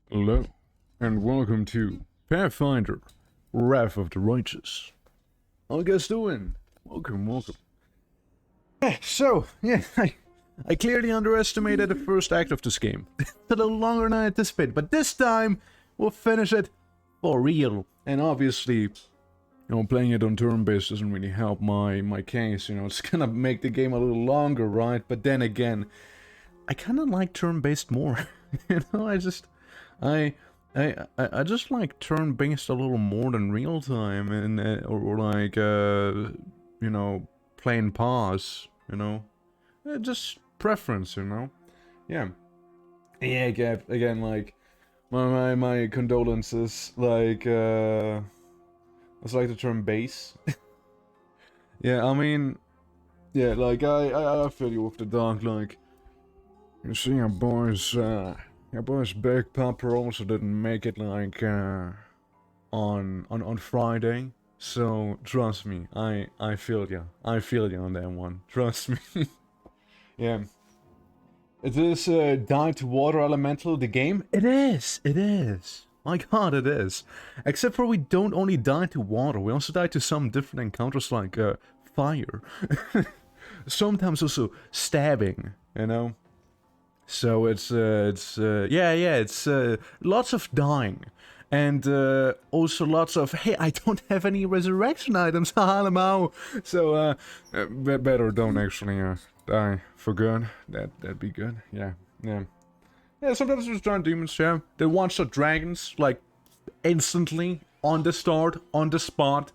Hello, and welcome to Pathfinder, Wrath of the Righteous. How you guys doing? Welcome. I clearly underestimated the first act of this game. It's a little longer than I anticipated, but this time, we'll finish it for real. And obviously, playing it on turn-based doesn't really help my case, it's gonna make the game a little longer, right? But then again, I kinda like turn-based more, I just like turn-based a little more than real-time, and playing pause, just preference, yeah. Yeah, again, like, my condolences, it's like the term base. Yeah, I mean, yeah, like, I feel you with the dog, like, you see your boy's big pupper also didn't make it, like, on Friday, so, trust me, I feel you on that one, trust me. Yeah. Is this Die to Water Elemental the game? It is. My god, it is. Except for we don't only die to water, we also die to some different encounters like fire. Sometimes also stabbing, So it's lots of dying. And also lots of, hey, I don't have any resurrection items, haha, so better don't actually die for good. That'd be good, yeah. Yeah, sometimes there's giant demons, yeah. They one-shot dragons, like, instantly, on the start, on the spot.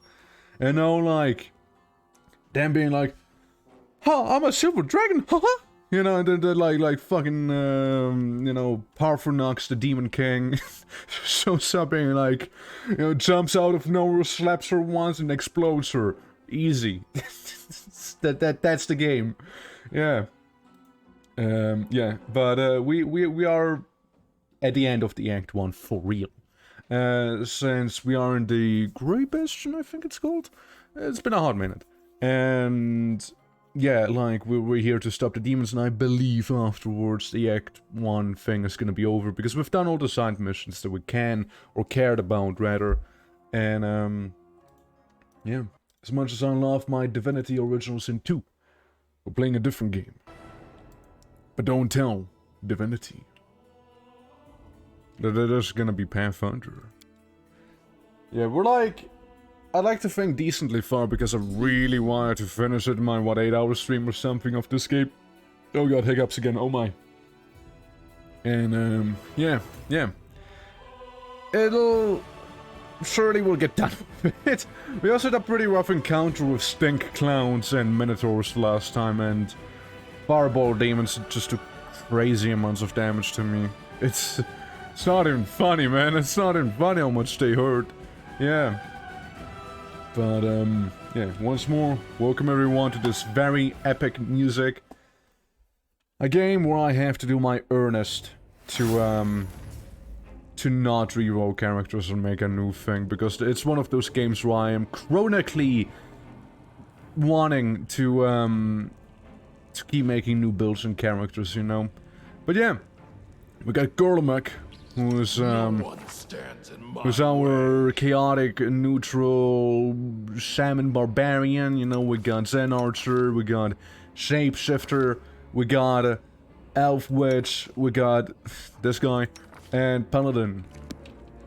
Like, them being like, I'm a silver dragon, haha! And then they're like fucking, Parthenos, the Demon King, shows up being like, jumps out of nowhere, slaps her once, and explodes her. Easy. That's the game. Yeah. But we are at the end of the Act 1 for real. Since we are in the Grey Bastion, I think it's called. It's been a hot minute. And yeah, like, we're here to stop the demons, and I believe afterwards the Act 1 thing is gonna be over, because we've done all the side missions that we can, or cared about, rather. And, yeah. As much as I love my Divinity Original Sin 2, we're playing a different game. But don't tell Divinity that it is gonna be Pathfinder. Yeah, I'd like to think decently far, because I really wanted to finish it in my, 8-hour stream or something of this game. Oh god, hiccups again, oh my. And, yeah. Surely we'll get done with it. We also had a pretty rough encounter with stink clowns and minotaurs last time, and fireball demons just do crazy amounts of damage to me. It's not even funny, man. It's not even funny how much they hurt. Yeah. But, yeah, once more, welcome everyone to this very epic music. A game where I have to do my earnest to not reroll characters and make a new thing, because it's one of those games where I am chronically wanting to keep making new builds and characters, But yeah, we got Gorlamek, who's our chaotic, neutral, shaman barbarian, we got Zen Archer, we got Shapeshifter, we got Elf Witch, we got this guy, and Paladin.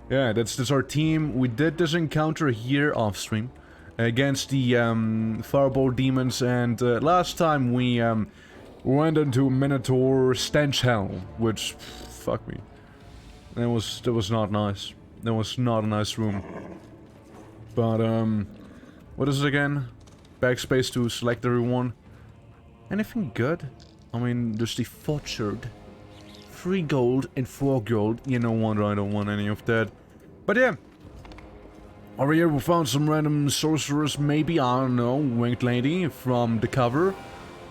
Yeah, that's our team. We did this encounter here off stream against the Fireball Demons, and last time we went into Minotaur Stench Hell, which, fuck me. That was not nice. That was not a nice room. But, what is it again? Backspace to select everyone. Anything good? I mean, there's the Fortured. 3 gold and 4 gold. You know what, I don't want any of that. But yeah. Over here we found some random sorcerers, maybe, I don't know, Winged Lady from the cover.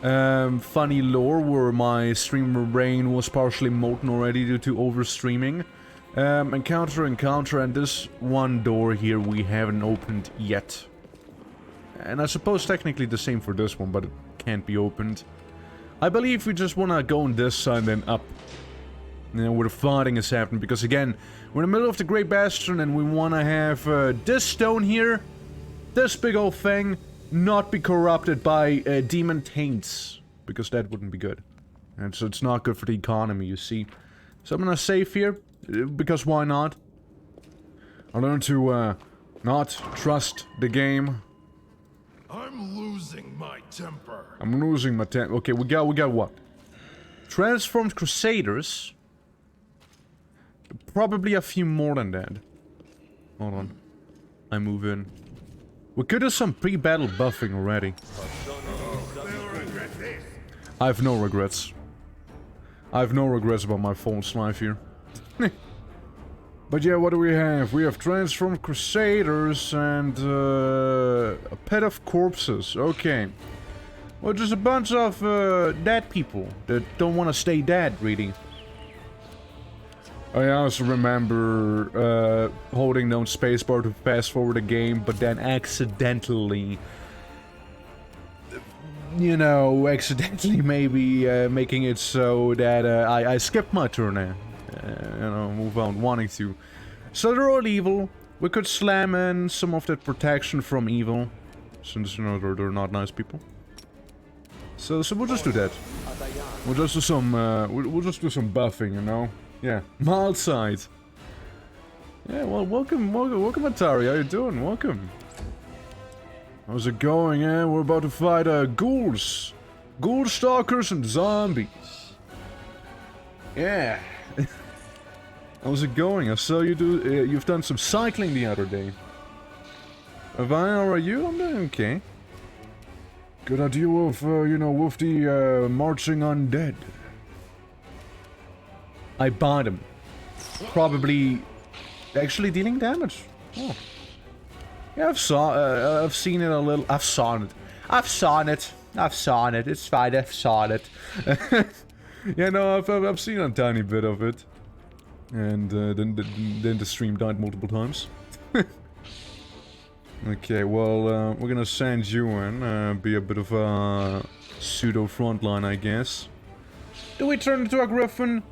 Funny lore where my streamer brain was partially molten already due to overstreaming. Encounter, and this one door here we haven't opened yet. And I suppose technically the same for this one, but it can't be opened. I believe we just wanna go on this side and up. where the fighting is happening. Because again, we're in the middle of the Great Bastion and we want to have this stone here, this big old thing, not be corrupted by demon taints. Because that wouldn't be good. And so it's not good for the economy, you see. So I'm gonna save here, because why not? I learned to not trust the game. I'm losing my temper. I'm losing my temper. Okay, we got what? Transformed Crusaders. Probably a few more than that. Hold on. I move in. We could do some pre-battle buffing already. I have no regrets. I have no regrets about my false life here. But yeah, what do we have? We have Transformed Crusaders and a pet of corpses. Okay. Well, just a bunch of dead people that don't want to stay dead, really. I also remember holding down spacebar to fast forward the game, but then accidentally, you know, accidentally maybe making it so that I skipped my turn there. You know, move on, wanting to. So they're all evil. We could slam in some of that protection from evil, since, you know, they're not nice people. So we'll just do that. We'll just do some we'll just do some buffing, you know. Yeah, mild side. Yeah, well, welcome Atari. How you doing? Welcome. How's it going? Yeah, we're about to fight ghouls, ghoul stalkers, and zombies. Yeah. How's it going? I saw you do. You've done some cycling the other day. How are you? I'm doing okay. Good idea with, you know, with the marching undead. I bought him. Probably actually dealing damage. Oh. Yeah, I've seen it a little. I've saw it. It's fine. I've saw it. Yeah, no, I've seen a tiny bit of it. And then the stream died multiple times. Okay, well, we're gonna send you in, be a bit of a pseudo frontline, I guess. Do we turn into a griffin?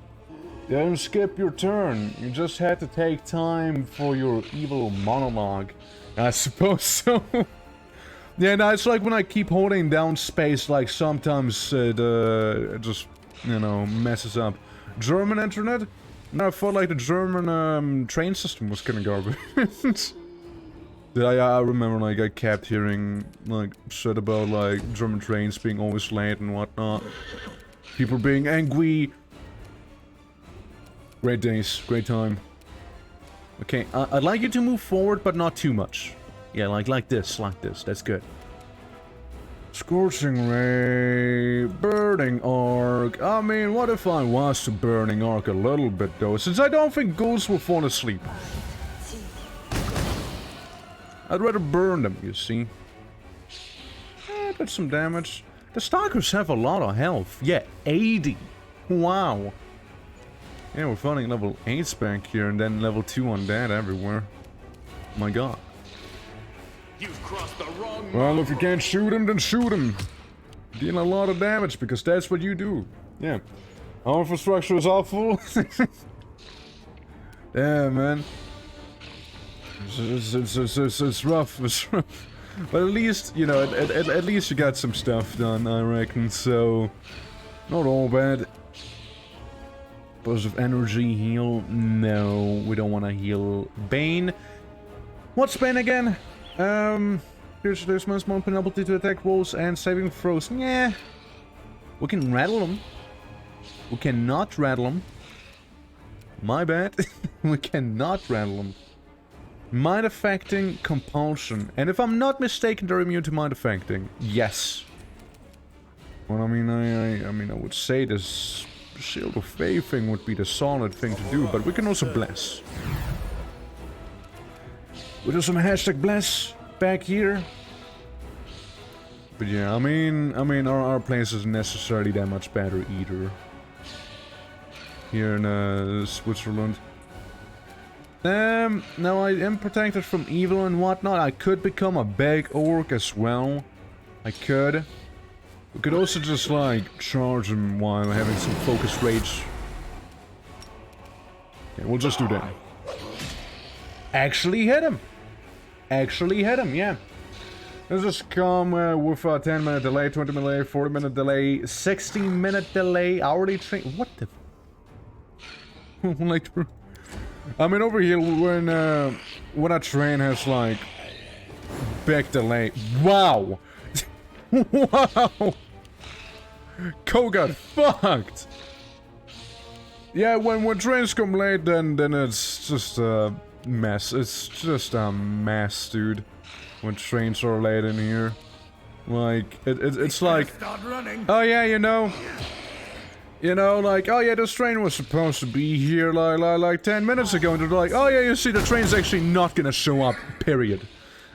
Don't skip your turn. You just had to take time for your evil monologue. I suppose so. Yeah, no, it's like when I keep holding down space, like sometimes it just, you know, messes up. German internet? No, I felt like the German train system was kinda garbage. Yeah, I remember, like, I kept hearing, like, shit about, like, German trains being always late and whatnot. People being angry. Great days, great time. Okay, I'd like you to move forward, but not too much. Yeah, like this, that's good. Scorching Ray, Burning Arc. I mean, what if I was to Burning Arc a little bit, though, since I don't think ghouls will fall asleep. I'd rather burn them, you see. That's some damage. The stalkers have a lot of health. Yeah, 80. Wow. Yeah, we're finding level 8s back here and then level 2 on that everywhere. Oh my god. You've crossed the wrong. Well, if you can't shoot him, then shoot him. Deal a lot of damage because that's what you do. Yeah. Our infrastructure is awful. Yeah, man. It's rough, it's rough. But at least, you know, at least you got some stuff done, I reckon, so... Not all bad. Burst of energy, heal? No, we don't want to heal. Bane? What's Bane again? There's much more penalty to attack rolls and saving throws. Yeah. We can rattle them. We cannot rattle them. My bad. We cannot rattle them. Mind affecting compulsion. And if I'm not mistaken, they're immune to mind affecting. Yes. Well, I mean, I would say this Shield of Faith thing would be the solid thing to do, but we can also bless. We do some hashtag bless back here. But yeah, I mean, our place isn't necessarily that much better either. Here in Switzerland. Now I am protected from evil and whatnot. I could become a big orc as well. I could. We could also just, like, charge him while having some focus rage. Okay, we'll just do that. Actually hit him! Actually hit him, yeah. Let's just come with a 10-minute delay, 20-minute delay, 40-minute delay, 60-minute delay, hourly train. What the? Like, I mean, over here when a train has like big delay. Wow, wow. Co got fucked. Yeah, when trains come late, then it's just a mess. It's just a mess, dude. When trains are late in here, like it's like, oh yeah, you know, like, oh yeah, this train was supposed to be here like 10 minutes ago, and they're like, oh yeah, you see, the train's actually not gonna show up. Period.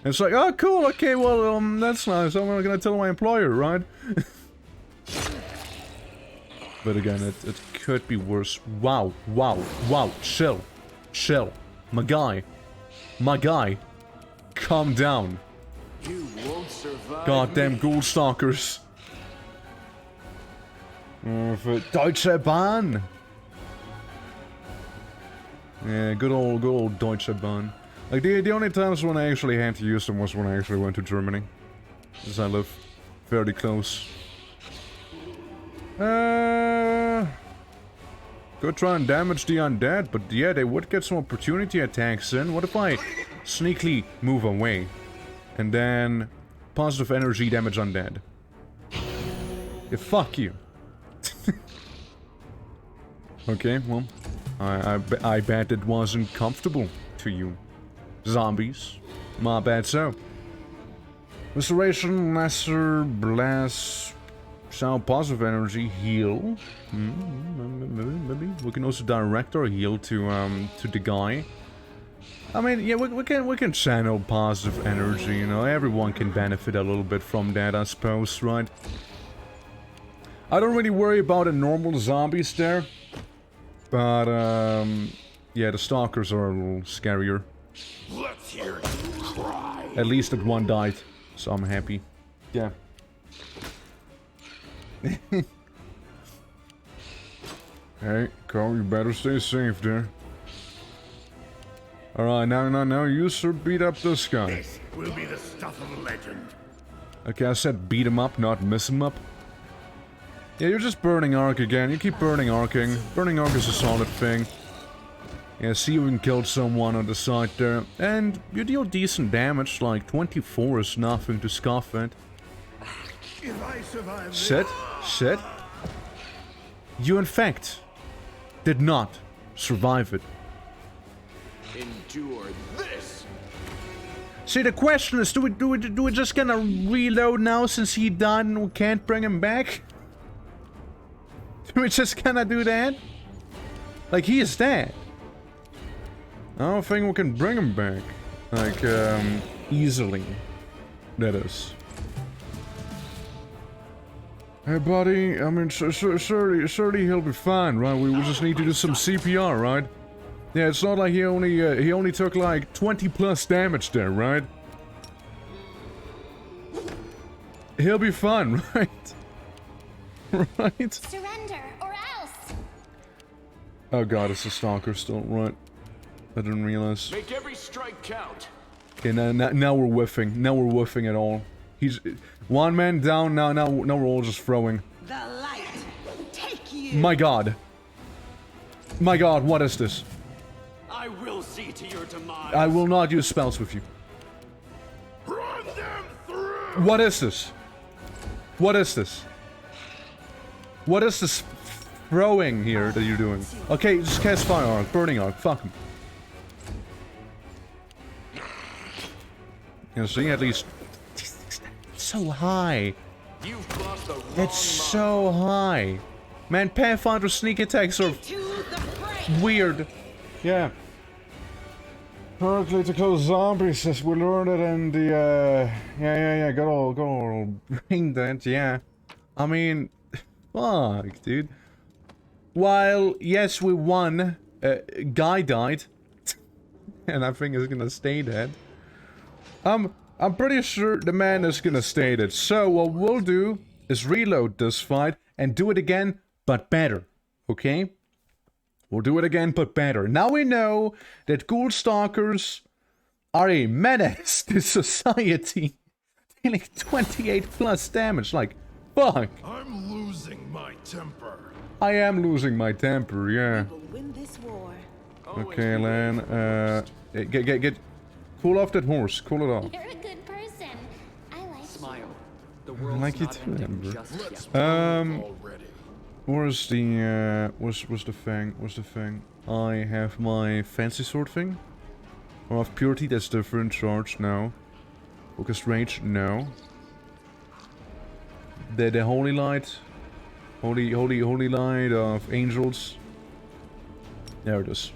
And it's like, oh cool, okay, well that's nice. I'm not gonna tell my employer, right? But again, it could be worse. Wow, wow, wow. Chill, chill, my guy, calm down. You won't survive. Goddamn ghoul stalkers. Deutsche Bahn. Yeah, good old Deutsche Bahn. Like the only times when I actually had to use them was when I actually went to Germany, because I live fairly close. Go try and damage the undead, but yeah, they would get some opportunity attacks in. What if I sneakily move away? And then positive energy damage undead. Yeah, fuck you. Okay, well, I bet it wasn't comfortable to you. Zombies. My bad so. Restoration, lesser, blast, sound, positive energy, heal. Maybe. We can also direct our heal to the guy. I mean, yeah, we can channel positive energy, you know, everyone can benefit a little bit from that, I suppose, right? I don't really worry about the normal zombies there, but, yeah, the stalkers are a little scarier. Let's hear you cry. At least that one died, so I'm happy. Yeah. Hey, Carl, you better stay safe there. Alright, now, you sir beat up this guy. This will be the stuff of legend. Okay, I said beat him up, not miss him up. Yeah, you're just burning arc again. You keep burning arcing. Burning arc is a solid thing. Yeah, see you can kill someone on the side there. And you deal decent damage, like 24 is nothing to scoff at. If I survive Shit. You in fact did not survive it. endure this. See, the question is, do we just gonna reload now since he died and we can't bring him back? Do we just gonna do that? Like, he is dead. I don't think we can bring him back. Like, easily. That is. Hey, buddy, I mean, surely he'll be fine, right? We just need to do some CPR, right? Yeah, it's not like he only took like 20 plus damage there, right? He'll be fine, right? Right? Surrender or else. Oh god, it's a stalker still, right? I didn't realize. Make every strike count. Okay, now we're whiffing. Now we're whiffing it all. He's one man down. Now we're all just throwing. The light, take you. My god. My god, what is this? I will see to your demise. I will not use spells with you. Run them through. What is this? What is this? What is this throwing here that you're doing? Okay, just cast fire arc, burning arc, fuck him. You see, at least it's so high. You've crossed the wrong It's so high. Man, Pathfinder sneak attacks are To the fray. weird. Yeah. Correctly to kill zombies, as we learned it in the, yeah, good old brain dance, yeah. I mean, fuck, dude. While, yes, we won, guy died, and I think he's gonna stay dead. I'm pretty sure the man is gonna stay dead, so what we'll do is reload this fight and do it again, but better, okay? We'll do it again, but better. Now we know that ghoul stalkers are a menace to society. Dealing 28 plus damage, like, fuck. I'm losing my temper. I am losing my temper, yeah. We'll win this war. Okay, Lan, get, cool off that horse, cool it off. You're a good person. I like you. Smile. The I world's like you not too, ending Amber. just yet. Already. Where's the, where's the thing? I have my fancy sword thing. Or of purity, that's different. Charge, no. Focused rage, no. The holy light. Holy light of angels. There it is.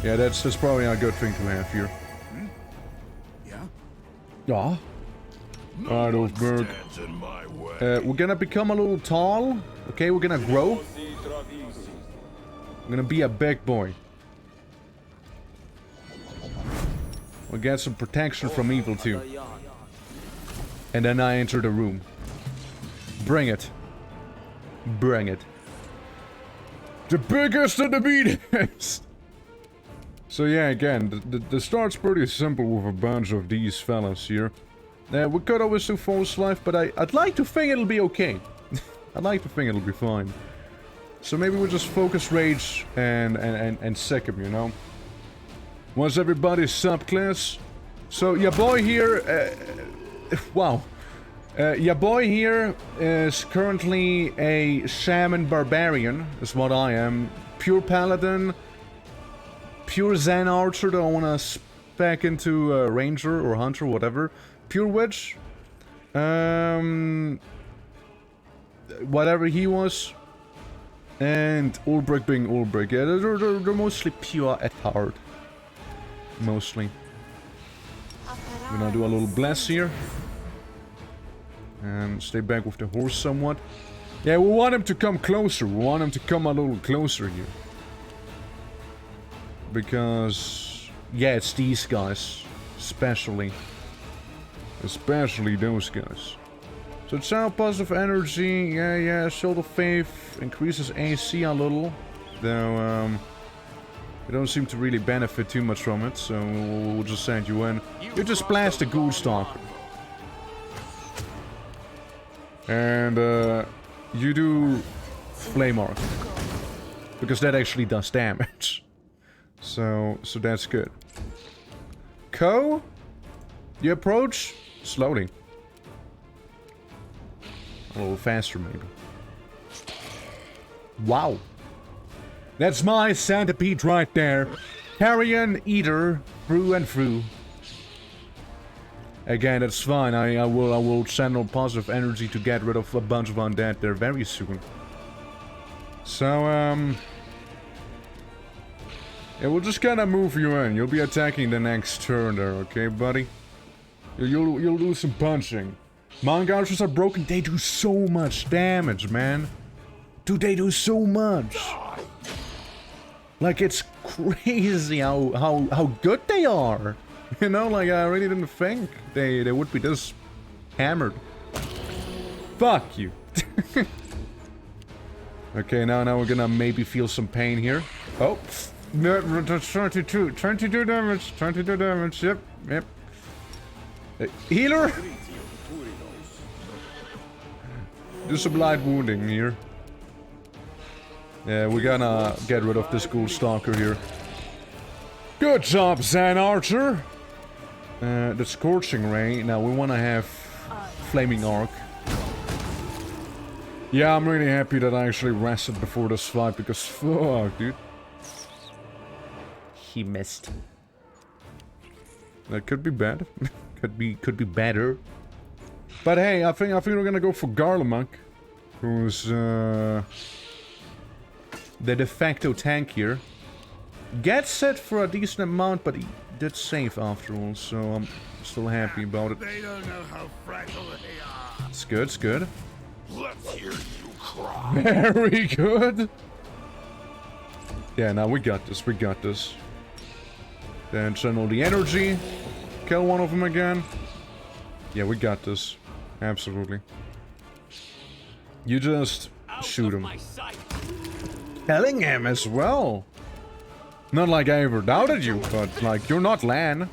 Yeah, that's probably a good thing to have here. Yeah? Yeah. Alright, Ulfberg. Stands in my way. We're gonna become a little tall. Okay, we're gonna grow. I'm gonna be a big boy. We'll get some protection from evil too. And then I enter the room. Bring it. Bring it. The biggest and the meanest! So yeah, again, the start's pretty simple with a bunch of these fellas here. We could always do false life, but I'd like to think it'll be okay. I'd like to think it'll be fine. So maybe we'll just focus rage and sick him, you know? What's everybody's subclass? So your boy here, wow. Your boy here is currently a shaman barbarian, is what I am. Pure paladin, pure zen archer that I want to spec into ranger or hunter, whatever. Pure witch, whatever he was, and Ulbrich being Ulbrich. Yeah, they're mostly pure at heart, mostly. I'm gonna do a little bless here. And stay back with the horse somewhat. Yeah, we want him to come closer. We want him to come a little closer here. Because, yeah, it's these guys. Especially. Especially those guys. So channel positive energy. Yeah. Shield of Faith increases AC a little. Though, you don't seem to really benefit too much from it. So we'll just send you in. You just blast the ghoul stalker. And you do Flame Arc. Because that actually does damage. So that's good. Ko, you approach slowly. A little faster maybe. Wow. That's my centipede right there. Carrion Eater through and through. Again, that's fine. I will channel positive energy to get rid of a bunch of undead there very soon. So, yeah, we'll just kind of move you in. You'll be attacking the next turn there, okay, buddy? You'll do some punching. Monk archers are broken. They do so much damage, man. Dude, they do so much. Like, it's crazy how good they are. You know, like, I really didn't think they would be this hammered. Fuck you. Okay, now we're gonna maybe feel some pain here. Oh, that's 22 damage, 22 damage, yep. Healer? Do some light wounding here. Yeah, we're gonna get rid of this ghoul stalker here. Good job, Zen Archer! The Scorching Ray. Now we want to have Flaming Arc. Yeah, I'm really happy that I actually rested before this fight because fuck, dude. He missed. That could be bad. could be better. But hey, I think we're gonna go for Garlemunk, who's the de facto tank here. Gets set for a decent amount, but he did save after all, so I'm still happy about it. They don't know how fragile they are. It's good, it's good. Let's hear you cry. Very good. Yeah, now we got this, Then channel the energy. Kill one of them again. Yeah, we got this. Absolutely. You just shoot him. Killing him as well. Not like I ever doubted you, but like you're not Lan.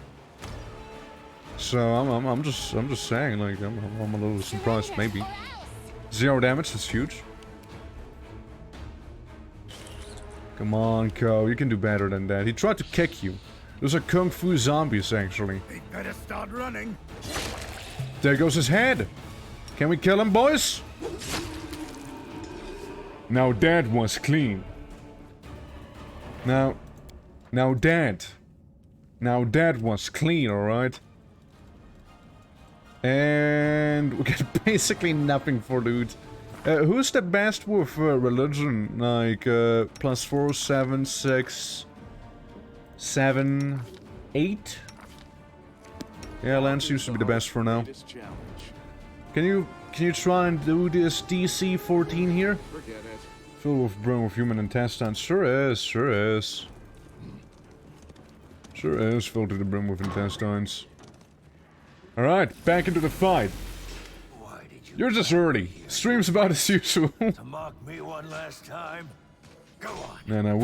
So I'm just saying, like I'm a little surprised maybe. 0 damage, that's huge. Come on, Ko, you can do better than that. He tried to kick you. Those are Kung Fu zombies, actually. They better start running. There goes his head. Can we kill him, boys? Now that was clean. Now that was clean, alright? And we get basically nothing for loot. Who's the best with religion? Like, +4, 7, 6, 7, 8? Yeah, Lance seems to be the best for now. Can you try and do this DC 14 here? Filled with brim with human intestines. Sure is. Sure is filled to the brim with intestines. Alright, back into the fight. You're just early. Stream's about as usual. To mock me one last time. Go on. No,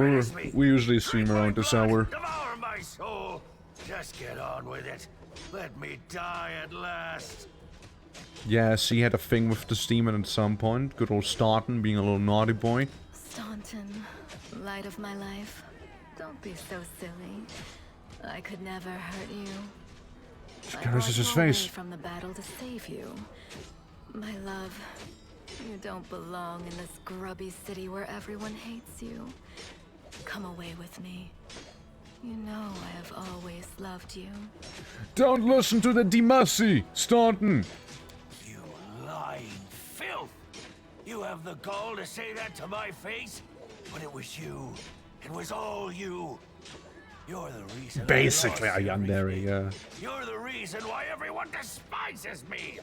we usually stream around this hour. Devour my soul. Just get on with it. Let me die at last. Yes, he had a thing with the demon at some point. Good old Staunton being a little naughty boy. Staunton, light of my life, don't be so silly. I could never hurt you. I brought his you face. away from the battle to save you. My love, you don't belong in this grubby city where everyone hates you. Come away with me. You know I have always loved you. Don't listen to the Demasi, Staunton. You lying filth. You have the gall to say that to my face? But it was you. It was all you. You're the reason. Basically I a yandere, yeah. You're the reason why everyone despises me.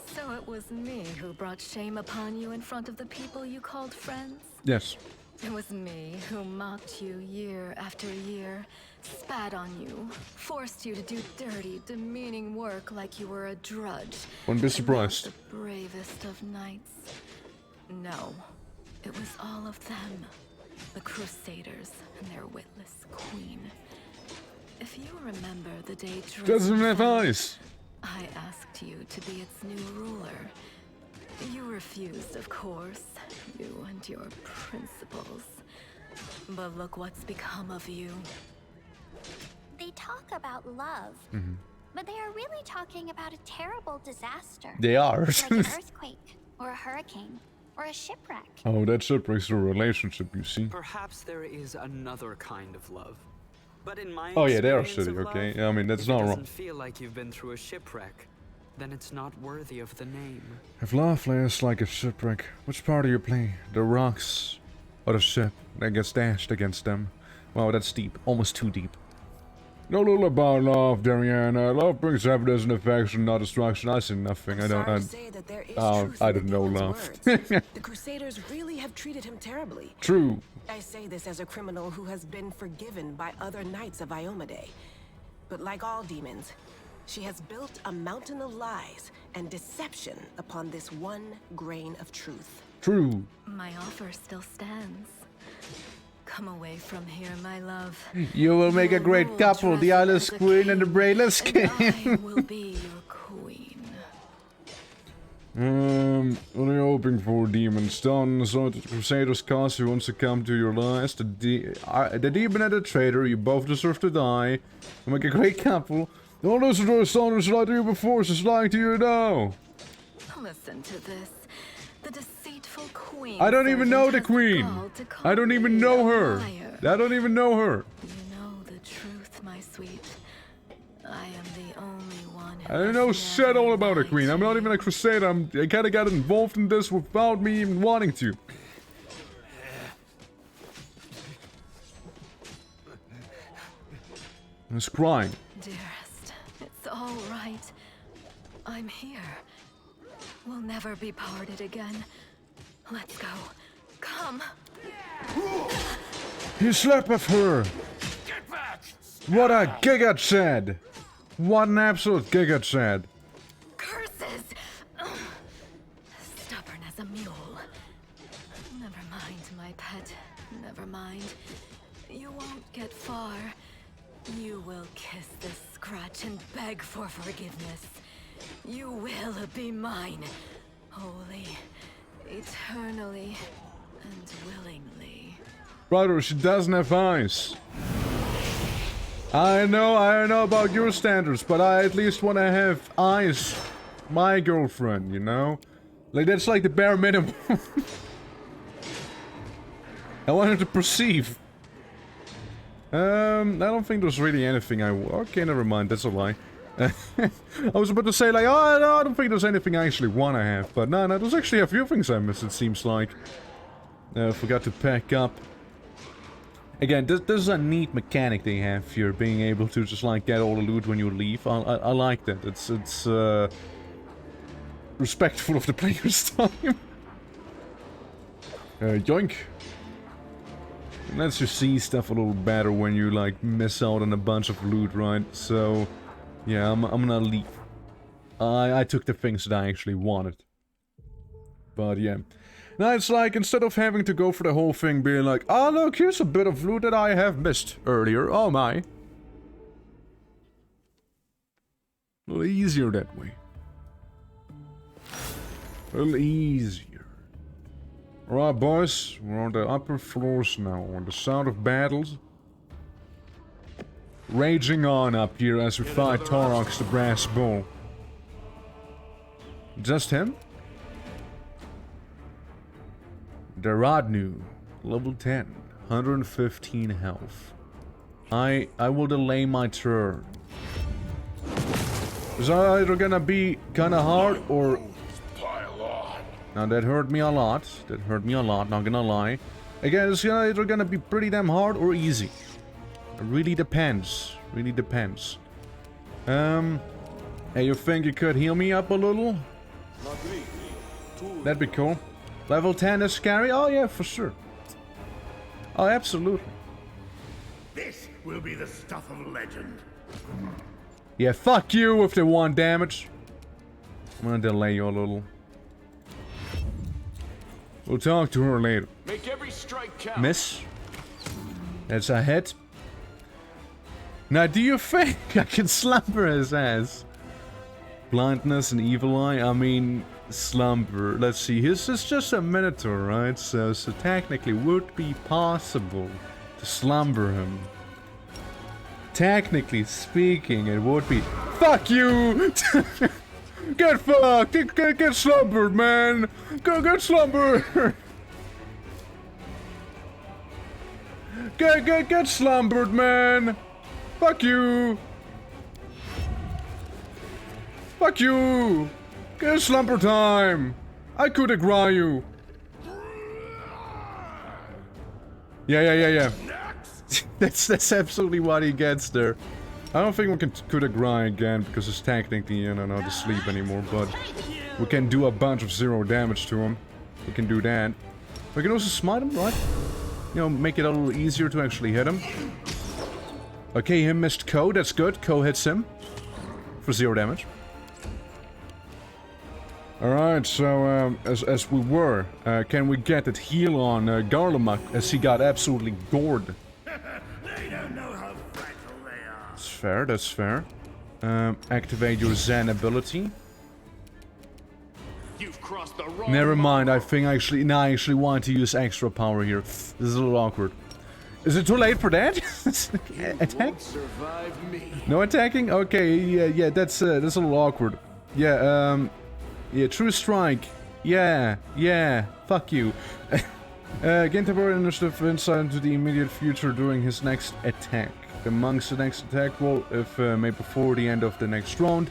So it was me who brought shame upon you in front of the people you called friends? Yes. It was me who mocked you year after year, spat on you, forced you to do dirty, demeaning work like you were a drudge. Wouldn't be surprised. And not the bravest of knights. No, it was all of them. The Crusaders and their witless queen. If you remember the day Doesn't have eyes. I asked you to be its new ruler. You refused, of course. You and your principles. But look what's become of you. They talk about love, but they are really talking about a terrible disaster. They are. Like an earthquake, or a hurricane, or a shipwreck. Oh, that shipwreck's a relationship, you see. Perhaps there is another kind of love. But in my Oh yeah, they are experience shitty, of okay? love, Yeah, I mean, that's if not it wrong. doesn't feel like you've been through a shipwreck, then it's not worthy of the name. If love lasts like a shipwreck, which part do you play? The rocks or the ship that gets dashed against them? Wow, that's deep. Almost too deep. No little about love, Dariana. Love brings evidence and affection, not destruction. I see nothing. I don't know love. The Crusaders really have treated him terribly. True. I say this as a criminal who has been forgiven by other knights of Iomade. But like all demons, she has built a mountain of lies and deception upon this one grain of truth. True. My offer still stands. Come away from here, my love. You will make a great Rule couple, the Dresden eyeless as a queen and the king, brainless and king. I will be your queen. What are you hoping for, demons? Done, so the Crusaders cause who wants to come to your lies. The demon and the traitor, you both deserve to die. You make a great couple. Don't listen to a son who's lied to you before, she's lying to you now. Listen to this. The deceitful queen. I don't even know the servant has queen. gall to call I don't even me know a her. liar. I don't even know her. You know the truth, my sweet. I am the only one who I don't has know never shit all about a lied queen. to I'm not you. even a crusader. I kinda got involved in this without me even wanting to. He's crying. Dearest, it's all right. I'm here. We'll never be parted again. Let's go. Come. He slept with her. Get back! What a giga chad. What an absolute giga chad. Curses! Ugh. Stubborn as a mule. Never mind, my pet. Never mind. You won't get far. You will kiss this scratch and beg for forgiveness. You will be mine. Wholly, eternally, and willingly. Brother, she doesn't have eyes. I know about your standards, but I at least want to have eyes. My girlfriend, you know? Like, that's like the bare minimum. I want her to perceive. I don't think there's really anything okay, never mind, that's a lie. I was about to say, like, oh, no, I don't think there's anything I actually want to have. But no, there's actually a few things I missed, it seems like. Forgot to pack up. Again, this is a neat mechanic they have here, being able to just, like, get all the loot when you leave. I like that. It's respectful of the player's time. Yoink. It lets you see stuff a little better when you, like, miss out on a bunch of loot, right? So, yeah, I'm gonna leave. I took the things that I actually wanted. But, yeah. Now, it's like, instead of having to go for the whole thing, being like, oh, look, here's a bit of loot that I have missed earlier. Oh, my. A little easier that way. A little easier. Alright, boys, we're on the upper floors now, on the sound of battles. Raging on up here as we fight Torox the Brass Bull. Just him? Daradnu, level 10, 115 health. I will delay my turn. It's either gonna be kinda hard or... Now that hurt me a lot. That hurt me a lot, not gonna lie. Again, it's either gonna be pretty damn hard or easy. It really depends. Really depends. Hey, you think you could heal me up a little? That'd be cool. Level 10 is scary? Oh yeah, for sure. Oh, absolutely. This will be the stuff of legend. Yeah, fuck you with the 1 damage. I'm gonna delay you a little. We'll talk to her later. Make every strike count. Miss. That's a hit. Now, do you think I can slumber his ass? Blindness and evil eye? I mean, slumber. Let's see. His is just a minotaur, right? So technically would be possible to slumber him. Technically speaking, it would be. Fuck you! Get fucked! Get slumbered, man! Go get slumbered! Get slumbered, man! Fuck you! Fuck you! Get slumber time! I could agree you! Yeah. That's absolutely what he gets there. I don't think we can coup de grace again, because it's technically, you know, not asleep anymore, but we can do a bunch of 0 damage to him. We can do that. We can also smite him, right? You know, make it a little easier to actually hit him. Okay, he missed Ko, that's good. Ko hits him for 0 damage. Alright, so, as we were, can we get that heal on Garlemuk, as he got absolutely gored? They don't know how fragile they are. That's fair, that's fair. Activate your Zen ability. You've crossed the wrong. Never mind, I think I actually want to use extra power here. This is a little awkward. Is it too late for that? Attack? Survive me. No attacking? Okay, yeah, that's a little awkward. Yeah, yeah, true strike. Yeah, fuck you. Gain temporary insight into the immediate future during his next attack. Amongst the next attack roll, if made before the end of the next round,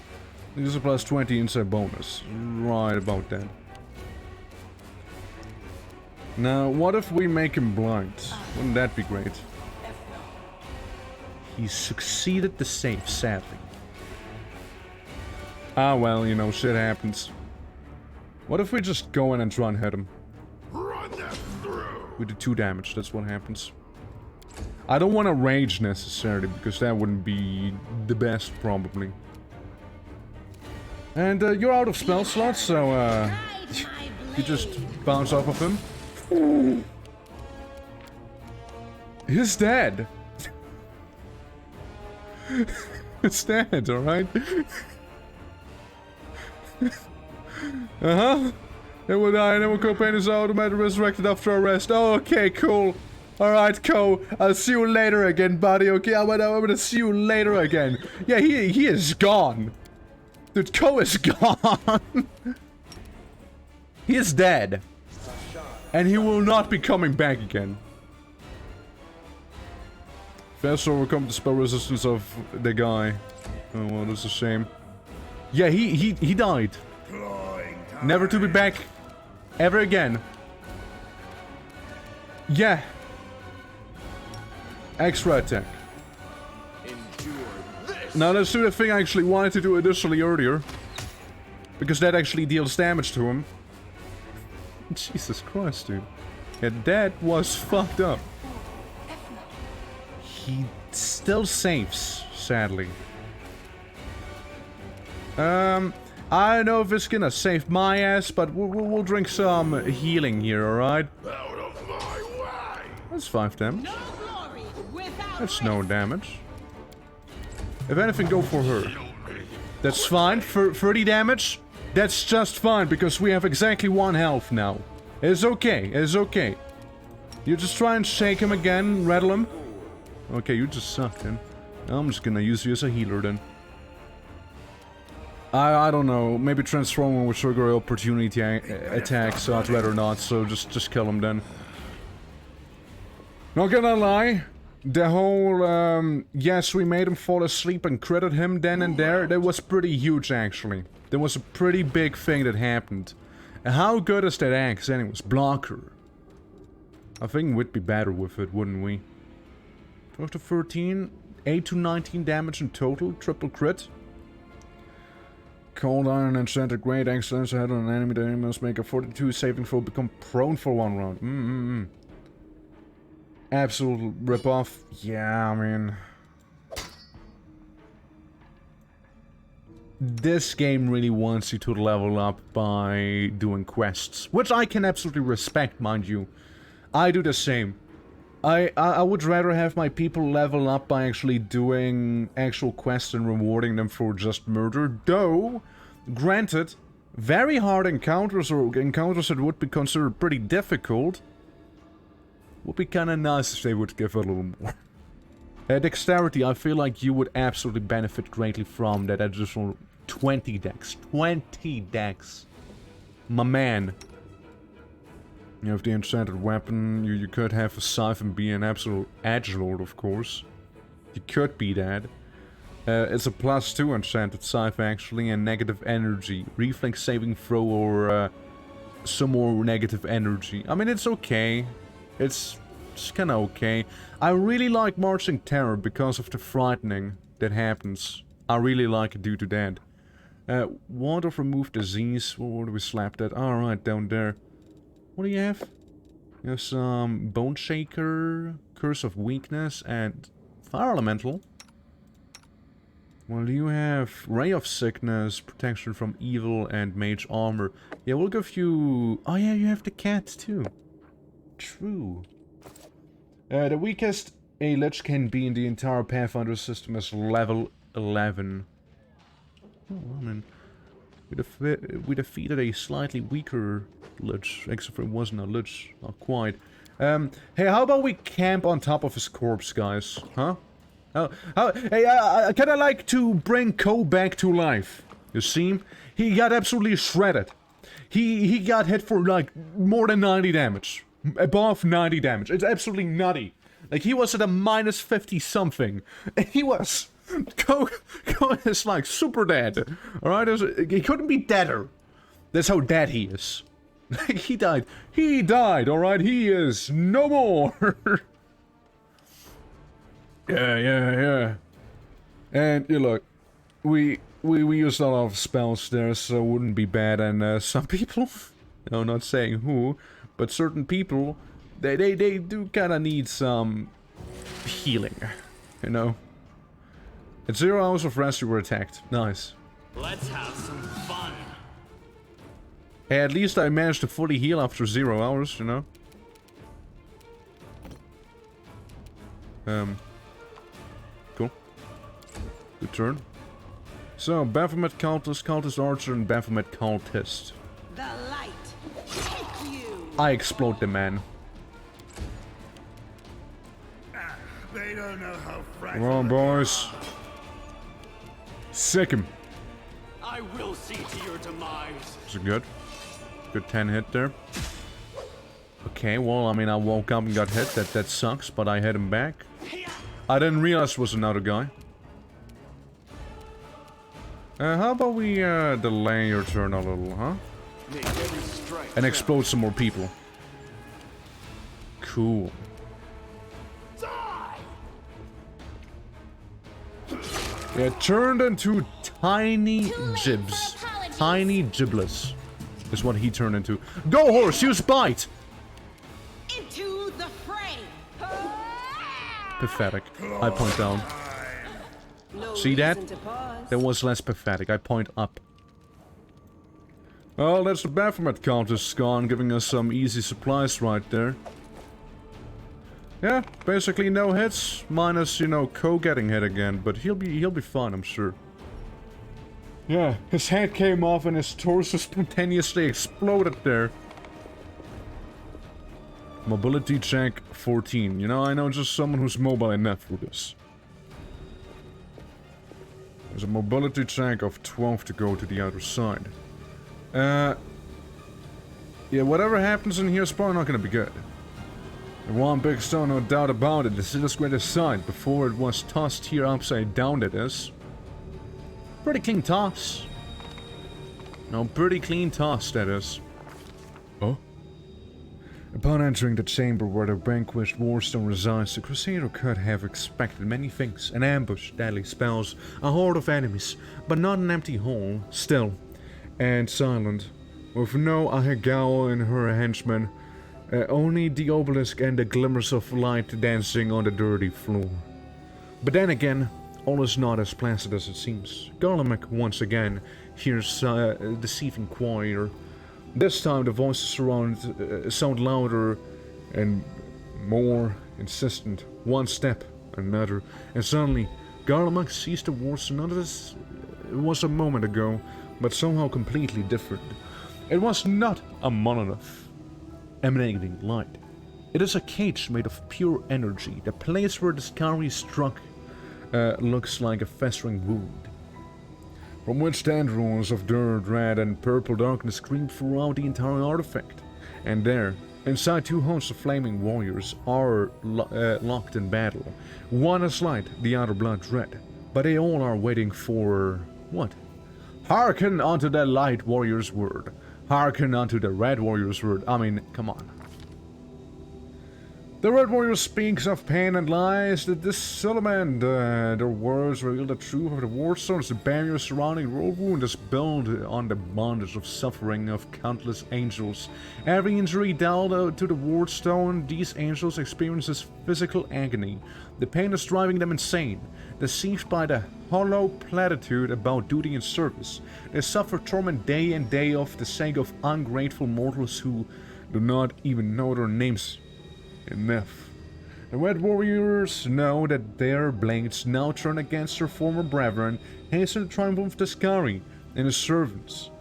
there's a plus 20 insight bonus. Right about that. Now, what if we make him blind? Wouldn't that be great? He succeeded the save, sadly. Ah, well, you know, shit happens. What if we just go in and try and hit him? Run them through. We do 2 damage, that's what happens. I don't want to rage necessarily, because that wouldn't be the best, probably. And you're out of spell slots, so you just bounce off of him. He's dead. It's dead, alright? Uh-huh. It will die and it will co-pain is automatically resurrected after arrest. Oh, okay, cool. Alright, Ko. I'll see you later again, buddy, okay? I'm gonna see you later again. Yeah, he is gone. Dude, Ko is gone. He is dead. And he will not be coming back again. Fast overcome the spell resistance of the guy. Oh, well, that's a shame. Yeah, he died. Never to be back ever again. Yeah. Extra attack. Now let's do the thing I actually wanted to do initially earlier. Because that actually deals damage to him. Jesus Christ, dude. Yeah, that was fucked up. He still saves, sadly. I don't know if it's gonna save my ass, but we'll drink some healing here, alright? Out of my way! That's 5 damage. No glory without That's no damage. If anything, go for her. That's fine. For 30 damage, that's just fine, because we have exactly 1 health now. It's okay, it's okay. You just try and shake him again, rattle him. Okay, you just sucked him. I'm just gonna use you as a healer then. I don't know, maybe transform with trigger opportunity attack, so I'd rather not, so just kill him then. Not gonna lie, the whole, yes, we made him fall asleep and critted him then and there, that was pretty huge actually. That was a pretty big thing that happened. And how good is that axe anyways? Blocker. I think we'd be better with it, wouldn't we? 12 to 13, 8 to 19 damage in total, triple crit. Cold Iron enchanted great excellence ahead on an enemy. The enemy must make a 42 saving throw, become prone for 1 round. Absolute rip-off. Yeah, I mean... This game really wants you to level up by doing quests, which I can absolutely respect, mind you. I do the same. I would rather have my people level up by actually doing actual quests and rewarding them for just murder. Though, granted, very hard encounters or encounters that would be considered pretty difficult would be kinda nice if they would give a little more. Dexterity, I feel like you would absolutely benefit greatly from that additional 20 dex. 20 dex. My man. You have the enchanted weapon, you could have a scythe and be an absolute edgelord, of course. You could be that. It's a +2 enchanted scythe actually, and negative energy. Reflex saving throw or some more negative energy. I mean, it's okay. It's kinda okay. I really like Marching Terror because of the frightening that happens. I really like it due to that. Wand of Remove Disease. Where do we slap that? Alright, down there. What do you have? You have some Bone Shaker, Curse of Weakness, and Fire Elemental. Well, you have Ray of Sickness, Protection from Evil, and Mage Armor. Yeah, we'll give you... Oh yeah, you have the cat too. True. The weakest a Lich can be in the entire Pathfinder system is level 11. Oh, I mean... We defeated a slightly weaker Lich, except for it wasn't a Lich, not quite. Hey, how about we camp on top of his corpse, guys? Huh? Hey, I kinda like to bring Ko back to life. You see? He got absolutely shredded. He got hit for, like, more than 90 damage. Above 90 damage. It's absolutely nutty. Like, he was at a -50 something. And he was... Ko is like super dead. Alright? He couldn't be deader. That's how dead he is. He died. He died, alright? He is no more. Yeah. And you look, we used a lot of spells there, so it wouldn't be bad. And some people, no, not saying who, but certain people, they do kind of need some healing, you know. At 0 hours of rest, you were attacked. Nice. Let's have some fun. Hey, at least I managed to fully heal after 0 hours, you know. Cool. Good turn. So, Baphomet Cultist, Cultist Archer, and Baphomet Cultist. The light. Take you. I explode the man. They don't know how fragile. Come on, boys. Sick him. I will see to your demise. Is it good? Good 10 hit there. Okay, well, I mean, I woke up and got hit. That sucks, but I hit him back. I didn't realize it was another guy. How about we delay your turn a little, huh? Make every strike And explode some more people. Cool. Yeah, it turned into tiny jibs. Tiny giblets is what he turned into. Go, horse, use bite! Into the fray. Pathetic. I point down. No See that? reason to pause. That was less pathetic. I point up. Well, that's the Baphomet Countess gone, giving us some easy supplies right there. Yeah, basically no hits, minus, you know, Ko getting hit again, but he'll be fine, I'm sure. Yeah, his head came off and his torso spontaneously exploded there. Mobility check 14. You know, I know just someone who's mobile enough for this. There's a mobility check of 12 to go to the other side. Yeah, whatever happens in here is probably not gonna be good. The one big stone, no doubt about it. This is the greatest sight. Before it was tossed here upside down, that is. Pretty clean toss. No, pretty clean toss, that is. Oh? Upon entering the chamber where the vanquished warstone resides, the Crusader could have expected many things. An ambush, deadly spells, a horde of enemies, but not an empty hall, still and silent, with no Ahegao and her henchmen, only the obelisk and the glimmers of light dancing on the dirty floor. But then again, all is not as placid as it seems. Garlimek once again hears a deceiving choir. This time the voices around sound louder and more insistent. One step, another, and suddenly Garlimek sees the words. None of this was a moment ago, but somehow completely different. It was not a monolith emanating light. It is a cage made of pure energy. The place where the Skari struck looks like a festering wound, from which tendrils of dirt, red, and purple darkness creep throughout the entire artifact. And there, inside, two hosts of flaming warriors are locked in battle. One is light, the other blood red. But they all are waiting for... what? Hearken unto the light warrior's word. Hearken unto the red warrior's word. I mean, come on. The Red Warrior speaks of pain and lies, the disillusionment. Their words reveal the truth of the warstones. The barrier surrounding world wound is built on the bondage of suffering of countless angels. Every injury dealt to the wardstone, these angels experience physical agony. The pain is driving them insane. Deceived by the hollow platitude about duty and service, they suffer torment day and day for the sake of ungrateful mortals who do not even know their names. Enough. The Red Warriors know that their blades now turn against their former brethren, hasten the triumph of the Skari and his servants.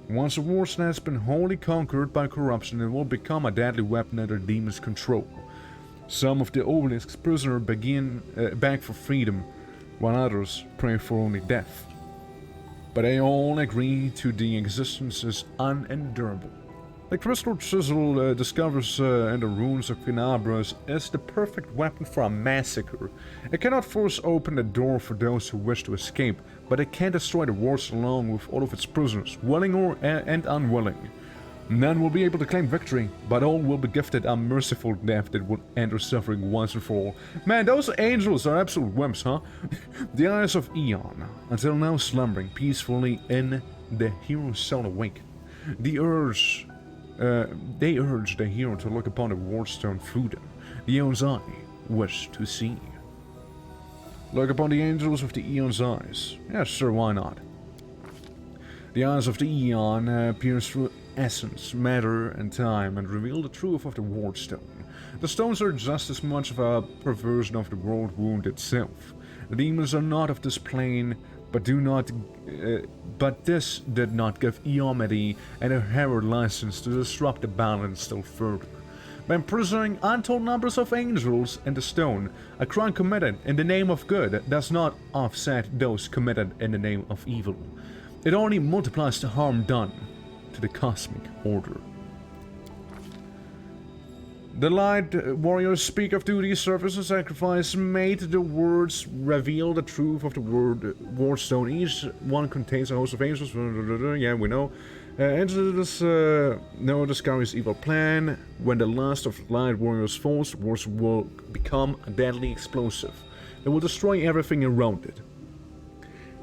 Once a warstone has been wholly conquered by corruption, it will become a deadly weapon under demons' control. Some of the obelisk's prisoners beg for freedom, while others pray for only death. But they all agree to the existence is unendurable. The crystal chisel discovers in the ruins of Finabras is the perfect weapon for a massacre. It cannot force open the door for those who wish to escape, but it can destroy the wards along with all of its prisoners, willing and unwilling. None will be able to claim victory, but all will be gifted a merciful death that will end their suffering once and for all. Man, those angels are absolute wimps, huh? The eyes of Eon, until now slumbering peacefully in the hero's soul awake. They urge the hero to look upon the wardstone through them. The Eon's eye wish to see. Look upon the angels with the Eon's eyes. Yes, sir, why not? The eyes of the Eon pierce through essence, matter, and time, and reveal the truth of the Ward Stone. The stones are just as much of a perversion of the world wound itself. The demons are not of this plane, but this did not give Iomade and her Herald license to disrupt the balance still further. By imprisoning untold numbers of angels in the stone, a crime committed in the name of good does not offset those committed in the name of evil. It only multiplies the harm done to the cosmic order. The Light Warriors speak of duty, service, and sacrifice made. The words reveal the truth of the Ward Stone. Each one contains a host of angels. Yeah, we know. Angels no discoveries evil plan. When the last of the Light Warriors falls, the words will become a deadly explosive. It will destroy everything around it.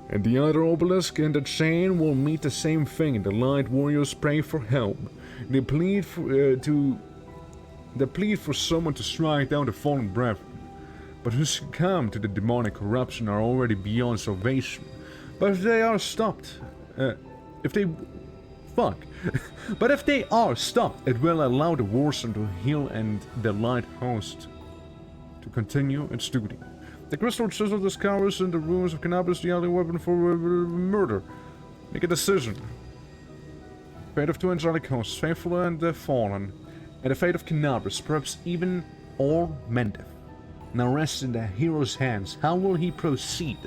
And the other obelisk in the chain will meet the same thing. The Light Warriors pray for help. They plead for someone to strike down the fallen brethren, but who succumb to the demonic corruption are already beyond salvation. But if they are stopped, but if they are stopped, it will allow the Warstone to heal and the Light Host to continue its duty. The crystal chisel discovers in the ruins of cannabis the only weapon for murder. Make a decision. Fate of two angelic hosts, faithful and the fallen, and the fate of Cannabis, perhaps even all Mendeth, now rests in the hero's hands. How will he proceed?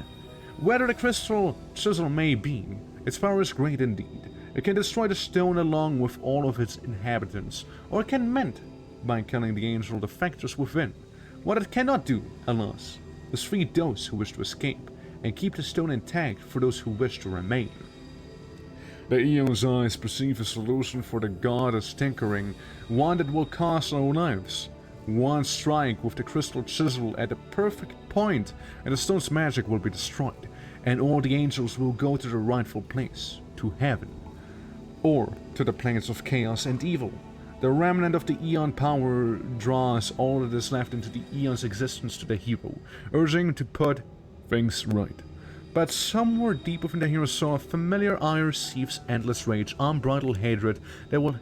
Whether the crystal chisel may be, its power is great indeed. It can destroy the stone along with all of its inhabitants, or it can mend by killing the angel defectors within. What it cannot do, alas, is free those who wish to escape, and keep the stone intact for those who wish to remain. The Eon's eyes perceive a solution for the goddess tinkering, one that will cost our lives. One strike with the crystal chisel at the perfect point, and the stone's magic will be destroyed, and all the angels will go to the rightful place, to heaven, or to the planes of chaos and evil. The remnant of the Eon power draws all that is left into the Eon's existence to the hero, urging to put things right. But somewhere deep within the hero's soul, a familiar ire seeps endless rage, unbridled hatred that will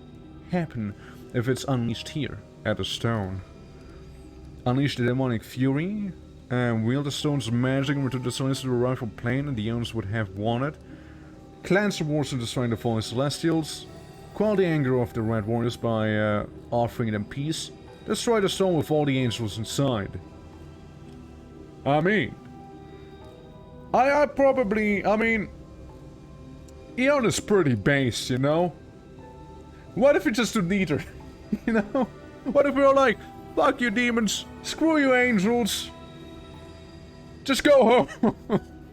happen if it's unleashed here at the stone. Unleash the demonic fury, and wield the stone's magic and return the stones to the rightful plane, and the Eons would have won it. Cleanse the wars and destroy the fallen celestials. Quell the anger of the Red Warriors by offering them peace. Destroy the stone with all the angels inside. I mean, Eon is pretty base, you know? What if we just do neither? You know? What if we were like, fuck you demons, screw you angels, just go home,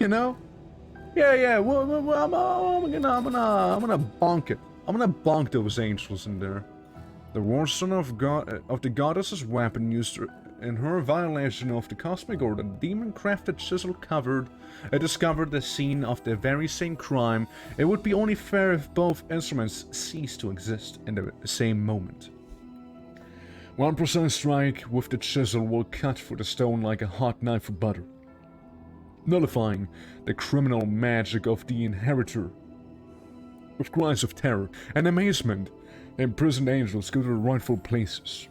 you know? Yeah, well, I'm gonna bonk it. I'm gonna bonk those angels in there. The Warstone of the goddess's weapon used in her violation of the cosmic order, the demon-crafted chisel discovered the scene of the very same crime. It would be only fair if both instruments ceased to exist in the same moment. One precise strike with the chisel will cut through the stone like a hot knife through butter, nullifying the criminal magic of the inheritor. With cries of terror and amazement, imprisoned angels go to the rightful places.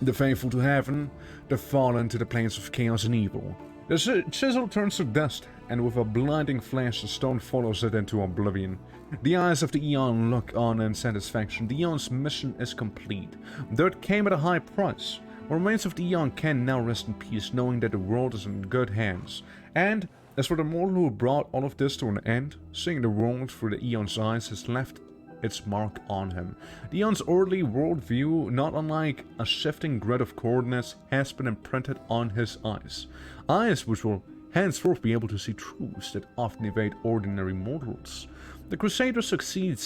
The faithful to heaven, the fallen to the planes of chaos and evil. The chisel turns to dust, and with a blinding flash the stone follows it into oblivion. The eyes of the Eon look on in satisfaction. The Eon's mission is complete, though it came at a high price. The remains of the Eon can now rest in peace, knowing that the world is in good hands. And as for the mortal who brought all of this to an end, seeing the world through the Eon's eyes has left its mark on him. The Eon's earthly worldview, not unlike a shifting grid of coordinates, has been imprinted on his eyes. Eyes which will henceforth be able to see truths that often evade ordinary mortals. The Crusaders succeed.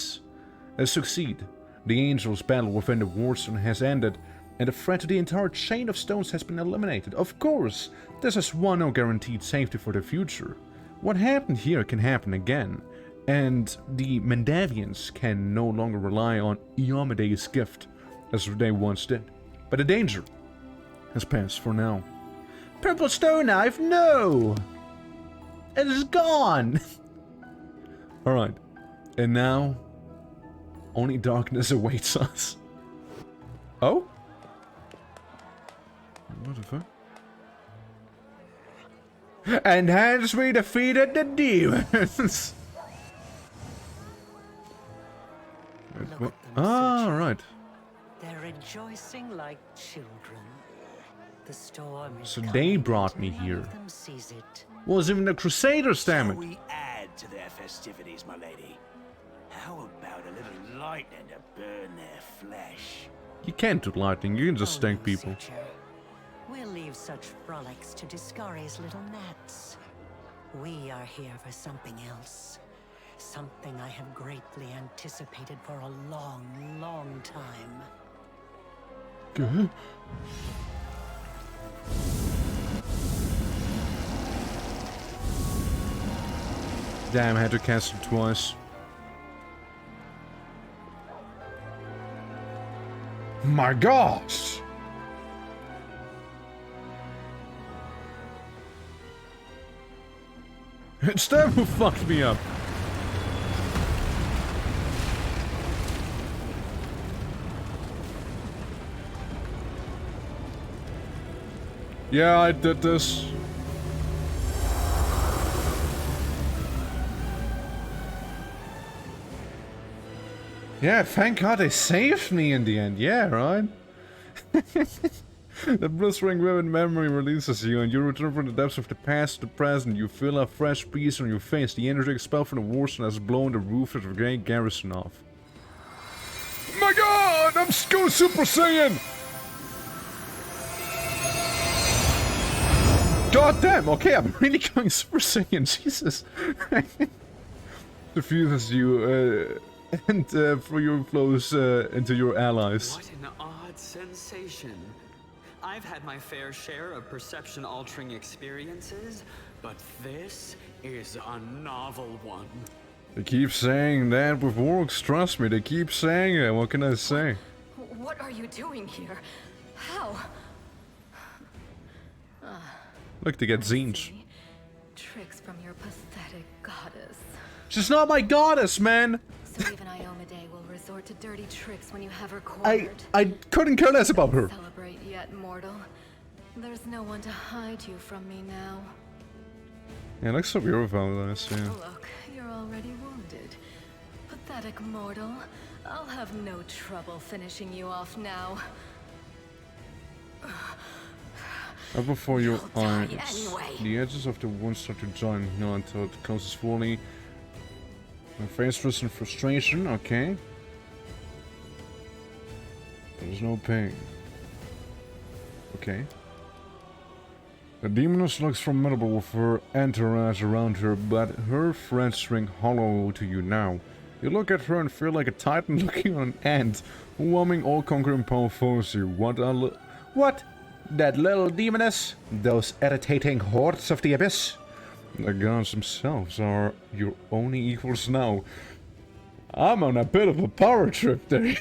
The Angels' battle within the Warstone has ended, and the threat to the entire chain of stones has been eliminated. Of course, this is no guaranteed safety for the future. What happened here can happen again, and the Mendavians can no longer rely on Iomede's gift as they once did. But the danger has passed for now. Purple stone knife, no! It is gone! Alright, and now Only darkness awaits us. Oh? What the fuck? And hence we defeated the demons! Ah, right. They're rejoicing like children. The storm is So coming, they brought but me none here. of them sees it. Was even the Crusaders, damn Shall it. we add to their festivities, my lady? How about a little lightning to burn their flesh? You can't do lightning, you can just Oh, stank no, people. Searcher. We'll leave such frolics to Discari's little gnats. We are here for something else. Something I have greatly anticipated for a long, long time. Good. Damn, I had to cast it twice. My gosh! It's them who fucked me up. Yeah, I did this. Yeah, thank God they saved me in the end. Yeah, right? The blistering vivid memory releases you, and you return from the depths of the past to the present. You feel a fresh breeze on your face. The energy expelled from the warstone has blown the roof of the great garrison off. My God! I'm going Super Saiyan! God damn! Okay, I'm really going Super Saiyan. Jesus. Diffuses you, and through your flows into your allies. What an odd sensation. I've had my fair share of perception-altering experiences, but this is a novel one. They keep saying that with orcs, trust me, they keep saying it. What can I say? What are you doing here? How? Look, they get zines. See? Tricks from your pathetic goddess. She's not my goddess, man! So even Iomade will resort to dirty tricks when you have her cornered. I couldn't care less about her. Celebrate yet, mortal. There's no one to hide you from me now. Yeah, looks so beautiful, this, yeah. Look, you're already wounded. Pathetic mortal. I'll have no trouble finishing you off now. Up before your You'll die eyes. anyway. The edges of the wound start to join you until it closes fully. My face was in frustration, okay. There's no pain. Okay. The demoness looks formidable with her entourage around her, but her friends ring hollow to you now. You look at her and feel like a titan looking on an ant, whelming all conquering power foes you. What? That little demoness? Those irritating hordes of the abyss? The gods themselves are your only equals now. I'm on a bit of a power trip there.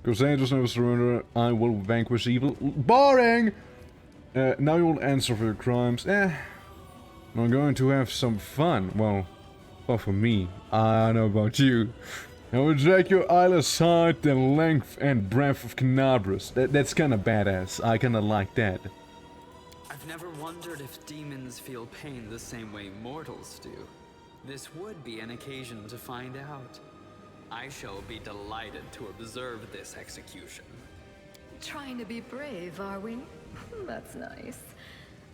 Crusaders never surrender. I will vanquish evil. Boring! Now you will answer for your crimes. I'm going to have some fun. Well, for me. I don't know about you. I will drag your eyeless height and length and breadth of Canabras. That's kinda badass. I kinda like that. I've never wondered if demons feel pain the same way mortals do. This would be an occasion to find out. I shall be delighted to observe this execution. Trying to be brave, are we? That's nice.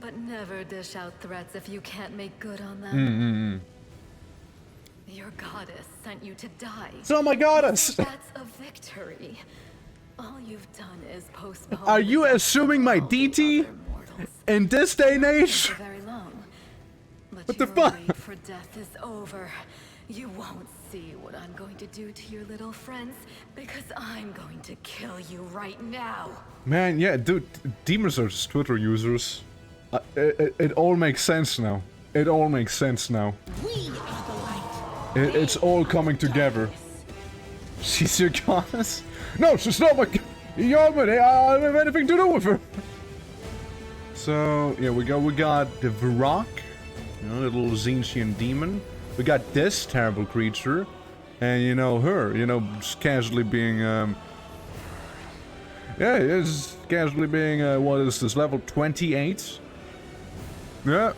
But never dish out threats if you can't make good on them. Your goddess sent you to die. It's not my goddess! That's a victory. All you've done is postpone. Are you the death assuming of my all the deity? other mortals. In this day and age? For very long. But What the your fuck? wait for death is over. You won't see what I'm going to do to your little friends because I'm going to kill you right now. Man, yeah, dude, demons are just Twitter users. It all makes sense now. It all makes sense now. We are the light. It's all coming together. She's your goddess? No, she's not my Yomade. I don't have anything to do with her. So yeah, we got the Varrock, you know, the little Zinchian demon. We got this terrible creature, And, you know, her, you know, just casually being, yeah, it's casually being, what is this, level 28? Yeah.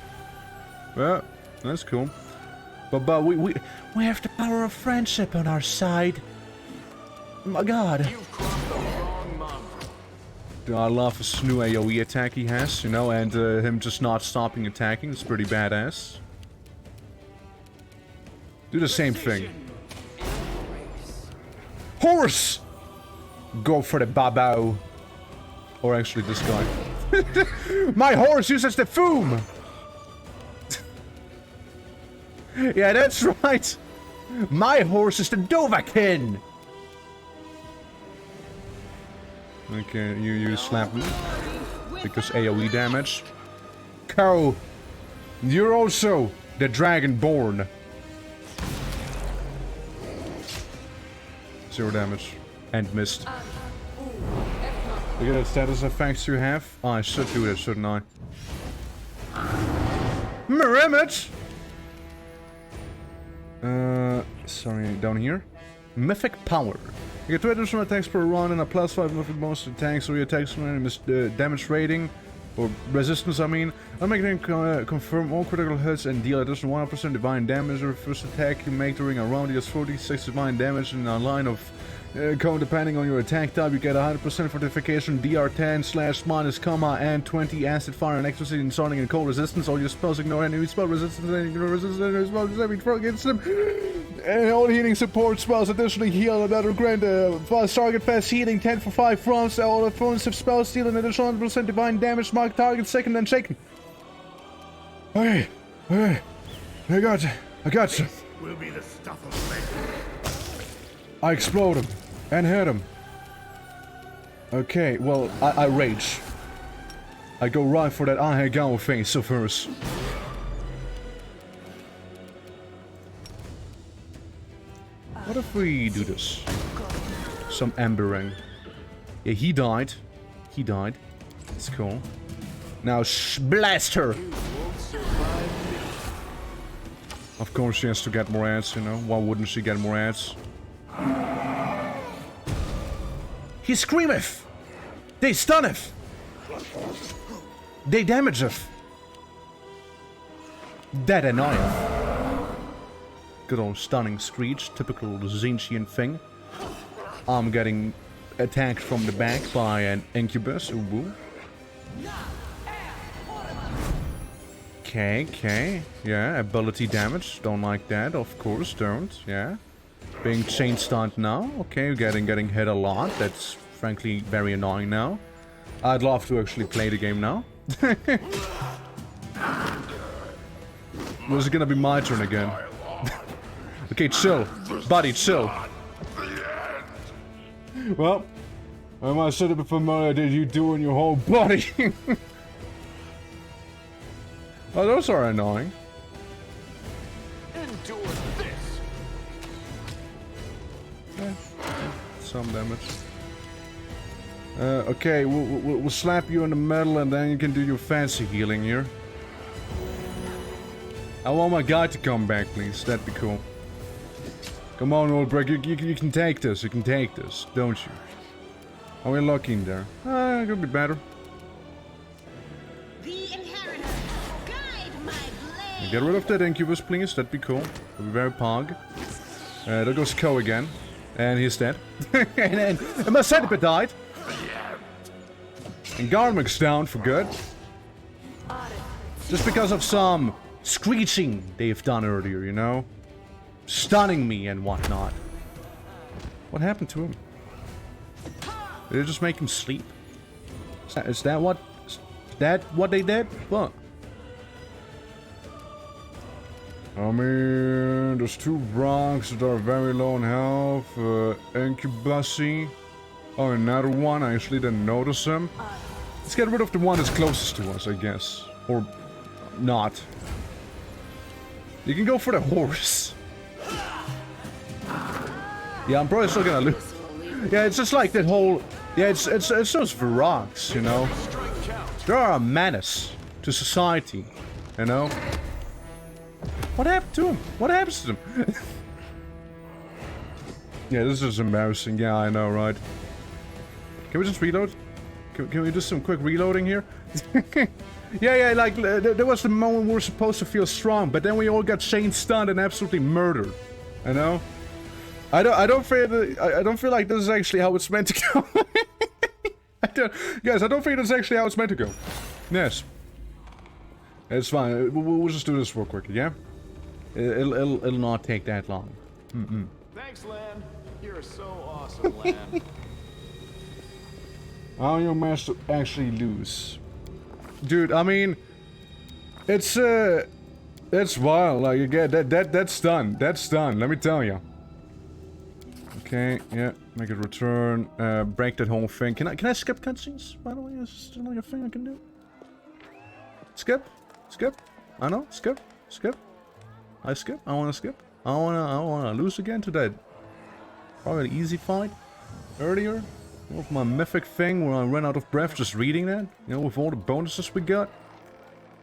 Yeah, that's cool. But we have the power of friendship on our side. Oh my god. You've crossed the wrong mountain. I love his new AoE attack he has, you know, and him just not stopping attacking. It's pretty badass. Do the same thing. Horse! Go for the babao. Or actually this guy. My horse uses the foom! Yeah, that's right! My horse is the Dovahkiin! Okay, you slap me. Because AoE damage. Cow! You're also the Dragonborn. 0 damage. And missed. Look at that status effects you have. Oh, I should do that, shouldn't I? Mirror image! Sorry, down here. Mythic power. You get 2 additional attacks per run and a +5 mythic bonus to attacks, so your attacks from enemies damage rating. Or resistance, I mean. I'll make them confirm all critical hits and deal additional 100% divine damage. The first attack you make during a round deals 46 divine damage in a line of cone. Depending on your attack type, you get 100% fortification, DR10/- comma, and 20 acid, fire, and electricity, and sonic and cold resistance. All your spells ignore enemy spell resistance, and ignore resistance enemy spells every throw against them. And all healing support spells additionally heal another grant fast target fast healing 10 for 5 rounds. All offensive spells deal an additional 100% divine damage. Mark target second and shaken. Okay, okay, I got you. Will be the stuff of legend. I explode him and hit him. Okay, well, I rage. I go right for that Ahegao face of hers. What if we do this? Some embering. Yeah, he died. He died. That's cool. Now blast her! Of course she has to get more ads, you know. Why wouldn't she get more ads? He screameth! They stunneth! They damageth! That annoyeth. Good old stunning screech, typical Zinchian thing. I'm getting attacked from the back by an incubus. Ooh. Okay. Yeah, ability damage. Don't like that, of course, don't. Yeah. Being chain stunned now. Okay, getting hit a lot. That's frankly very annoying now. I'd love to actually play the game now. Was it gonna be my turn again? Okay, chill. Buddy, chill. Well, I must say, familiar did you do in your whole body? Oh, those are annoying. Endure this. Yeah, some damage. Okay, we'll slap you in the middle and then you can do your fancy healing here. I want my guy to come back, please. That'd be cool. Come on, old brick. You can take this. You can take this, don't you? Are we lucky in there? It could be better. The inheritor, guide my blade. Get rid of that incubus, please. That'd be cool. That'd be very pog. There goes Ko again. And he's dead. and my centipede died. And Garmic's down for good. Just because of some screeching they've done earlier, you know? Stunning me and whatnot. What happened to him? Did it just make him sleep? Is that what they did? What? I mean, there's 2 Bronx that are very low in health. Incubusy. Oh, another one. I actually didn't notice him. Let's get rid of the one that's closest to us, I guess. Or not. You can go for the horse. Yeah, I'm probably still gonna lose. Yeah, it's just like that whole... Yeah, it's those Varogs, you know? They are a menace to society, you know? What happened to him? What happens to them? Yeah, this is embarrassing. Yeah, I know, right? Can we just reload? Can we do some quick reloading here? yeah, like, there was the moment we were supposed to feel strong, but then we all got chain stunned and absolutely murdered. I know? I don't feel like this is actually how it's meant to go. Guys, I don't think that's actually how it's meant to go. Yes. It's fine. We'll just do this real quick, yeah? It'll not take that long. Thanks, Lan. You're so awesome, Lan. How your master actually lose? Dude, I mean, it's wild. Like, again, that's done. That's done. Let me tell you. Okay, yeah, make it return. Break that whole thing. Can I skip cutscenes? By the way, is this still like a thing I can do? Skip. I know. Skip. I skip. I wanna skip. I wanna lose again to that. Probably an easy fight earlier. With my mythic thing where I ran out of breath just reading that. You know, with all the bonuses we got.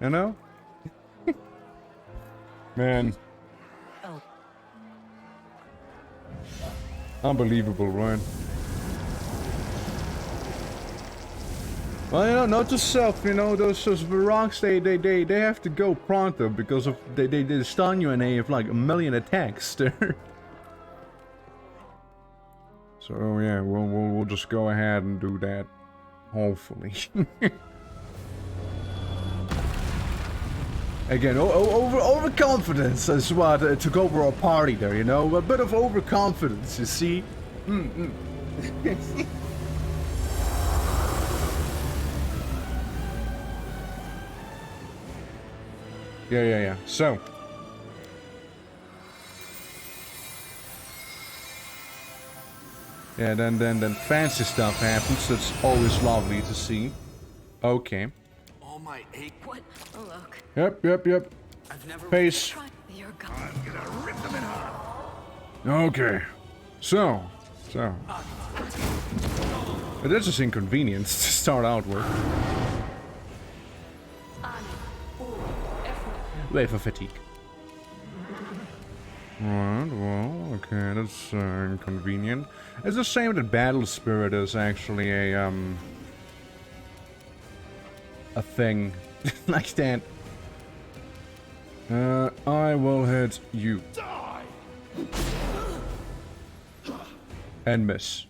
You know? Man. Unbelievable, right? Well, you know, note to self, you know, those rocks, they have to go pronto because of they stun you and they have like a million attacks there. So yeah, we'll just go ahead and do that, hopefully. Again, overconfidence is what took over our party there, you know? A bit of overconfidence, you see? Yeah. So. Yeah, then fancy stuff happens. That's always lovely to see. Okay. All my ache. What? Oh, look. Yep. I've never Face. You're gone. I'm gonna rip them in half. Okay. So. It is just inconvenience to start out with. Wait for fatigue. Right, well, okay, that's inconvenient. It's a shame that Battle Spirit is actually a thing like that. I will hit you. Die! And miss.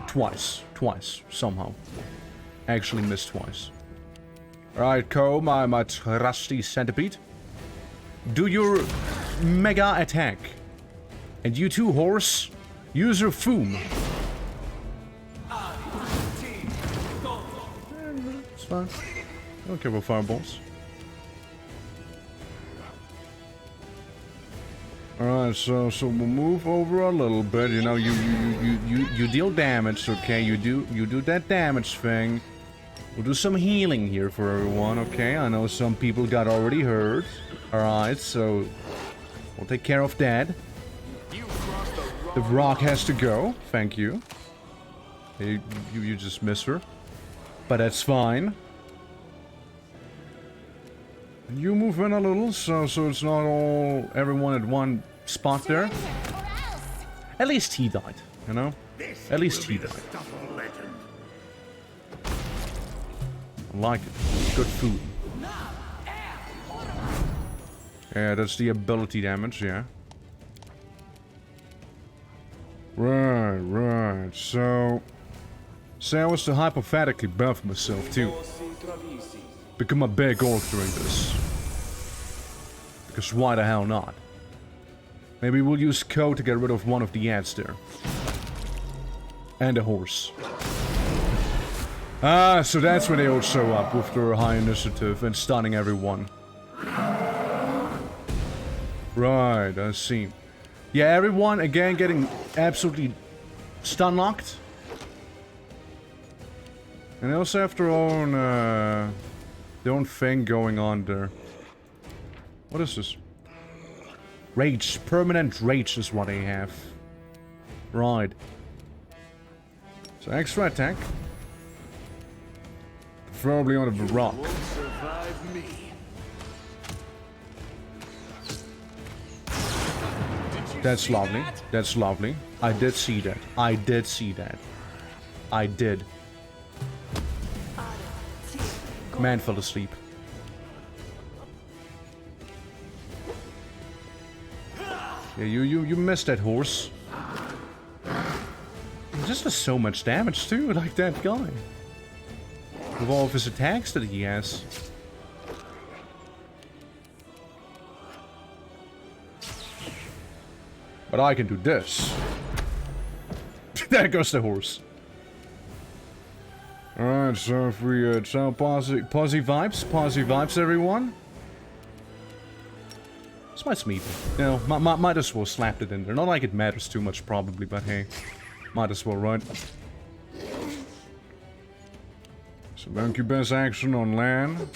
Twice, somehow. Actually missed twice. Alright, Ko, my trusty centipede. Do your mega attack. And you too, horse. Use your foom. It's fine. I don't care about fireballs. Alright, so we'll move over a little bit. You know, you deal damage, okay? You do that damage thing. We'll do some healing here for everyone, okay? I know some people got already hurt. Alright, so we'll take care of that. The rock has to go. Thank you. You just miss her. But that's fine. You move in a little, so it's not all everyone at one spot there. At least he died, you know? At least he died. I like it. Good food. Yeah, that's the ability damage, yeah. Right. So I was to hypothetically buff myself too. Become a big orc during this. Because why the hell not? Maybe we'll use Ko to get rid of one of the ads there. And a horse. Ah, so that's when they all show up with their high initiative and stunning everyone. Right, I see. Yeah, everyone again getting absolutely stun locked. And they also have their own thing going on there. What is this? Rage. Permanent rage is what they have. Right. So extra attack. Preferably on a rock. Survive me. Did you That's lovely. That's lovely. I did see that. I did see that. I did. Man fell asleep. Yeah, you missed that horse. He just does so much damage too, like that guy. With all of his attacks that he has. But I can do this. There goes the horse. Alright, so if we sound posse vibes, everyone. This might me. You know, might as well slap it in there. Not like it matters too much, probably, but hey. Might as well, right? So monkey best action on land.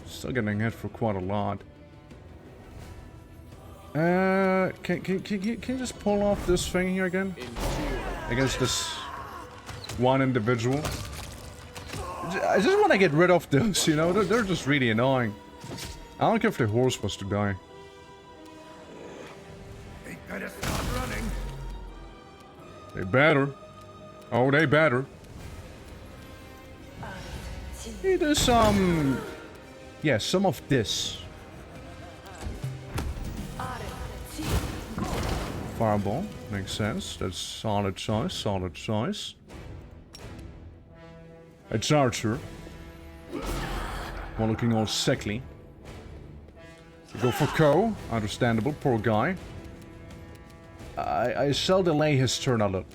Still getting hit for quite a lot. Can you just pull off this thing here again? Against this one individual? I just want to get rid of those, you know? They're just really annoying. I don't care if the horse was to die. They better stop running. They better. Oh, they better. Hey, there's some... Yeah, some of this. Fireball. Makes sense. That's solid choice. Solid choice. It's Archer. One looking all sickly. We go for Ko. Understandable. Poor guy. I shall delay his turn a little.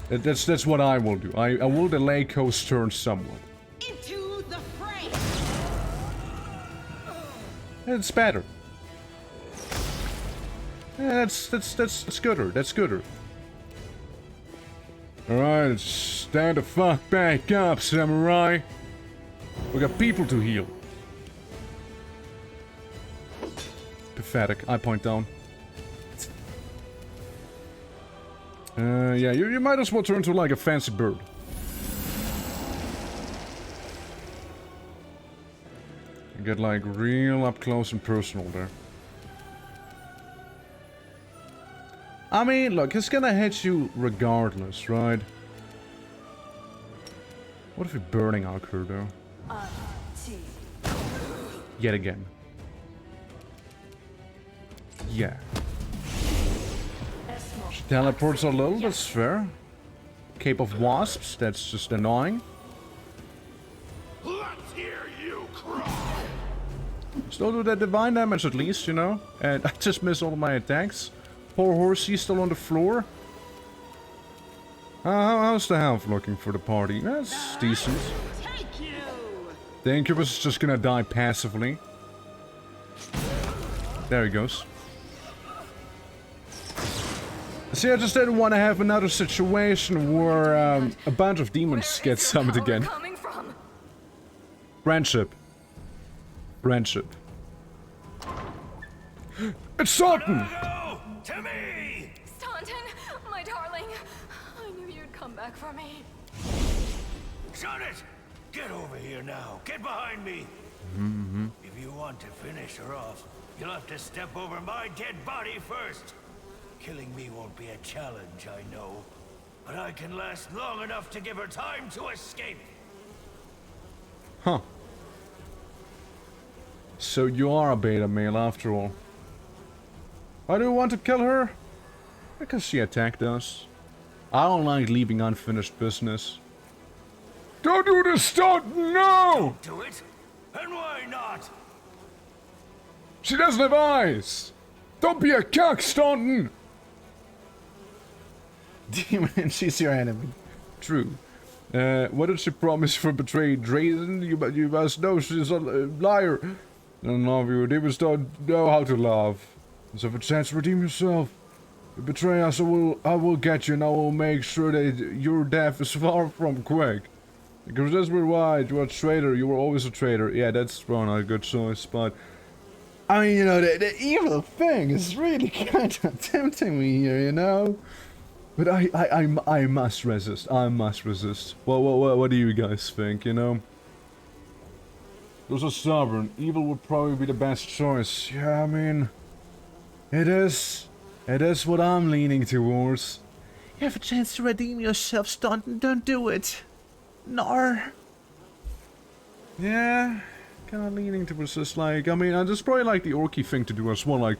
That's what I will do. I will delay Ko's turn somewhat. Into the fray. It's better. Yeah, that's gooder. That's gooder. Alright, stand the fuck back up, samurai. We got people to heal. Pathetic. I point down. Yeah, you might as well turn to like a fancy bird. You get like real up close and personal there. I mean, look, it's gonna hit you regardless, right? What if we're burning our crew though? Yet again. Yeah. She teleports a little, that's fair. Cape of Wasps, that's just annoying. Let's hear you cry. Still do that divine damage at least, you know? And I just missed all of my attacks. Poor horsey still on the floor. How's the health looking for the party? That's decent. The Incubus is just gonna die passively. There he goes. See, I just didn't want to have another situation where a bunch of demons get summoned again. Friendship. Friendship. It's Sultan! No! To me! Staunton, my darling. I knew you'd come back for me. Shut it! Get over here now. Get behind me. If you want to finish her off, you'll have to step over my dead body first. Killing me won't be a challenge, I know. But I can last long enough to give her time to escape. Huh. So you are a beta male after all. Why do you want to kill her? Because she attacked us. I don't like leaving unfinished business. Don't do this stunt! No! Do it? And why not? She doesn't have eyes! Don't be a cuck, Staunton! Demon, she's your enemy. True. What did she promise for betrayed Drazen? You must know she's a liar. I don't love you. Demons don't know how to love. So if a chance to redeem yourself, you betray us, I will get you, and I will make sure that your death is far from quick. Because that's right, you are a traitor. You were always a traitor. Yeah, that's not a good choice, but I mean, you know, the evil thing is really kind of tempting me here, you know. But I must resist. I must resist. What do you guys think, you know? Those are stubborn. Evil would probably be the best choice. Yeah, I mean... It is what I'm leaning towards. You have a chance to redeem yourself, Staunton. Don't do it. Nar. Yeah, kind of leaning towards this, like, I mean, that's probably like the orky thing to do as well, like,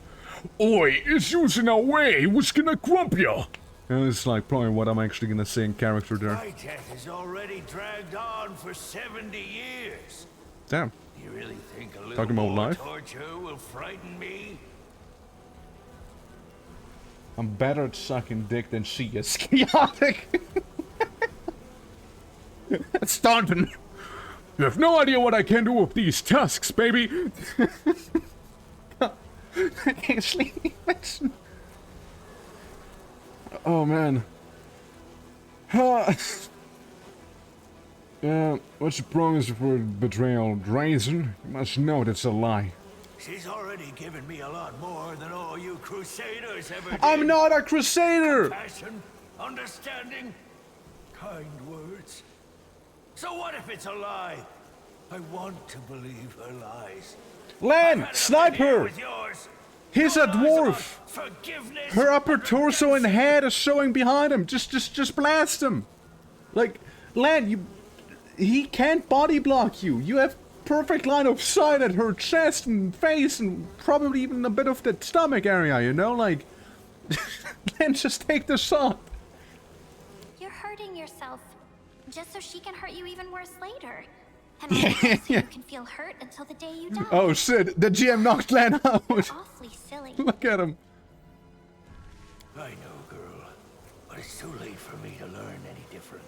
oi, it's using our way, what's gonna grump ya? And it's like probably what I'm actually gonna say in character there. My death has already dragged on for 70 years. Damn. You really think a little Talking about more life? torture will frighten me? I'm better at sucking dick than she is. Chaotic! Staunton! You have no idea what I can do with these tusks, baby! I can't sleep. Oh, man. What's the promise for betrayal? Drazen? You must know that's a lie. She's already given me a lot more than all you crusaders ever did. I'm not a crusader! Passion, understanding, kind words. So what if it's a lie? I want to believe her lies. Len, snipe her! He's a dwarf! Her upper torso and head is showing behind him. Just blast him. Like, Len, he can't body block you. You have perfect line of sight at her chest and face and probably even a bit of the stomach area, you know? Like, Len, just take the shot. You're hurting yourself, just so she can hurt you even worse later. And so you can feel hurt until the day you die. Oh shit, the GM knocked Len out. Awfully silly. Look at him. I know, girl, but it's too late for me to learn any different.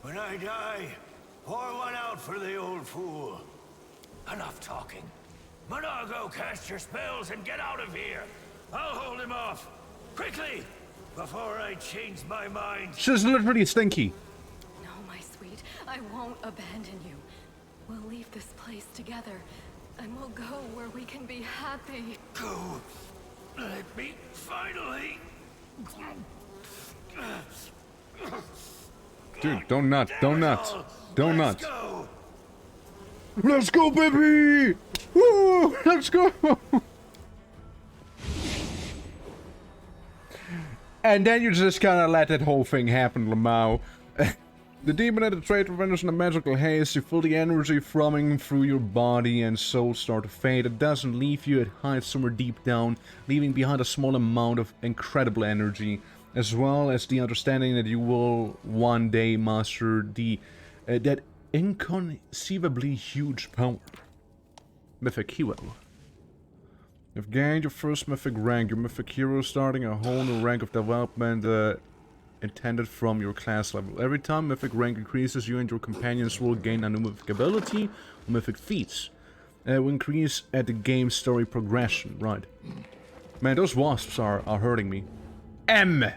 When I die, pour one out for the old fool. Enough talking. Monargo, cast your spells and get out of here. I'll hold him off. Quickly, before I change my mind. She's literally stinky. No, my sweet, I won't abandon you. We'll leave this place together, and we'll go where we can be happy. Go. Let me finally. Dude, don't nut, don't nut, don't nut. Go. Let's go, baby! Woo! Let's go! And then you just kind of let that whole thing happen, Lamau. The demon at the trade prevents in a magical haze. You feel the energy thrumming through your body and soul start to fade. It doesn't leave you, it hides somewhere deep down, leaving behind a small amount of incredible energy, as well as the understanding that you will one day master the that inconceivably huge power. Mythic Hero. You've gained your first mythic rank. Your mythic hero starting a whole new rank of development intended from your class level. Every time mythic rank increases, you and your companions will gain a new mythic ability or mythic feats. It will increase at the game's story progression. Right. Man, those wasps are hurting me. You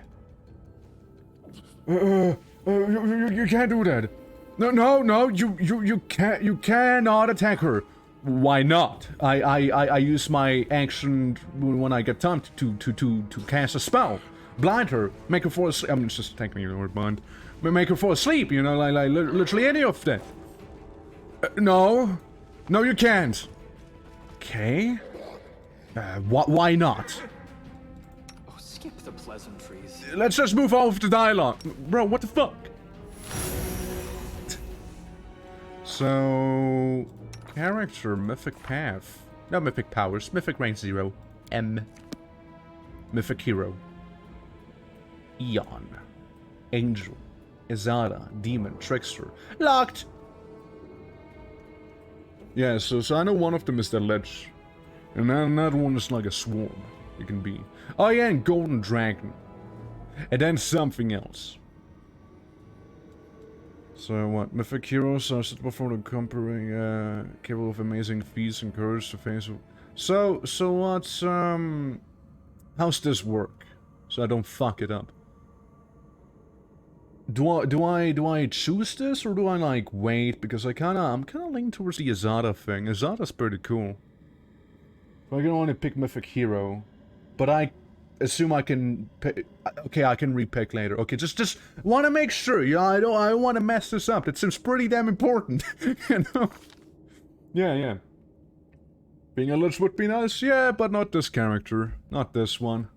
can't do that. No, you cannot attack her. Why not? I use my action when I get time to cast a spell. Blind her, make her fall asleep. I mean, it's just technically the word blind. Make her fall asleep, you know, like literally any of that. No, you can't. Okay. Why not? Oh, skip the pleasantries. Let's just move over to dialogue. Bro, what the fuck? So, character, mythic path. No, mythic powers. Mythic rank 0. Mythic hero. Eon. Angel. Izada. Demon. Trickster. Locked! Yeah, so I know one of them is the Lich. And another one is like a swarm. It can be. Oh yeah, and Golden Dragon. And then something else. So what? Mythic heroes are suitable for the conquering, capable of amazing feats and courage to face. So what's how's this work? So I don't fuck it up. Do I choose this or do I like wait? Because I'm kinda leaning towards the Izada thing. Izada's pretty cool. I can only pick mythic hero, but I assume I can pick, okay, I can repick later. Okay, just want to make sure. Yeah, I don't want to mess this up. It seems pretty damn important, you know. Yeah. Being a lich would be nice, yeah, but not this character. Not this one.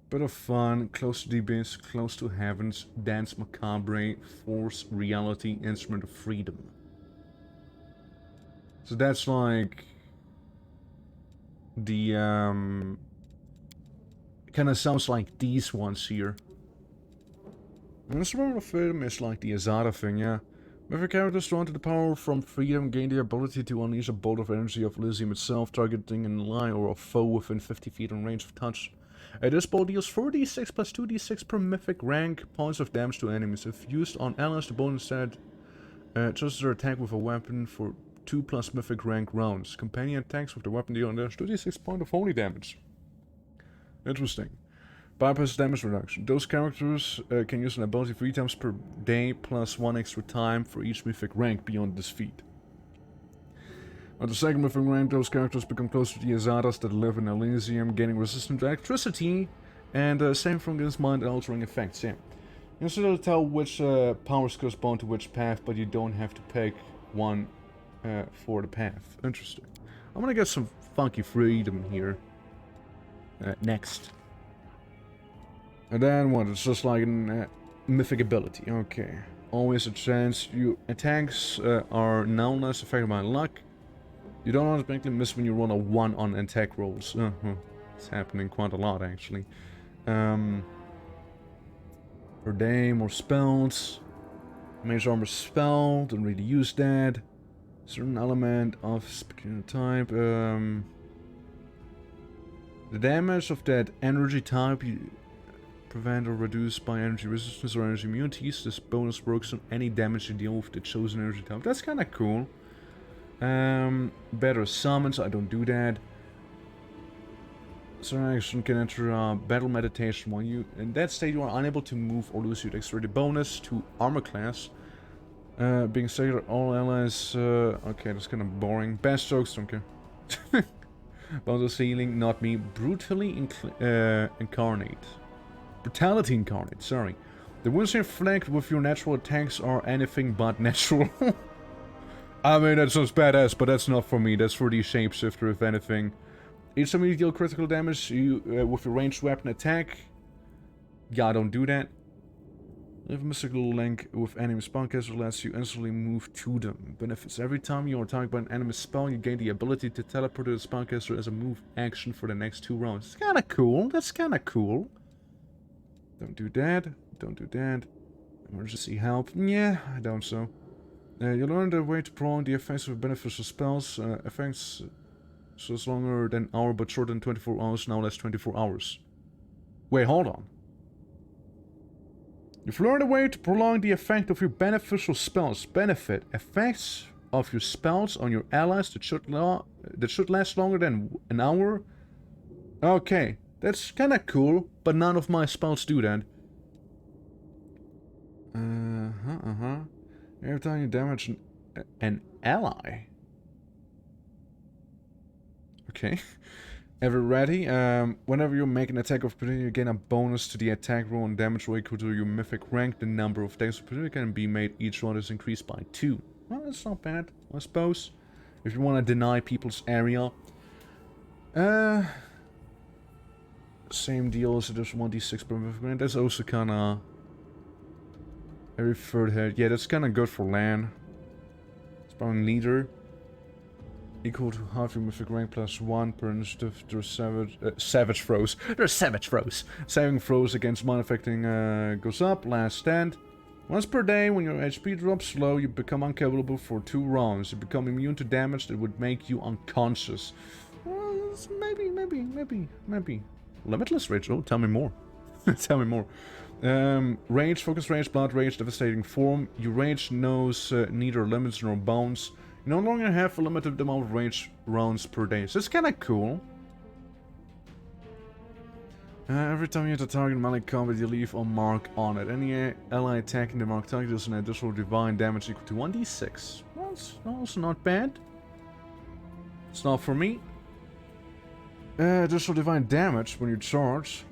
Bit of fun, close to the abyss, close to heavens, dance macabre, force, reality, instrument of freedom. So that's like... the, kinda sounds like these ones here. And instrument of freedom is like the Azada thing, yeah. Whenever characters drawn to the power from freedom gain the ability to unleash a bolt of energy of Elysium itself, targeting an ally or a foe within 50 feet in range of touch. This bolt deals 4d6 plus 2d6 per mythic rank points of damage to enemies. If used on allies, the bonus instead adjusts their attack with a weapon for 2 plus mythic rank rounds. Companion attacks with the weapon deal on damage 2d6 point of holy damage. Interesting. Bypass damage reduction. Those characters can use an ability 3 times per day plus 1 extra time for each mythic rank beyond this feat. At the second mythic rank, those characters become closer to the Azadas that live in Elysium, gaining resistance to electricity and saving from against mind-altering effects. Yeah. You can still tell which powers correspond to which path, but you don't have to pick one for the path. Interesting. I'm gonna get some funky freedom here. Next. And then what? It's just like a mythic ability. Okay. Always a chance. Your attacks are now less affected by luck. You don't automatically miss when you roll a 1 on attack rolls. It's happening quite a lot, actually. Per day, more spells. Mage armor spell. Don't really use that. Certain element of peculiar type. The damage of that energy type you prevent or reduce by energy resistance or energy immunities. This bonus works on any damage you deal with the chosen energy type. That's kind of cool. Better summons, I don't do that. Certain action can enter battle meditation while you... in that state you are unable to move or lose your dexterity bonus to armor class. Being staggered all allies... okay, that's kind of boring. Best strokes, don't care. Bonus healing, not me. Brutally incarnate. Brutality incarnate, sorry. The wounds inflicted with your natural attacks are anything but natural. I mean, that sounds badass, but that's not for me. That's for the shapeshifter, if anything. Each time you deal critical damage with your ranged weapon attack. Yeah, I don't do that. If a mystical link with enemy spellcaster lets you instantly move to them. Benefits. Every time you are targeted by an enemy spell, you gain the ability to teleport to the spellcaster as a move action for the next 2 rounds. It's kinda cool. That's kinda cool. Don't do that. Don't do that. Emergency help. Yeah, I don't so. You learn the way to prolong the effects of beneficial spells. Effects so it's longer than an hour but shorter than 24 hours, now less 24 hours. Wait, hold on. You've learned a way to prolong the effect of your beneficial spells. Benefit. Effects of your spells on your allies that should last longer than an hour. Okay, that's kinda cool, but none of my spells do that. Every time you damage an ally. Okay. Ever ready? Whenever you make an attack of opportunity, you gain a bonus to the attack roll and damage roll equal to your mythic rank. The number of attacks of opportunity can be made each round is increased by 2. Well, that's not bad, I suppose. If you want to deny people's area. Same deal as there's 1d6 per mythic rank. That's also kinda... every third hit. Yeah, that's kinda good for LAN. Spawn leader. Equal to half your mythic rank plus 1 per initiative. There's savage throws. There's savage throws. Saving throws against mind affecting goes up. Last stand. Once per day, when your HP drops low, you become uncapable for 2 rounds. You become immune to damage that would make you unconscious. Well, maybe. Limitless ritual. Tell me more. Tell me more. Rage, focus rage, blood rage, devastating form. Your rage knows neither limits nor bounds. You no longer have a limited amount of rage rounds per day. So it's kinda cool. Every time you hit a target in melee combat, you leave a mark on it. Any ally attacking the marked target does an additional divine damage equal to 1d6. Well, it's also not bad. It's not for me. Additional divine damage when you charge.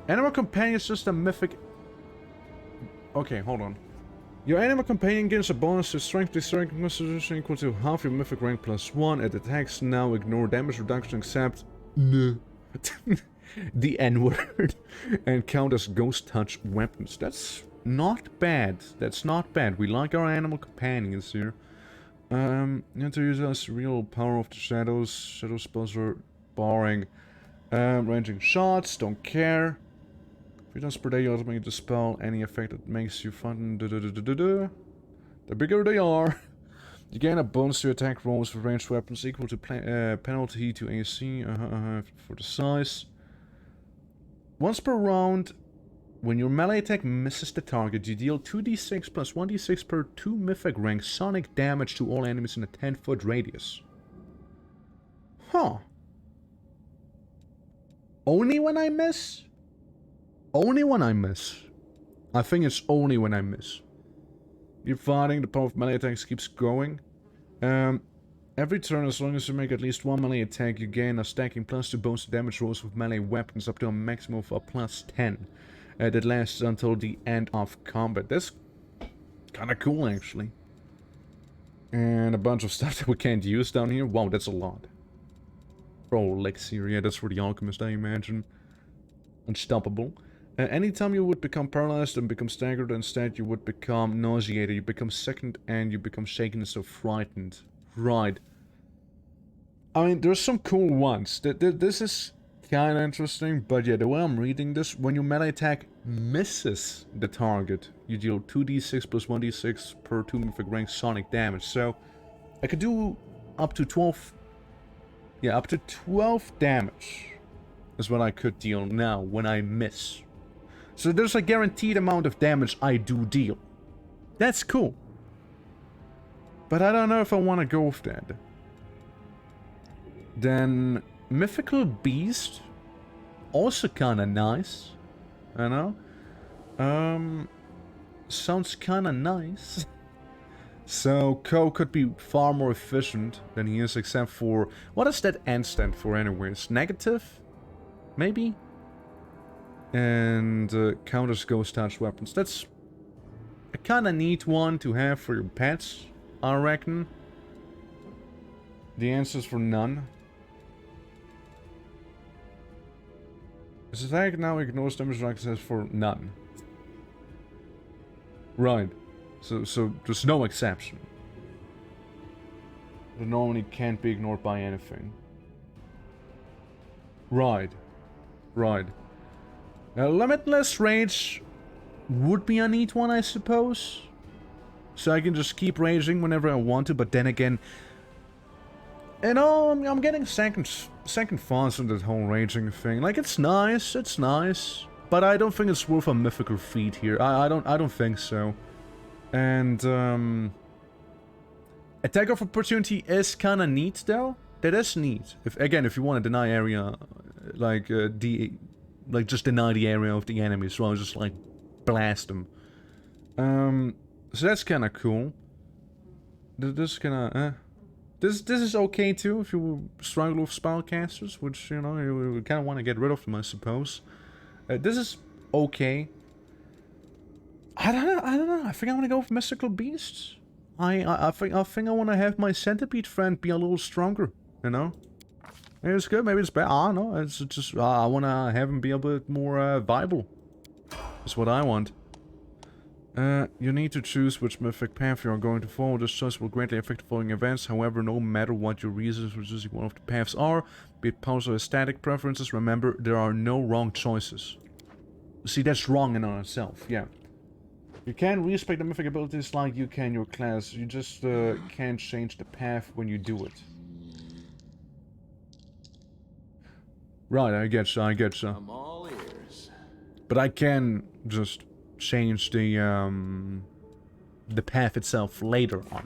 Animal companion is just a mythic... Okay, hold on. Your animal companion gains a bonus to strength constitution equal to half your mythic rank plus 1. It attacks now, ignore damage reduction except no. The N-word. And count as ghost touch weapons. That's not bad. That's not bad. We like our animal companions here. You have to use as real power of the shadows. Shadow spells are barring. Ranging shots, don't care. 3 times per day you automatically dispel any effect that makes you fun. The bigger they are. You gain a bonus to attack rolls with ranged weapons equal to penalty to AC for the size. Once per round, when your melee attack misses the target, you deal 2d6 plus 1d6 per 2 mythic rank sonic damage to all enemies in a 10-foot radius. Huh. Only when I miss? Only when I miss. I think it's only when I miss. You're fighting, the power of melee attacks keeps growing. Every turn, as long as you make at least one melee attack, you gain a stacking +2 bonus to damage rolls with melee weapons up to a maximum of a +10. That lasts until the end of combat. That's kinda cool, actually. And a bunch of stuff that we can't use down here. Wow, that's a lot. Pro elixir, yeah, that's for the alchemist, I imagine. Unstoppable. Anytime you would become paralyzed and become staggered, instead you would become nauseated, you become sickened, and you become shaken and so frightened. Right. I mean, there's some cool ones. This is kind of interesting, but yeah, the way I'm reading this, when your melee attack misses the target, you deal 2d6 plus 1d6 per 2 mythic rank sonic damage. So, I could do up to 12... Yeah, up to 12 damage is what I could deal now when I miss. So there's a guaranteed amount of damage I do deal. That's cool. But I don't know if I want to go with that. Then Mythical Beast, also kind of nice. You know? Sounds kind of nice. So Ko could be far more efficient than he is, except for... What does that N stand for anyways? Negative? Maybe? And counters ghost touch weapons. That's a kind of neat one to have for your pets, I reckon. The answer's for none. His attack now ignores damage reduction for none. Right. So there's no exception. They normally can't be ignored by anything. Right. Right. Limitless Rage would be a neat one, I suppose. So I can just keep raging whenever I want to, but then again... You know, I'm getting second thoughts on that whole raging thing. Like, it's nice, but I don't think it's worth a mythical feat here. I don't think so. And, Attack of Opportunity is kinda neat, though. That is neat. If you want to deny area, like, just deny the area of the enemy, so I'll just, like, blast them. So that's kinda cool. This kinda, This is okay too, if you struggle with spellcasters, which, you know, you kinda want to get rid of them, I suppose. This is okay. I don't know. I think I'm gonna go with Mystical Beasts. I think I want to have my centipede friend be a little stronger, you know? Maybe it's good, maybe it's bad, I don't know. It's just, I want to have him be a bit more viable. That's what I want. You need to choose which mythic path you are going to follow. This choice will greatly affect the following events. However, no matter what your reasons for choosing one of the paths are, be it powers or aesthetic preferences, remember, there are no wrong choices. See, that's wrong in on itself, yeah. You can respect the mythic abilities like you can your class. You just can't change the path when you do it. Right, I get you. I'm all ears. But I can just change the path itself later on.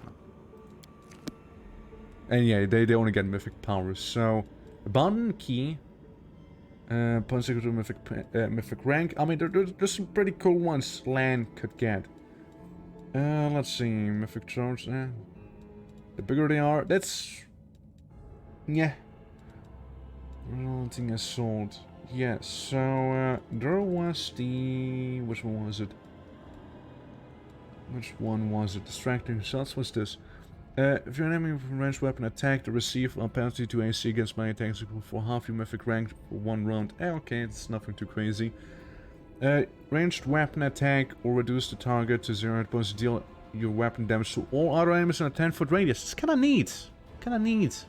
And yeah, they only get mythic powers. So, Abandoned Key, points equal to mythic rank. I mean, there's some pretty cool ones Lan could get. Let's see, mythic charge. The bigger they are, that's yeah. Reloading assault. Yeah, so, there was the... Which one was it? Which one was it? Distracting shots? What's this? If you're enemy with a ranged weapon attack, the receive a penalty to AC against my attacks equal for half your mythic rank for 1 round. Okay, it's nothing too crazy. Ranged weapon attack or reduce the target to 0 hit points to deal your weapon damage to all other enemies in a 10-foot radius. It's kinda neat. Kinda neat.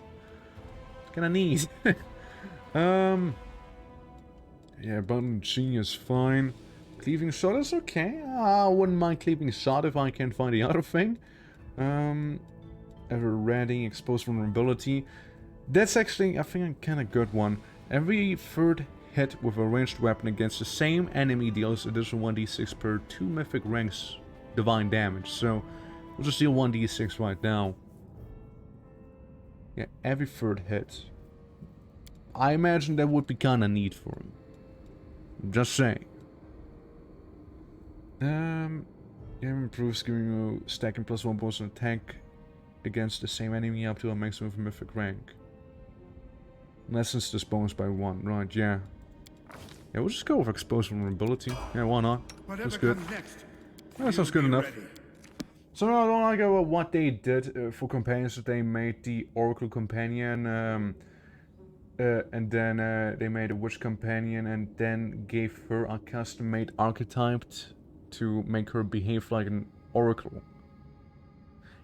Kinda neat. Yeah, button G is fine. Cleaving shot is okay. I wouldn't mind cleaving shot if I can find the other thing. Ever ready, exposed vulnerability. That's actually, I think, a kind of good one. Every third hit with a ranged weapon against the same enemy deals additional 1d6 per 2 mythic ranks divine damage. So, we'll just deal 1d6 right now. Yeah, every third hit. I imagine that would be kind of neat for him. I'm just saying. Game improves, giving you stacking +1 bonus on attack against the same enemy up to a maximum of mythic rank. Lessens this bonus by 1, right? Yeah. Yeah, we'll just go with exposed vulnerability. Yeah, why not? That's good. That sounds good enough. So I don't like about what they did for companions. That they made the Oracle companion, and then they made a witch companion, and then gave her a custom-made archetype to make her behave like an oracle.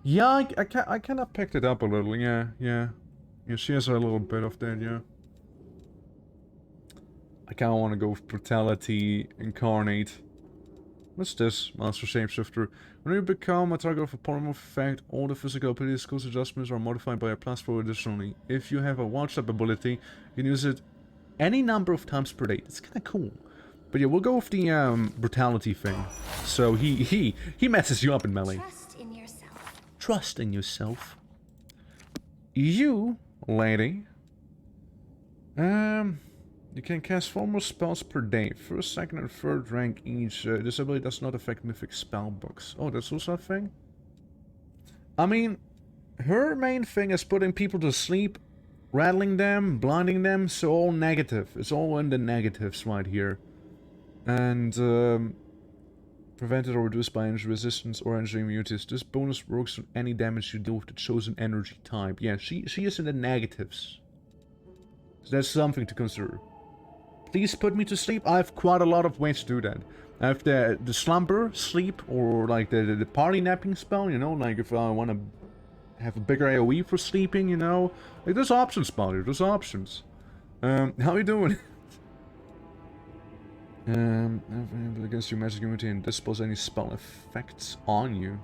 Yeah, I kind of picked it up a little. Yeah, she has a little bit of that. Yeah. I kind of want to go with brutality incarnate. What's this? Master Shapeshifter. When you become a target of a polymorph effect, all the physical ability skills adjustments are modified by a +4 additionally. If you have a watch-up ability, you can use it any number of times per day. It's kind of cool. But yeah, we'll go with the brutality thing. So he messes you up in melee. Trust in yourself. Trust in yourself. You, lady. You can cast 4 more spells per day. First, second, and third rank each. This ability does not affect mythic spellbooks. Oh, that's also a thing? I mean, her main thing is putting people to sleep, rattling them, blinding them, so all negative. It's all in the negatives right here. And, prevented or reduced by energy resistance or energy immunities. This bonus works on any damage you deal with the chosen energy type. Yeah, she is in the negatives. So that's something to consider. Please put me to sleep. I have quite a lot of ways to do that. I have the slumber, sleep, or like the party napping spell, you know, like if I want to have a bigger AoE for sleeping, you know. Like there's options, Spotty, there's options. How you doing? Against your magic immunity and dispels any spell effects on you.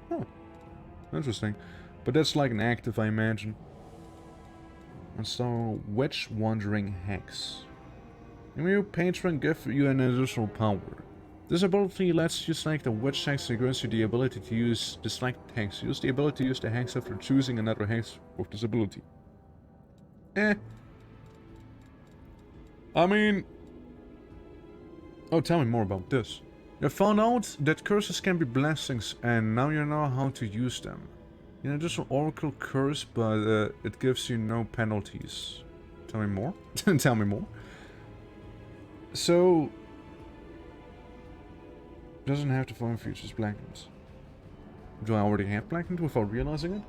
Oh, interesting. But that's like an active, I imagine. And so, Witch Wandering Hex. Your patron give you an additional power. This ability lets you select a witch hex and grants you the ability to use the selected hex. Use the ability to use the hex after choosing another hex with this ability. I mean... Oh, tell me more about this. You found out that curses can be blessings, and now you know how to use them. You know, just an oracle curse, but it gives you no penalties. Tell me more? Tell me more. So... Doesn't have to find futures blackened. Do I already have blackened without realizing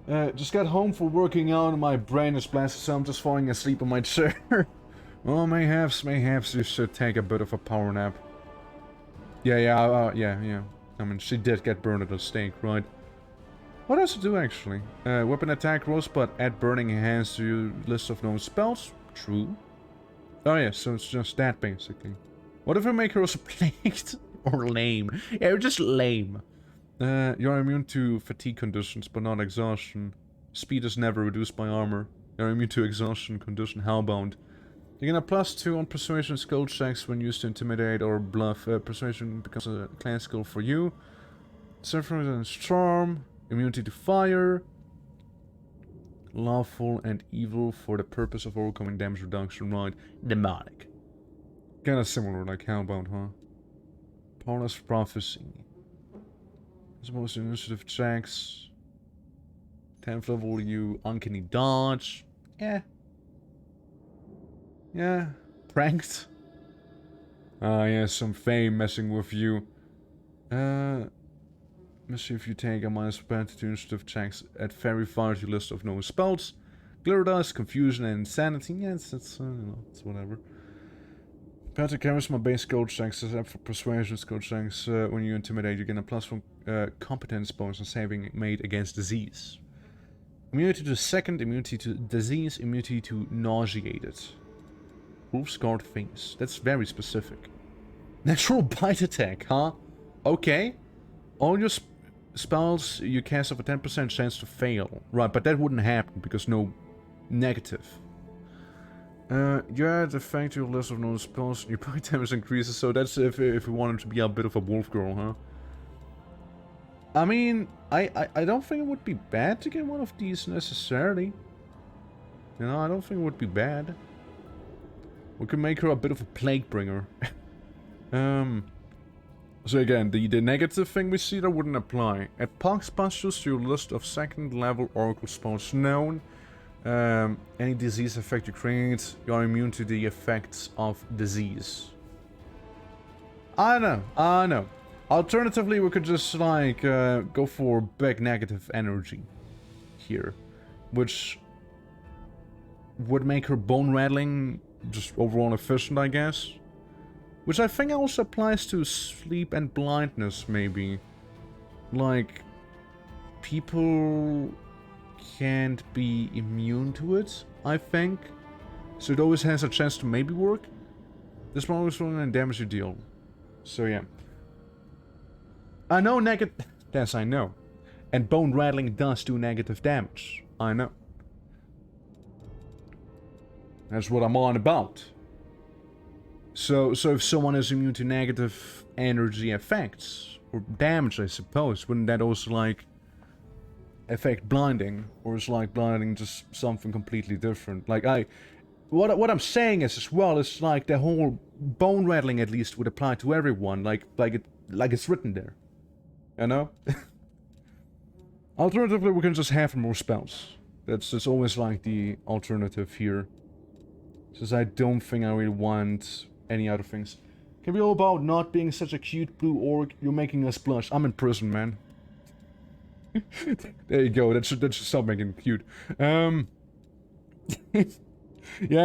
it? Just got home from working out and my brain is blasted, so I'm just falling asleep in my chair. Well, mayhaps you should take a bit of a power nap. Yeah. I mean, she did get burned at the stake, right? What does it do, actually? Weapon attack rolls, but add burning hands to your list of known spells? True. Oh yeah, so it's just that, basically. What if I make her also plagued? Or lame? Yeah, you're just lame. You're immune to fatigue conditions, but not exhaustion. Speed is never reduced by armor. You're immune to exhaustion condition, hellbound. You get a +2 on persuasion skill checks when used to intimidate or bluff. Persuasion becomes a class skill for you. Suffering and Storm. Immunity to fire. Lawful and evil for the purpose of overcoming damage reduction, right? Demonic. Kinda similar, like Hellbound, huh? Paula's Prophecy. Suppose initiative checks. 10th level, you Uncanny Dodge. Yeah. Pranked. Yeah, some fame messing with you. Let's see if you take a minus penalty to initiative checks at very far to your list of known spells. Glitter Dust, Confusion, and Insanity. Yes, it's, you know, it's whatever. Patrick Charisma base skill checks, except for Persuasion skill checks. When you intimidate, you get a +1 competence bonus on saving made against disease. Immunity to second, immunity to disease, immunity to nauseated. Wolf-scarred face. That's very specific. Natural bite attack, huh? Okay. All your spells you cast have a 10% chance to fail. Right, but that wouldn't happen because no negative. Yeah, the fact your list of known spells, your bite damage increases, so that's if you wanted to be a bit of a wolf girl, huh? I mean, I don't think it would be bad to get one of these necessarily. You know, I don't think it would be bad. We could make her a bit of a plague bringer. So again, the negative thing we see there wouldn't apply. Add Pox Pustules to your list of second level oracle spells known. Any disease effect you create, you are immune to the effects of disease. I know. Alternatively, we could just like go for big negative energy here, which would make her bone rattling just overall efficient, I guess. Which I think also applies to sleep and blindness, maybe. Like, people can't be immune to it, I think. So it always has a chance to maybe work. This one was rolling and damage you deal. So yeah. I know negative... Yes, I know. And bone rattling does do negative damage. I know. That's what I'm on about. So if someone is immune to negative energy effects, or damage, I suppose, wouldn't that also, like, affect blinding? Or is, like, blinding just something completely different? Like, what I'm saying is, as well, is, like, the whole bone rattling, at least, would apply to everyone, like it's written there. You know? Alternatively, we can just have more spells. That's always, like, the alternative here. Since I don't think I really want any other things. Can be all about not being such a cute blue orc. You're making us blush. I'm in prison, man. There you go. That should stop making it cute. Yeah,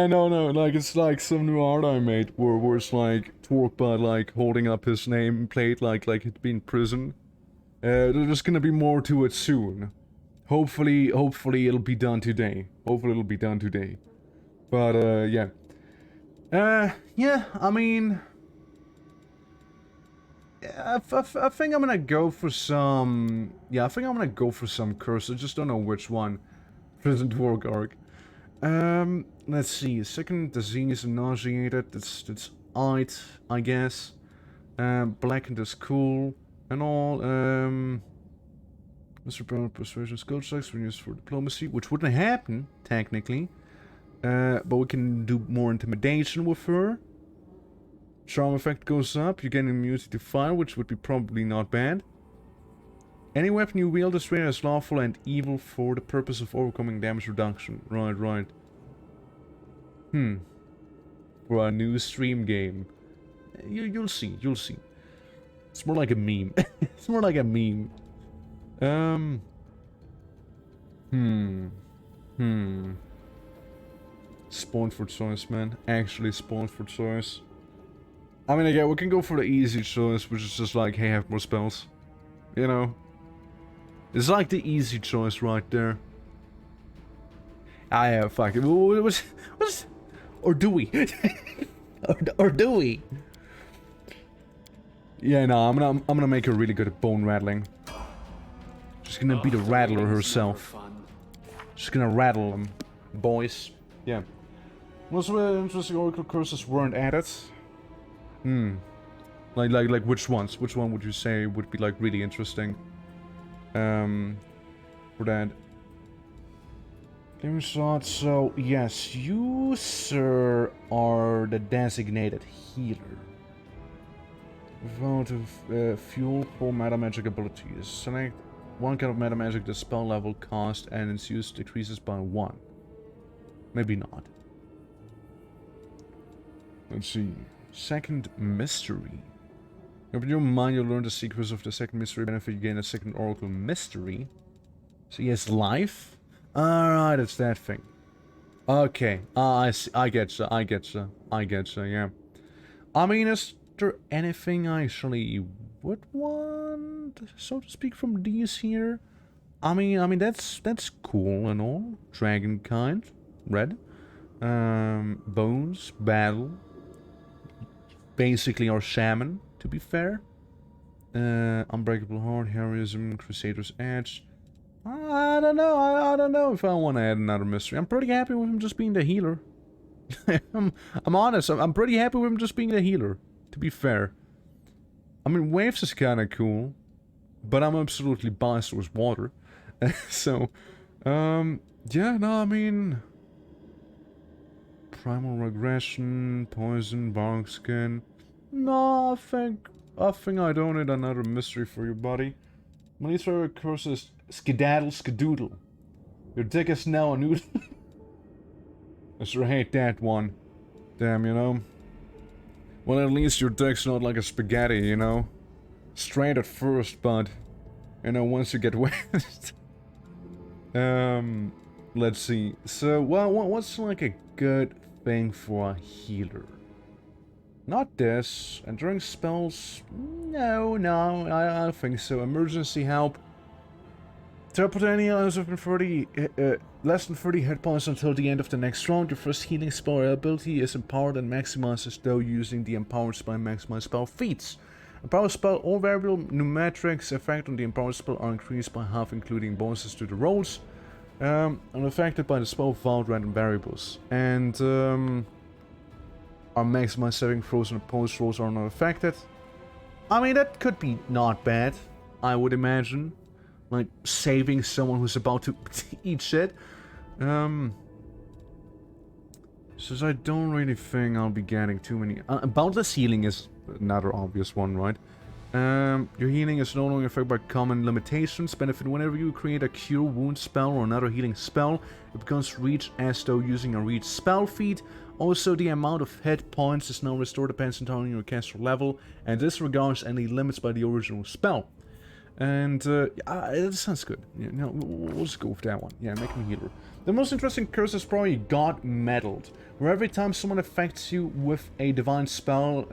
no. Like, it's like some new art I made where it's like Twerkbot like holding up his nameplate like he'd be in prison. There's gonna be more to it soon. Hopefully it'll be done today. But yeah. Yeah, I mean... I think I'm gonna go for some... Yeah, I think I'm gonna go for some curse. I just don't know which one. Prison Dwarf arc. Let's see. Second disease, nauseated. That's Ite, I guess. Blackened is cool. And all. Mr. Brown persuasion skill checks when used for diplomacy, which wouldn't happen, technically. But we can do more intimidation with her. Charm effect goes up. You get immunity to fire, which would be probably not bad. Any weapon you wield is rated as lawful and evil for the purpose of overcoming damage reduction. Right. For a new stream game. You'll see. It's more like a meme. It's more like a meme. Spawned for choice, man. Actually spawned for choice. I mean, again, we can go for the easy choice, which is just like, hey, have more spells. You know? It's like the easy choice right there. Ah, yeah, fuck it. Or do we? or do we? Yeah, no, I'm gonna make her really good at bone rattling. She's gonna be the rattler herself. She's gonna rattle them, boys. Yeah. Most interesting oracle curses weren't added. Like which ones? Which one would you say would be like really interesting? For that. Game shot. So yes, you, sir, are the designated healer. Vote of fuel for meta magic abilities. Select one kind of meta magic the spell level cost and its use decreases by 1. Maybe not. Let's see. Second mystery. Open your mind, you'll learn the secrets of the second mystery benefit. You gain a second oracle mystery. So he has life? Alright, it's that thing. Okay. I get you, yeah. I mean, is there anything I actually would want, so to speak, from these here? I mean that's cool and all. Dragon kind, red. Bones, battle. Basically our shaman, to be fair. Unbreakable Heart, Heroism, Crusader's Edge. I don't know. I don't know if I want to add another mystery. I'm pretty happy with him just being the healer. I'm honest. I'm pretty happy with him just being the healer, to be fair. I mean, Waves is kind of cool, but I'm absolutely biased with water. So, yeah, no, I mean... Primal Regression, Poison, Bark Skin. No, I think I don't need another mystery for you, buddy. My least favorite curse is Skedaddle Skedoodle. Your dick is now a noodle. I sure hate that one. Damn, you know. Well, at least your dick's not like a spaghetti, you know. Straight at first, but... You know, once you get wet. Let's see. So, well, what's like a good thing for a healer? Not this. Enduring spells? No, I don't think so. Emergency help. Teleport any allies within 30, less than 30 hit points until the end of the next round. Your first healing spell ability is empowered and maximizes though using the empowered spell and maximized spell feats. Empowered spell, all variable numerics effect on the empowered spell are increased by half, including bonuses to the rolls. Are affected by the spell without random variables. And our maximized saving throws and opposed rolls are not affected. I mean, that could be not bad, I would imagine. Like, saving someone who's about to eat shit. Since I don't really think I'll be getting too many... boundless healing is another obvious one, right? Your healing is no longer affected by common limitations. Benefit whenever you create a cure wound spell or another healing spell. It becomes reach as though using a reach spell feat. Also, the amount of hit points is now restored depends entirely on your caster level and disregards any limits by the original spell. And, it sounds good. Yeah, no, we'll just go with that one. Yeah, make me healer. The most interesting curse is probably God Meddled, where every time someone affects you with a divine spell,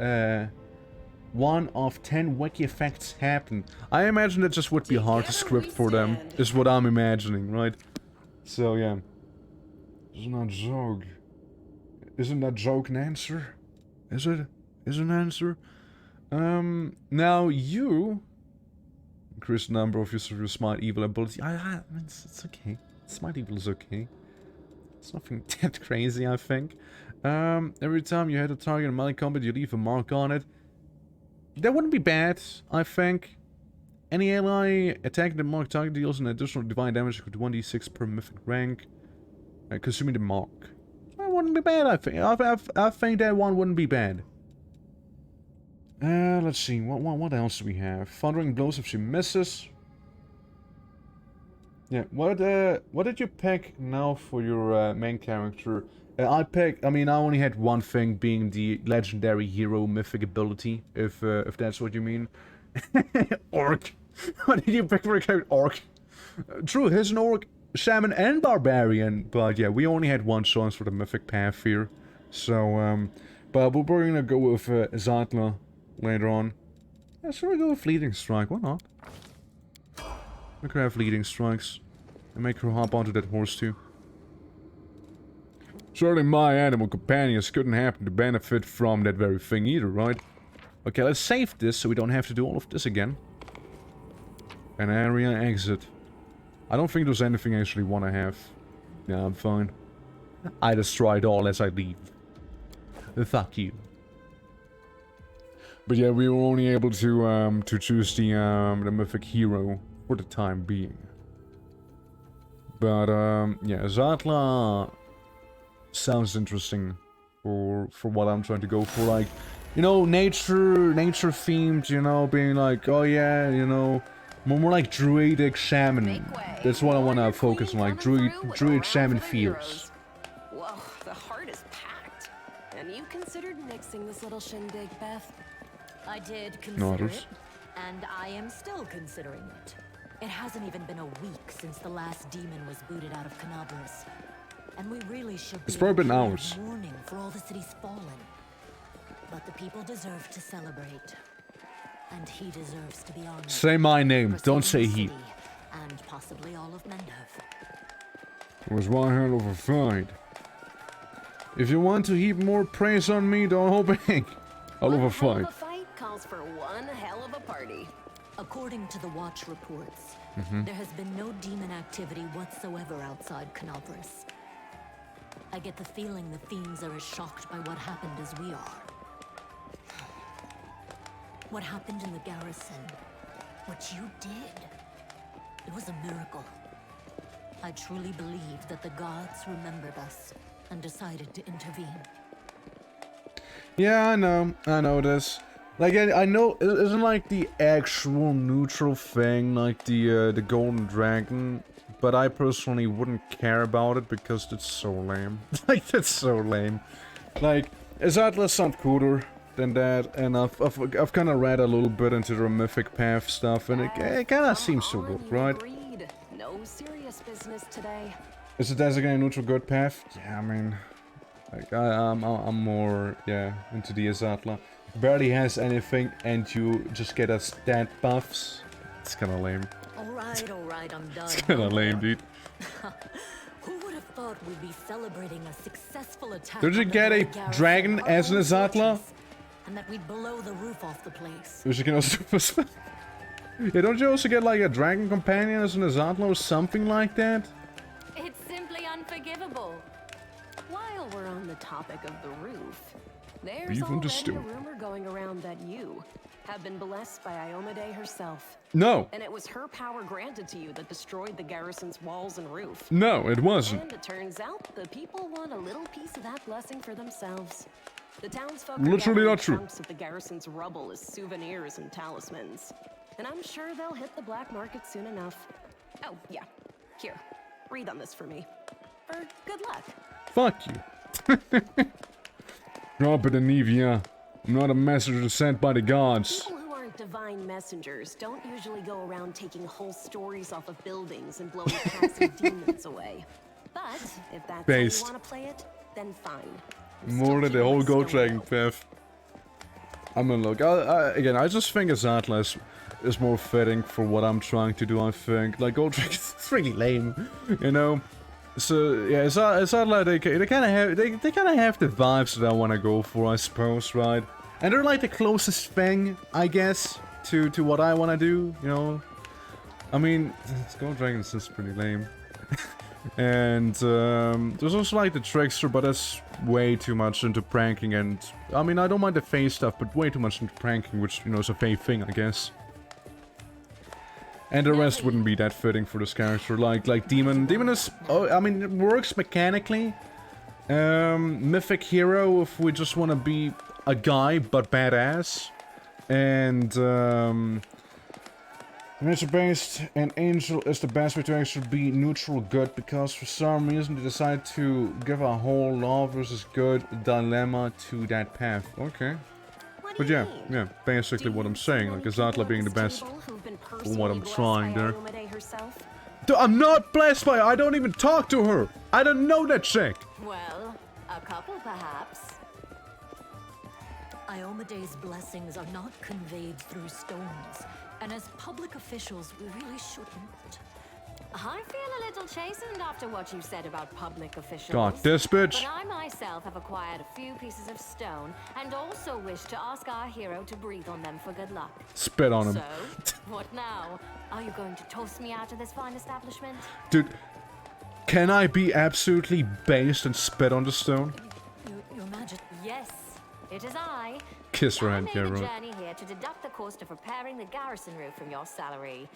1 of 10 wacky effects happen. I imagine that just would be hard to script for them, is what I'm imagining, right? So, yeah. Isn't that joke? Isn't that joke an answer? Is it? Is an answer? Now you... Increase the number of use of your Smite Evil ability. I mean, it's okay. Smite Evil is okay. It's nothing that crazy, I think. Every time you hit a target in melee combat, you leave a mark on it. That wouldn't be bad, I think. Any ally attacking the marked target deals an additional divine damage equal to 1d6 per mythic rank, consuming the mark. That wouldn't be bad, I think. I think that one wouldn't be bad. Let's see, what else do we have? Thundering blows if she misses. Yeah, what did you pick now for your main character? I only had one thing, being the legendary hero mythic ability, if that's what you mean. Orc. What did you pick for a character? Orc. True, he's an orc, shaman, and barbarian, but yeah, we only had one choice for the mythic path here. So, but we're gonna go with Zatla later on. Yeah, should we go with Fleeting Strike? Why not? Make her have Fleeting Strikes. And make her hop onto that horse too. Surely my animal companions couldn't happen to benefit from that very thing either, right? Okay, let's save this so we don't have to do all of this again. An area exit. I don't think there's anything I actually want to have. Yeah, I'm fine. I destroy it all as I leave. Fuck you. But yeah, we were only able to choose the mythic hero for the time being. But yeah, Zatla sounds interesting for what I'm trying to go for. Like, you know, nature themed. You know, being like, oh yeah, you know, more like druidic shaman. That's what I want to focus on, like druid shaman feels. Whoa, the heart is packed. And you considered nixing this little shindig, Beth? I did consider Nodders. it, and I am still considering it. It hasn't even been a week since the last demon was booted out of Canabras. And we really should be It's probably been in hours. mourning for all the city's fallen. But the people deserve to celebrate. And he deserves to be honored. Say my name, For don't say saving the he. city, and possibly all of Mendov. It was one hell of a fight. If you want to heap more praise on me, don't hold back. Hell of a fight. A fight calls for one hell of a party. According to the watch reports, there has been no demon activity whatsoever outside Canabras. I get the feeling the fiends are as shocked by what happened as we are. What happened in the garrison, what you did, it was a miracle. I truly believe that the gods remembered us and decided to intervene. Yeah, I know this. Like, I know it isn't like the actual neutral thing, like the golden dragon, but I personally wouldn't care about it because it's so lame. Like, that's so lame. Like, Azatla sound cooler than that, and I've kind of read a little bit into the mythic path stuff, and it kind of seems so good, right? Agreed. No serious business today. Is it designated neutral good path? Yeah, I mean, like I'm more into the Azatla. Barely has anything, and you just get us stat buffs. It's kind of lame. Alright, I'm done. It's kind of lame, dude. Who would have thought we'd be celebrating a successful attack? Did you on the get a Great Garrison, dragon our as an own Azatla? fortress, and that we'd blow the roof off the place. Which you can also do. Yeah, don't you also get like a dragon companion as an Azatla or something like that? It's simply unforgivable. While we're on the topic of the roof, there's Beef and already stew. a rumor going around that you have been blessed by Iomade herself. No, And it was her power granted to you that destroyed the garrison's walls and roof. no, it wasn't. And it turns out the people want a little piece of that blessing for themselves. The townsfolk Literally not true. chunks of the garrison's rubble as souvenirs and talismans. And I'm sure they'll hit the black market soon enough. Oh, yeah. Here, read on this for me. For good luck. Fuck you. Drop it, Anivia. I'm not a messenger sent by the gods. People who aren't divine messengers don't usually go around taking whole stories off of buildings and blowing passing demons away. But if that's Based. how you want to play it, then fine. More than the whole gold dragon path. I mean, look, again, I just think Azatla is more fitting for what I'm trying to do, I think. Like, gold dragon is really lame, you know? So, yeah, Azatla, they kind of have the vibes that I want to go for, I suppose, right? And they're like the closest thing, I guess, to what I want to do, you know? I mean, gold dragon is just pretty lame. And there's also like the trickster, but that's way too much into pranking, and I mean, I don't mind the face stuff, but way too much into pranking, which, you know, is a fake thing, I guess. And the rest wouldn't be that fitting for this character. Like demon is, oh, I mean, it works mechanically. Mythic hero if we just want to be a guy but badass, and nature-based and angel is the best way to actually be neutral good, because for some reason they decide to give a whole law versus good dilemma to that path. Okay. But yeah, basically what I'm saying, like Azatla being the best for what I'm trying there. Dude, I'm not blessed by her, I don't even talk to her! I don't know that chick! Well, a couple perhaps. Iomede's blessings are not conveyed through stones, and as public officials, we really shouldn't. I feel a little chastened after what you said about public officials. God, this bitch! But I myself have acquired a few pieces of stone, and also wish to ask our hero to breathe on them for good luck. Spit on him. So, what now? Are you going to toss me out of this fine establishment? Dude, can I be absolutely based and spit on the stone? Your Majesty. Yes, it is I. Kiss her I hand, made Geralt. a journey here to deduct the cost of repairing the garrison roof from your salary.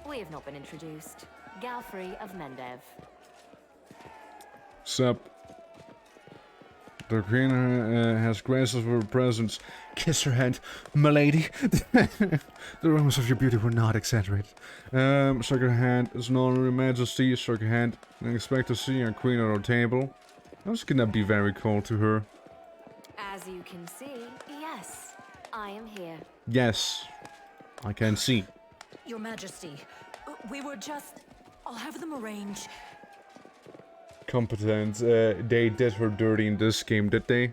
We have not been introduced. Galfrey of Mendev. Sup? The queen has graced us with her presence. Kiss her hand, milady. The rumors of your beauty were not exaggerated. Shake her hand. As an honorary majesty, shake her hand. And expect to see our queen at our table. I was gonna be very cold to her. As you can see, yes. I am here. Yes, I can see. Your Majesty, we were just... I'll have them arrange. Competent. They did her dirty in this game, did they?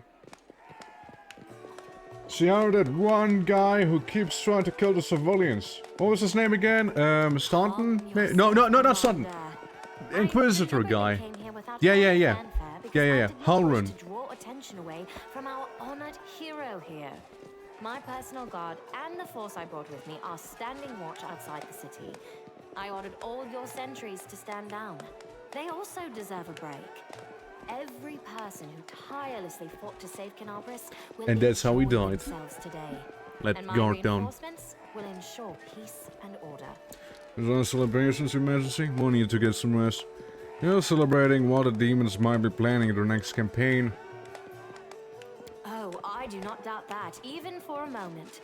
See how that one guy who keeps trying to kill the civilians. What was his name again? Staunton? No, not Staunton. Inquisitor guy. Yeah. Halrun. To draw attention away from our honored hero here. My personal guard and the force I brought with me are standing watch outside the city. I ordered all your sentries to stand down. They also deserve a break. Every person who tirelessly fought to save Canabris will And that's how we enjoy died. themselves today. Let And my guard down. reinforcements will ensure peace and order. Is on celebrations, Your Majesty? We'll need to get some rest. You're celebrating what the demons might be planning their next campaign. Oh, I do not doubt that, even for a moment.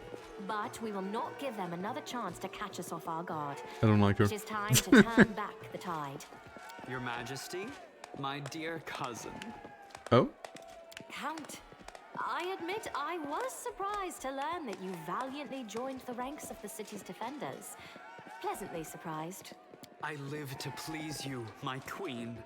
But we will not give them another chance to catch us off our guard. I don't like her. It is time to turn back the tide. Your Majesty, my dear cousin. Oh? Count, I admit I was surprised to learn that you valiantly joined the ranks of the city's defenders. Pleasantly surprised. I live to please you, my queen.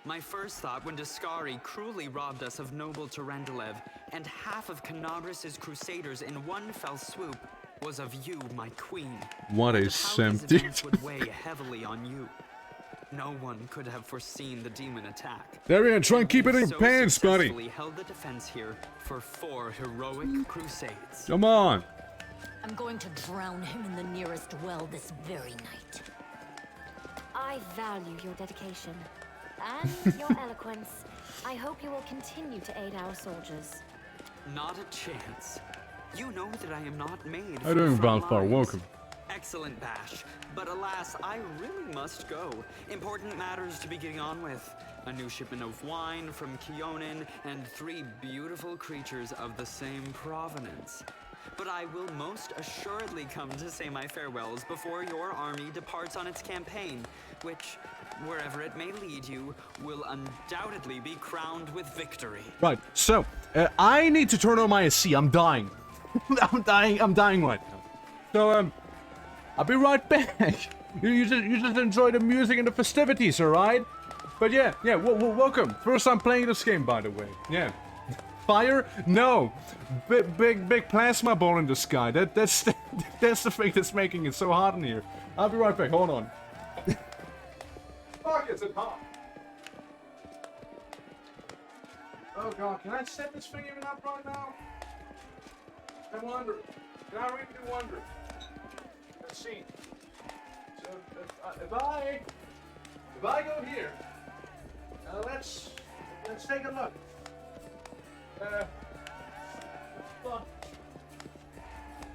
My first thought when Daskari cruelly robbed us of noble Terendelev and half of Canabris' crusaders in one fell swoop was of you, my queen. What a How these simp, events dude. would weigh heavily on you. No one could have foreseen the demon attack. Darian, try and keep it in your So pants, buddy. successfully held the defense here for 4 heroic crusades. Come on. I'm going to drown him in the nearest well this very night. I value your dedication and your eloquence. I hope you will continue to aid our soldiers. Not a chance. You know that I am not made How doing, for front Valfar? lines. Welcome. Excellent bash, but alas, I really must go. Important matters to be getting on with. A new shipment of wine from Keonin, and 3 beautiful creatures of the same provenance. But I will most assuredly come to say my farewells before your army departs on its campaign, which, wherever it may lead you, will undoubtedly be crowned with victory. Right, so, I need to turn on my AC. I'm dying. I'm dying right now. So, I'll be right back. You just enjoy the music and the festivities, alright? But yeah, welcome. First time playing this game, by the way. Yeah. Fire? No. Big plasma ball in the sky. That's the thing that's making it so hot in here. I'll be right back. Hold on. Fuck, is it hot? Oh god, can I set this thing even up right now? I wonder. Can I really wonder? Let's see. So if I go here, let's take a look.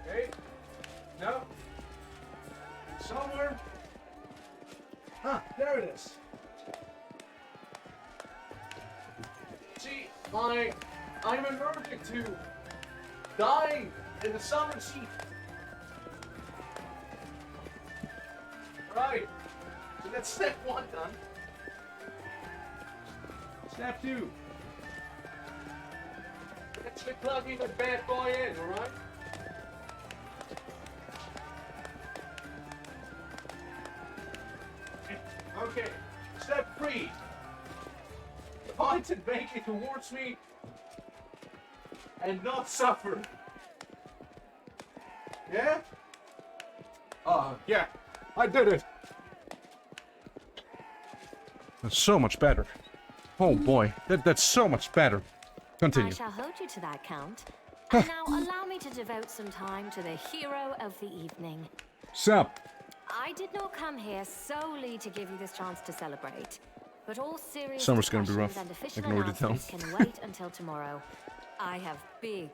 Okay. No. Somewhere. Huh, there it is. See, I'm allergic to dying in the summer heat. Right. So that's step 1 done. Step 2. Let's get plugging the bad boy in, alright? Okay. Step 3. Point it vaguely towards me and not suffer. Yeah? Yeah. I did it. That's so much better. Oh boy, that's so much better. Continue. I shall hold you to that, Count. And now allow me to devote some time to the hero of the evening. Sup? I did not come here solely to give you this chance to celebrate. But all serious Summer's gonna be discussions rough. and official Ignore the announcements can wait until tomorrow. I have big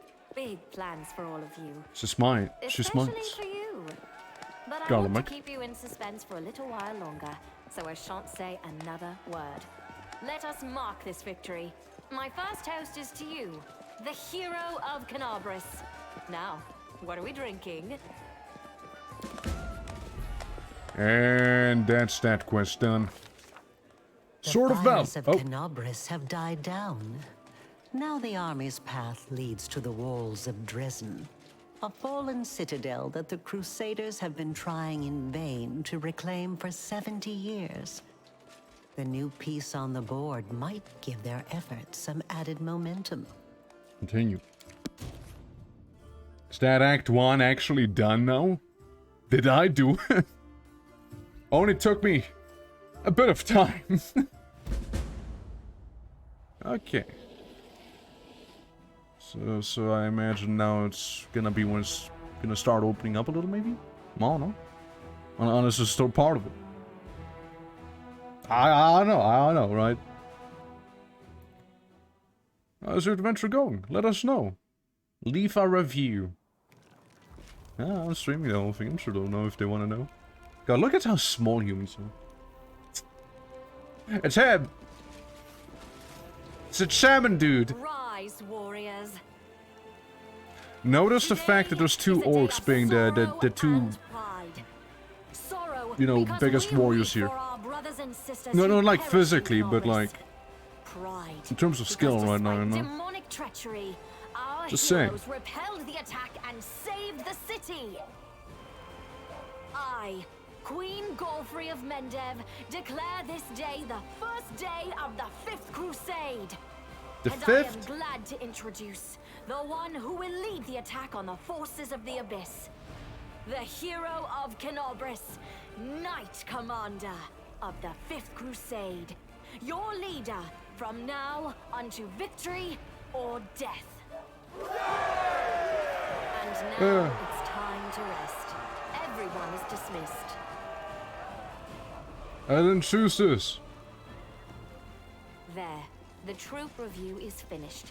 plans for all of you. She's mine. She's mine. Especially for you. But I Garlic. want to keep you in suspense for a little while longer, so I shan't say another word. Let us mark this victory. My first toast is to you, the hero of Canabris. Now, what are we drinking? And that's that quest done. The Sort of fires well. of Oh, Canabris have died down. Now the army's path leads to the walls of Dresden. A fallen citadel that the Crusaders have been trying in vain to reclaim for 70 years. The new piece on the board might give their efforts some added momentum. Continue. Is that Act 1 actually done now? Did I do it? Only took me a bit of time. Okay. So I imagine now it's gonna be when it's gonna start opening up a little, maybe? I don't know. Unless it's still part of it. I don't know, right? How's your adventure going? Let us know. Leave a review. Yeah, I'm streaming the whole thing. I'm sure they'll know if they want to know. God, look at how small humans are. It's him! It's a shaman dude! Rise, warriors. Notice the fact that there's two orcs being the two, you know, biggest warriors here. No, not like physically, but like in terms of skill right now, you know. Demonic treachery. Our Just saying. heroes repelled the attack and saved the city. I, Queen Godfrey of Mendev, declare this day the first day of the 5th Crusade. The and 5th? I am glad to introduce the one who will lead the attack on the forces of the Abyss. The hero of Kenobris, Knight Commander of the 5th Crusade. Your leader from now unto victory or death. And now it's time to rest. Everyone is dismissed. I didn't choose this. There. The troop review is finished.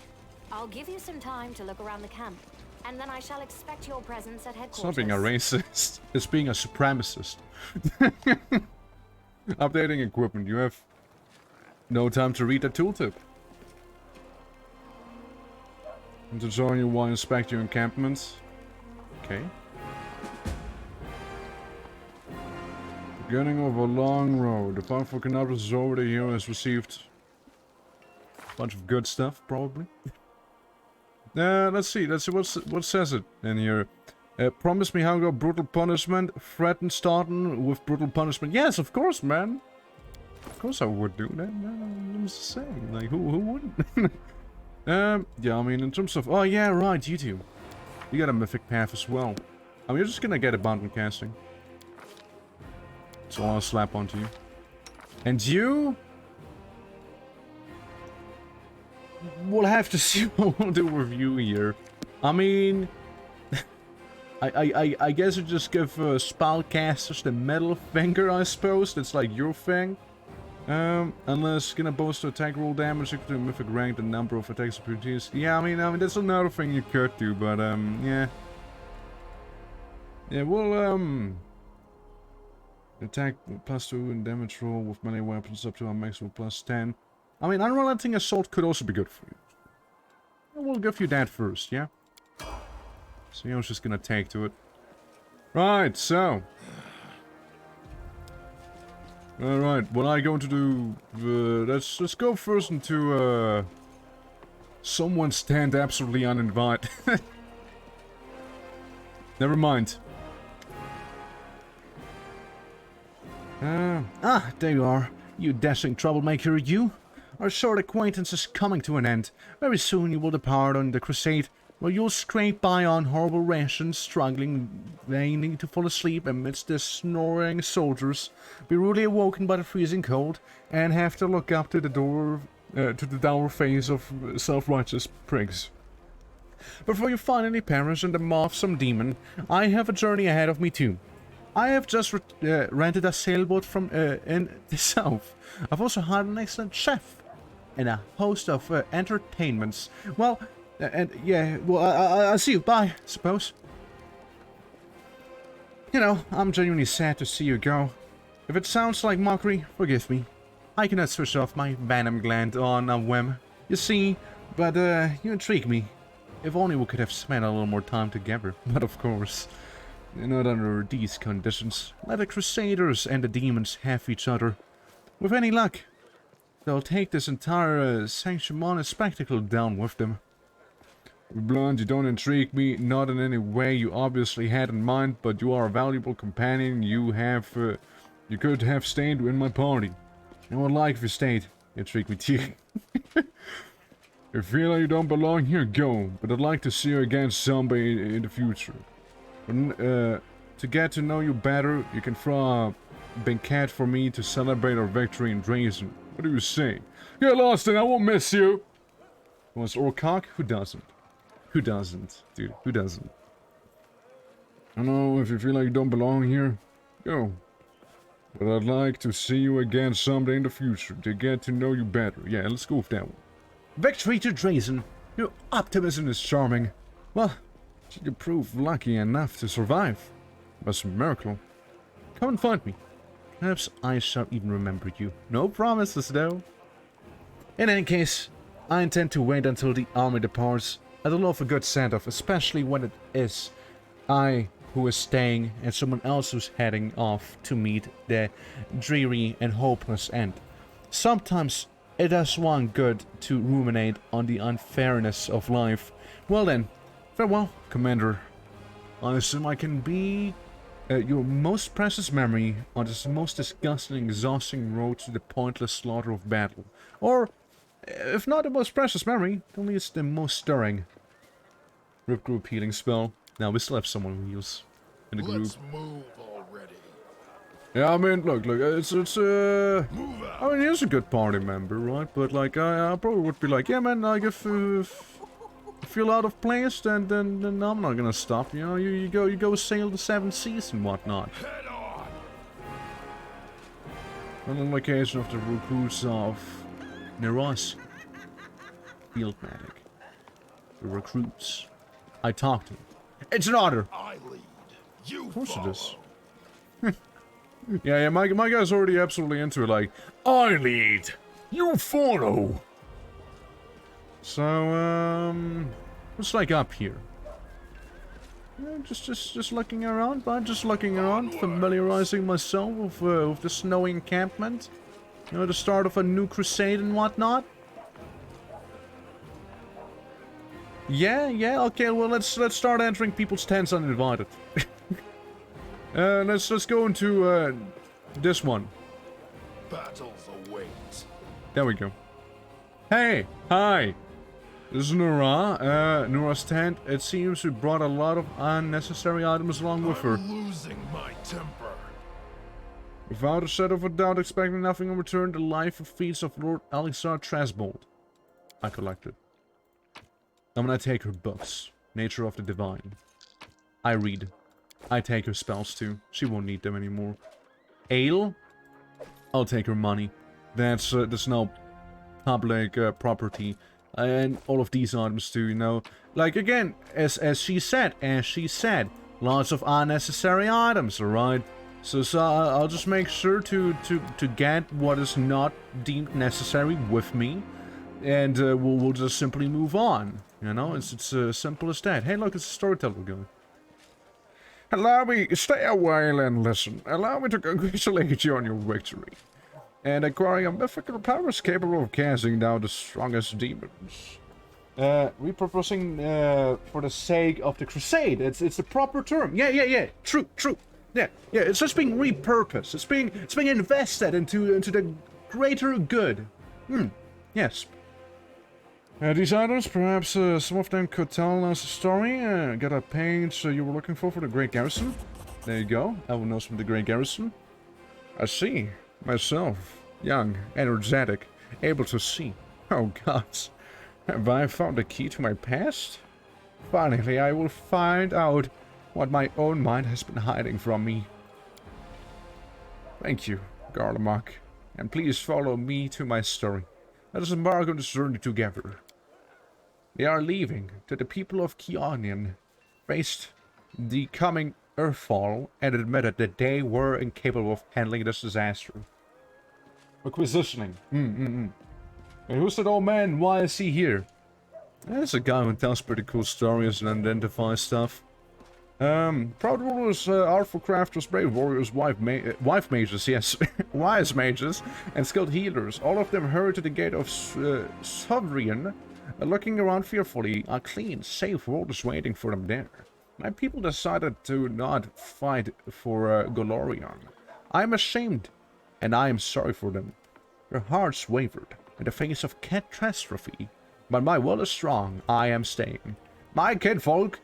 I'll give you some time to look around the camp, and then I shall expect your presence at headquarters. It's not being a racist. It's being a supremacist. Updating equipment. You have no time to read the tooltip. And to join you while inspect your encampments. Okay. Beginning of a long road. The fight for Kenobris is over. The hero has received a bunch of good stuff, probably. Let's see what says it in here. Promise me hunger, brutal punishment, threaten starting with brutal punishment. Yes, of course, man. Of course I would do that. I'm just saying, like, who wouldn't? Yeah, I mean, in terms of... Oh, yeah, right, you two. You got a mythic path as well. I mean, you're just gonna get abundant casting. So I'll slap onto you. And you... We'll have to see what we'll do with you here. I mean... I guess you just give spellcasters the middle finger, I suppose. That's like your thing. Unless gonna boast to attack roll damage equal to mythic rank, the number of attacks opportunities. Yeah, I mean that's another thing you could do, but yeah. Yeah, we'll attack +2 and damage roll with melee weapons up to a maximum +10. I mean, unrelenting assault could also be good for you. We'll give you that first, yeah? So I was just gonna take to it. Right, so. Alright, what I'm going to do, let's go first into, someone stand absolutely uninvited. Never mind. There you are. You dashing troublemaker, you. Our short acquaintance is coming to an end. Very soon you will depart on the crusade, where you'll scrape by on horrible rations, struggling vainly to fall asleep amidst the snoring soldiers, be rudely awoken by the freezing cold, and have to look up to the dour face of self-righteous prigs. Before you finally perish in the maw of some demon, I have a journey ahead of me too. I have just rented a sailboat from in the south. I've also hired an excellent chef and a host of entertainments. Well, and yeah, well, I'll see you. Bye, suppose. You know, I'm genuinely sad to see you go. If it sounds like mockery, forgive me. I cannot switch off my venom gland on a whim. You see, but you intrigue me. If only we could have spent a little more time together. But of course, not under these conditions. Let the Crusaders and the demons have each other. With any luck, they'll take this entire sanctimonious spectacle down with them. Blonde, you don't intrigue me, not in any way you obviously had in mind, but you are a valuable companion. You could have stayed in my party. I would like if you stayed. You intrigue me too. If you feel like you don't belong here, go. But I'd like to see you again someday in the future. To get to know you better, you can throw a banquet for me to celebrate our victory in Dresden. What do you say? Get lost and I won't miss you! Was Orcock? Who doesn't? Who doesn't, dude? Who doesn't? I know, if you feel like you don't belong here, go. But I'd like to see you again someday in the future to get to know you better. Yeah, let's go with that one. Victory to Dresden. Your optimism is charming. Well, she could prove lucky enough to survive. Must be a miracle. Come and find me. Perhaps I shall even remember you. No promises, though. In any case, I intend to wait until the army departs. I don't love a good send-off, especially when it is I who is staying and someone else who's heading off to meet the dreary and hopeless end. Sometimes it does one good to ruminate on the unfairness of life. Well then, farewell, Commander. I assume I can be your most precious memory on this most disgusting and exhausting road to the pointless slaughter of battle. Or, if not the most precious memory, at least the most stirring. Rip group healing spell. Now we still have someone who heals in the group. Let's move already. Yeah, I mean, look, it's I mean, he's a good party member, right? But like, I probably would be like, yeah, man, like if you feel out of place, then I'm not gonna stop. You know, you go sail the 7 seas and whatnot. Head on. On the occasion of the recruits of Neros, field medic, the recruits. I talked to him. It's an honor. I lead. You of course follow. it is. yeah, my guy's already absolutely into it. Like, I lead. You follow. So, what's like up here? Yeah, just looking around, but just looking around, familiarizing myself with the snowy encampment. You know, the start of a new crusade and whatnot. Yeah, okay, well, let's start entering people's tents uninvited. Let's go into, this one. Battles await. There we go. Hey, hi. This is Nura, Nura's tent. It seems we brought a lot of unnecessary items along with her. I'm losing my temper. Without a shadow of a doubt, expecting nothing in return, the life of feats of Lord Alexar Trasbold. I collected. I'm gonna take her books. Nature of the Divine. I read. I take her spells too. She won't need them anymore. Ale? I'll take her money. That's now public property. And all of these items too, you know. Like again, as she said, lots of unnecessary items, alright? So I'll just make sure to get what is not deemed necessary with me. And we'll just simply move on. You know, it's as simple as that. Hey, look, it's a storyteller guy. Allow me, stay a while and listen. Allow me to congratulate you on your victory. And acquiring a mythical powers capable of casting down the strongest demons. Repurposing for the sake of the crusade. It's a proper term. Yeah. True. Yeah, it's just being repurposed. It's being invested into the greater good. Yes. These items, perhaps some of them could tell us a story. Got a page you were looking for the Great Garrison. There you go. Everyone knows from the Great Garrison. I see. Myself. Young, energetic, able to see. Oh gods. Have I found the key to my past? Finally, I will find out what my own mind has been hiding from me. Thank you, Garlemok. And please follow me to my story. Let us embark on this journey together. They are leaving to the people of Kionian, faced the coming Earthfall, and admitted that they were incapable of handling this disaster. Requisitioning. And who's that old man? Why is he here? That's a guy who tells pretty cool stories and identifies stuff. Proud rulers, artful crafters, brave warriors, wife mages, yes, wise mages, and skilled healers. All of them hurried to the gate of Sovereign Looking around fearfully, a clean, safe world is waiting for them there. My people decided to not fight for Golorion. I am ashamed, and I am sorry for them. Their hearts wavered in the face of catastrophe, but my will is strong. I am staying. My kinfolk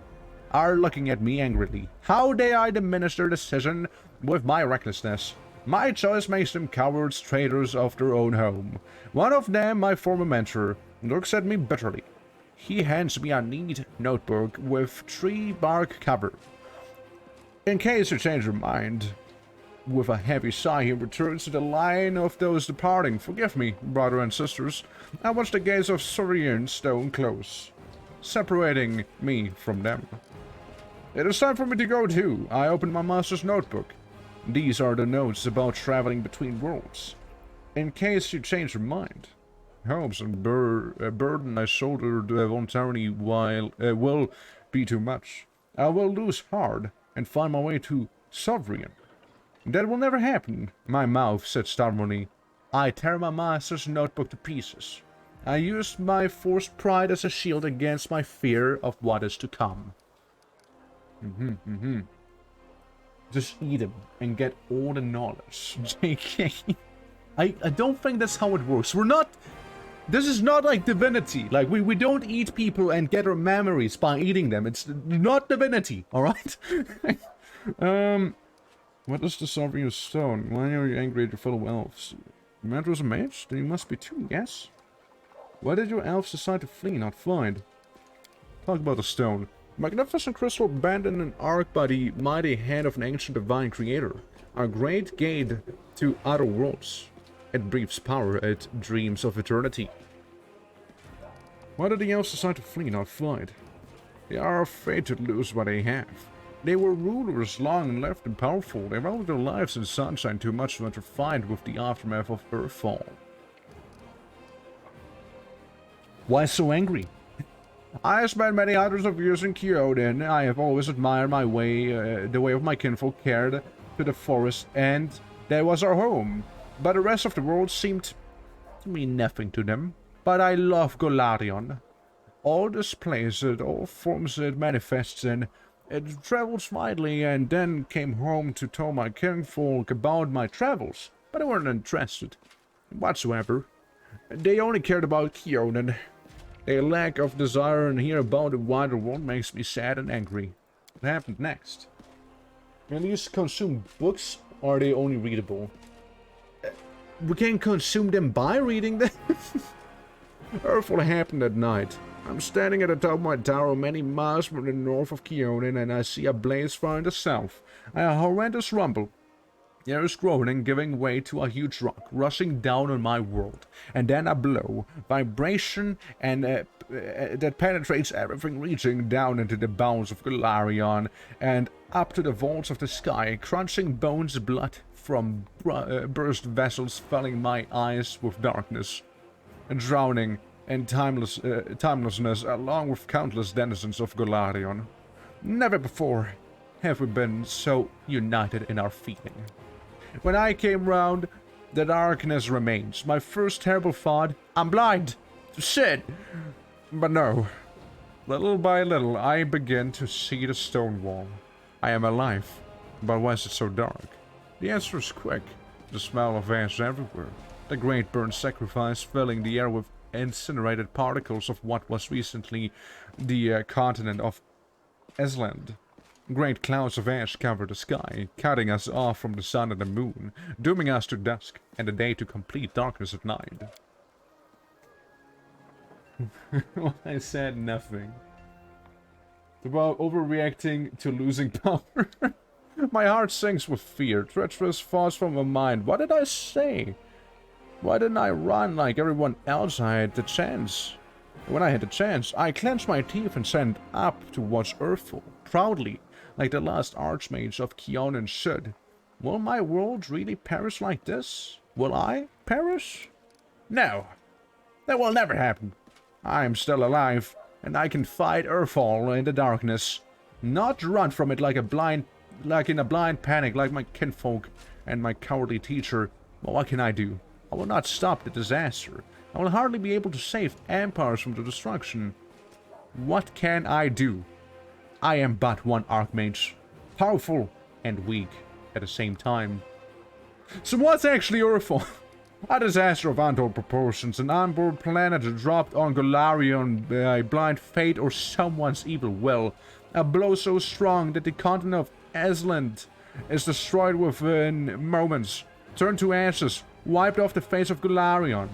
are looking at me angrily. How dare I diminish their decision with my recklessness? My choice makes them cowards, traitors of their own home. One of them, my former mentor, looks at me bitterly. He hands me a neat notebook with tree bark cover. In case you change your mind, with a heavy sigh, he returns to the line of those departing. Forgive me, brother and sisters. I watch the gates of Saurian stone close, separating me from them. It is time for me to go too. I open my master's notebook. These are the notes about traveling between worlds. In case you change your mind. Hopes and burden I shouldered voluntarily will be too much. I will lose hard and find my way to Saurian. That will never happen. My mouth said stubbornly. I tear my master's notebook to pieces. I used my forced pride as a shield against my fear of what is to come. Just eat him and get all the knowledge. JK. I don't think that's how it works. We're not... This is not like Divinity. Like, we don't eat people and get our memories by eating them. It's not Divinity, alright? What is the Saurian stone? Why are you angry at your fellow elves? The man was a mage? Then you must be too, yes? Why did your elves decide to flee, not find? Talk about the stone. Magnificent crystal bent in an arc by the mighty hand of an ancient divine creator. A great gate to other worlds. It breathes power, it dreams of eternity. Why did the elves decide to flee, not fight? They are afraid to lose what they have. They were rulers long and left and powerful. They valued their lives in sunshine too much to interfere with the aftermath of Earthfall. Why so angry? I have spent many hundreds of years in Kyoden. I have always admired my way, the way of my kinfolk cared to the forest, and that was our home. But the rest of the world seemed to mean nothing to them. But I love Golarion. All this place, all forms it manifests in. It travels widely, and then came home to tell my kinfolk about my travels. But they weren't interested whatsoever. They only cared about Kyoden. Their lack of desire and hear about the wider world makes me sad and angry. What happened next? Can these consume books, or are they only readable? We can consume them by reading them? Earthfall happened at night. I'm standing at the top of my tower many miles from the north of Kyonin, and I see a blaze far in the south. A horrendous rumble. There is groaning, giving way to a huge rock, rushing down on my world. And then a blow, vibration, and that penetrates everything, reaching down into the bowels of Golarion, and up to the vaults of the sky, crunching bones, blood from burst vessels, filling my eyes with darkness, and drowning in timelessness, along with countless denizens of Golarion. Never before have we been so united in our feeling. When I came round, the darkness remains. My first terrible thought, I'm blind! Shit! But no. Little by little, I begin to see the stone wall. I am alive. But why is it so dark? The answer is quick. The smell of ash everywhere. The great burnt sacrifice filling the air with incinerated particles of what was recently the continent of Esland. Great clouds of ash cover the sky, cutting us off from the sun and the moon, dooming us to dusk and the day to complete darkness at night. I said nothing. About overreacting to losing power. My heart sinks with fear. Treacherous thoughts from my mind. What did I say? Why didn't I run like everyone else? I had the chance. When I had the chance, I clenched my teeth and sent up to watch Earthfall, proudly, like the last Archmage of Kyonin should. Will my world really perish like this? Will I perish? No. That will never happen. I am still alive, and I can fight Earthfall in the darkness. Not run from it like in a blind panic like my kinfolk and my cowardly teacher. Well, what can I do? I will not stop the disaster. I will hardly be able to save empires from the destruction. What can I do? I am but one Archmage, powerful and weak at the same time. So what's actually your fault? A disaster of untold proportions, an unborn planet dropped on Golarion by blind fate or someone's evil will. A blow so strong that the continent of Esland is destroyed within moments, turned to ashes, wiped off the face of Golarion.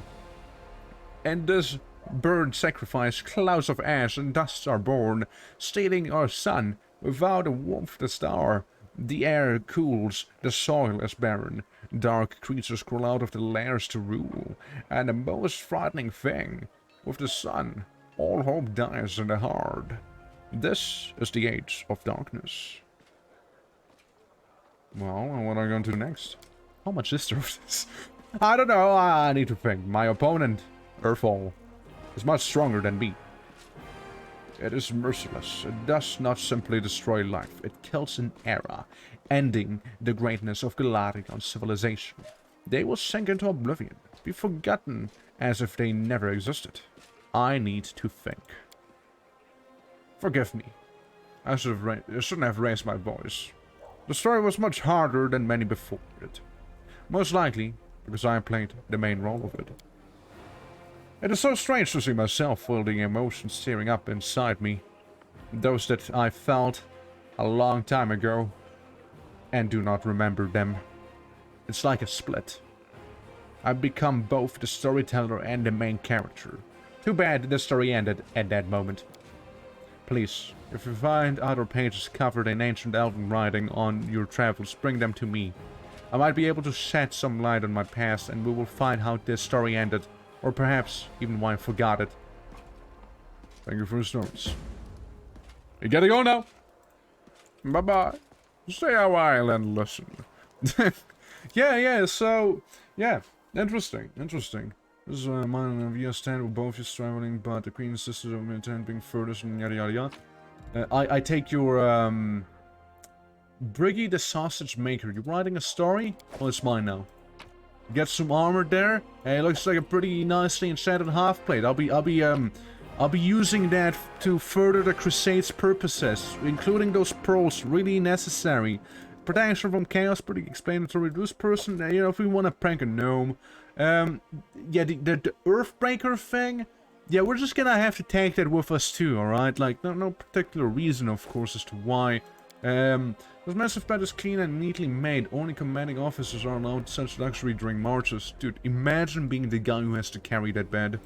And this burnt sacrifice, clouds of ash and dust are born, stealing our sun. Without the warmth of the star, the air cools, the soil is barren. Dark creatures crawl out of the lairs to rule. And the most frightening thing, with the sun, all hope dies in the heart. This is the age of darkness. Well, what are you going to do next? How much is there of this? I don't know, I need to think. My opponent, Earthfall, is much stronger than me. It is merciless. It does not simply destroy life. It kills an era, ending the greatness of Galarion's civilization. They will sink into oblivion, be forgotten as if they never existed. I need to think. Forgive me. I shouldn't have raised my voice. The story was much harder than many before it. Most likely because I played the main role of it. It is so strange to see myself feel the emotions stirring up inside me. Those that I felt a long time ago and do not remember them. It's like a split. I've become both the storyteller and the main character. Too bad the story ended at that moment. Please, if you find other pages covered in ancient elven writing on your travels, bring them to me. I might be able to shed some light on my past and we will find how this story ended. Or perhaps even why I forgot it. Thank you for the stories. You gotta go now. Bye-bye. Stay a while and listen. So... Yeah, interesting. This is mine via stand with both you traveling, but the Queen insisted on intent being furthest and yada yada yada. I take your, Briggy the Sausage Maker. You're writing a story? Well, it's mine now. Get some armor there. Hey, it looks like a pretty nicely enchanted half-plate. I'll be using that to further the Crusade's purposes, including those pearls really necessary. Protection from chaos, pretty explanatory. This person, you know, if we want to prank a gnome. Yeah, the Earthbreaker thing. Yeah, we're just gonna have to take that with us too, alright? Like, no particular reason, of course, as to why. This massive bed is clean and neatly made. Only commanding officers are allowed such luxury during marches. Dude, imagine being the guy who has to carry that bed.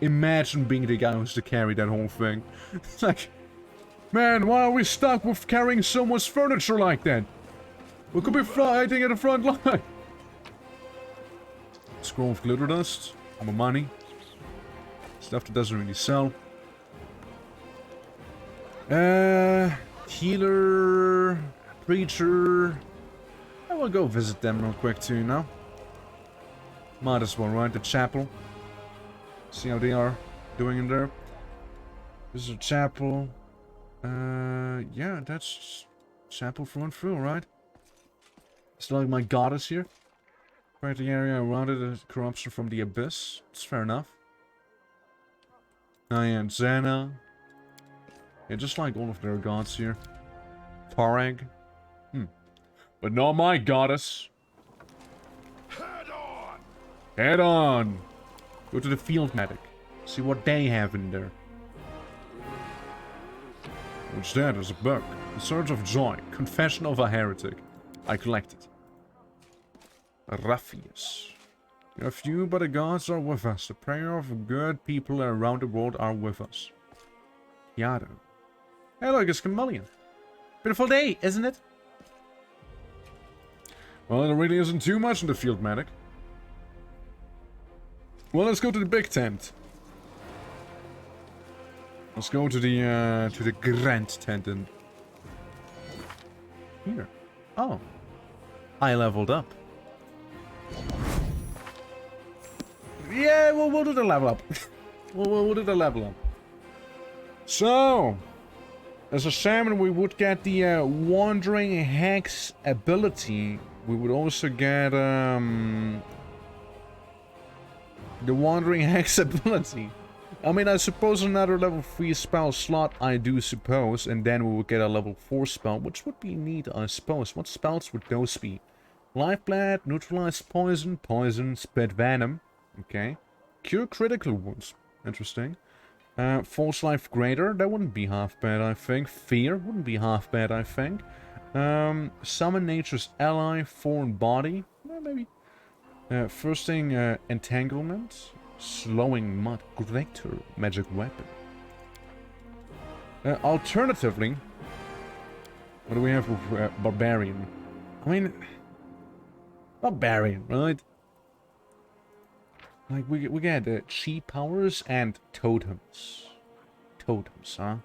Imagine being the guy who has to carry that whole thing. It's like, man, why are we stuck with carrying someone's furniture like that? We could be fighting at the front line. Scroll of glitter dust. More money. Stuff that doesn't really sell. Healer, preacher. I will go visit them real quick too, you know? Might as well, right? The chapel. See how they are doing in there. This is a chapel. Yeah, that's chapel through and through, right? Still like my goddess here. Right, the area around it is corruption from the abyss. It's fair enough. And Xana. Yeah, just like all of their gods here. Tarag. But not my goddess. Head on! Head on! Go to the field medic. See what they have in there. What's that? There's a book. The Surge of Joy. Confession of a Heretic. I collect it. Raphius. We are few, but the gods are with us. The prayer of good people around the world are with us. Yado. Hey look, it's Chameleon. Beautiful day, isn't it? Well, there really isn't too much in the field medic. Well, let's go to the big tent. Let's go to the grand tent and... Here. Oh. I leveled up. Yeah, we'll do the level up. we'll do the level up. So... As a shaman, we would get the Wandering Hex ability. We would also get... The Wandering Hex ability. I mean, I suppose another level 3 spell slot, I do suppose. And then we will get a level 4 spell, which would be neat, I suppose. What spells would those be? Lifeblood, Neutralize Poison, Poison, Spit Venom. Okay. Cure Critical Wounds. Interesting. False Life Greater, that wouldn't be half bad, I think. Fear wouldn't be half bad, I think. Summon Nature's Ally, Foreign Body. Maybe. First thing, Entanglement. Slowing Mud. Greater Magic Weapon. Alternatively, what do we have with Barbarian? I mean, Barbarian, right? Like, we get chi powers and totems. Totems, huh?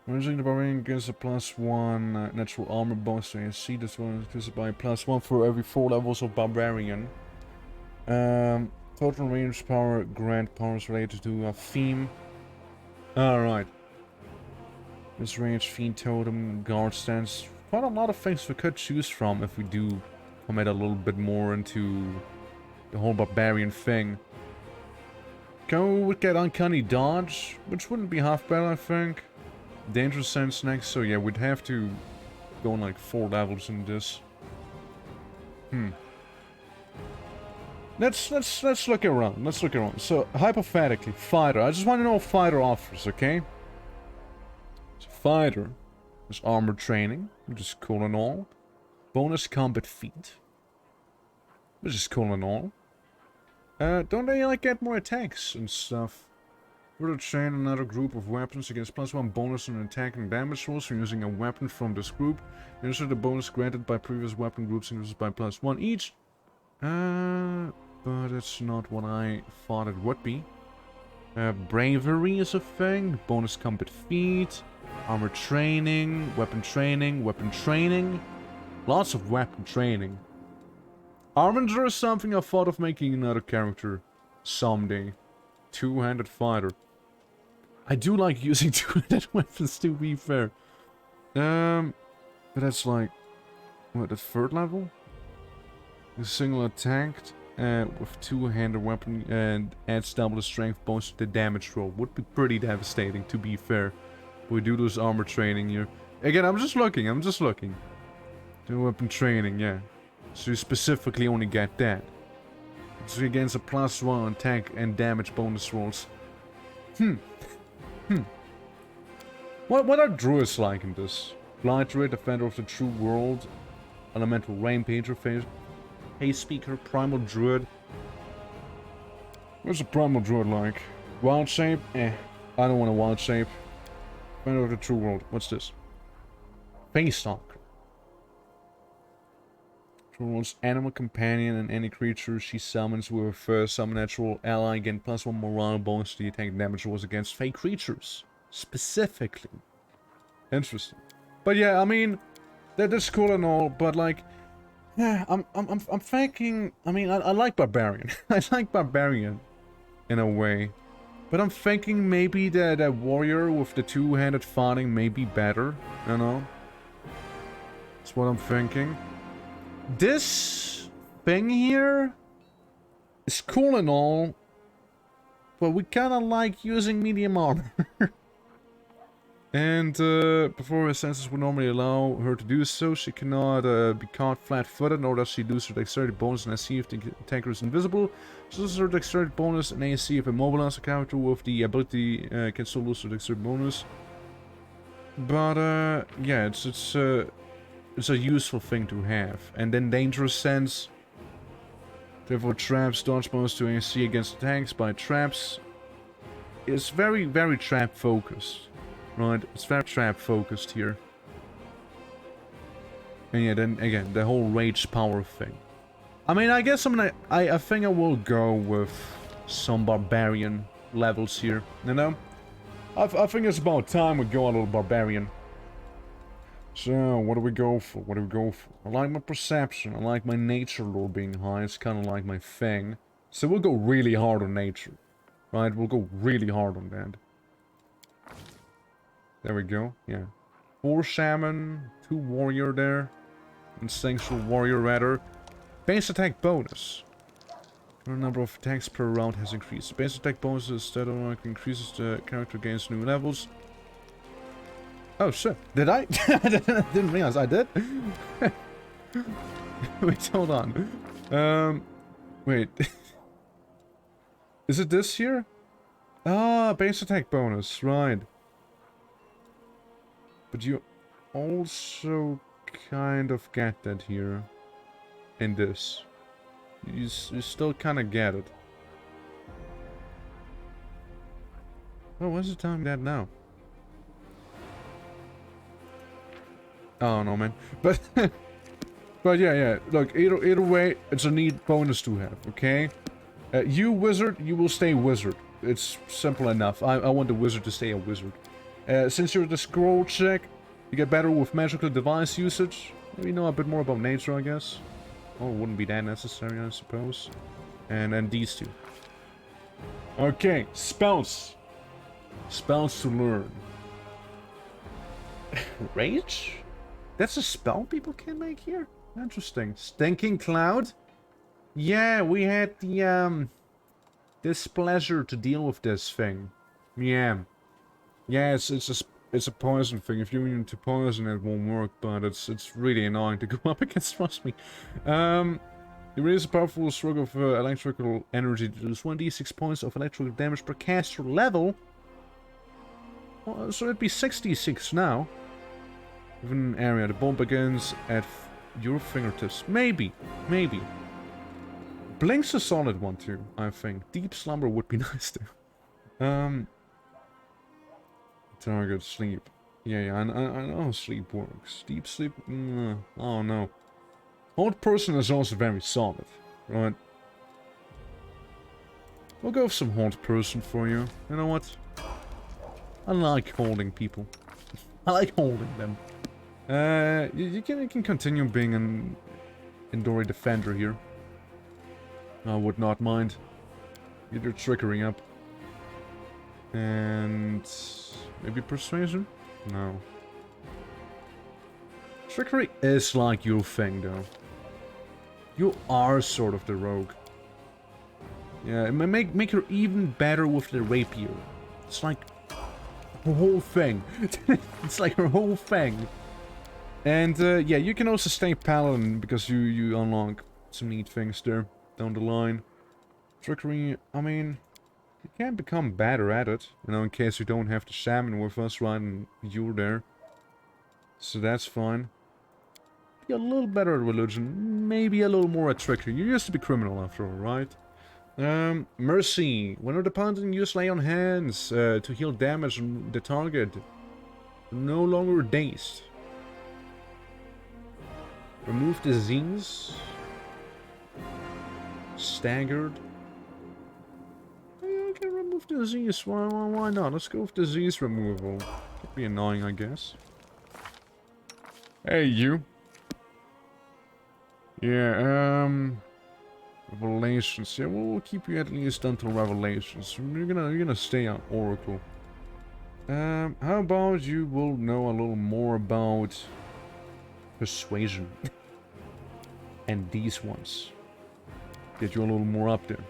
Using the Barbarian gets a +1 natural armor bonus to AC. This one is by +1 for every 4 levels of Barbarian. Total range power, grant powers related to a theme. Alright. This range, fiend totem, guard stance. Quite a lot of things we could choose from if we do commit a little bit more into the whole Barbarian thing. Go with get Uncanny Dodge, which wouldn't be half bad, I think. Dangerous Sense next, so yeah, we'd have to go on like 4 levels in this. Let's look around. Let's look around. So hypothetically, fighter. I just want to know what fighter offers, okay? So fighter is armor training, which is cool and all. Bonus combat feat, which is cool and all. Don't they like get more attacks and stuff? Further train another group of weapons against +1 bonus on attack and damage rolls for using a weapon from this group. Insert the bonus granted by previous weapon groups increases by +1 each. But it's not what I thought it would be. Bravery is a thing. Bonus combat feat. Armor training. Weapon training. Weapon training. Lots of weapon training. Arminger is something I thought of making another character someday. Two-handed fighter. I do like using two-handed weapons, to be fair. But that's like, what, the 3rd level? A single attack with two-handed weapon and adds double the strength bonus to the damage roll. Would be pretty devastating, to be fair. We do this armor training here. Again, I'm just looking. Do weapon training, yeah. So you specifically only get that. It's against a +1 attack and damage bonus rolls. What are druids like in this? Blight Druid, Defender of the True World, Elemental Rampager, Haze Speaker, Primal Druid. What's a Primal Druid like? Wild Shape? I don't want a Wild Shape. Defender of the True World. What's this? Face Stalker. True World's animal companion and any creature she summons with a first summon natural ally gain +1 morale bonus to the attack damage rolls against fake creatures. Specifically. Interesting. But yeah, I mean, that's cool and all, but like, yeah, I'm thinking, I mean, I like Barbarian. I like Barbarian in a way. But I'm thinking maybe that warrior with the two-handed fighting may be better, you know? That's what I'm thinking. This thing here is cool and all, but we kinda like using medium armor. And before her senses would normally allow her to do so, she cannot be caught flat-footed, nor does she lose her dexterity bonus and AC if the attacker is invisible. She loses her dexterity bonus and AC if immobilized. A character with the ability can still lose her dexterity bonus. But yeah, it's a useful thing to have. And then Dangerous Sense. Therefore, traps, dodge bonus to AC against attacks by traps. It's very, very trap focused. Right, it's very trap focused here. And yeah, then again, the whole rage power thing. I mean, I guess I think I will go with some barbarian levels here, you know? I think it's about time we go a little barbarian. So, what do we go for? What do we go for? I like my perception, I like my nature lore being high, it's kind of like my thing. So we'll go really hard on nature. Right, we'll go really hard on that. There we go, yeah. 4 shaman, 2 warrior there. Instinctual warrior rather. Base attack bonus. The number of attacks per round has increased. Base attack bonuses that increases the character gains new levels. Oh shit, did I? I didn't realize I did. Wait, hold on. Wait. Is it this here? Ah, base attack bonus, right. But you also kind of get that here. In this. You still kind of get it. Oh, what's the time that now? Oh no, man. But but yeah. Look, either way, it's a neat bonus to have. Okay. You wizard, you will stay wizard. It's simple enough. I want the wizard to stay a wizard. Since you're the scroll check, you get better with magical device usage. Maybe know a bit more about nature, I guess. Oh, it wouldn't be that necessary, I suppose. And then these two. Okay, spells. Spells to learn. Rage? That's a spell people can make here? Interesting. Stinking Cloud? Yeah, we had the, displeasure to deal with this thing. Yeah. Yeah, it's a poison thing. If you're immune to poison, it won't work, but it's really annoying to go up against, trust me. You release a powerful stroke of electrical energy to lose 1d6 points of electrical damage per caster level. Well, so it'd be 66 now. Even area. The bomb begins at your fingertips. Maybe. Blink's a solid one too, I think. Deep slumber would be nice too. Target sleep. Yeah, I know how sleep works. Deep sleep? Oh no. Hold person is also very solid, right? We'll go with some hold person for you. You know what? I like holding people. I like holding them. You can continue being an Endori defender here. I would not mind. Get your trickery up. And maybe persuasion? No. Trickery is like your thing, though. You are sort of the rogue. Yeah, it may make her even better with the rapier. It's like her whole thing. It's like her whole thing. And yeah, you can also stay paladin because you unlock some neat things there down the line. Trickery, I mean, you can become better at it, you know, in case you don't have the shaman with us, right, and you're there. So that's fine. Be a little better at religion, maybe a little more at trickery. You used to be criminal after all, right? Mercy. When the opponent use lay on hands to heal damage on the target, no longer dazed. Remove disease. Staggered. I can remove disease. Why not? Let's go with disease removal. Could be annoying, I guess. Hey, you. Yeah, Revelations. Yeah, we'll keep you at least until Revelations. You're gonna stay on Oracle. How about you will know a little more about Persuasion. And these ones. Get you a little more up there.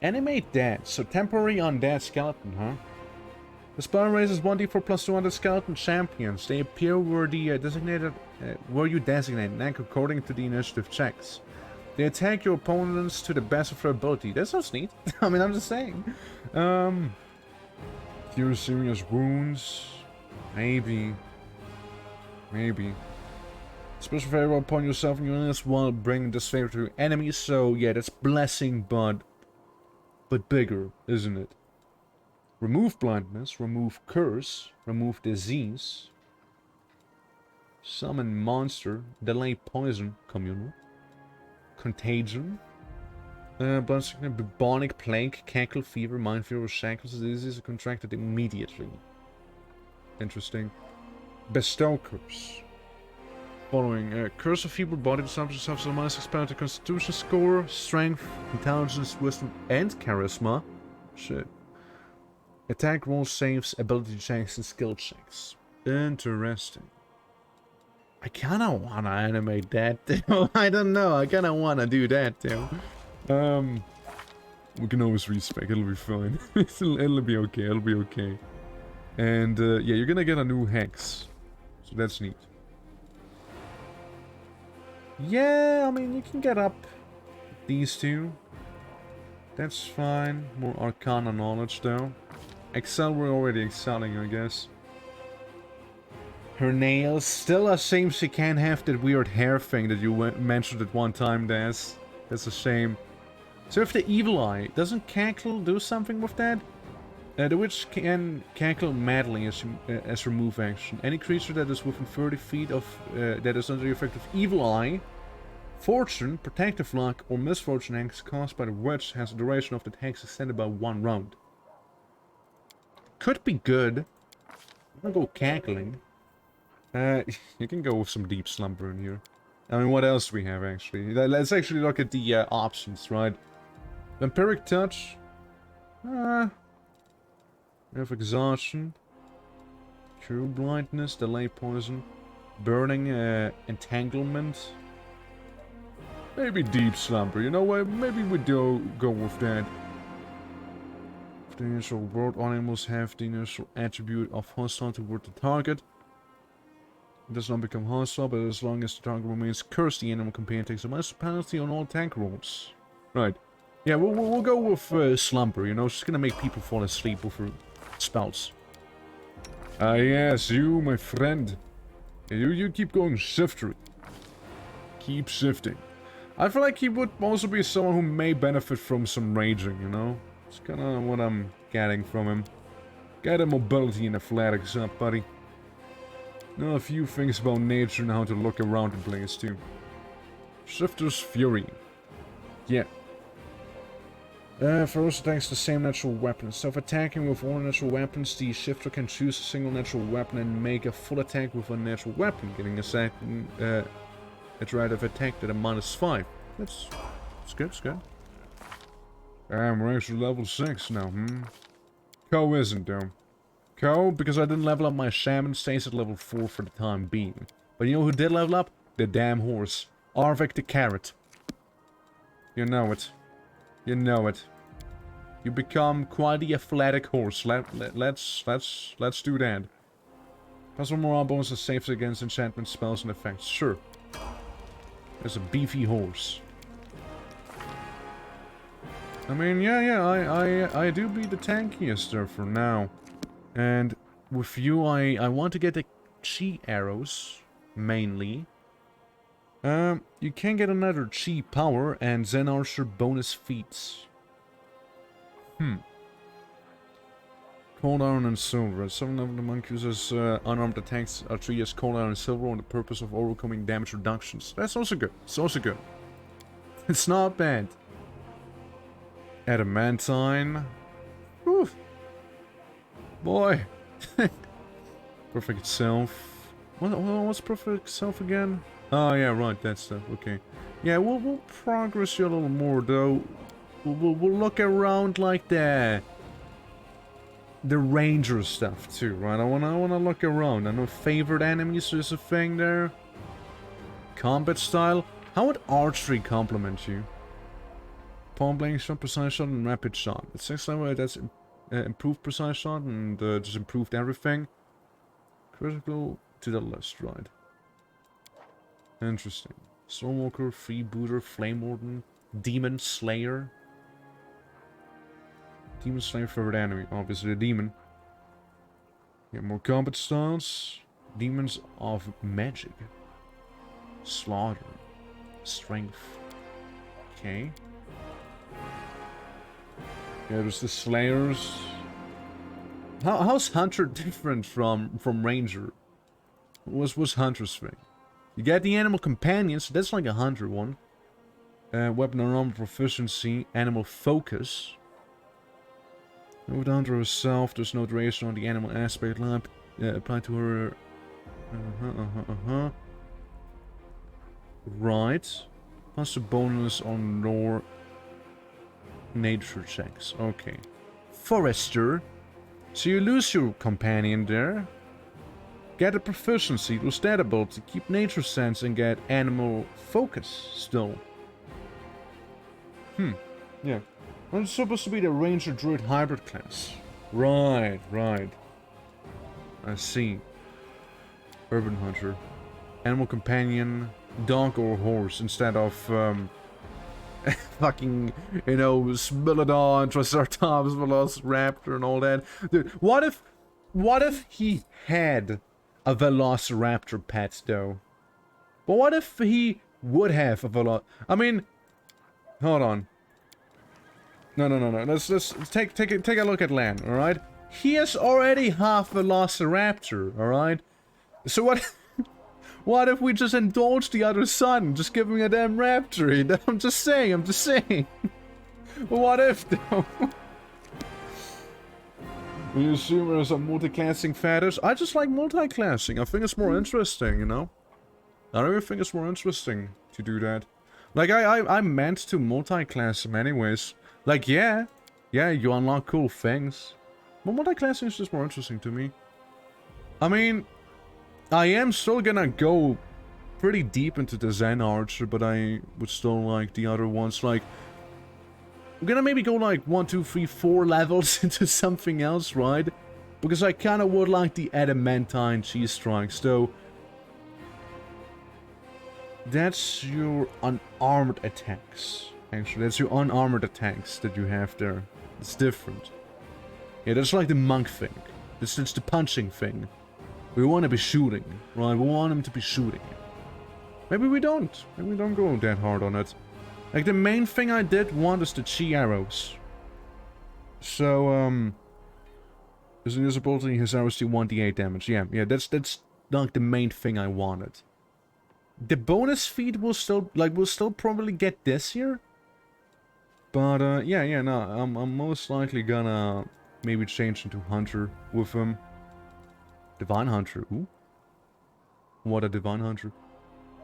Animate dead. So temporary undead skeleton, huh? The spell raises 1d4 plus 200 skeleton champions. They appear where the where you designate, and according to the initiative checks. They attack your opponents to the best of their ability. That sounds neat. I mean, I'm just saying. Cure serious wounds. Maybe. Special favor upon yourself and your illness while bringing this favor to enemies. So yeah, that's blessing, but bigger, isn't it? Remove blindness, remove curse, remove disease, summon monster, delay poison, communal, contagion, blood sickness, bubonic plague, cackle, fever, mind fever, shackles. Diseases are contracted immediately. Interesting. Bestow curse. Following curse of feeble body disruption suffers a minus expanded constitution score, strength, intelligence, wisdom, and charisma. Shit. Attack roll saves, ability checks, and skill checks. Interesting. I kinda wanna animate that too. I don't know. I kinda wanna do that too. We can always respec, it'll be fine. it'll be okay, it'll be okay. And, yeah, you're gonna get a new hex. So that's neat. Yeah, I mean, you can get up these two. That's fine. More Arcana knowledge, though. Excel, we're already excelling, I guess. Her nails. Still a shame she can't have that weird hair thing that you mentioned at one time, Des. That's a shame. So if the Evil Eye, doesn't Cackle do something with that? The witch can cackle madly as her move action. Any creature that is within 30 feet of that is under the effect of Evil Eye, Fortune, Protective Luck, or Misfortune hex caused by the witch has a duration of that hex extended by 1 round. Could be good. I'm gonna go cackling. You can go with some deep slumber in here. I mean, what else do we have actually? Let's actually look at the options, right? Vampiric Touch. We have Exhaustion, Cure Blindness, Delay Poison, Burning Entanglement. Maybe Deep Slumber, you know what? Maybe we do go with that. If the initial world animals have the initial attribute of hostile toward the target. It does not become hostile, but as long as the target remains cursed, the animal companion takes a minus penalty on all attack rolls. Right. Yeah, we'll go with Slumber, you know? She's gonna make people fall asleep with her spouts. Ah, yes, you, my friend. You keep going shiftery. Keep shifting. I feel like he would also be someone who may benefit from some raging, you know? It's kind of what I'm getting from him. Get a mobility and athletics up, buddy. Know a few things about nature and how to look around the place, too. Shifter's Fury. Yeah. First attacks the same natural weapon. Instead of attacking with all natural weapons, the shifter can choose a single natural weapon and make a full attack with a natural weapon, getting a second rate of attack at a -5. That's good, it's good. We're actually level 6 now, Co isn't, though. Co, because I didn't level up my shaman, stays at level 4 for the time being. But you know who did level up? The damn horse. Arvik the Carrot. You know it. You know it. You become quite the athletic horse. Let's do that. Plus 1 more bonus and saves against enchantment spells and effects. Sure. There's a beefy horse. I mean, yeah, I do be the tankiest there for now. And with you, I want to get the chi arrows, mainly. You can get another chi power and Zen Archer bonus feats. Cold Iron and Silver. Some of the monk uses unarmed attacks are 3 as Cold Iron and Silver on the purpose of overcoming damage reductions. That's also good. It's also good. It's not bad. Adamantine. Whew. Boy. Perfect Self. What's Perfect Self again? Oh yeah, right, that's stuff. Okay. Yeah, we'll progress you a little more though. We'll look around like the ranger stuff too, right? I wanna look around. I know favorite enemies is a thing there. Combat style. How would archery complement you? Palm blank shot, precise shot, and rapid shot. At 6th level, that's improved precise shot and just improved everything. Critical to the list, right? Interesting. Stormwalker, Freebooter, Flame Warden, Demon Slayer. Demon Slayer favorite enemy, obviously a demon. Yeah, more combat styles. Demons of Magic. Slaughter. Strength. Okay. Yeah, there's the Slayers. How's Hunter different from Ranger? What's Hunter's thing? You get the animal companions, so that's like a Hunter one. Weapon and armor proficiency, animal focus. With the Hunter herself, there's no duration on the animal aspect lamp applied to her. Right. Plus a bonus on lore nature checks. Okay. Forester. So you lose your companion there. Get a proficiency, lose that ability, keep nature sense and get animal focus still. Yeah. Well, it's supposed to be the Ranger Druid hybrid class. Right, right. I see. Urban Hunter. Animal companion, dog or horse instead of, fucking, you know, Smilodon, Triceratops, Velociraptor and all that. Dude, what if he had a Velociraptor pet, though? But what if he would have a I mean, hold on. No. Let's take a look at Lan, alright? He is already half Velociraptor, alright? So what if we just indulge the other son? Just give him a damn raptor? I'm just saying. What if, though? You assume there's some multi-classing feathers? I just like multi-classing. I think it's more interesting, you know? I really think it's more interesting to do that. Like, I meant to multi-class him anyways. Like, yeah, you unlock cool things. But multi-classing is just more interesting to me. I mean, I am still gonna go pretty deep into the Zen Archer, but I would still like the other ones. Like, I'm gonna maybe go like 1, 2, 3, 4 levels into something else, right? Because I kinda would like the Adamantine Cheese Strikes, though. That's your unarmored attacks. Actually, that's your unarmored attacks that you have there. It's different. Yeah, that's like the monk thing. It's the punching thing. We want to be shooting, right? We want him to be shooting. Maybe we don't. Maybe we don't go that hard on it. Like, the main thing I did want is the chi arrows. So, is invisibility, his arrows do 1d8 damage. Yeah, that's like the main thing I wanted. The bonus feat will still probably get this year. But, no, I'm most likely gonna maybe change into Hunter with him. Divine Hunter, ooh. What a Divine Hunter.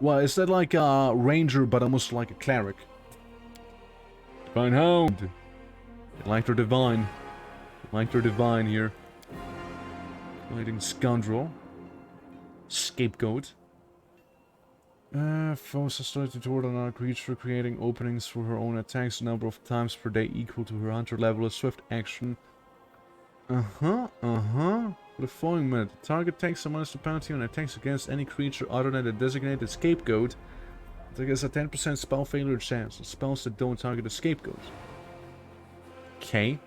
Well, is that like a Ranger, but almost like a Cleric? Divine Hound! I like their Divine. I like their Divine here. Fighting Scoundrel. Scapegoat. Foes are started toward another creature, creating openings for her own attacks a number of times per day equal to her hunter level. A swift action. For the following minute, the target takes a minus 2 penalty on attacks against any creature other than the designated scapegoat. There is a 10% spell failure chance on spells that don't target a scapegoat. Okay.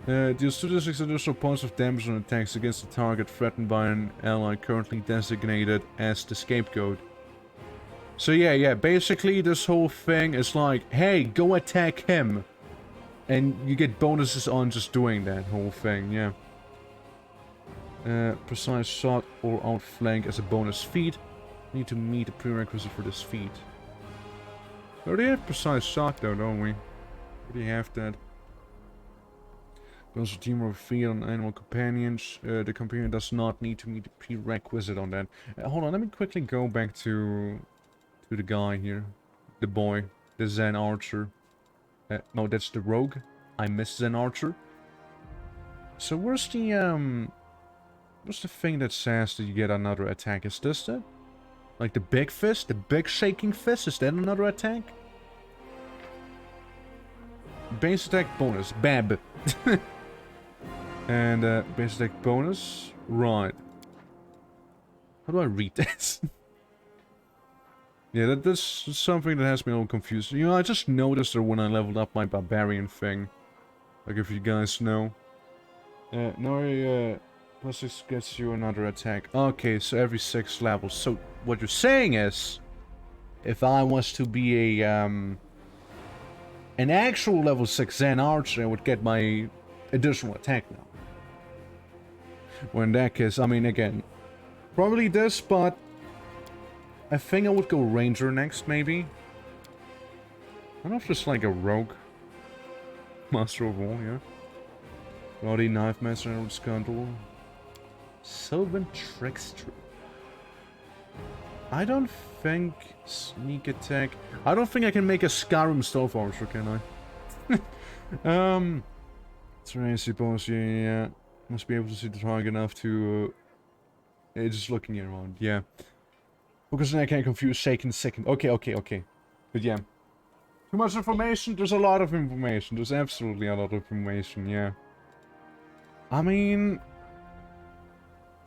Deals 2d6 additional points of damage on attacks against the target threatened by an ally currently designated as the scapegoat. So yeah, basically this whole thing is like, hey, go attack him. And you get bonuses on just doing that whole thing, yeah. Precise shot or outflank as a bonus feat. Need to meet the prerequisite for this feat. We already have precise shot though, don't we? Already have that. Goes a team of feet on animal companions. The companion does not need to meet the prerequisite on that. Hold on, let me quickly go back to the guy here. The boy. The Zen Archer. No, that's the Rogue. I missed Zen Archer. So where's the thing that says that you get another attack? Is this it? Like the big fist? The big shaking fist? Is that another attack? Base attack bonus. Bab. And base attack bonus. Right. How do I read this? Yeah, that's something that has me a little confused. You know, I just noticed it when I leveled up my barbarian thing. Like, if you guys know. No, plus 6 gets you another attack. Okay, so every 6 levels. So, what you're saying is, if I was to be an actual level 6 Zen Archer, I would get my additional attack now. Well, in that case, I mean, again, probably this, but I think I would go Ranger next, maybe. I don't know if it's like a Rogue. Master of War, yeah. Bloody Knife Master and Scoundrel. Sylvan Trickster. I don't think Sneak Attack. I don't think I can make a Skyrim Stealth Archer, can I? Terrain bonus, yeah. Must be able to see the target enough to... just looking around, yeah. Because then I can confuse Shaken second. Okay. But yeah. Too much information? There's a lot of information. There's absolutely a lot of information, yeah. I mean...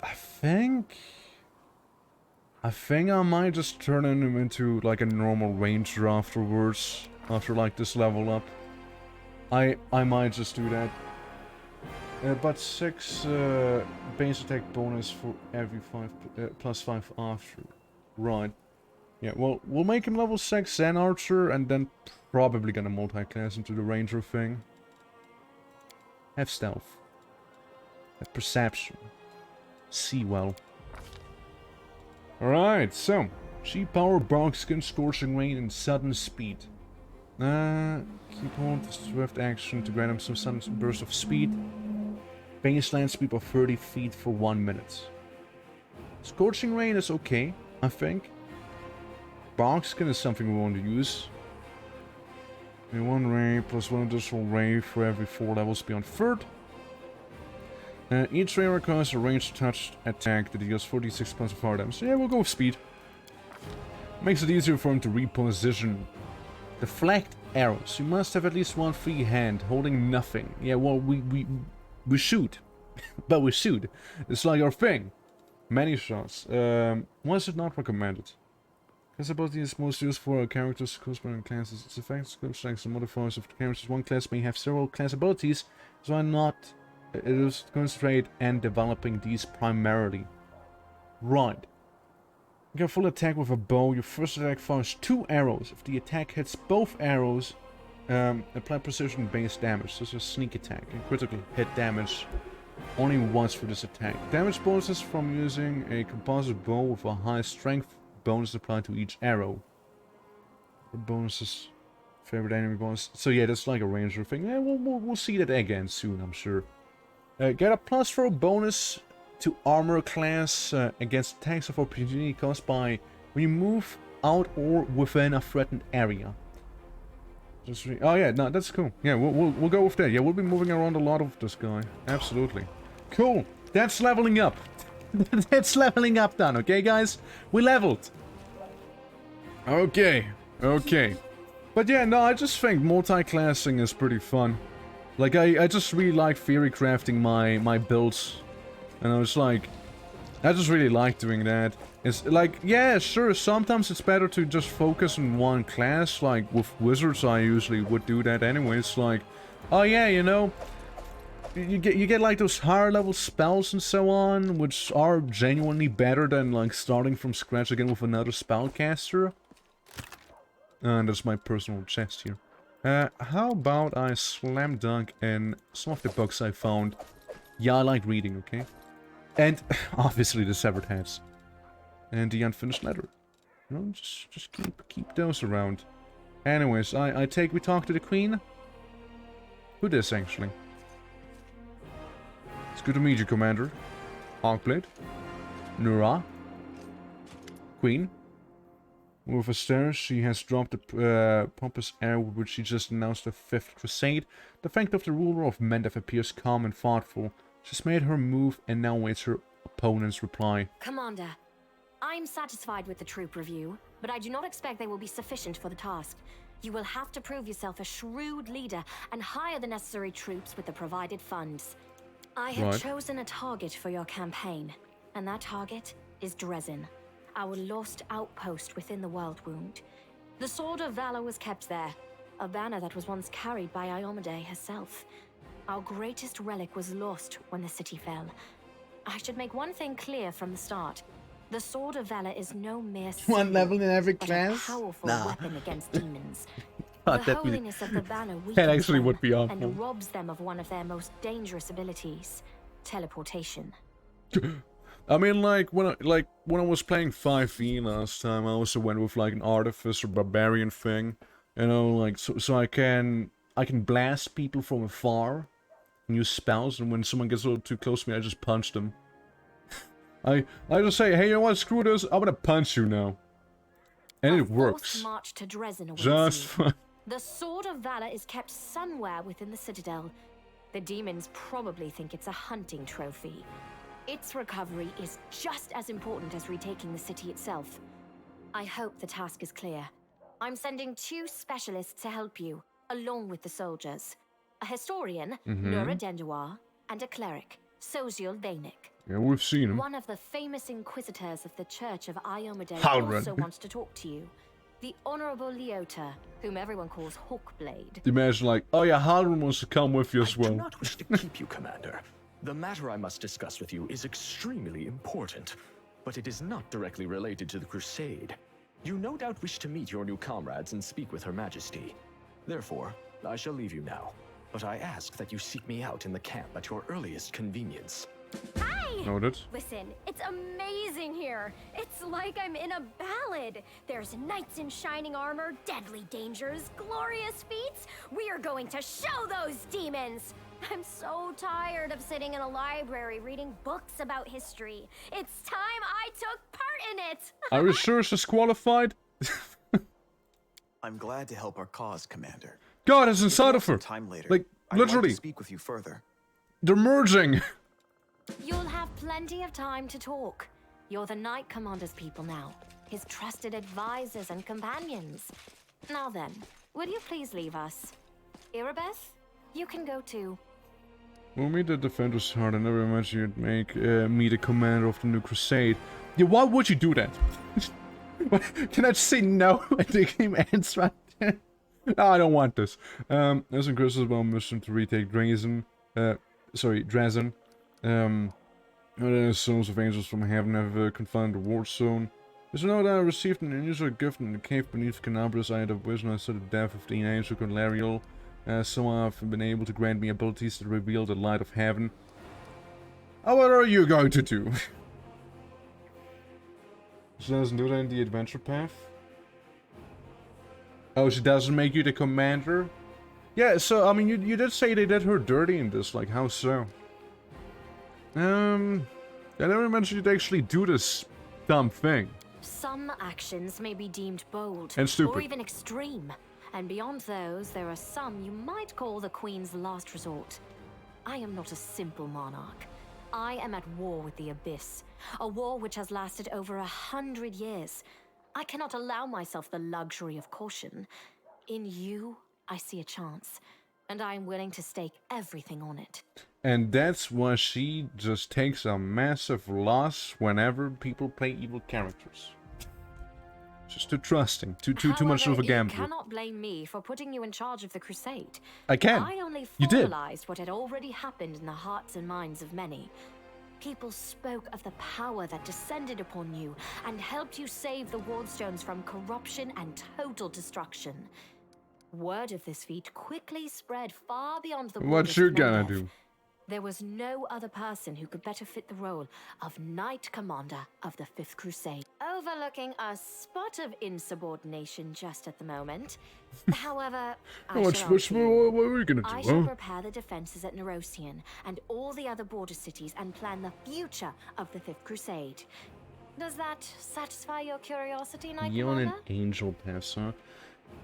I think I might just turn him into like a normal ranger afterwards. After like this level up. I might just do that. But 6 base attack bonus for every 5 plus 5 after. Right. Yeah, well, we'll make him level 6 Zen Archer and then probably gonna multi-class into the Ranger thing. Have stealth. Have perception. See well. Alright, so. Sheep power, bark skin, scorching rain, and sudden speed. Keep hold the swift action to grant him some sudden burst of speed. Baseline speed of 30 feet for 1 minute. Scorching rain is okay, I think. Bark skin is something we want to use. And 1 ray plus 1 additional ray for every 4 levels beyond 3rd. Each ray requires a ranged touch attack that deals 46 points of fire damage. So yeah, we'll go with speed. Makes it easier for him to reposition. Deflect arrows. You must have at least 1 free hand, holding nothing. Yeah, well, we shoot. But we shoot. It's like our thing. Many shots. Why is it not recommended? This ability is most used for characters, corresponding classes. Its effects, skill strengths, and modifiers of the characters. One class may have several class abilities, so I'm not... It is concentrate and developing these primarily. Right. You can full attack with a bow. Your first attack fires 2 arrows. If the attack hits both arrows, apply precision-based damage. This is a sneak attack and critical hit damage only once for this attack. Damage bonuses from using a composite bow with a high strength bonus applied to each arrow. The bonuses, favorite enemy bonus. So yeah, that's like a ranger thing. Yeah, we'll see that again soon, I'm sure. Get a +4 bonus to armor class against attacks of opportunity caused by when you move out or within a threatened area. Oh yeah, no, that's cool. Yeah, we'll go with that. Yeah, we'll be moving around a lot with this guy. Absolutely. Cool. That's leveling up. That's leveling up done, okay guys? We leveled. Okay. Okay. But yeah, no, I just think multi-classing is pretty fun. Like, I just really like theory crafting my builds. And I was like... I just really like doing that. It's like, yeah, sure, sometimes it's better to just focus on one class. Like, with wizards, I usually would do that anyway. It's like, oh yeah, you know... You get like those higher level spells and so on, which are genuinely better than like starting from scratch again with another spellcaster. And that's my personal chest here. How about I slam dunk in some of the books I found? Yeah, I like reading, okay? And obviously the severed heads. And the unfinished letter. You know, just keep those around. Anyways, I take we talk to the queen. Who this actually? It's good to meet you, Commander. Hawkblade. Nura. Queen. With a stare, she has dropped the pompous air with which she just announced the 5th Crusade. The fact of the ruler of Mendev appears calm and thoughtful. She's made her move and now waits her opponent's reply. Commander, I'm satisfied with the troop review, but I do not expect they will be sufficient for the task. You will have to prove yourself a shrewd leader and hire the necessary troops with the provided funds. I have chosen a target for your campaign, and that target is Dresden, our lost outpost within the World Wound. The Sword of Valor was kept there, a banner that was once carried by Iomade herself. Our greatest relic was lost when the city fell. I should make one thing clear from the start. The Sword of Valor is no mere one level in every but class? a powerful weapon against demons. Oh, The holiness of the banner that actually weakens would be them awful. and robs them of one of their most dangerous abilities, teleportation. I mean, like when I was playing 5e last time, I also went with like an artificer barbarian thing, you know, like so I can blast people from afar and use spells, and when someone gets a little too close to me, I just punch them. I just say, hey, you know what? Screw this. I'm gonna punch you now, and it works. March to Dresden awaits Just you. fine. The Sword of Valor is kept somewhere within the Citadel. The demons probably think it's a hunting trophy. Its recovery is just as important as retaking the city itself. I hope the task is clear. I'm sending 2 specialists to help you, along with the soldiers. A historian, Nura Denduar, and a cleric, Soziel Vainik. Yeah, we've seen him. One of the famous inquisitors of the Church of Iomade Halrun. also wants to talk to you. The Honorable Leota, whom everyone calls Hawkblade. Imagine like, oh yeah, Halrun wants to come with you as well. I do not wish to keep you, Commander. The matter I must discuss with you is extremely important, but it is not directly related to the Crusade. You no doubt wish to meet your new comrades and speak with Her Majesty. Therefore, I shall leave you now, but I ask that you seek me out in the camp at your earliest convenience. Hi! Noted. Listen, it's amazing here. It's like I'm in a ballad. There's knights in shining armor, deadly dangers, glorious feats. We are going to show those demons. I'm so tired of sitting in a library reading books about history. It's time I took part in it. Are you sure she's qualified? I'm glad to help our cause, Commander. God, it's inside of her. Time later. Like, I'd like literally. to speak with you further. They're merging. You'll have plenty of time to talk. You're the Knight Commander's people now, his trusted advisors and companions. Now then, will you please leave us? Irabeth, you can go too. We'll meet the defender's heart. I never imagined you'd make me the commander of the new crusade. Yeah, why would you do that? Can I just say no and the game ends right there? No, I don't want this. There's some crystals about mission to retake Drazen. Drazen. The souls of angels from heaven have confined the war zone. Did you know that I received an unusual gift in the cave beneath Canabras? I had a vision. I saw the death of the angel Lariel. So I've been able to grant me abilities that reveal the light of heaven. Oh, what are you going to do? She doesn't do that in the adventure path? Oh, she doesn't make you the commander? Yeah, so, I mean, you did say they did her dirty in this, like, how so? I never mentioned you'd actually do this dumb thing. Some actions may be deemed bold And stupid. or even extreme. And beyond those, there are some you might call the Queen's last resort. I am not a simple monarch. I am at war with the Abyss, a war which has lasted over 100 years. I cannot allow myself the luxury of caution. In you, I see a chance, and I am willing to stake everything on it. And that's why she just takes a massive loss whenever people play evil characters. Just too trusting, too much of a gamble. You cannot blame me for putting you in charge of the crusade. I can. I only You did. formalized what had already happened in the hearts and minds of many. People spoke of the power that descended upon you and helped you save the Wardstones from corruption and total destruction. Word of this feat quickly spread far beyond the What borders you of gonna Mendev. do? There was no other person who could better fit the role of Knight Commander of the Fifth Crusade. Overlooking a spot of insubordination just at the moment. However, What are we gonna do? I shall prepare the defenses at Nerosian and all the other border cities and plan the future of the Fifth Crusade. Does that satisfy your curiosity, Knight You on an Commander? angel pass, huh?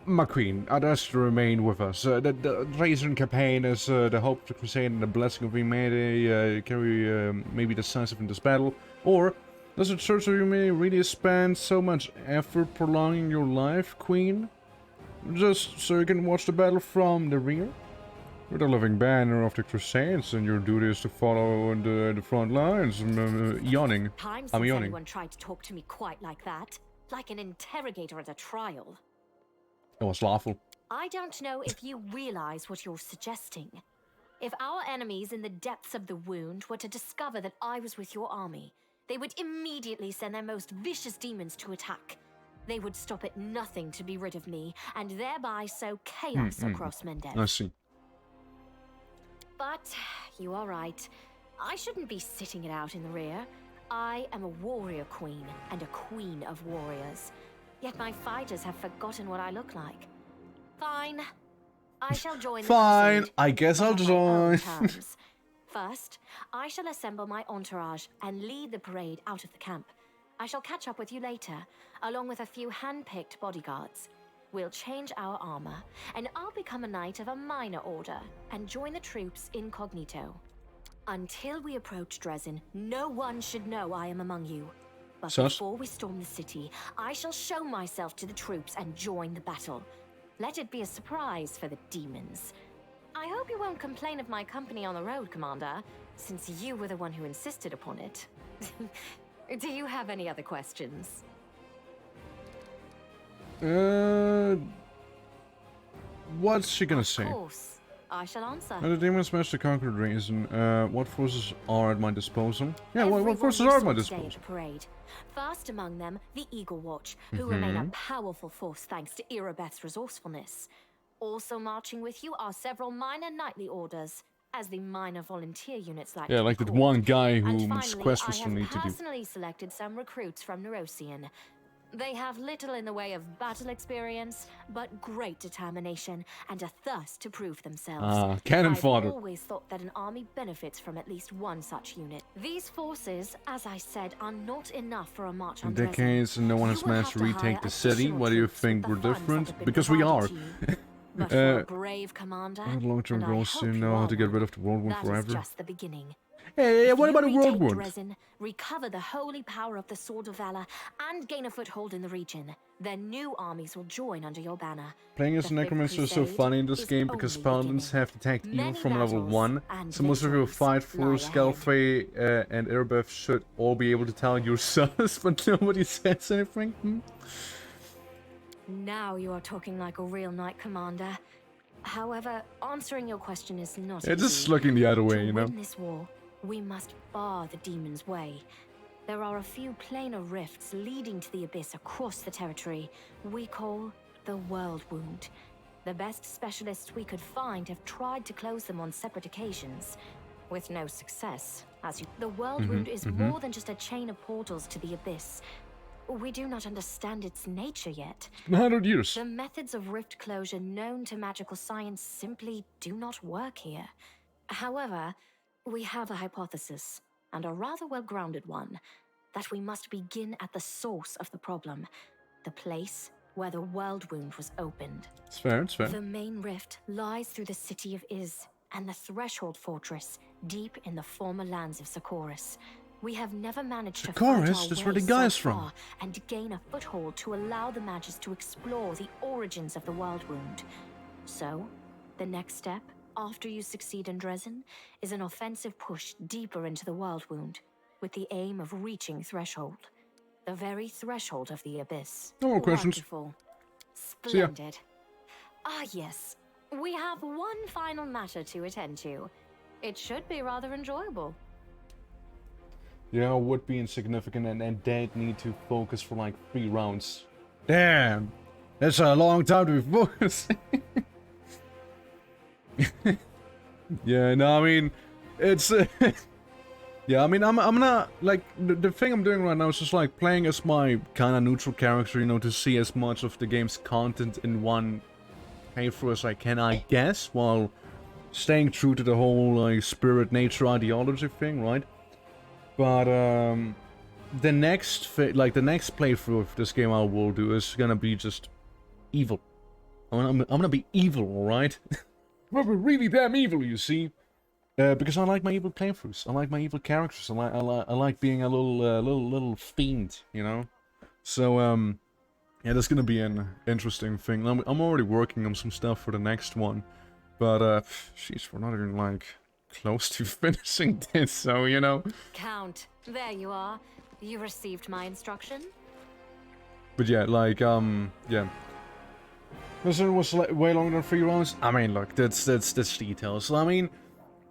My queen, I'd ask to remain with us. The Drazen campaign is the hope of the crusade and the blessing of Humanity carry maybe decisive in this battle. Or does the Church of Humanity really spend so much effort prolonging your life, queen? Just so you can watch the battle from the rear? You're the living banner of the Crusades, and your duty is to follow in the front lines. Yawning. Times I'm since yawning. anyone tried to talk to me quite like that. Like an interrogator at a trial. It was lawful. I don't know if you realize what you're suggesting. If our enemies in the depths of the wound were to discover that I was with your army, they would immediately send their most vicious demons to attack. They would stop at nothing to be rid of me, and thereby sow chaos across Mendev. I see. But you are right. I shouldn't be sitting it out in the rear. I am a warrior queen and a queen of warriors. Yet my fighters have forgotten what I look like. Fine. I shall join the Fine, crusade, I guess but I'll on my own join. terms. First, I shall assemble my entourage and lead the parade out of the camp. I shall catch up with you later, along with a few hand-picked bodyguards. We'll change our armor, and I'll become a knight of a minor order and join the troops incognito. Until we approach Drazen, no one should know I am among you. But Sus. before we storm the city, I shall show myself to the troops and join the battle. Let it be a surprise for the demons. I hope you won't complain of my company on the road, Commander, since you were the one who insisted upon it. Do you have any other questions? What's she gonna say? Of course, I shall answer. The demons managed to conquer the reason. What forces are at my disposal? Yeah, what Everyone forces you are at saw my today disposal? at the parade. First among them, the Eagle Watch, who remain a powerful force thanks to Irabeth's resourcefulness. Also marching with you are several minor knightly orders, as the minor volunteer units like Yeah, to be like that called. one guy And whose finally, quest was I to need have to do. personally selected some recruits from Neurosian. They have little in the way of battle experience, but great determination and a thirst to prove themselves. Cannon I've fodder. always thought that an army benefits from at least one such unit. These forces, as I said, are not enough for a march on Dresden. Decades and no one has You will managed to have to retake hire the city. additional Why do you troops with think the we're funds that different? have been Because we are. provided to you. But for a brave commander, Long-term and I goals hope to you know how are to get one, rid of the world wound that is forever. just the beginning. Hey, If what you about a world retake wound? Dresden, recover the holy power of the Sword of Valor, and gain a foothold in the region, then new armies will join under your banner. Playing as The a Fifth necromancer is so Crusade funny in this is game because only paladins beginning. have detect evil Many from level battles 1. and So most of you victories fight for lie Scalfey and Erebeth should all be able to tell your sus, but nobody says anything. Now you are talking like a real knight commander. However, answering your question is not Yeah, easy. just looking the other way, To you know. win this war, we must bar the demon's way. There are a few planar rifts leading to the abyss across the territory we call the World Wound. The best specialists we could find have tried to close them on separate occasions, with no success. The World Wound is more than just a chain of portals to the abyss. We do not understand its nature yet. 100 years. The methods of rift closure known to magical science simply do not work here. However, we have a hypothesis, and a rather well-grounded one, that we must begin at the source of the problem, the place where the World Wound was opened. It's fair, it's fair. The main rift lies through the city of Iz and the Threshold Fortress, deep in the former lands of Socorus. We have never managed to fight Socorus? our That's way where the so guy's from. far and gain a foothold to allow the mages to explore the origins of the World Wound. So, the next step, after you succeed in Dresden, is an offensive push deeper into the World Wound, with the aim of reaching Threshold. The very threshold of the abyss. No more questions. Wonderful. See ya. Splendid. Ah, yes. We have one final matter to attend to. It should be rather enjoyable. Yeah, would be insignificant and they'd need to focus for like 3 rounds. Damn! That's a long time to be focusing. Yeah, no, I mean, it's... yeah, I mean, I'm not, like, the thing I'm doing right now is just like playing as my kind of neutral character, you know, to see as much of the game's content in one playthrough as I can, I guess, while staying true to the whole, like, spirit, nature, ideology thing, right? But, the next playthrough of this game I will do is gonna be just evil. I'm gonna be evil, alright? I'm gonna be really damn evil, you see? Because I like my evil playthroughs. I like my evil characters. I like being a little fiend, you know? So, yeah, that's gonna be an interesting thing. I'm already working on some stuff for the next one. But, jeez, we're not even, like, close to finishing this, so, you know. Count, there you are. You received my instruction? But yeah, like, yeah. This one was like, way longer than 3 rounds. I mean, look, that's details. I mean,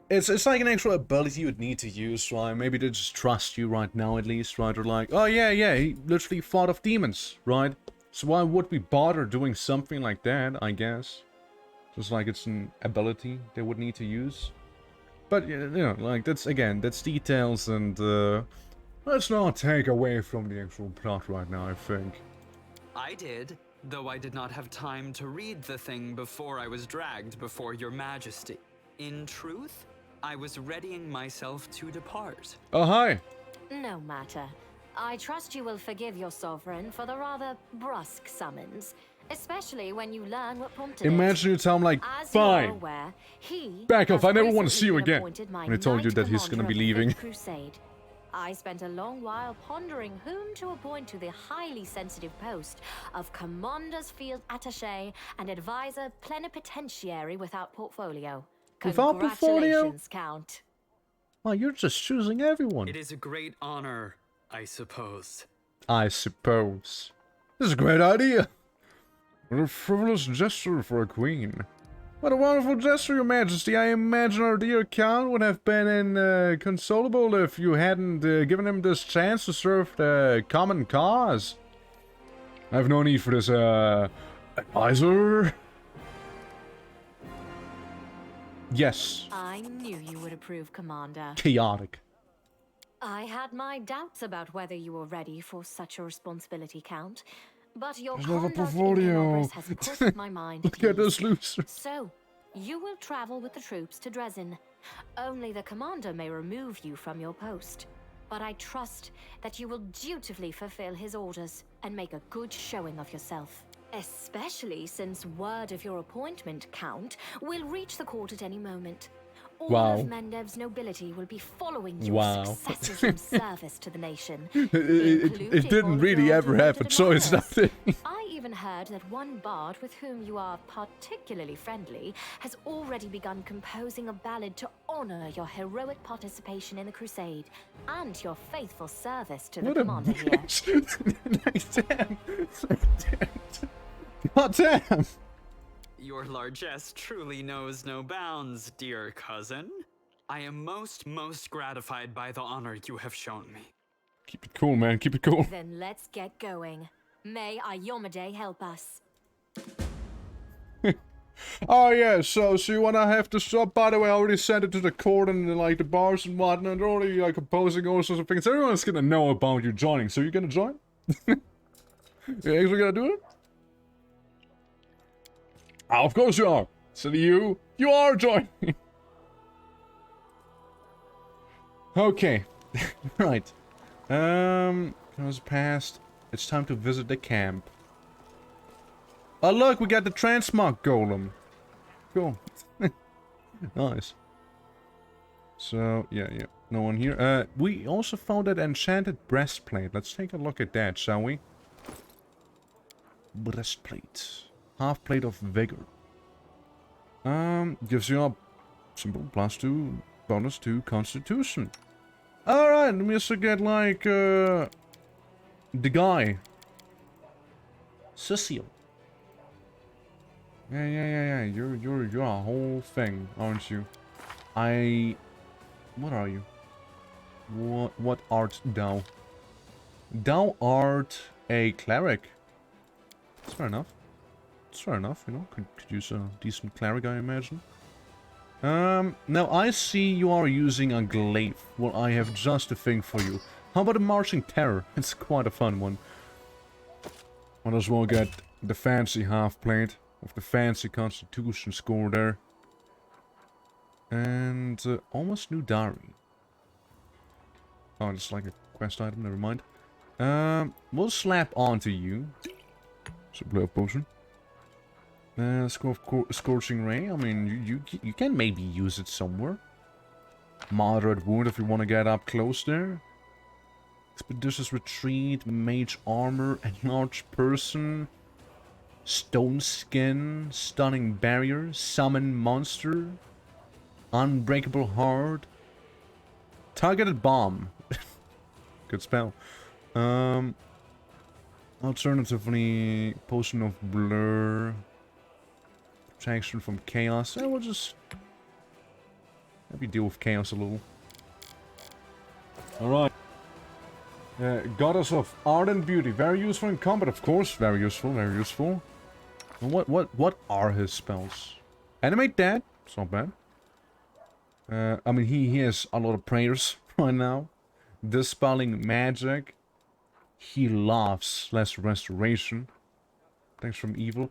it's like an extra ability you'd need to use, right? Maybe they just trust you right now, at least, right? Or like, oh yeah, he literally fought off demons, right? So why would we bother doing something like that, I guess? Just like it's an ability they would need to use. But, you know, like, that's details, and, let's not take away from the actual plot right now, I think. I did, though I did not have time to read the thing before I was dragged before your majesty. In truth, I was readying myself to depart. Oh, hi! No matter. I trust you will forgive your sovereign for the rather brusque summons, especially when you learn what prompted Imagine you tell him, like, As you are fine, aware, he back off, has I never want to recently see you been again. appointed my And I told you knight that he's gonna commander be of the leaving. Fifth Crusade. I spent a long while pondering whom to appoint to the highly sensitive post of Commander's Field Attaché and Advisor Plenipotentiary without portfolio. Without portfolio? Congratulations, Count. Well, you're just choosing everyone. It is a great honor, I suppose. I suppose. This is a great idea. What a frivolous gesture for a queen. What a wonderful gesture, Your Majesty. I imagine our dear Count would have been inconsolable if you hadn't given him this chance to serve the common cause. I have no need for this, advisor. Yes. I knew you would approve, Commander. Chaotic. I had my doubts about whether you were ready for such a responsibility, Count. But your There's another conduct in portfolio. Inobris has put my mind at Look at ease. this loser. So, you will travel with the troops to Dresden. Only the commander may remove you from your post. But I trust that you will dutifully fulfill his orders and make a good showing of yourself. Especially since word of your appointment, Count, will reach the court at any moment. All Wow. of Mendev's nobility will be following your Wow. successes in service to the nation. It didn't really ever have a choice, nothing. I even heard that one bard with whom you are particularly friendly has already begun composing a ballad to honor your heroic participation in the crusade and your faithful service to the What a commander here. bitch. Damn. God damn. Your largesse truly knows no bounds, dear cousin. I am most gratified by the honor you have shown me. Keep it cool, man. Keep it cool. Then let's get going. May Iomade help us. Oh yeah, so you wanna have this up? By the way, I already sent it to the court and like the bars and whatnot. They're already like composing all sorts of things. Everyone's gonna know about you joining. So you gonna join? You actually gonna do it? Oh, of course you are. So you are joining. Okay, right. Goes past. It's time to visit the camp. Oh look, we got the transmog golem. Cool. Nice. So yeah, no one here. We also found that enchanted breastplate. Let's take a look at that, shall we? Breastplate. Half plate of vigor. Gives you a simple +2 bonus to constitution. Alright, let me also get like the guy. Cecile. Yeah. You're a whole thing, aren't you? What are you? What art thou? Thou art a cleric. That's fair enough. It's fair enough, you know. Could use a decent cleric, I imagine. Now I see you are using a glaive. Well, I have just a thing for you. How about a marching terror? It's quite a fun one. Might as well get the fancy half plate with the fancy constitution score there. And almost new diary. Oh, it's like a quest item, never mind. We'll slap onto you. It's a blood potion. Scorching Ray, I mean, you can maybe use it somewhere. Moderate Wound if you want to get up close there. Expeditious Retreat, Mage Armor, Enlarged Person, Stone Skin, Stunning Barrier, Summon Monster, Unbreakable Heart, Targeted Bomb. Good spell. Alternatively, Potion of Blur, Protection from Chaos. We'll just maybe deal with Chaos a little. Alright. Goddess of Art and Beauty. Very useful in combat, of course. Very useful, very useful. And what are his spells? Animate Dead. It's not bad. I mean, he has a lot of prayers right now. Dispelling Magic. He loves less Restoration. Thanks from Evil.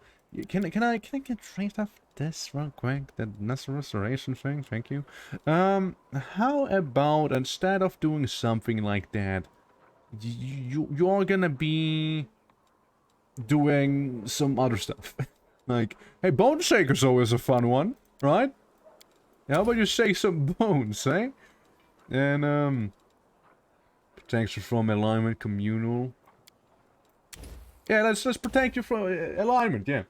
Can I get trained off this real quick? That less Restoration thing. Thank you. How about instead of doing something like that, you're gonna be doing some other stuff. Like, hey, Bone Shaker's always a fun one, right? How about you shake some bones, eh? And Protection from alignment, communal. Yeah, let's protect you from alignment, yeah.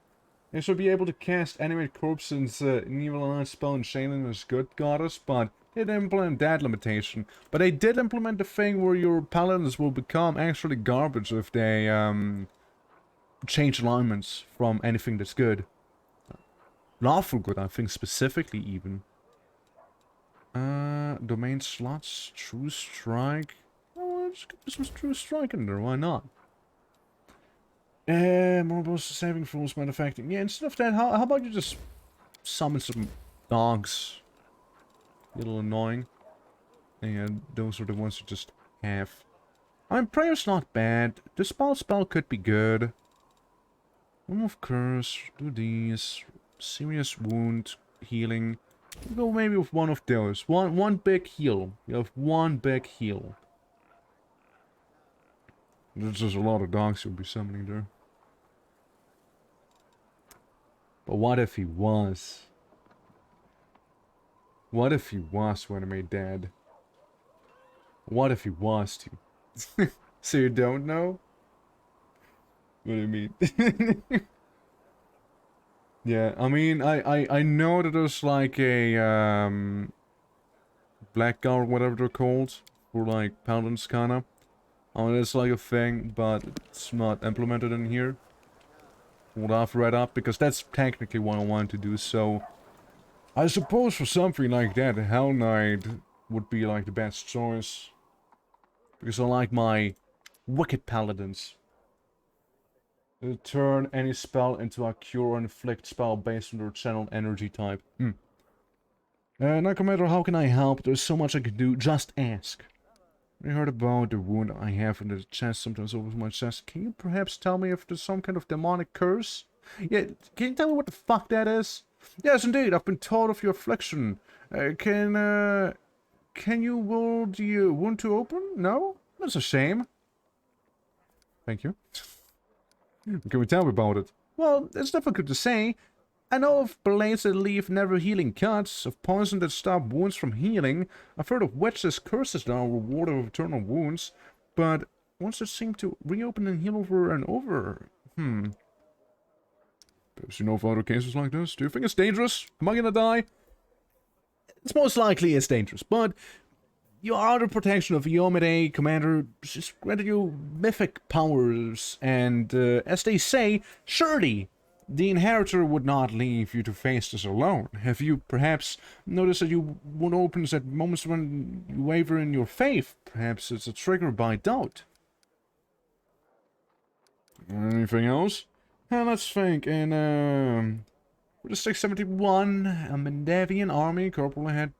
You should be able to cast animate corpses in evil eye spell and Shaylin as good goddess, but they didn't implement that limitation. But they did implement the thing where your paladins will become actually garbage if they change alignments from anything that's good. Lawful good, I think, specifically even. Domain slots, True Strike. Oh, let's get some True Strike in there, why not? More boosts saving throws, matter of fact. Yeah, instead of that, how about you just summon some dogs? A little annoying. And those are the ones you just have. I mean, Prayer's not bad. The spell could be good. Remove Curse, do these. Serious wound, healing. We'll go maybe with one of those. One big heal. You have one big heal. There's just a lot of dogs you'll be summoning there. But what if he was? What if he was when I made Dad? What if he was too? So you don't know? What do you mean? Yeah, I mean, I know that there's like a, black guard, whatever they're called, for like paladins, kinda. I mean, it's like a thing, but it's not implemented in here. What I've read up, because that's technically what I want to do, so... I suppose for something like that, Hell Knight would be like the best choice. Because I like my wicked paladins. Turn any spell into a cure or inflict spell based on their channel energy type. No matter how can I help, there's so much I can do, just ask. I heard about the wound I have in the chest, sometimes over my chest. Can you perhaps tell me if there's some kind of demonic curse? Yeah, can you tell me what the fuck that is? Yes, indeed, I've been told of your affliction. Can you will the wound to open? No? That's a shame. Thank you. Can we tell me about it? Well, it's difficult to say. I know of blades that leave never-healing cuts, of poison that stop wounds from healing. I've heard of witches' curses that are rewarded with eternal wounds, but ones that seem to reopen and heal over and over. Perhaps you know of other cases like this? Do you think it's dangerous? Am I gonna die? It's most likely it's dangerous, but you are under protection of Iomade, Commander. She's granted you mythic powers, and as they say, surely the Inheritor would not leave you to face this alone. Have you perhaps noticed that your wound opens at moments when you waver in your faith? Perhaps it's a trigger by doubt. Anything else? Let's think. For the 671, a Mendavian army, Corporal had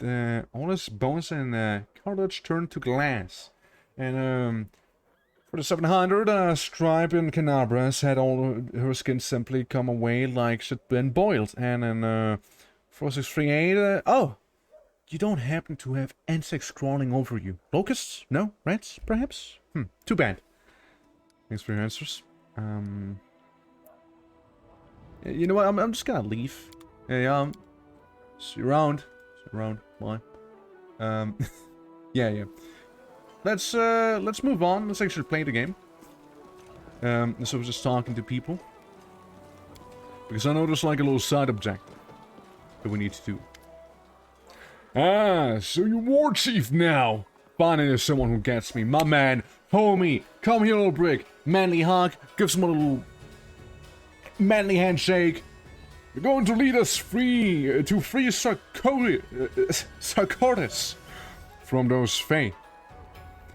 all his bones and cartilage turned to glass. And for the 700, Scribe in Canabras had all her skin simply come away like she'd been boiled. And in 4638, oh! You don't happen to have insects crawling over you. Locusts? No? Rats, perhaps? Too bad. Thanks for your answers. You know what? I'm just gonna leave. Yeah, see you around. See you around. Bye. Yeah. Let's move on. Let's actually play the game. So we're just talking to people. Because I know there's like a little side objective that we need to do. Ah, so you're War Chief now. Finally there's someone who gets me. My man, homie, come here, little brick. Manly hug, give someone a little manly handshake. You're going to lead us to free Sarcoris from those Fae.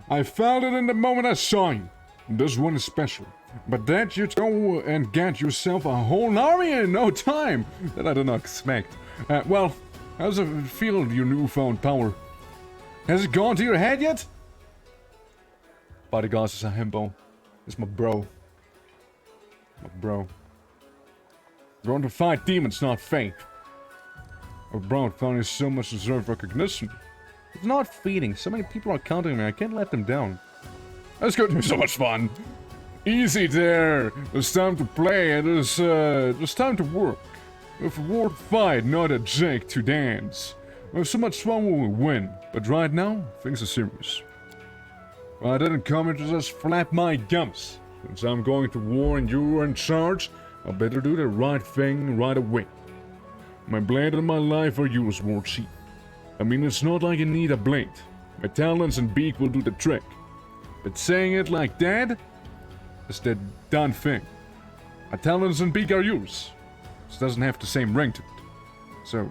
I felt it in the moment I saw you. This one is special. But that you go and get yourself a whole army in no time that I did not expect. Well, how's it feel, your newfound power? Has it gone to your head yet? Bodyguards is a himbo. It's my bro. My bro. Going to fight demons, not fate. Oh, bro, finally so much deserved recognition. It's not feeding. So many people are counting me. I can't let them down. That's going to be so much fun. Easy there. It's time to play. It's time to work. With a war to fight, not a Jake to dance. We have so much fun when we win. But right now, things are serious. Well, I didn't come here to just flap my gums. Since I'm going to war and you're in charge, I better do the right thing right away. My blade and my life are yours, War Chief. I mean, it's not like I need a blade. My talons and beak will do the trick. But saying it like that is the done thing. My talons and beak are yours. This doesn't have the same ring to it. So,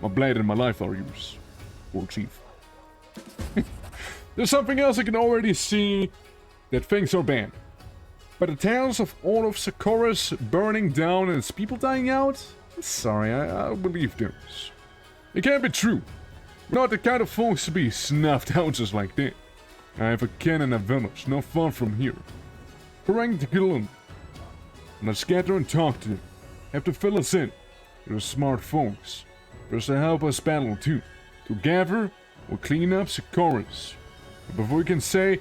my blade and my life are yours, War Chief. There's something else I can already see, that things are banned. But the tales of all of Sakura's burning down and its people dying out? Sorry, I don't believe those. It can't be true. We're not the kind of folks to be snuffed out just like that. I have a kin in a village not far from here. Harangue to kill them. Let's gather and talk to them. Have to fill us in. They're smart folks. First to help us battle too. Together, we'll clean up Sakura's. But before we can say,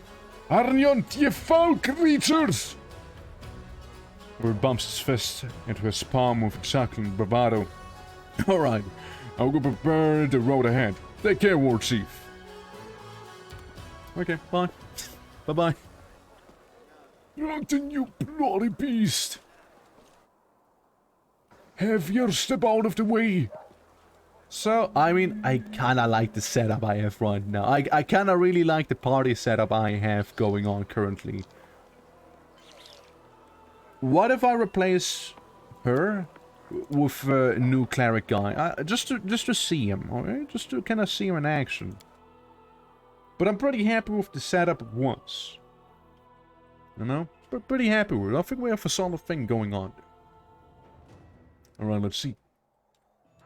Arnyont, ye foul creatures! Word bumps his fist into his palm with chuckling bravado. Alright, I'll go prepare the road ahead. Take care, War Chief. Okay, bye. Bye-bye. Nothing, you bloody beast! Have your step out of the way! So, I mean, I kinda like the setup I have right now. I kinda really like the party setup I have going on currently. What if I replace her with a new cleric guy? Just to see him, alright? Just to kinda see him in action. But I'm pretty happy with the setup it was. You know? But pretty happy with it. I think we have a solid thing going on there. Alright, let's see.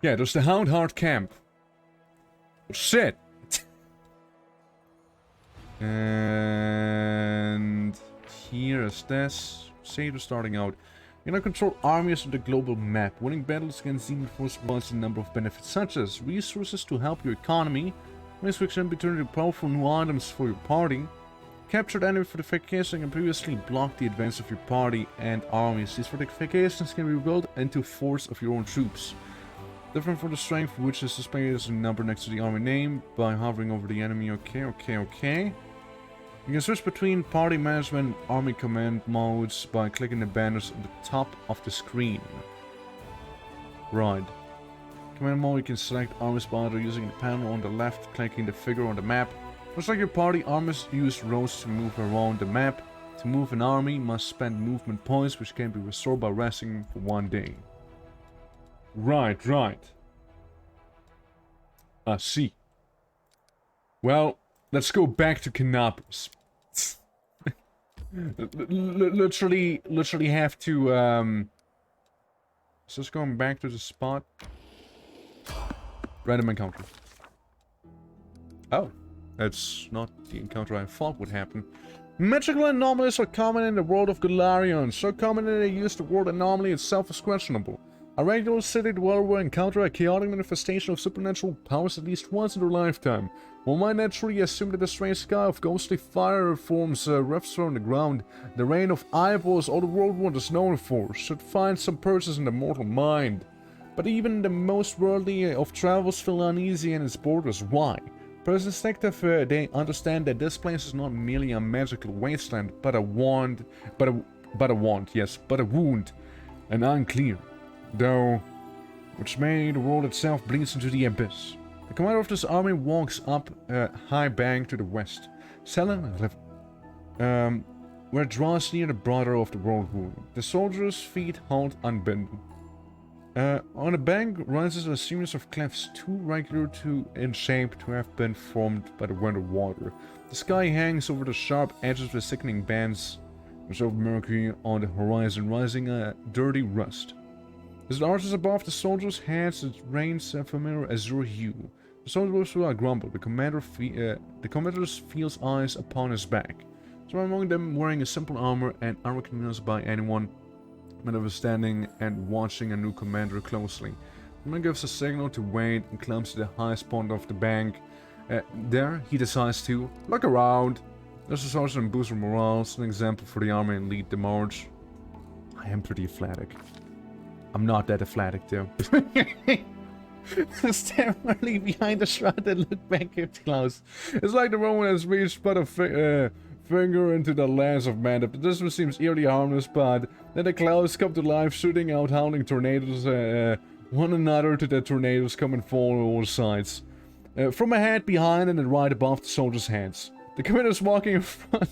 Yeah, there's the Houndheart camp. Oh, shit! And here is this. Say they're starting out. You can control armies on the global map. Winning battles against demon force provides a number of benefits, such as resources to help your economy, ways which can be turned into powerful new items for your party, captured enemy fortifications and previously blocked the advance of your party and armies. These fortifications can be rebuilt into force of your own troops. Different for the strength, which is displayed as a number next to the army name by hovering over the enemy. Okay. You can switch between party management and army command modes by clicking the banners at the top of the screen. Right. Command mode, you can select army spotter using the panel on the left, clicking the figure on the map. Just like your party, armies use roads to move around the map. To move an army, must spend movement points, which can be restored by resting for 1 day. Right. I see. Well, let's go back to Canopus. literally have to, just going back to the spot. Random encounter. Oh, that's not the encounter I thought would happen. Magical anomalies are common in the world of Galarian. So common that they use the word anomaly itself as questionable. A regular city dweller will encounter a chaotic manifestation of supernatural powers at least once in their lifetime. One might naturally assume that the strange sky of ghostly fire forms rifts from the ground. The rain of eyeballs all the world is known for should find some purchase in the mortal mind. But even the most worldly of travels feel uneasy in its borders. Why? Perspective, they understand that this place is not merely a magical wasteland, but a wound, and unclear. Though, which may the world itself bleeds into the abyss. The commander of this army walks up a high bank to the west, where it draws near the border of the whirlpool. The soldiers' feet halt unbidden. On the bank rises a series of cliffs too regular in shape to have been formed by the winter water. The sky hangs over the sharp edges with sickening bands of mercury on the horizon, rising a dirty rust. As it arches above the soldiers' heads, it rains a familiar azure hue. The soldiers will grumble. The commander feels eyes upon his back. Some among them wearing a simple armor and unrecognized by anyone, but of standing and watching a new commander closely. The man gives a signal to wait and climbs to the highest point of the bank. There, he decides to look around. There's a sergeant and booster morale, an example for the army and lead the march. I am pretty athletic. I'm not that athletic though. Stand firmly behind the shroud and look back at Klaus. It's like the moment has reached but a finger into the lands of man. The distance seems eerily harmless, but then the clouds come to life, shooting out howling tornadoes, one another to the tornadoes come and fall on all sides. From ahead, behind, and then right above the soldier's heads. The commander's walking in front.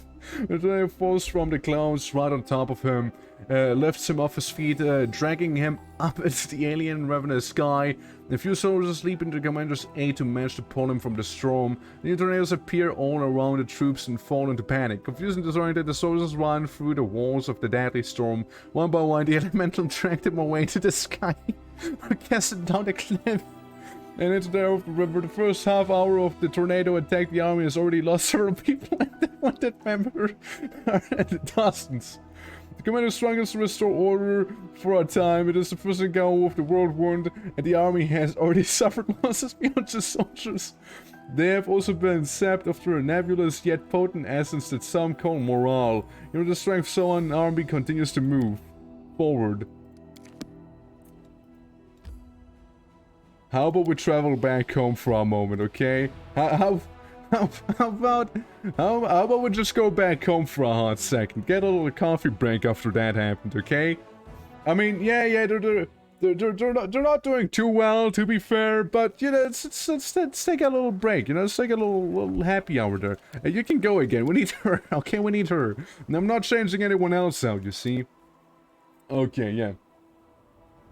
The tornado falls from the clouds right on top of him, lifts him off his feet, dragging him up into the alien ravenous sky. A few soldiers leap into the commander's aid to manage to pull him from the storm. The tornadoes appear all around the troops and fall into panic. Confused and disoriented, the soldiers run through the walls of the deadly storm. One by one, the elemental dragged them away to the sky, or cast them down the cliff and into the river. The first half hour of the tornado attack, the army has already lost several people, and the wounded member are at dozens. The commander struggles to restore order for a time. It is the first encounter with the whirlwind, and the army has already suffered losses beyond the soldiers. They have also been sapped after a nebulous yet potent essence that some call morale. You know, the strength so an army continues to move forward. How about we travel back home for a moment, okay? How about we just go back home for a hot second? Get a little coffee break after that happened, okay? I mean, yeah, they're not doing too well, to be fair, but you know, let's take a little break. You know, let's take a little happy hour there. You can go again. We need her, okay? We need her. And I'm not changing anyone else out. You see? Okay, yeah.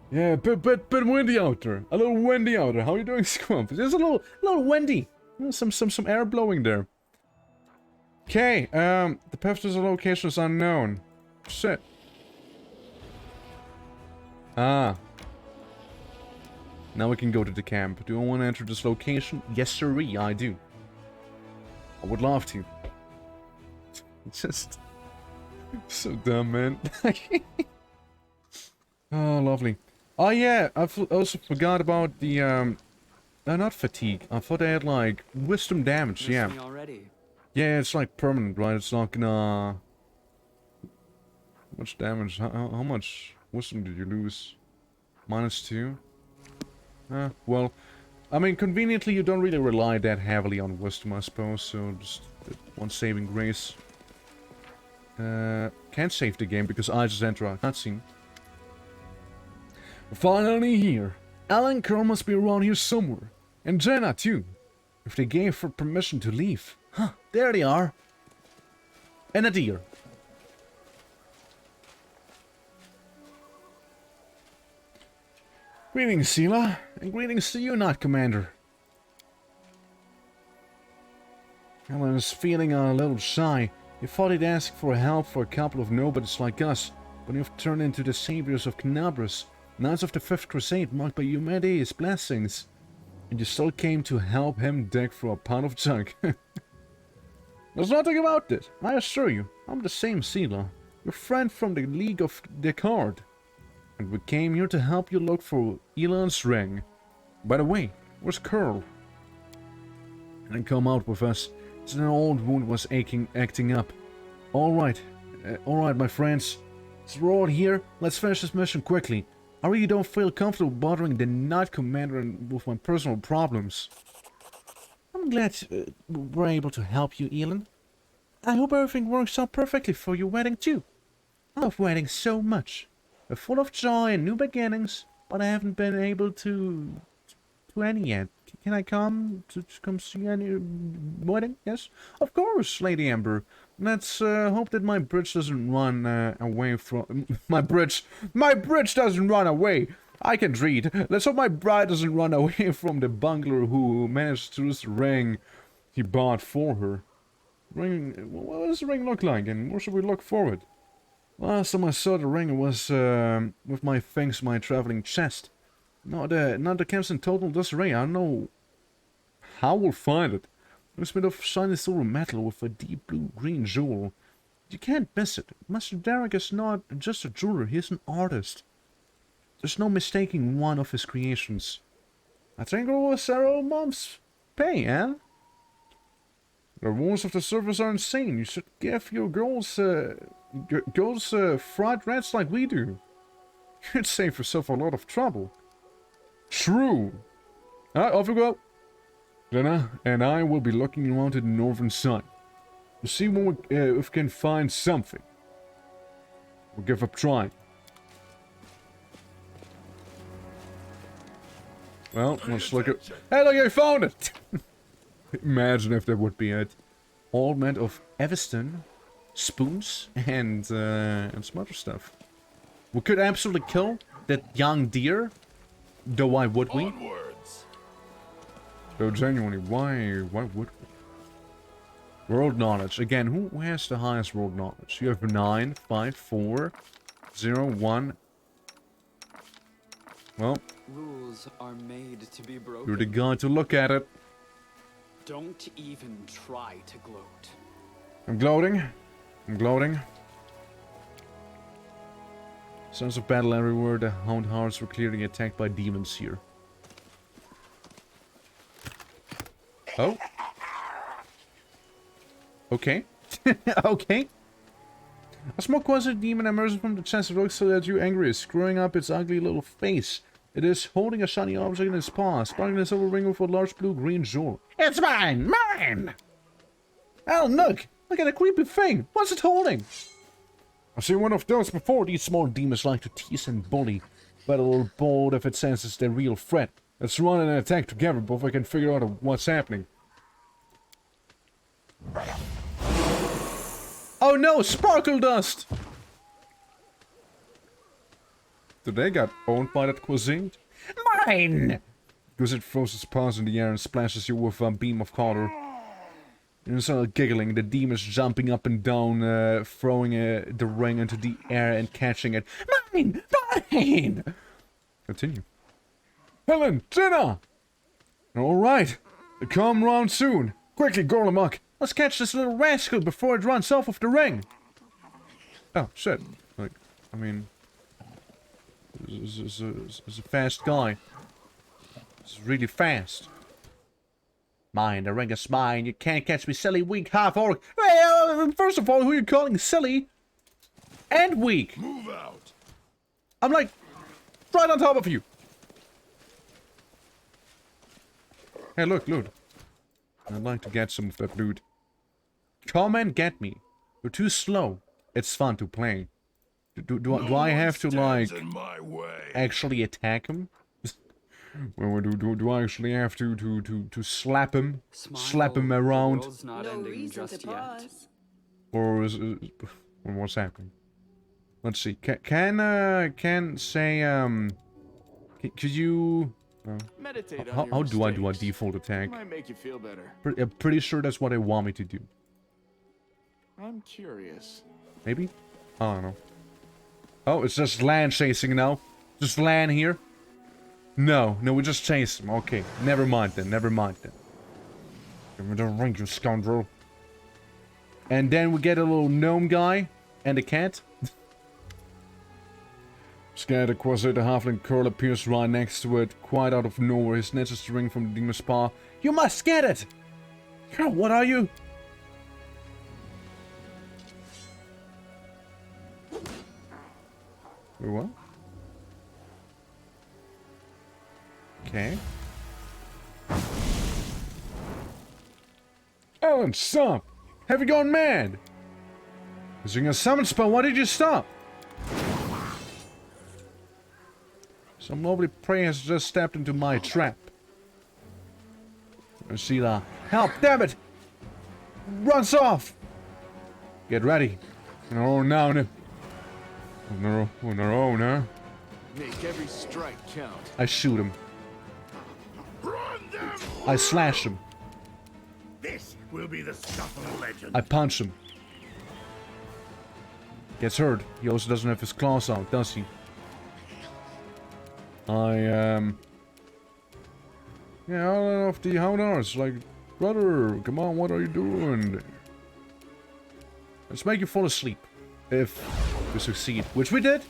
Yeah, but windy out there. A little windy out there. How are you doing, Scrump? There's a little windy. You know, some air blowing there. Okay, the path to the location is unknown. Shit. Ah. Now we can go to the camp. Do I want to enter this location? Yes, sirree, I do. I would love to. It's just so dumb, man. Oh, lovely. Oh yeah, I also forgot about the not fatigue. I thought they had like wisdom damage. Yeah. Yeah, it's like permanent, right? It's not gonna. Much damage? How much wisdom did you lose? -2. Well, I mean, conveniently, you don't really rely that heavily on wisdom, I suppose. So just one saving grace. Can't save the game because I just enter a cutscene. Finally here. Alan Carl must be around here somewhere. And Jenna too. If they gave her permission to leave. Huh, there they are. And a deer. Greetings, Sela. And greetings to you, Knight Commander. Alan is feeling a little shy. He thought he'd ask for help for a couple of nobodies like us, but you've turned into the saviors of Knabras, Knights of the Fifth Crusade marked by humanity's blessings, and you still came to help him dig for a pound of junk. There's nothing about it, I assure you. I'm the same Sela, your friend from the League of Descartes, and we came here to help you look for Elan's ring. By the way, where's Curl? And come out with us. An old wound was acting up. Alright, my friends. So we're all here. Let's finish this mission quickly. I really don't feel comfortable bothering the Knight Commander with my personal problems. I'm glad we're able to help you, Elon. I hope everything works out perfectly for your wedding too. I love weddings so much. They're full of joy and new beginnings, but I haven't been able to any yet. Can I come to come see any wedding? Yes, of course, Lady Amber. Let's hope that my bridge doesn't run away from my bridge. My bridge doesn't run away. I can read. Let's hope my bride doesn't run away from the bungler who managed to lose the ring he bought for her. Ring. What does the ring look like, and where should we look for it? Last time I saw the ring, it was with my things, my traveling chest. Not the Kempson total disarray. I don't know how we'll find it. It's made of shiny silver metal with a deep blue-green jewel. You can't miss it. Master Derek is not just a jeweler, he's an artist. There's no mistaking one of his creations. I think it was several months' pay, eh? The rules of the service are insane. You should give your girls fried rats like we do. You'd save yourself a lot of trouble. True. Alright, off we go. Jenna and I will be looking around to the northern side. We'll see when if we can find something. We'll give up trying. Well, let's look at... Hey, look, I found it! Imagine if that would be it. Ornament of Everston, spoons, and some other stuff. We could absolutely kill that young deer. Though why would we? So genuinely, why would we? World knowledge. Again, who has the highest world knowledge? You have 9, 5, 4, 0, 1. Well, rules are made to be broken. You're the guy to look at it. Don't even try to gloat. I'm gloating. I'm gloating. Sounds of battle everywhere. The Hound Hearts were clearly attacked by demons here. Oh. Okay. Okay. A small quasi-demon emerges from the chest and looks so at you angry, screwing up its ugly little face. It is holding a shiny object in its paw, sparkling a silver ring with a large blue-green jewel. It's mine! Mine! Oh, look! Look at the creepy thing! What's it holding? I've seen one of those before. These small demons like to tease and bully, but a little bold if it senses their real threat. Let's run and attack together before I can figure out what's happening. Oh no! Sparkle dust! They got owned by that cuisine. Mine! Because it throws its paws in the air and splashes you with a beam of color. And so giggling, the demons jumping up and down, throwing the ring into the air and catching it. Mine! Mine! Continue. Helen! Jenna! Alright. Come round soon. Quickly, go amok. Let's catch this little rascal before it runs off with the ring. Oh, shit. Like, I mean... This is a fast guy. This is really fast. Mine, the ring is mine. You can't catch me, silly, weak, half-orc. Hey, first of all, who are you calling silly? And weak? Move out. I'm like, right on top of you. Hey, look, loot. I'd like to get some of that loot. Come and get me. You're too slow. It's fun to play. Do I have to, like, actually attack him? Well, do I actually have to slap him? Slap him around? No reason to pause. Or is what's happening? Let's see. Can say, could you... Meditate how on your do I do a mistakes. default attack? Might make you feel better. I'm pretty sure that's what they want me to do. I'm curious. Maybe? I don't know. Oh, it's just land chasing now. Just land here. No, we just chased him. Okay, never mind then. Give me the ring, you scoundrel. And then we get a little gnome guy and a cat. Scared across it, the halfling curl appears right next to it, quite out of nowhere. He snatches the ring from the demon's paw. You must get it! Girl, what are you? Wait, what? Okay. Alan, stop! Have you gone mad? Using a summon spell, why did you stop? Some lovely prey has just stepped into my trap. I see that. Help, damn it! Runs off! Get ready. No, now, no. No, no. Make every strike count. I shoot him. I slash him. This will be the stuff of legend. I punch him. Gets hurt. He also doesn't have his claws out, does he? Yeah, I don't know if the Houndars, like, brother, come on, what are you doing? Let's make you fall asleep. If we succeed. Which we did.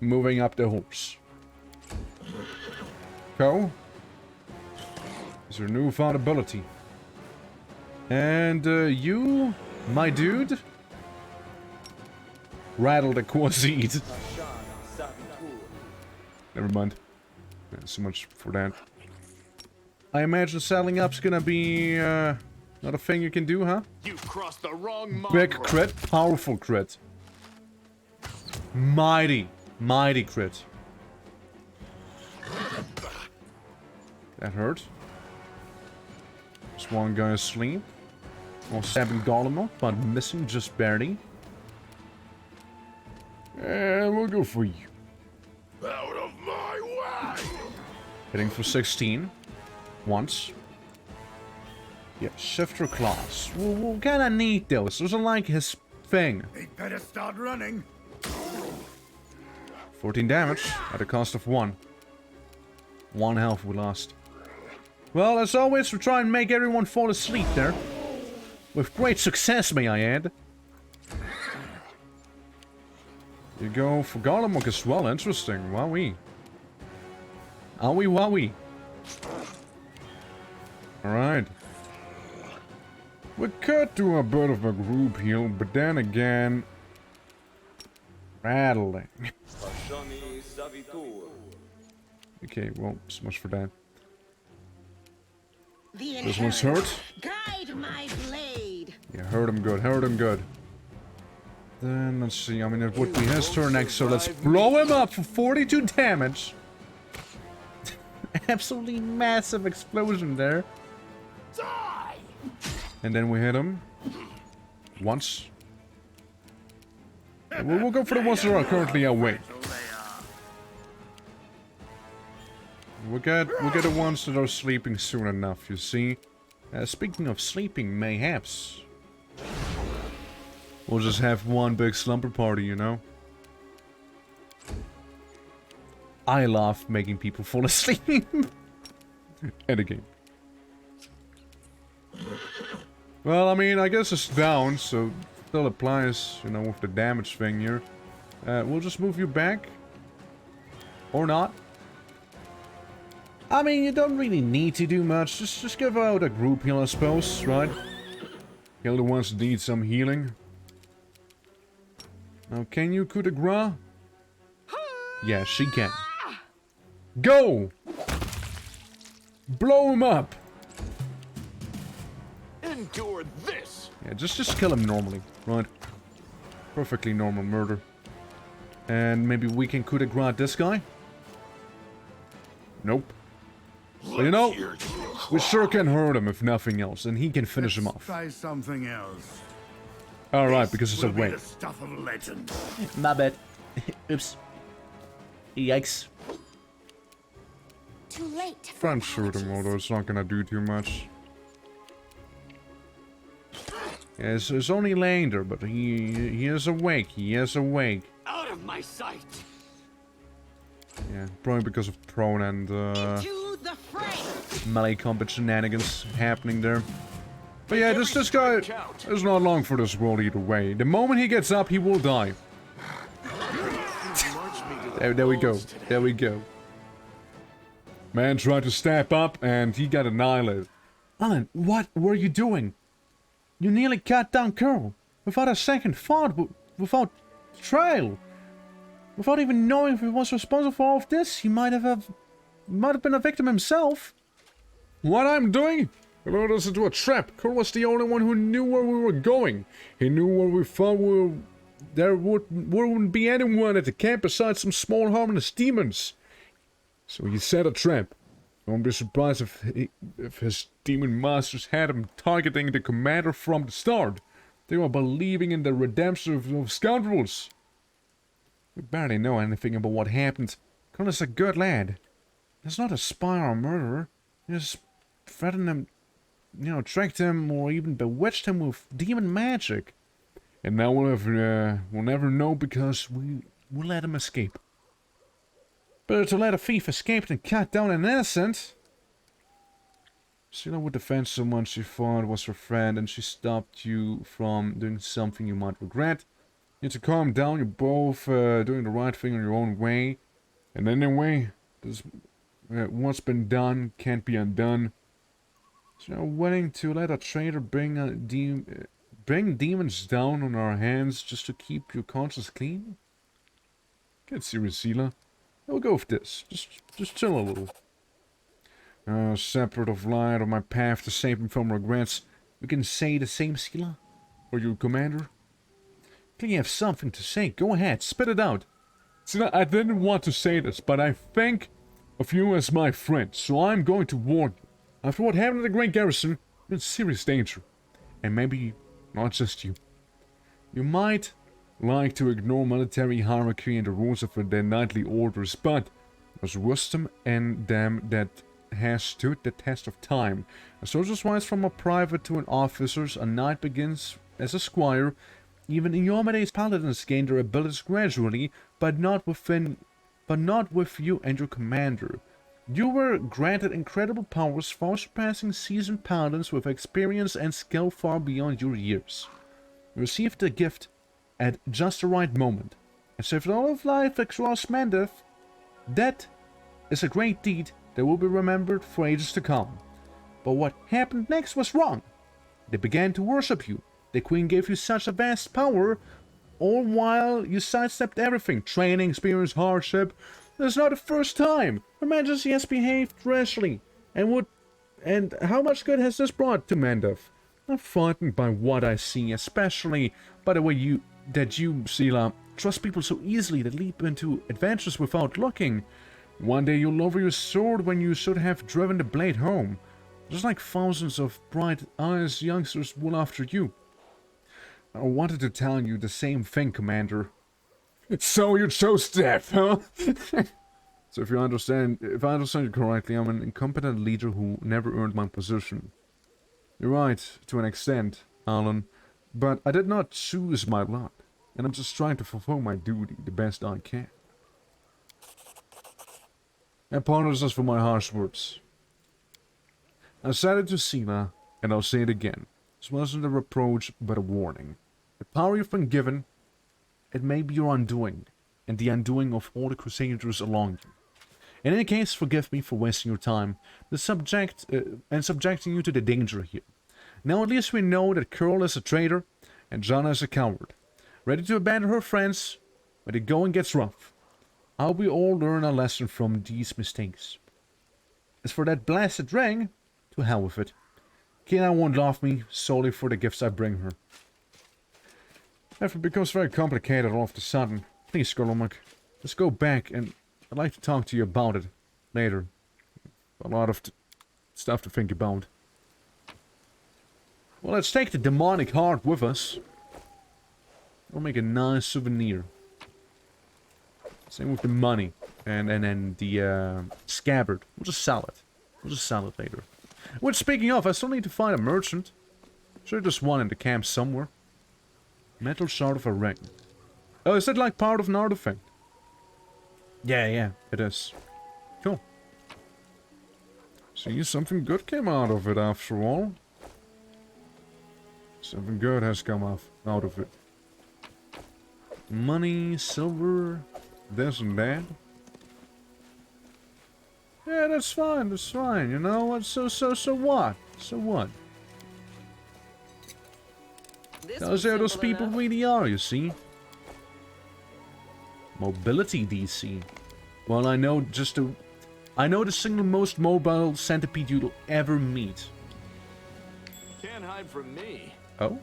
Moving up the horse. Go. Is your newfound ability. And, you, my dude, rattle the Quasid. Never mind. Yeah, so much for that. I imagine saddling up's gonna be not a thing you can do, huh? You crossed the wrong Big crit, powerful crit. Mighty crit. That hurt. This one guy asleep. While stabbing Garlemald, but missing just barely. And we'll go for you. Out of my way! Hitting for 16. Once. Yeah, shifter class. We'll kinda need those. Those are like his thing. He'd better start running. 14 damage at a cost of 1. 1 health we lost. Well, as always, we try and make everyone fall asleep there. With great success, may I add. You go for Garlemald as well. Interesting. Wowee. Owie wowee. Alright. We could do a bit of a group heal, but then again... Rattling. Okay, well, so much for that. This one's hurt. Guide my blade. Yeah, hurt him good, hurt him good. Then, let's see, I mean, it would be his turn next, so let's blow him up for 42 damage. Absolutely massive explosion there. Die! And then we hit him. Once. We'll go for the ones that are currently awake. We'll get the ones that are sleeping soon enough, you see. Speaking of sleeping, mayhaps. We'll just have one big slumber party, you know? I love making people fall asleep. In a game. Well, I mean, I guess it's down, so still applies, you know, with the damage thing here. We'll just move you back. Or not. I mean, you don't really need to do much. Just give out a group heal, I suppose, right? Heal the ones that need some healing. Now, can you coup de grace? Yeah, she can. Go! Blow him up! Endure this! Yeah, just kill him normally, right? Perfectly normal murder. And maybe we can coup de grace this guy? Nope. But you know, we sure can hurt him if nothing else, and he can finish him off. Try something else. Alright, because it's a Will be way. the stuff of legend. My bad. Oops. Yikes. Too late. Front shoot him, although it's not gonna do too much. Yeah, it's only laying there, but he is awake. He is awake. Out of my sight! Yeah, probably because of prone and melee combat shenanigans happening there. But yeah, this guy is not long for this world either way. The moment he gets up, he will die. There we go. There we go. Man tried to step up and he got annihilated. Alan, what were you doing? You nearly cut down Curl. Without a second thought, without trial. Without even knowing if he was responsible for all of this, he might have been a victim himself. What I'm doing? I lured us into a trap. Curl was the only one who knew where we were going. He knew where we thought there wouldn't be anyone at the camp besides some small harmless demons. So he set a trap. I won't be surprised if his demon masters had him targeting the commander from the start. They were believing in the redemption of scoundrels. We barely know anything about what happened. Curl is a good lad. He's not a spy or a murderer. He just threatened him, you know, tricked him or even bewitched him with demon magic. And now we'll never know because we let him escape. Better to let a thief escape than cut down an innocent. Sheila would defend someone she thought was her friend, and she stopped you from doing something you might regret. You need to calm down. You're both doing the right thing in your own way. And anyway, what's been done can't be undone. So you're willing to let a traitor bring demons down on our hands just to keep your conscience clean? Get serious, Sheila. We'll go with this. Just chill a little. Separate of light on my path to save him from regrets. We can say the same, Scylla? Or you, Commander? If you have something to say, go ahead, spit it out. Scylla, I didn't want to say this, but I think of you as my friend, so I'm going to warn you. After what happened at the Great Garrison, you're in serious danger. And maybe not just you. You might like to ignore military hierarchy and the rules of their knightly orders, but there's wisdom in them that has stood the test of time. A soldier's rise from a private to an officer, a knight begins as a squire. Even Iomede's paladins gain their abilities gradually, but not with you and your commander. You were granted incredible powers, far surpassing seasoned paladins with experience and skill far beyond your years. You received the gift at just the right moment, and saved all of life across Mandeth. That is a great deed that will be remembered for ages to come. But what happened next was wrong. They began to worship you. The Queen gave you such a vast power, all while you sidestepped everything. Training, experience, hardship. This is not the first time. Her Majesty has behaved rashly. And how much good has this brought to Mandeth? I'm frightened by what I see, especially by the way you, Scylla, trust people so easily that leap into adventures without looking. One day you'll lower your sword when you should have driven the blade home. Just like thousands of bright-eyed youngsters will after you. I wanted to tell you the same thing, Commander. So you chose death, huh? So if I understand you correctly, I'm an incompetent leader who never earned my position. You're right, to an extent, Alan. But I did not choose my lot, and I'm just trying to fulfill my duty the best I can. Apologies for my harsh words. I said it to Scylla, and I'll say it again. This wasn't a reproach, but a warning. The power you've been given, it may be your undoing, and the undoing of all the Crusaders along you. In any case, forgive me for wasting your time, and subjecting you to the danger here. Now at least we know that Curl is a traitor, and Jana is a coward, ready to abandon her friends when the going gets rough. I hope we all learn a lesson from these mistakes. As for that blasted ring, to hell with it. Kina won't love me solely for the gifts I bring her. If it becomes very complicated all of a sudden, please, Skolomuk, let's go back, and I'd like to talk to you about it later. A lot of stuff to think about. Well, let's take the demonic heart with us. We'll make a nice souvenir. Same with the money. And then the scabbard. We'll just sell it. We'll just sell it later. Which, speaking of, I still need to find a merchant. Sure, there's one in the camp somewhere. Metal shard of a ring. Oh, is that like part of an artifact? Yeah, it is. Cool. See, something good came out of it after all. Something good has come out of it. Money, silver, this and that. Yeah, that's fine, you know what? So what? So what? Tells how those people really are, you see. Mobility DC. Well, I know the single most mobile centipede you'll ever meet. Can't hide from me. Oh?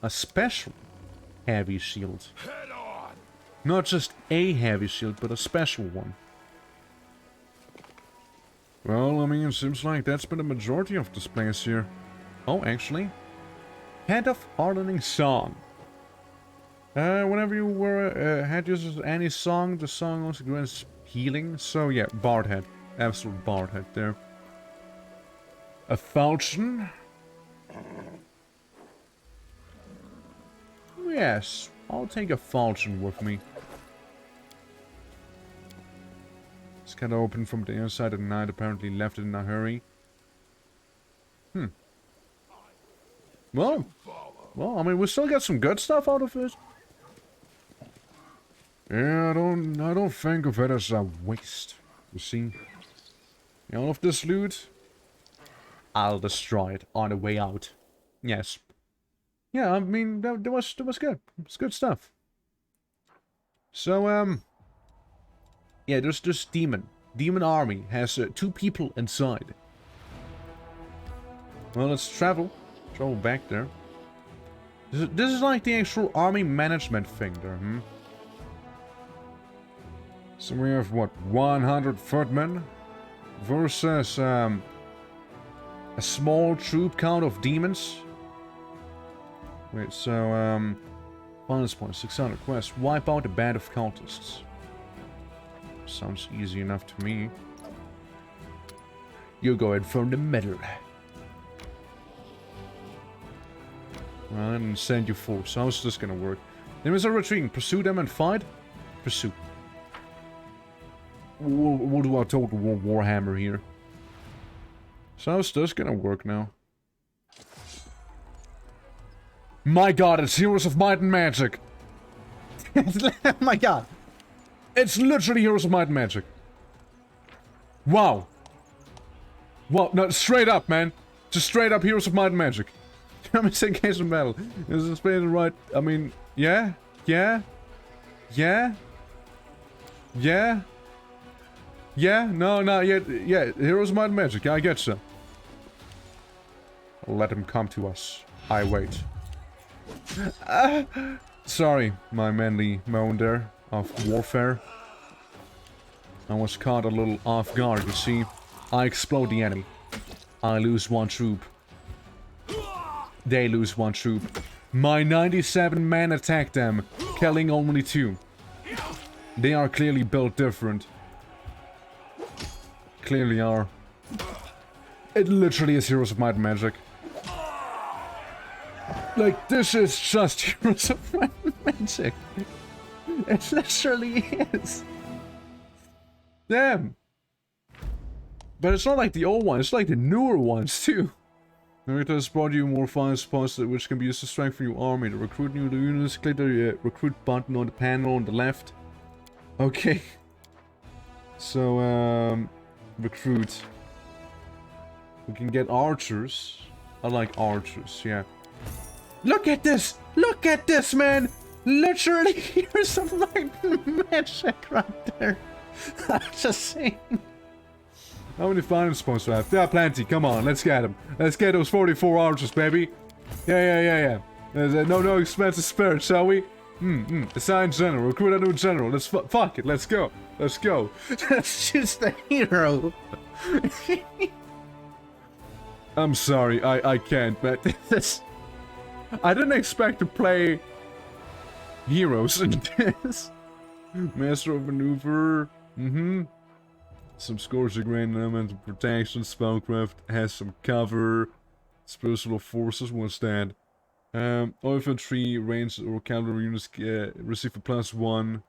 A special heavy shield. Head on. Not just a heavy shield, but a special one. Well, I mean, it seems like that's been the majority of this place here. Oh, actually. Head of Hardening Song. Whenever you had used any song, the song also grants healing. So yeah, Bard Head. Absolute Bard Head there. A falchion. Yes, I'll take a falchion with me. It's kind of open from the inside at night, apparently left it in a hurry. Well, I mean, we still got some good stuff out of it. Yeah, I don't think of it as a waste. You see, all of this loot, I'll destroy it on the way out. Yes. Yeah, I mean, that was good. It's good stuff. So, Yeah, there's this demon. Demon army has 2 people inside. Well, let's travel. Travel back there. This is like the actual army management thing there, So we have, what, 100 footmen versus a small troop count of demons. Wait, so, bonus points, 600 quests. Wipe out a band of cultists. Sounds easy enough to me. You go in from the middle. And send you force. How's this gonna work? Enemies are retreating. Pursue them and fight? Pursue. We'll do our total Warhammer here. So how's this gonna work now? My god, it's Heroes of Might and Magic! Oh my god! It's literally Heroes of Might and Magic. Wow. Wow, no, straight up, man. Just straight up Heroes of Might and Magic. I'm in case of battle. Is this playing right? I mean, yeah? Yeah? Yeah? Yeah? Yeah? No, not yet. Yeah, Heroes of Might and Magic. I get you. Let him come to us. I wait. Sorry, my manly moan there of warfare. I was caught a little off guard, you see. I explode the enemy. I lose 1 troop. They lose 1 troop. My 97 men attack them, killing only 2. They are clearly built different. Clearly are. It literally is Heroes of Might and Magic. Like, this is just Heroes of Might and Magic. It literally is. Damn. But it's not like the old ones, it's like the newer ones too. Narrator has brought you more fire spots which can be used to strengthen your army. To recruit new units, click the recruit button on the panel on the left. Okay. So, recruit. We can get archers. I like archers, yeah. Look at this! Look at this, man! Literally, here's some light magic right there. I'm just saying. How many fire spots do I have? There are plenty. Come on, let's get them. Let's get those 44 archers, baby. Yeah. No expensive spared, shall we? Assign general. Recruit a new general. Let's fuck it. Let's go. Let's go. That's just the hero. I'm sorry. I can't, but this. I didn't expect to play heroes in this. Master of Maneuver. Some scorching rain, elemental protection. Spellcraft has some cover. Special forces, what's that? Infantry, range, or cavalry units receive a +1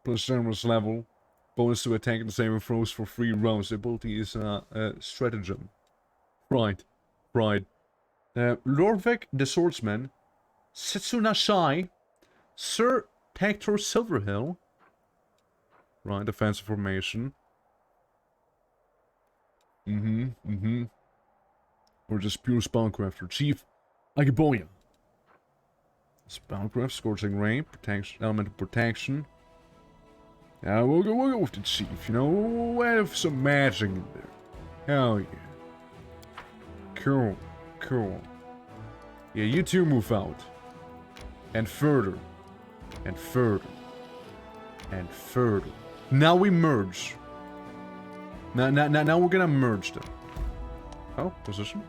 plus general's level. Bonus to attack and saving throws for 3 rounds. The ability is stratagem. Right. Lorvik the Swordsman. Setsuna Shai. Sir Hector Silverhill. Right, defensive formation. Or just pure spellcrafter. Chief Agiboya. Spellcraft, Scorching Ray, protection, elemental protection. Yeah, we'll go with the chief, you know, we'll have some magic in there. Hell yeah. Cool. Yeah, you two move out. And further. And further. And further. Now we merge. Now we're gonna merge them. Oh, position.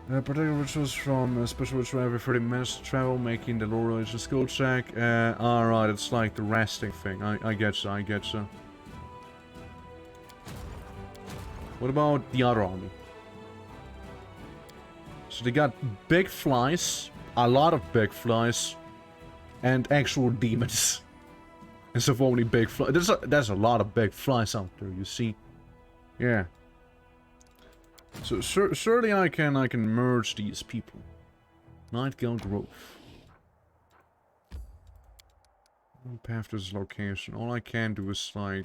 Particular rituals from special ritual every 30 minutes to travel, making the lore religion skill check. Alright, it's like the resting thing. I get you. What about the other army? So they got big flies, a lot of big flies, and actual demons. Instead of only big flies. There's a lot of big flies out there, you see. Yeah. So surely I can merge these people. Nightgale Grove. Path to this location. All I can do is like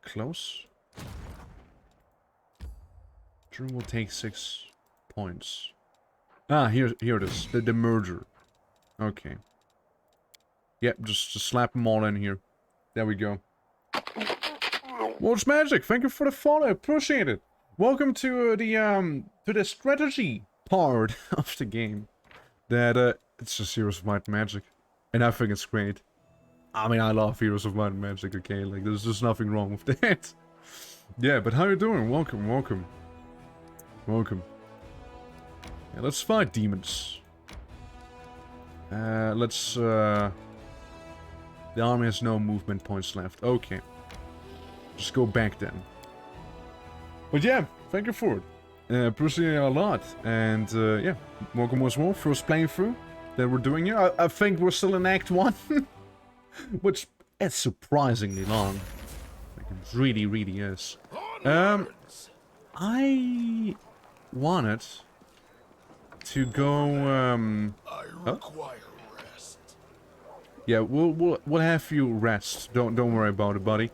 close. Drew will take 6 points. Ah, here it is. The merger. Okay. Yep, just slap them all in here. There we go. Watch Magic, thank you for the follow, appreciate it. Welcome to the strategy part of the game. That it's just Heroes of Might and Magic, and I think it's great. I mean, I love Heroes of Might and Magic. Okay, like there's just nothing wrong with that. Yeah, but how you doing? Welcome, welcome, welcome. Yeah, let's fight demons. Let's the army has no movement points left. Okay. Just go back then. But yeah, thank you for it. Appreciate it a lot. And yeah, welcome as well. First playthrough that we're doing here. I think we're still in Act 1. Which is surprisingly long. Like it really, really is. I wanted to go I require rest. Yeah, we'll have you rest. Don't worry about it, buddy.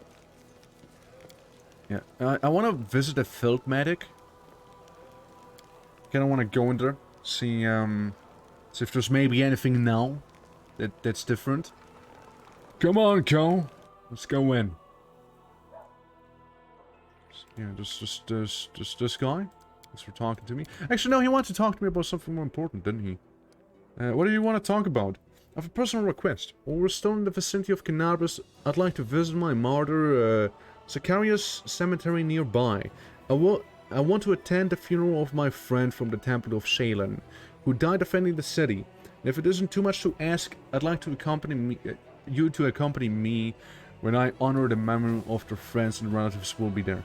Yeah, I want to visit a field medic. Kinda want to go in there, see if there's maybe anything now that's different. Come on, Cole. Let's go in. Yeah, just this guy. Thanks for talking to me. Actually, no, he wanted to talk to me about something more important, didn't he? What do you want to talk about? I have a personal request. While we're still in the vicinity of Cannabis, I'd like to visit my martyr, Zacharias cemetery nearby. I want to attend the funeral of my friend from the Temple of Shailen, who died defending the city. And if it isn't too much to ask, I'd like to accompany you to accompany me when I honor the memory of their friends and relatives will be there.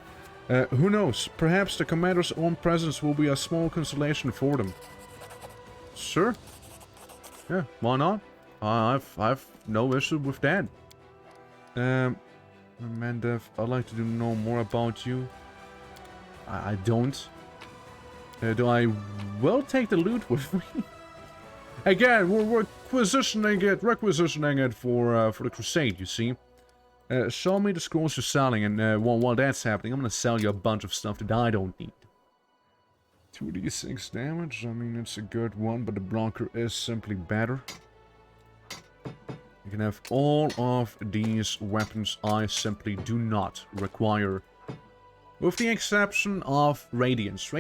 Who knows? Perhaps the commander's own presence will be a small consolation for them. Sure. Yeah, why not? I've no issue with that. Mandev, I'd like to know more about you. I don't. Do I will take the loot with me? Again, we're requisitioning it for the crusade, you see. Show me the scrolls you're selling, and while that's happening, I'm gonna sell you a bunch of stuff that I don't need. 2d6 damage, I mean, it's a good one, but the blocker is simply better. You can have all of these weapons I simply do not require. With the exception of Radiance.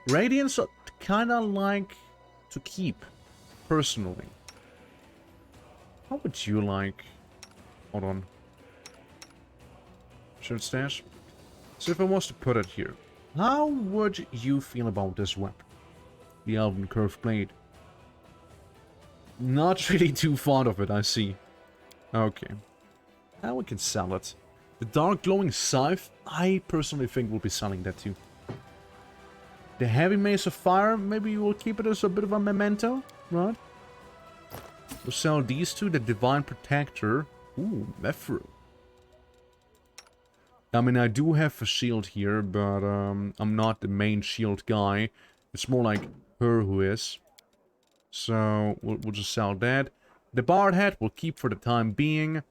Radiance are kinda like to keep, personally. How would you like... Hold on. Shirt stash? So if I was to put it here, how would you feel about this weapon? The Elven Curved Blade. Not really too fond of it, I see. Okay. Now we can sell it. The Dark Glowing Scythe, I personally think we'll be selling that too. The Heavy Mace of Fire, maybe we'll keep it as a bit of a memento, right? We'll sell these two. The Divine Protector. Ooh, Mefru. I mean, I do have a shield here, but I'm not the main shield guy. It's more like her who is. So, we'll just sell that. The Bard Hat we'll keep for the time being.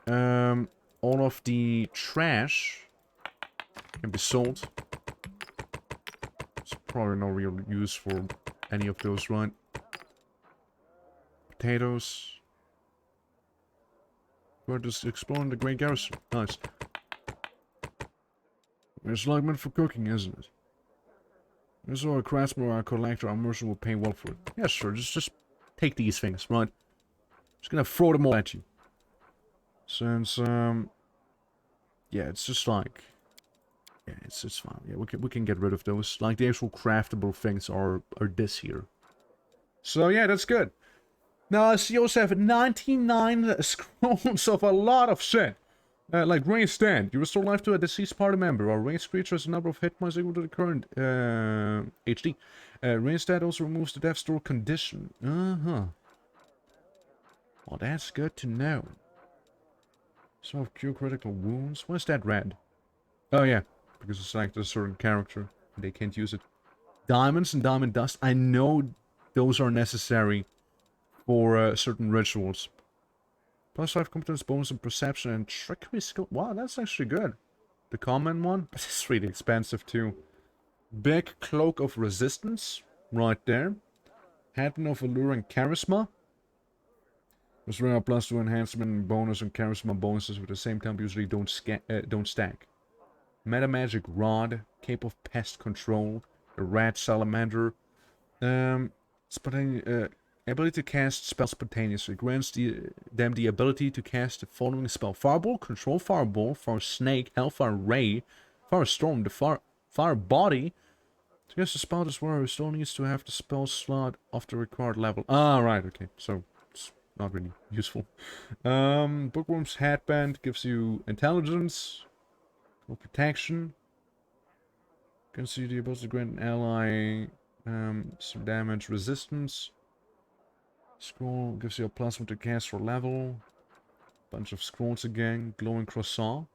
All of the trash can be sold. There's probably no real use for any of those, right? Potatoes. We're just exploring the Great Garrison. Nice. It's like meant for cooking, isn't it? This or a craftsman or a collector, a merchant will pay well for it. Yeah, sure. Just take these things, right? Just gonna throw them all at you. Since, yeah, it's just like... Yeah, it's fine. Yeah, we can get rid of those. Like, the actual craftable things are this here. So, yeah, that's good. Now, I see you also have 99 scrolls of a lot of shit. Like Raised Stand. You restore life to a deceased party member. Or raised creature has a number of hit points equal to the current HD. Raised Stand also removes the death store condition. Well, that's good to know. Some of cure critical wounds. Where's that red? Oh, yeah. Because it's like a certain character. They can't use it. Diamonds and diamond dust. I know those are necessary for certain rituals. Plus 5 competence bonus and perception and trickery skill. Wow, that's actually good. The common one, but it's really expensive too. Big Cloak of Resistance, right there. Hatten of Alluring Charisma. There's a +2 enhancement bonus and charisma bonuses with the same time usually don't stack. Meta Magic Rod, Cape of Pest Control, a Rat Salamander, ability to cast spells spontaneously. Grants them the ability to cast the following spell. Fireball, Control Fireball, Fire Snake, Hellfire Ray, Fire Storm, the Fire Body. To cast the spell this warrior still needs to have the spell slot of the required level. Ah, right, okay. So, it's not really useful. Bookworm's Headband gives you intelligence, or protection. Gives you the ability to grant an ally some damage resistance. Scroll gives you a +1 to cast for level. Bunch of scrolls again. Glowing croissant.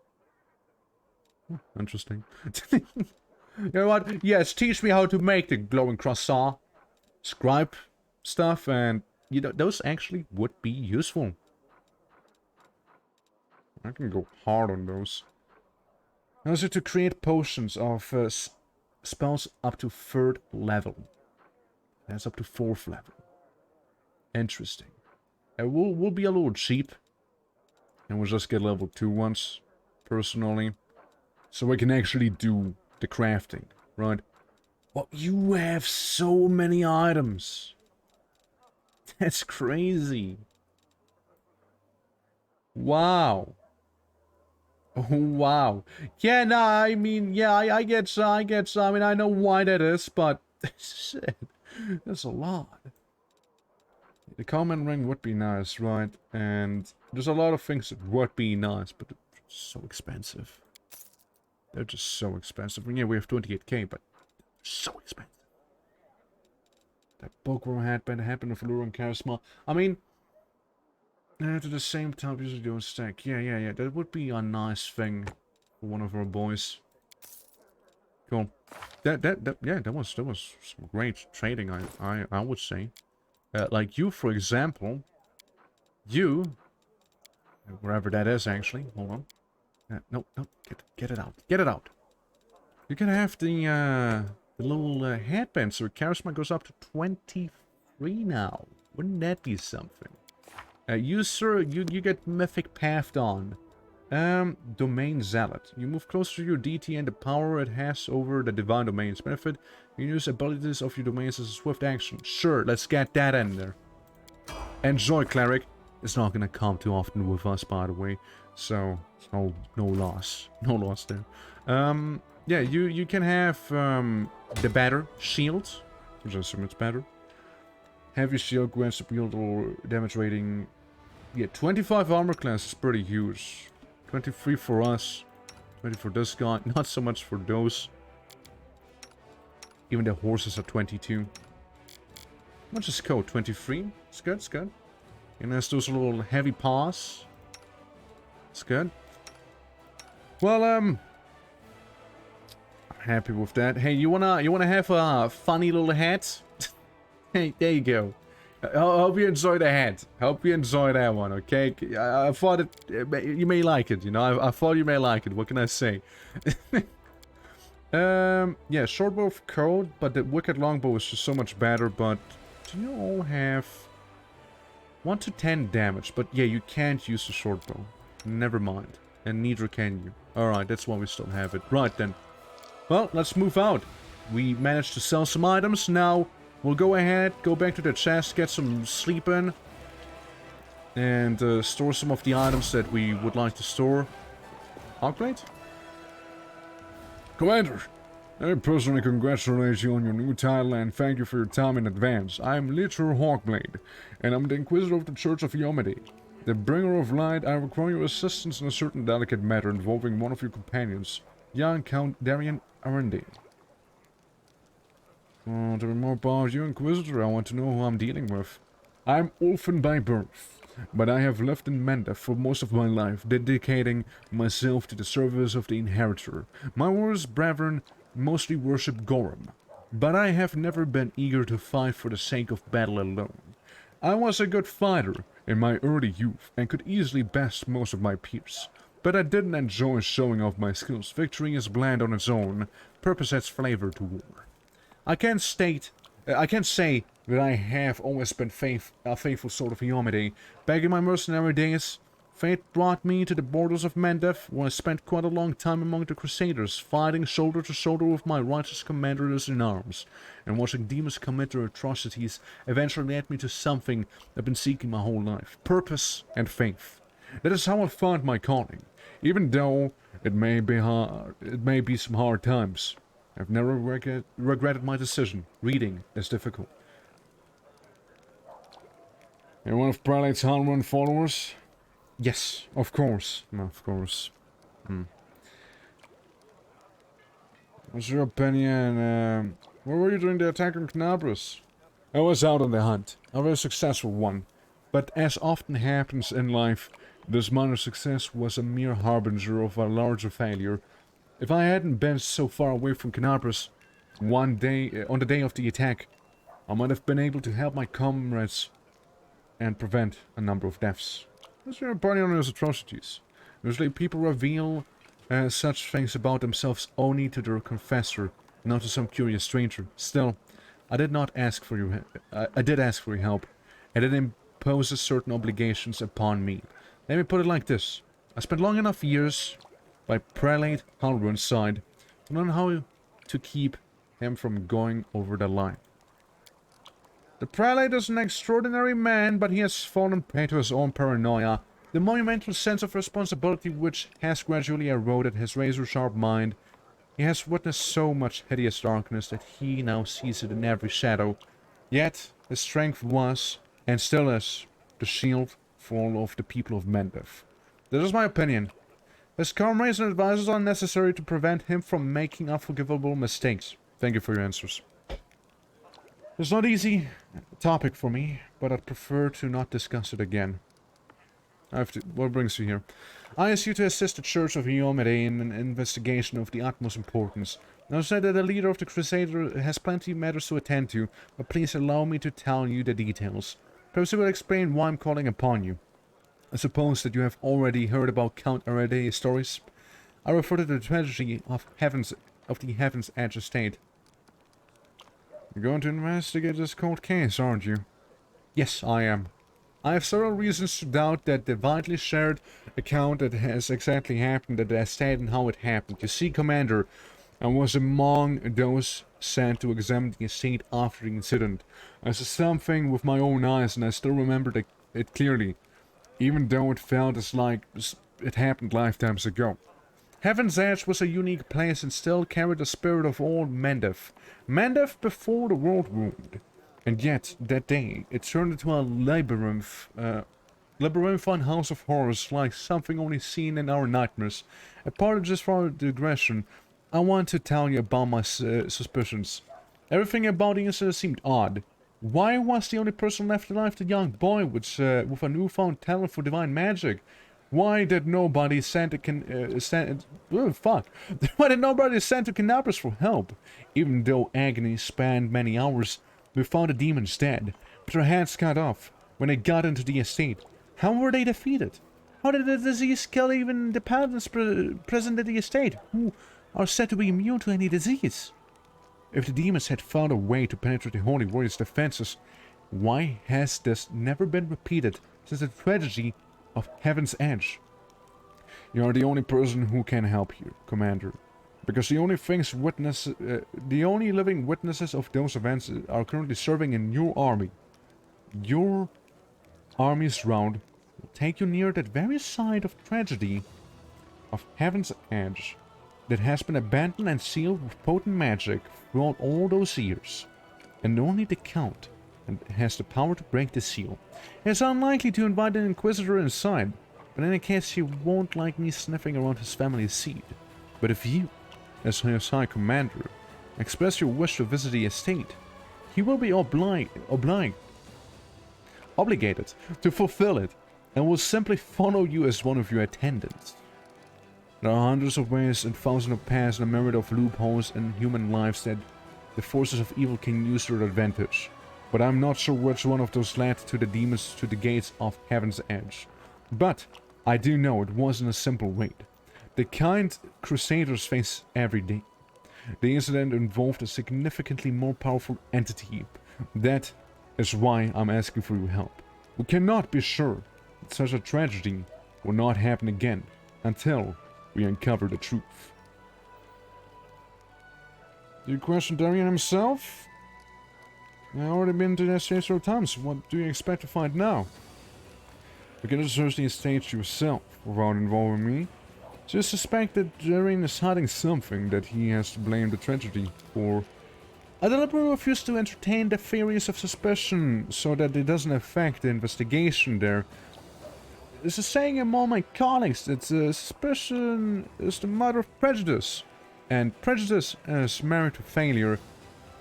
Interesting. You know what? Yes, teach me how to make the glowing croissant. Scribe stuff, and you know those actually would be useful. I can go hard on those. Also to create potions of spells up to 3rd level. That's up to 4th level. Interesting. It will be a little cheap. And we'll just get level 2 once, personally. So we can actually do the crafting, right? Well, you have so many items. That's crazy. Wow. Oh, wow. Yeah, nah, I mean, yeah, I get, I mean, I know why that is, but shit, that's a lot. The common ring would be nice, right? And there's a lot of things that would be nice, but they're so expensive. They're just so expensive. And yeah, we have 28k, but so expensive. That Bookworm Headband, the Headband of Allure and Charisma. I mean, at the same time, usually don't stack. Yeah. That would be a nice thing for one of our boys. Cool. That was some great trading. I would say. Like you, for example. You, wherever that is, actually. Hold on. No, get it out. Get it out. You can have the little headband, so charisma goes up to 23 now. Wouldn't that be something? You, sir, you get Mythic Pathed on. Domain Zealot. You move closer to your DT and the power it has over the Divine Domain's benefit. You use abilities of your domains as a swift action. Sure, let's get that in there. Enjoy, Cleric. It's not gonna come too often with us, by the way. So, no loss. No loss there. Yeah, you can have the better shield, which I assume it's better. Heavy shield grants superior damage rating. Yeah, 25 armor class is pretty huge. 23 for us. 20 for this guy. Not so much for those. Even the horses are 22. How much is code? 23? It's good, it's good. And there's those little heavy paws. It's good. Well, I'm happy with that. Hey, you wanna have a funny little hat? Hey, there you go. I hope you enjoy the hat. Hope you enjoy that one, okay? I thought you may like it, you know? I thought you may like it. What can I say? Yeah, shortbow of code, but the wicked longbow is just so much better. But do you all have 1 to 10 damage? But yeah, you can't use the shortbow. Never mind. And neither can you. Alright, that's why we still have it. Right then. Well, let's move out. We managed to sell some items. Now, we'll go ahead, go back to the chest, get some sleep in. And store some of the items that we would like to store. Hawkblade? Commander, I personally congratulate you on your new title and thank you for your time in advance. I am Litter Hawkblade, and I'm the Inquisitor of the Church of Iomade. The Bringer of Light, I require your assistance in a certain delicate matter involving one of your companions, young Count Darian Arendi. Oh, tell me more about you, Inquisitor. I want to know who I'm dealing with. I'm orphan by birth, but I have lived in Menda for most of my life, dedicating myself to the service of the Inheritor. My warriors brethren mostly worship Gorham, but I have never been eager to fight for the sake of battle alone. I was a good fighter in my early youth and could easily best most of my peers, but I didn't enjoy showing off my skills. Victory is bland on its own, purpose adds flavor to war. I can't state I can't say that I have always been a faithful sword of Iomade. Back in my mercenary days, fate brought me to the borders of Mendef, where I spent quite a long time among the Crusaders, fighting shoulder to shoulder with my righteous commanders in arms, and watching demons commit their atrocities eventually led me to something I've been seeking my whole life: purpose and faith. That is how I found my calling, even though it may be hard. It may be some hard times. I've never regretted my decision. Reading is difficult. You're one of Prelate's Halron followers? Yes, of course. Of course. What's your opinion? Where were you during the attack on Knabris? I was out on the hunt. A very successful one. But as often happens in life, this minor success was a mere harbinger of a larger failure. If I hadn't been so far away from Knabris on the day of the attack, I might have been able to help my comrades and prevent a number of deaths. What's your opinion on those atrocities? Usually people reveal such things about themselves only to their confessor, not to some curious stranger. Still, I did ask for your help, and it imposes certain obligations upon me. Let me put it like this. I spent long enough years by Prelate Halron's side to learn how to keep him from going over the line. The Prelate is an extraordinary man, but he has fallen prey to his own paranoia, the monumental sense of responsibility which has gradually eroded his razor-sharp mind. He has witnessed so much hideous darkness that he now sees it in every shadow. Yet, his strength was, and still is, the shield for all of the people of Mendef. This is my opinion. His comrades and advisors are necessary to prevent him from making unforgivable mistakes. Thank you for your answers. It's not easy topic for me, but I'd prefer to not discuss it again. What brings you here? I ask you to assist the Church of Iomade in an investigation of the utmost importance. Now say that the leader of the Crusader has plenty of matters to attend to, but please allow me to tell you the details. Perhaps you will explain why I'm calling upon you. I suppose that you have already heard about Count Arade's stories. I refer to the tragedy of the Heaven's Edge estate. You're going to investigate this cold case, aren't you? Yes, I am. I have several reasons to doubt that the widely shared account that has exactly happened at the estate and how it happened. You see, Commander, I was among those sent to examine the estate after the incident. I saw something with my own eyes and I still remember it clearly, even though it felt as like it happened lifetimes ago. Heaven's Edge was a unique place and still carried the spirit of old Mendef. Mendef before the world wound. And yet, that day, it turned into a labyrinthine house of horrors, like something only seen in our nightmares. Apologies for the digression. I want to tell you about my suspicions. Everything about the incident seemed odd. Why was the only person left alive the young boy with a newfound talent for divine magic? Why did nobody send to Why did nobody send to Knabris for help? Even though agony spanned many hours, we found the demons dead, with their heads cut off when they got into the estate. How were they defeated? How did the disease kill even the paladins present at the estate, who are said to be immune to any disease? If the demons had found a way to penetrate the Holy Warrior's defenses, why has this never been repeated since the tragedy of Heaven's Edge? You are the only person who can help here, Commander, because the only living witnesses of those events are currently serving in your army. Your army's round will take you near that very site of tragedy of Heaven's Edge that has been abandoned and sealed with potent magic throughout all those years, and only the Count has the power to break the seal. It's unlikely to invite an Inquisitor inside, but in any case he won't like me sniffing around his family's seed. But if you, as his High Commander, express your wish to visit the estate, he will be obligated to fulfill it, and will simply follow you as one of your attendants. There are hundreds of ways and thousands of paths and a myriad of loopholes in human lives that the forces of evil can use to their advantage. But I'm not sure which one of those led to the demons to the gates of Heaven's Edge. But I do know it wasn't a simple raid, the kind Crusaders face every day. The incident involved a significantly more powerful entity. That is why I'm asking for your help. We cannot be sure that such a tragedy will not happen again until we uncover the truth. Do you question Darian himself? I've already been to that stage several times. What do you expect to find now? You can search the estate yourself without involving me. Just suspect that Darian is hiding something that he has to blame the tragedy for. I deliberately refuse to entertain the theories of suspicion so that it doesn't affect the investigation there. There's a saying among my colleagues that suspicion is the mother of prejudice, and prejudice is married to failure.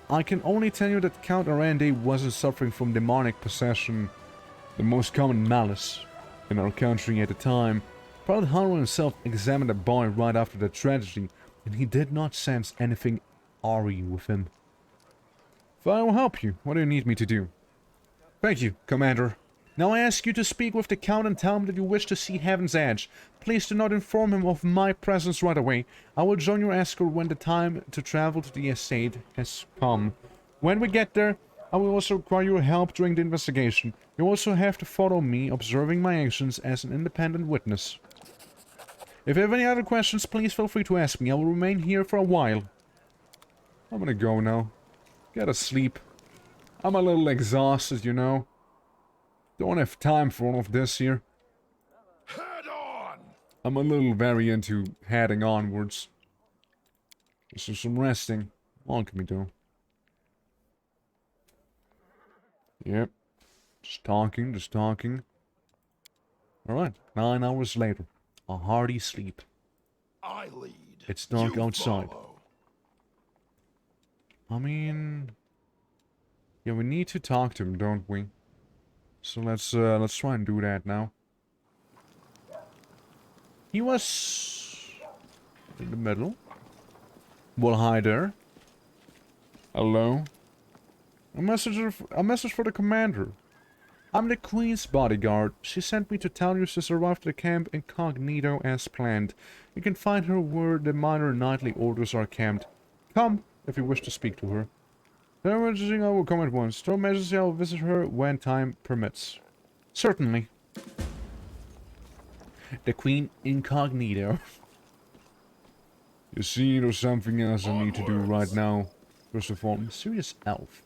I can only tell you that Count Arande wasn't suffering from demonic possession, the most common malice in our country at the time. Proud Harrow himself examined the boy right after the tragedy, and he did not sense anything awry with him. If I will help you, what do you need me to do? Thank you, Commander. Now I ask you to speak with the Count and tell him that you wish to see Heaven's Edge. Please do not inform him of my presence right away. I will join your escort when the time to travel to the estate has come. When we get there, I will also require your help during the investigation. You also have to follow me, observing my actions as an independent witness. If you have any other questions, please feel free to ask me. I will remain here for a while. I'm gonna go now. Gotta sleep. I'm a little exhausted, you know. Don't have time for all of this here. Head on! I'm a little very into heading onwards. This is some resting. What can we do? Yep. Just talking, just talking. Alright, 9 hours later. A hearty sleep. I lead. It's dark You outside. follow. I mean... yeah, we need to talk to him, don't we? So let's try and do that now. He was... in the middle. Well, hi there. Hello. A message for the commander. I'm the Queen's bodyguard. She sent me to tell you she's arrived at the camp incognito as planned. You can find her where the minor nightly orders are camped. Come, if you wish to speak to her. No emergency, I will come at once. No emergency, I will visit her when time permits. Certainly. The Queen incognito. You see, there's something else I need to do right now. First of all, mysterious elf.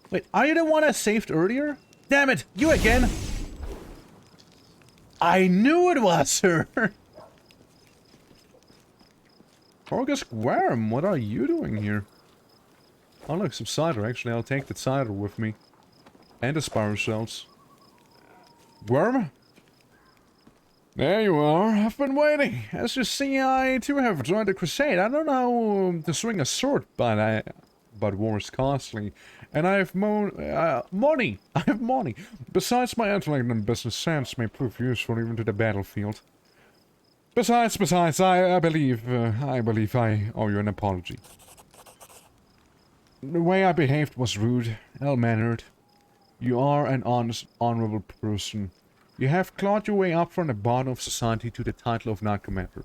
Wait, are you the one I saved earlier? Damn it! You again! I knew it was her! August Worm, what are you doing here? Oh look, some cider. Actually, I'll take the cider with me. And the spiral shells. Worm? There you are. I've been waiting. As you see, I too have joined the crusade. I don't know to swing a sword, but war is costly. And I have money. I have money. Besides, my intellect and business sense may prove useful even to the battlefield. Besides, I believe I owe you an apology. The way I behaved was rude, ill-mannered. You are an honest, honorable person. You have clawed your way up from the bottom of society to the title of Knight Commander.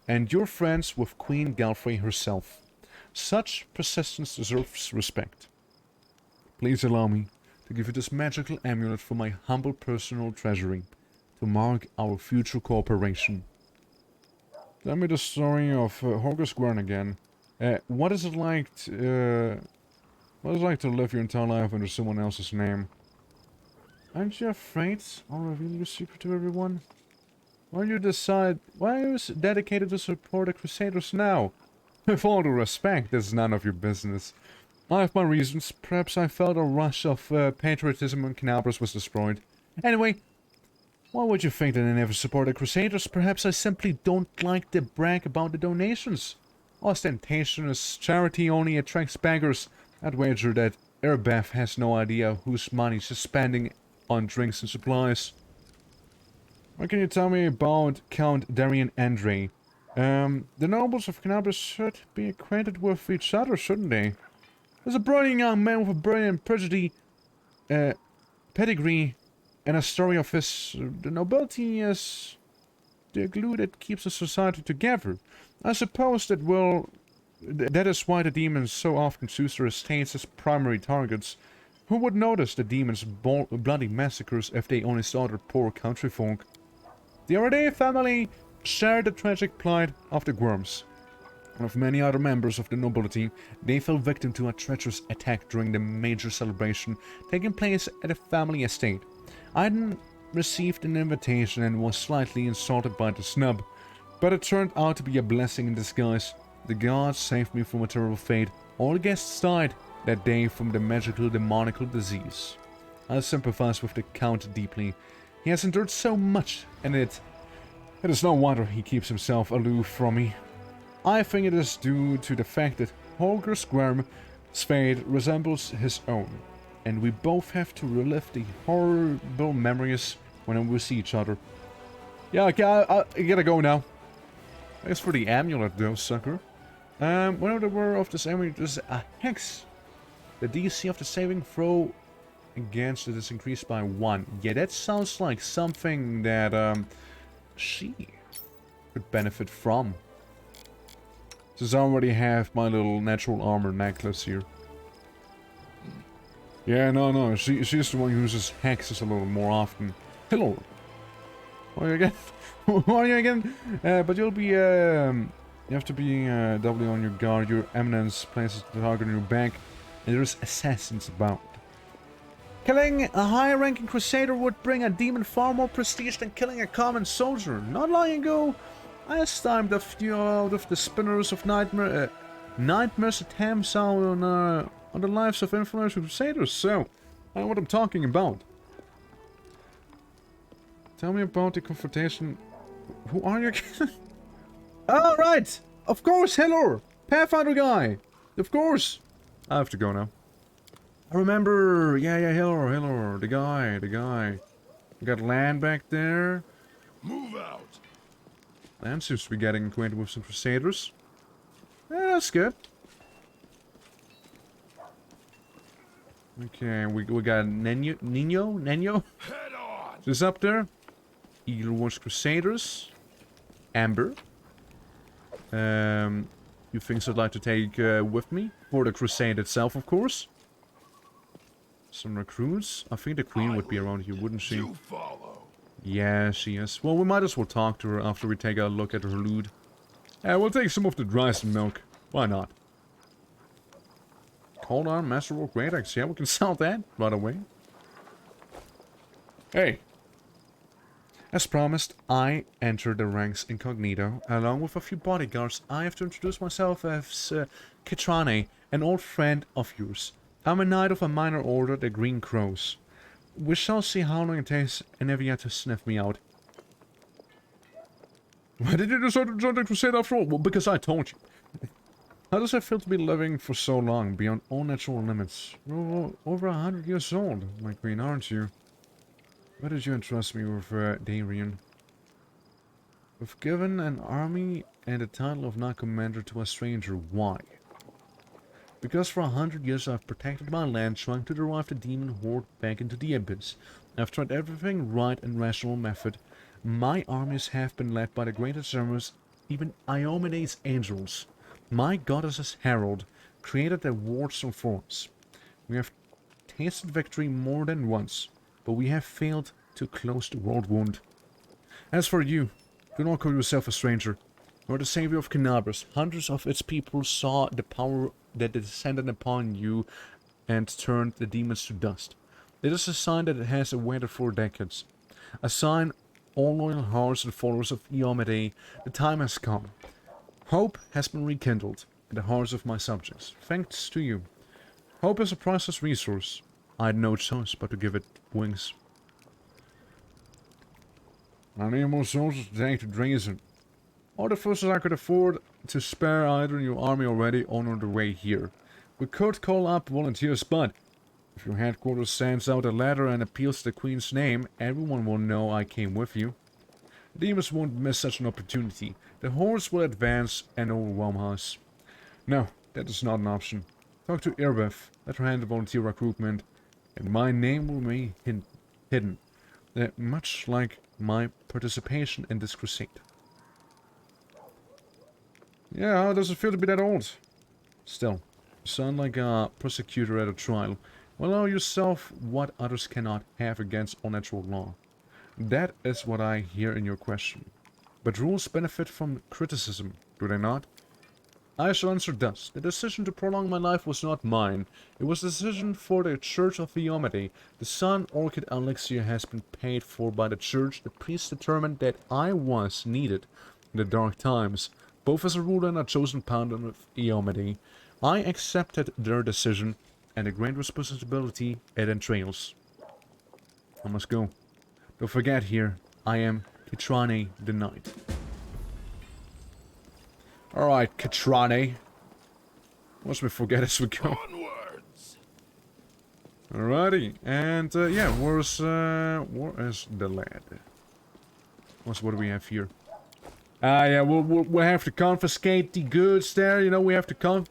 And you're friends with Queen Galfrey herself. Such persistence deserves respect. Please allow me to give you this magical amulet from my humble personal treasury to mark our future cooperation. Tell me the story of Horgus Gwern again. What is it like to live your entire life under someone else's name? Aren't you afraid I'll reveal your secret to everyone? Why are you dedicated to support the Crusaders now? With all due respect, this is none of your business. I have my reasons. Perhaps I felt a rush of patriotism when Canabras was destroyed. Anyway, why would you think that I never support the Crusaders? Perhaps I simply don't like to brag about the donations. Ostentation as charity only attracts beggars. I'd wager that Erbeth has no idea whose money she's spending on drinks and supplies. What can you tell me about Count Darian Andre? The nobles of Canabras should be acquainted with each other, shouldn't they? There's a brilliant young man with a brilliant pedigree, and a story of his... the nobility is the glue that keeps a society together. I suppose that will That is why the demons so often choose their estates as primary targets. Who would notice the demons' bloody massacres if they only saw their poor countryfolk? The Araday family shared the tragic plight of the Worms. And of many other members of the nobility, they fell victim to a treacherous attack during the major celebration taking place at a family estate. I then received an invitation and was slightly insulted by the snub, but it turned out to be a blessing in disguise. The gods saved me from a terrible fate. All the guests died that day from the magical demonical disease. I sympathize with the Count deeply. He has endured so much, and it is no wonder he keeps himself aloof from me. I think it is due to the fact that Holger Squirm's fate resembles his own, and we both have to relive the horrible memories when we see each other. Yeah, I gotta go now. Thanks for the amulet though, sucker. Whenever the word of this amulet is a hex, the DC of the saving throw against it is increased by 1. Yeah, that sounds like something that she could benefit from. Since I already have my little natural armor necklace here. Yeah, no, she's the one who uses hexes a little more often. Hello. Who are you again? Who are you again? But you'll be, you have to be doubly on your guard. Your eminence places the target on your back, and there's assassins about. Killing a high-ranking crusader would bring a demon far more prestige than killing a common soldier. Not long ago, I stimed a few out of the spinners of nightmares attempts out on the lives of influential crusaders, so I know what I'm talking about. Tell me about the confrontation. Who are you again? Oh, right! Of course, hello! Pathfinder guy! Of course! I have to go now. I remember, yeah, hello, the guy. We got land back there. Move out! Land seems to be getting acquainted with some crusaders. Yeah, that's good. Okay, we got Nino? Head on! Just up there. Eagle Wars Crusaders. Amber. You things I'd like to take with me? For the crusade itself, of course. Some recruits. I think the queen would be around here, wouldn't she? You follow. Yeah, she is. Well, we might as well talk to her after we take a look at her loot. We'll take some of the Dryson milk. Why not? Cold Arm Masterwork Great Axe. Yeah, we can sell that right away. Hey. As promised, I enter the ranks incognito. Along with a few bodyguards, I have to introduce myself as Kitrane, an old friend of yours. I'm a knight of a minor order, the Green Crows. We shall see how long it takes and have yet to sniff me out. Why did you decide to join the crusade after all? Well, because I told you. How does it feel to be living for so long, beyond all natural limits? You're over 100 years old, my queen, aren't you? Why did you entrust me with Darien? We've given an army and the title of Knight Commander to a stranger. Why? Because for 100 years I've protected my land, trying to drive the demon horde back into the abyss. I've tried everything right and rational method. My armies have been led by the greatest generals, even Iomede's angels. My goddess's herald created the wards and forms. We have tasted victory more than once, but we have failed to close the world wound. As for you, do not call yourself a stranger. You are the savior of Canabras. Hundreds of its people saw the power that descended upon you and turned the demons to dust. It is a sign that it has awaited for decades. A sign all loyal hearts and followers of Iomede, the time has come. Hope has been rekindled in the hearts of my subjects, thanks to you. Hope is a priceless resource. I had no choice but to give it wings. I need more soldiers to take to Dresden. All the forces I could afford to spare either in your army already on their way here. We could call up volunteers, but if your headquarters sends out a letter and appeals to the Queen's name, everyone will know I came with you. The demons won't miss such an opportunity. The hordes will advance and overwhelm us. No, that is not an option. Talk to Irbeth, let her handle volunteer recruitment, and my name will remain hidden. Much like my participation in this crusade. Yeah, how does it feel to be that old? Still, you sound like a prosecutor at a trial. Allow yourself what others cannot have against all natural law. That is what I hear in your question. But rules benefit from criticism, do they not? I shall answer thus. The decision to prolong my life was not mine. It was a decision for the Church of Iomade. The Sun Orchid Elixir has been paid for by the Church. The priests determined that I was needed in the dark times, both as a ruler and a chosen paladin of Iomade. I accepted their decision and the great responsibility it entails. I must go. Don't forget here, I am Kitrane the Knight. Alright, Kitrane. Once we forget as we go. Onwards. Alrighty, and yeah, where is the lad? What do we have here? Yeah, we'll have to confiscate the goods there, you know, we have to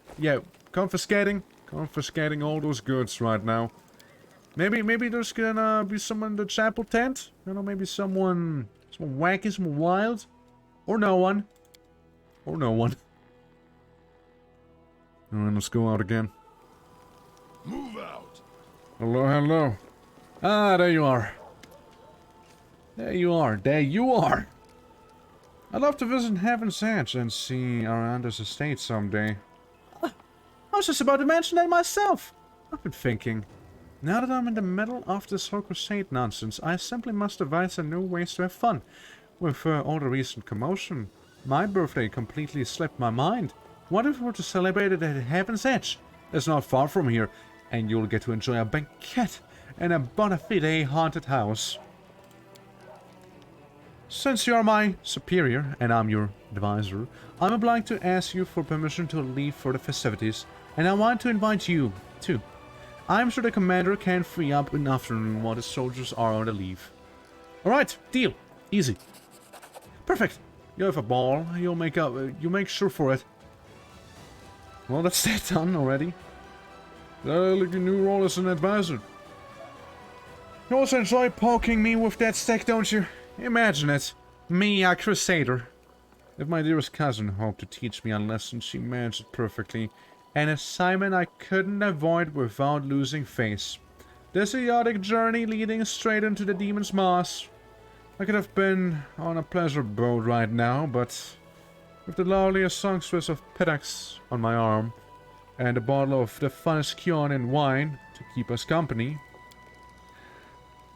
confiscating all those goods right now. Maybe there's gonna be someone in the chapel tent? You know, maybe someone wacky, someone wild? Or no one. Or no one. Alright, let's go out again. Move out. Hello, hello. Ah, there you are. There you are. There you are. I'd love to visit Heaven's Edge and see Aranda's estate someday. I was just about to mention that myself. I've been thinking. Now that I'm in the middle of this whole crusade nonsense, I simply must devise some new ways to have fun. With all the recent commotion, my birthday completely slipped my mind. What if we were to celebrate it at Heaven's Edge? It's not far from here, and you'll get to enjoy a banquet in a bona fide haunted house. Since you are my superior, and I'm your advisor, I'm obliged to ask you for permission to leave for the festivities, and I want to invite you, too. I'm sure the commander can free up an afternoon while the soldiers are on the leave. Alright, deal. Easy. Perfect. You have a ball, you'll make sure for it. Well, that's that done already. Look, your new role as an advisor. You also enjoy poking me with that stick, don't you? Imagine it. Me, a crusader. If my dearest cousin hoped to teach me a lesson, she managed it perfectly. An assignment I couldn't avoid without losing face. This idiotic journey leading straight into the demon's maws. I could have been on a pleasure boat right now, but with the loveliest songstress of Pitax on my arm, and a bottle of the finest Chian wine to keep us company.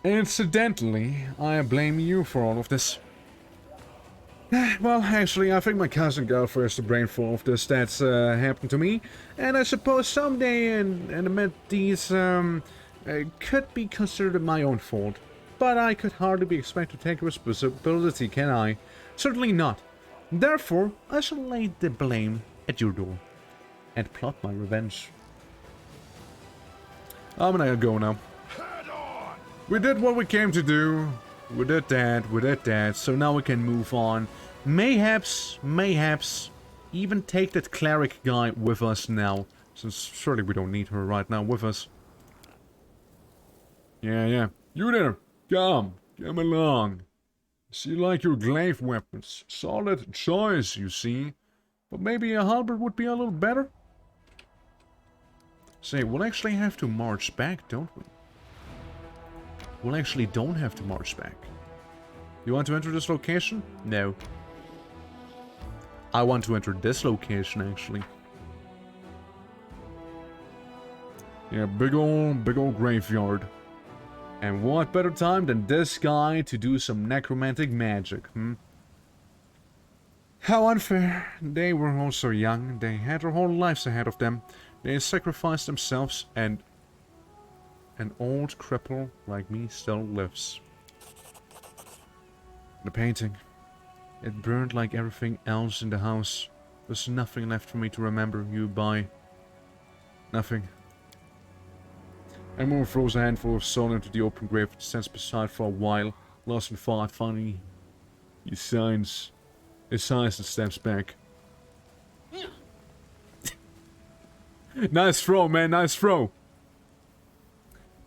Incidentally, I blame you for all of this. Well, actually, I think my cousin got first the brain for all of this that's happened to me, and I suppose someday and amid these could be considered my own fault. But I could hardly be expected to take responsibility, can I? Certainly not. Therefore, I shall lay the blame at your door and plot my revenge. I'm gonna go now. We did what we came to do. We did that, so now we can move on. Mayhaps, even take that cleric guy with us now, since surely we don't need her right now with us. Yeah. You there, come along. See, you like your glaive weapons. Solid choice, you see. But maybe a halberd would be a little better? Say, we'll actually have to march back, don't we? We'll actually don't have to march back. You want to enter this location? No. I want to enter this location, actually. Yeah, big old graveyard. And what better time than this guy to do some necromantic magic, How unfair. They were all so young. They had their whole lives ahead of them. They sacrificed themselves, and an old cripple like me still lives. The painting. It burned like everything else in the house. There's nothing left for me to remember you by. Nothing. Emma throws a handful of soil into the open grave and stands beside for a while, lost in thought. Finally, he sighs and steps back. Nice throw, man, nice throw.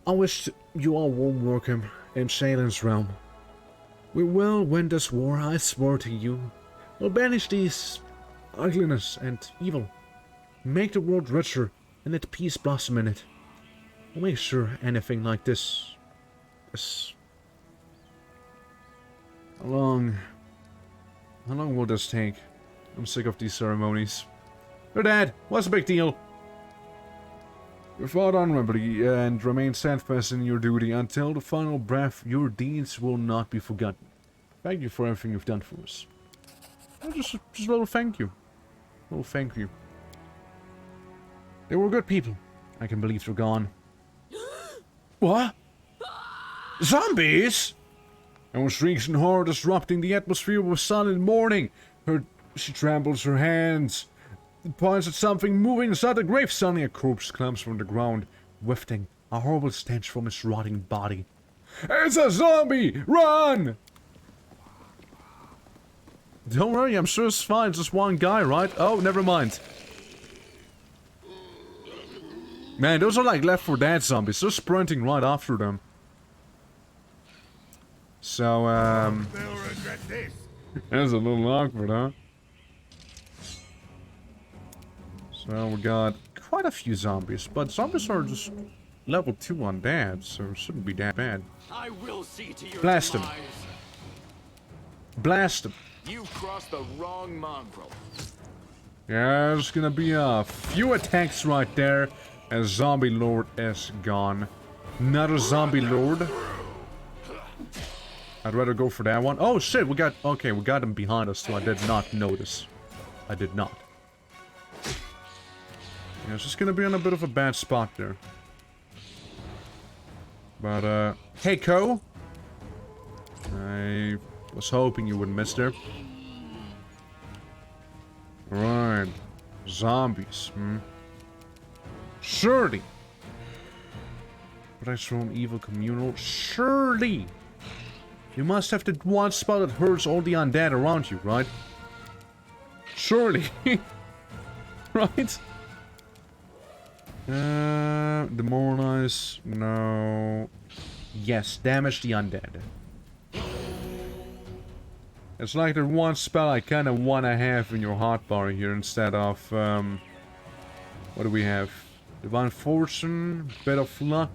I wish you all warm welcome in Shalen's realm. We will win this war, I swear to you. We'll banish these ugliness and evil. Make the world richer and let peace blossom in it. We'll make sure anything like this... How long will this take? I'm sick of these ceremonies. You're dead. What's the big deal? You fought honorably and remain steadfast in your duty until the final breath. Your deeds will not be forgotten. Thank you for everything you've done for us. Just a little thank you. A little thank you. They were good people. I can believe they're gone. What? Zombies? There was shrieks and horror disrupting the atmosphere with silent mourning. She trembles her hands. Points at something moving inside the grave. Suddenly a corpse climbs from the ground, wafting a horrible stench from its rotting body. It's a zombie! Run! Don't worry, I'm sure it's fine. It's just one guy, right? Oh, never mind. Man, those are like Left 4 Dead zombies. They're sprinting right after them. So, They'll regret this. That's a little awkward, huh? So we got quite a few zombies, but zombies are just level 2 undead, so it shouldn't be that bad. I will see to your Blast him. demise. Blast him. You've crossed the wrong mongrel. Yeah, there's gonna be a few attacks right there, as Zombie Lord is gone. Another Zombie Lord. I'd rather go for that one. Oh shit, we got him behind us, so I did not notice. I did not. Yeah, it's just gonna be on a bit of a bad spot there. But, hey, Ko! I was hoping you wouldn't miss there. Right. Zombies, Surely! But I thrown evil communal? Surely! You must have the one spell that hurts all the undead around you, right? Surely! Right? Demoralize, no. Yes, damage the undead. It's like the one spell I kinda wanna have in your hotbar here instead of, what do we have? Divine Fortune, Bit of Luck.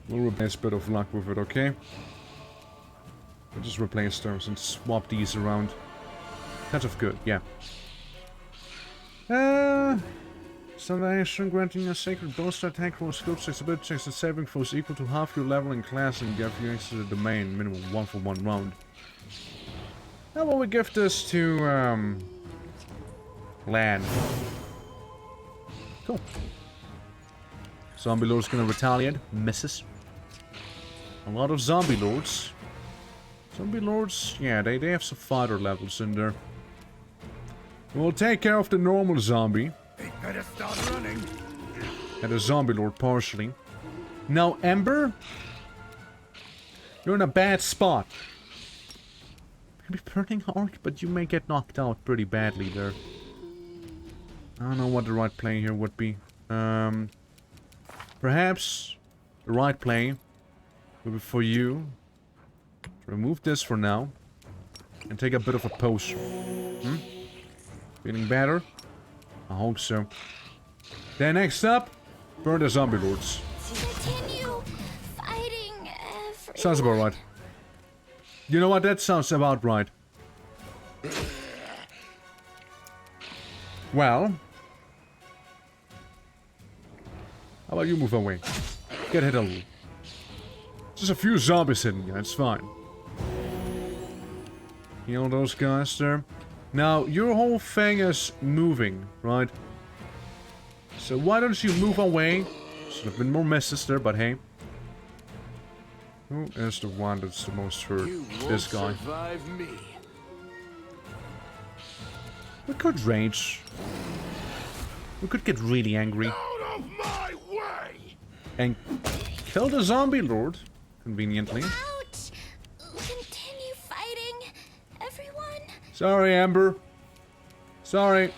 We'll replace Bit of Luck with it, okay? We'll just replace those and swap these around. Kind of good, yeah. Salvation, granting a sacred booster attack roll, skill checks, ability checks, and saving throws equal to half your level in class and give you access to the domain, minimum 1 for 1 round. How about we give this to, Land. Cool. Zombie Lord's gonna retaliate. Misses. A lot of Zombie Lords. Zombie Lords, yeah, they have some fighter levels in there. We'll take care of the normal zombie. They better start running. And the Zombie Lord partially. Now, Ember, you're in a bad spot. Maybe Burning Arc, but you may get knocked out pretty badly there. I don't know what the right play here would be. Perhaps the right play would be for you to remove this for now and take a bit of a potion. Feeling better? I hope so. Then next up, burn the Zombie Lords. Continue fighting everyone. Sounds about right. You know what? That sounds about right. Well, how about you move away? Get hit a little. Just a few zombies hitting you, it's fine. Heal those guys there. Now, your whole thing is moving, right? So why don't you move away? Should have been more misses there, but hey. Who is the one that's the most hurt? This guy. Me. We could rage. We could get really angry. Out of my way! And kill the Zombie Lord, conveniently. Ouch! Continue fighting, everyone. Sorry, Amber. Sorry.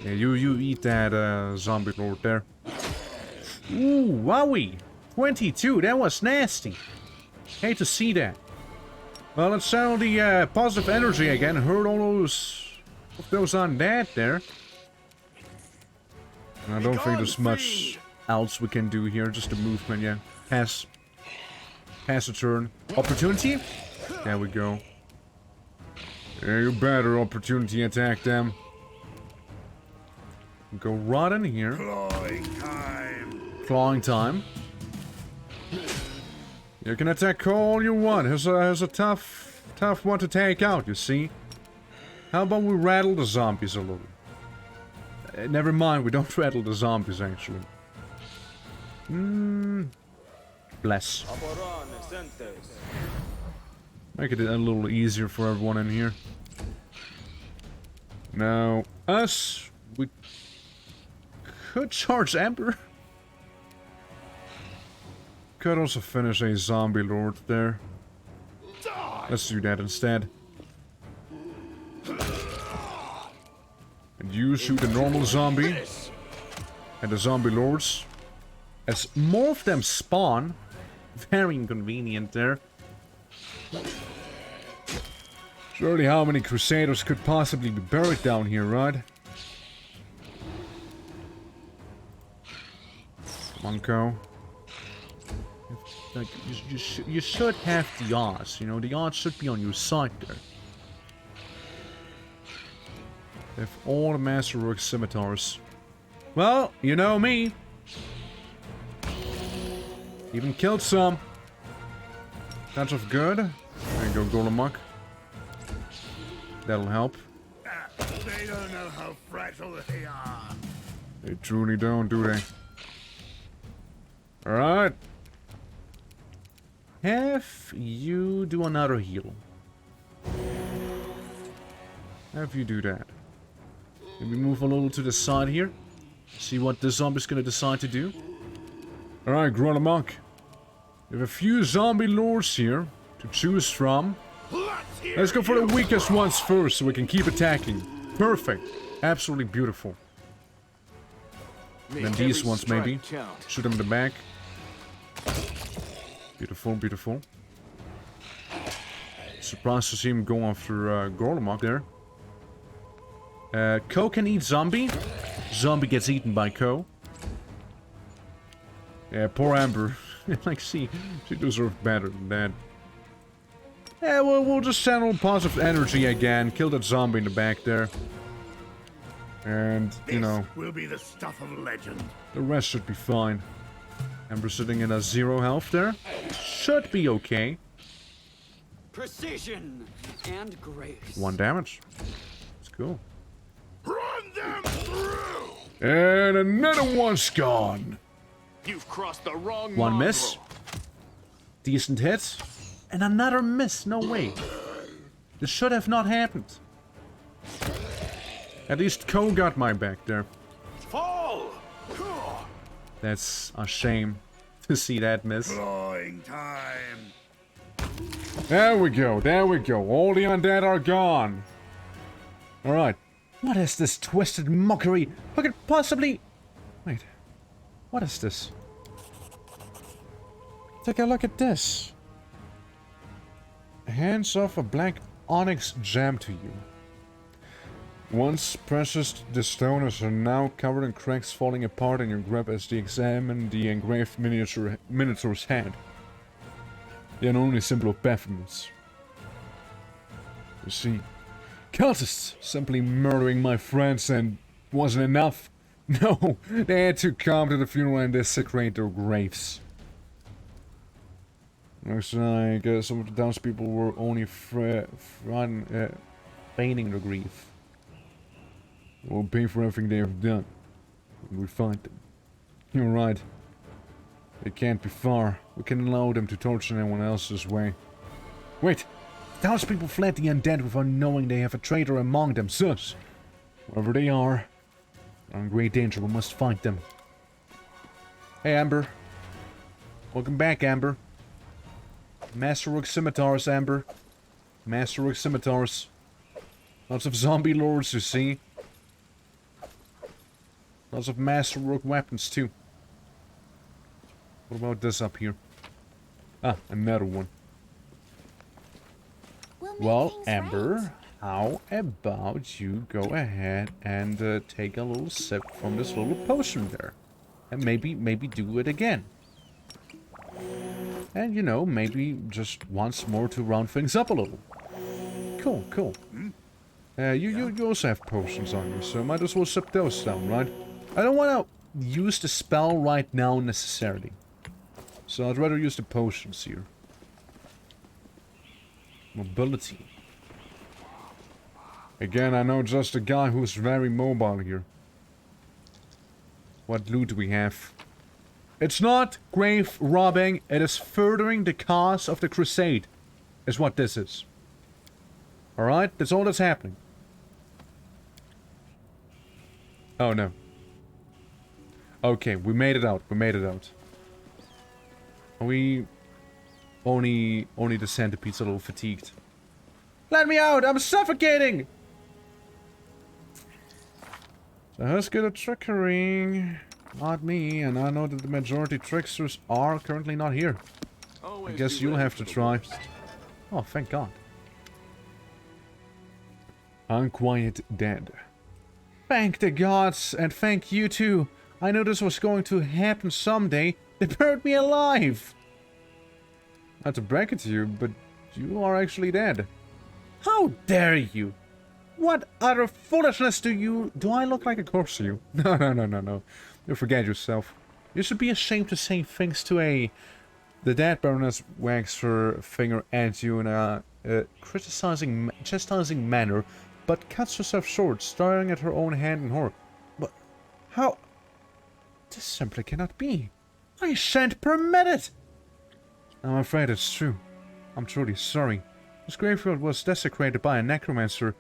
Yeah, you eat that Zombie Lord there. Ooh, wowie! 22, that was nasty. Hate to see that. Well, let's channel the positive energy again. Heard all those undead there. And I don't think there's much else we can do here. Just a movement, yeah. Pass a turn. Opportunity? There we go. Yeah, you better opportunity attack them. Go right in here. Clawing time. You can attack all you want. Here's a tough one to take out, you see. How about we rattle the zombies a little? Never mind, we don't rattle the zombies, actually. Bless. Make it a little easier for everyone in here. Now, us, we could charge Ember. Could also finish a zombie lord there. Let's do that instead. And you shoot the normal zombie. And the zombie lords. As more of them spawn. Very inconvenient there. Surely how many crusaders could possibly be buried down here, right? Monko. Like, you should have the odds, you know, the odds should be on your side there. They have all the Masterwork scimitars. Well, you know me. Even killed some. That's of good. There you go, Golemok. That'll help. They don't know how fragile they are. They truly don't, do they? Alright. Have you do another heal. Have you do that. Maybe move a little to the side here. See what the zombie's gonna decide to do. Alright, Golemok. We have a few zombie lords here to choose from. Let's go for the weakest ones first so we can keep attacking. Perfect. Absolutely beautiful. And then these ones maybe. Shoot them in the back. Beautiful, beautiful. Surprised to see him go after Golemok there. Ko can eat zombie. Zombie gets eaten by Ko. Yeah, poor Amber. Like, she deserves better than that. Yeah, well, we'll just channel positive energy again. Kill that zombie in the back there. And, you know, will be the stuff of legend. The rest should be fine. Amber sitting in a 0 health there. Should be okay. Precision and grace. 1 damage. Let's go. Run them through. And another one's gone. You've crossed the wrong 1 mongrel. miss. Decent hit. And another miss. No way. This should have not happened. At least Ko got my back there. Fall. That's a shame to see that miss. Clawing time. There we go. There we go. All the undead are gone. Alright. What is this twisted mockery? Who could possibly... Wait. What is this? Take a look at this. Hands off a black onyx gem to you. Once precious, the stones are now covered in cracks falling apart in your grip as they examine the engraved minotaur's head. The only symbol of Baphomet. You see, cultists simply murdering my friends and wasn't enough. No, they had to come to the funeral and desecrate their graves. Looks like some of the townspeople were only feigning their grief. We'll pay for everything they have done when we find them. You're right. They can't be far. We can allow them to torture anyone else this way. Wait! Townspeople fled the undead without knowing they have a traitor among them, sus! Wherever they are, they're in great danger. We must find them. Hey, Amber. Welcome back, Amber. Masterwork scimitars, Amber. Masterwork scimitars. Lots of zombie lords, you see. Lots of masterwork weapons, too. What about this up here? Ah, another one. Well, Amber, how about you go ahead and take a little sip from this little potion there? And maybe do it again. And, you know, maybe just once more to round things up a little. Cool, cool. You also have potions on you, so might as well sip those down, right? I don't want to use the spell right now necessarily. So I'd rather use the potions here. Mobility. Again, I know just a guy who's very mobile here. What loot do we have? It's not grave robbing, it is furthering the cause of the crusade. Is what this is. Alright? That's all that's happening. Oh no. Okay, we made it out. We made it out. Are we... Only the centipede's a little fatigued. Let me out! I'm suffocating! So who's good at trickery? Not me, and I know that the majority tricksters are currently not here. I guess you'll have to try. Oh, thank God. Unquiet dead. Thank the gods, and thank you too. I knew this was going to happen someday. They buried me alive! Not to break it to you, but you are actually dead. How dare you! What utter foolishness do I look like a corpse to you? No. You forget yourself. You should be ashamed to say things to The dead Baroness wags her finger at you in a chastising manner, but cuts herself short, staring at her own hand in horror. But how? This simply cannot be. I shan't permit it! I'm afraid it's true. I'm truly sorry. This graveyard was desecrated by a necromancer.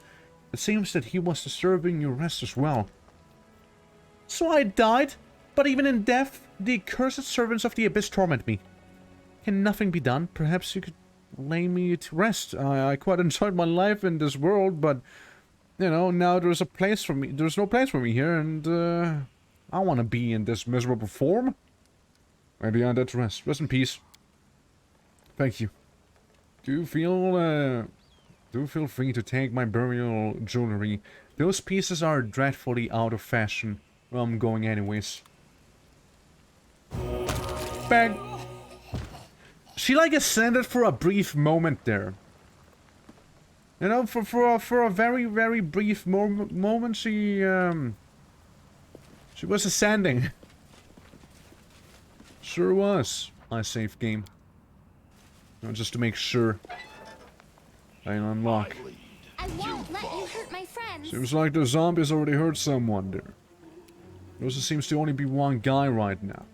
It seems that he was disturbing your rest as well. So I died? But even in death, the accursed servants of the Abyss torment me. Can nothing be done? Perhaps you could lay me to rest. I quite enjoyed my life in this world, but... You know, now there's a place for me. There's no place for me here, and I want to be in this miserable form. Maybe I'm dead to rest. Rest in peace. Thank you. Do feel free to take my burial jewelry. Those pieces are dreadfully out of fashion. Well, I'm going anyways. Bang! She like ascended for a brief moment there. You know, for a very, very brief moment, she was ascending. Sure was. I save game. You know, just to make sure. I unlock. I won't let you hurt my friends. Seems like the zombies already hurt someone there. There also seems to only be one guy right now.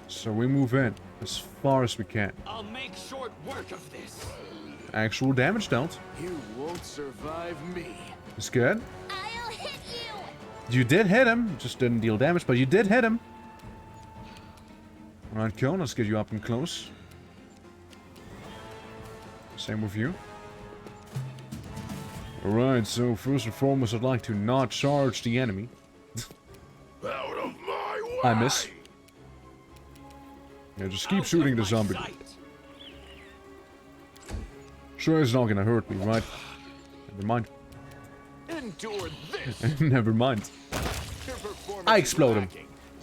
So we move in as far as we can. I'll make short work of this. Actual damage don't. You won't survive me. It's good. I'll hit you. You did hit him. Just didn't deal damage, but you did hit him. Alright, cool. Let's get you up and close. Same with you. Alright, so first and foremost, I'd like to not charge the enemy. Out of my way! I miss. Yeah, just keep shooting the zombie. Sure, it's not gonna hurt me, right? Never mind. Endure this. Never mind. I explode him.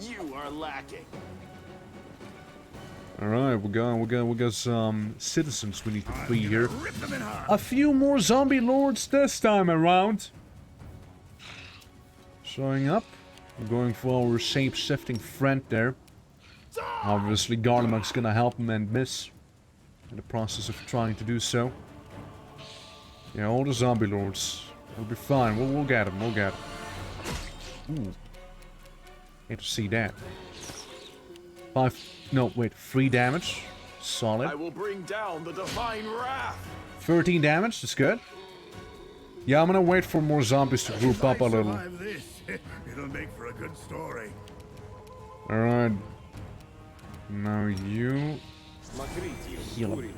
You are lacking. Alright, we got some citizens we need to free here. A few more zombie lords this time around. Showing up. We're going for our shape-shifting friend there. Obviously, Garlemag's gonna help him and miss. In the process of trying to do so. Yeah, all the zombie lords. We'll be fine. We'll get them. We'll get them. Ooh. Hate to see that. 3 damage. Solid. I will bring down the divine wrath. 13 damage. That's good. Yeah, I'm gonna wait for more zombies to group up a little. This, it'll make for a good story. Alright. Now you... heal him.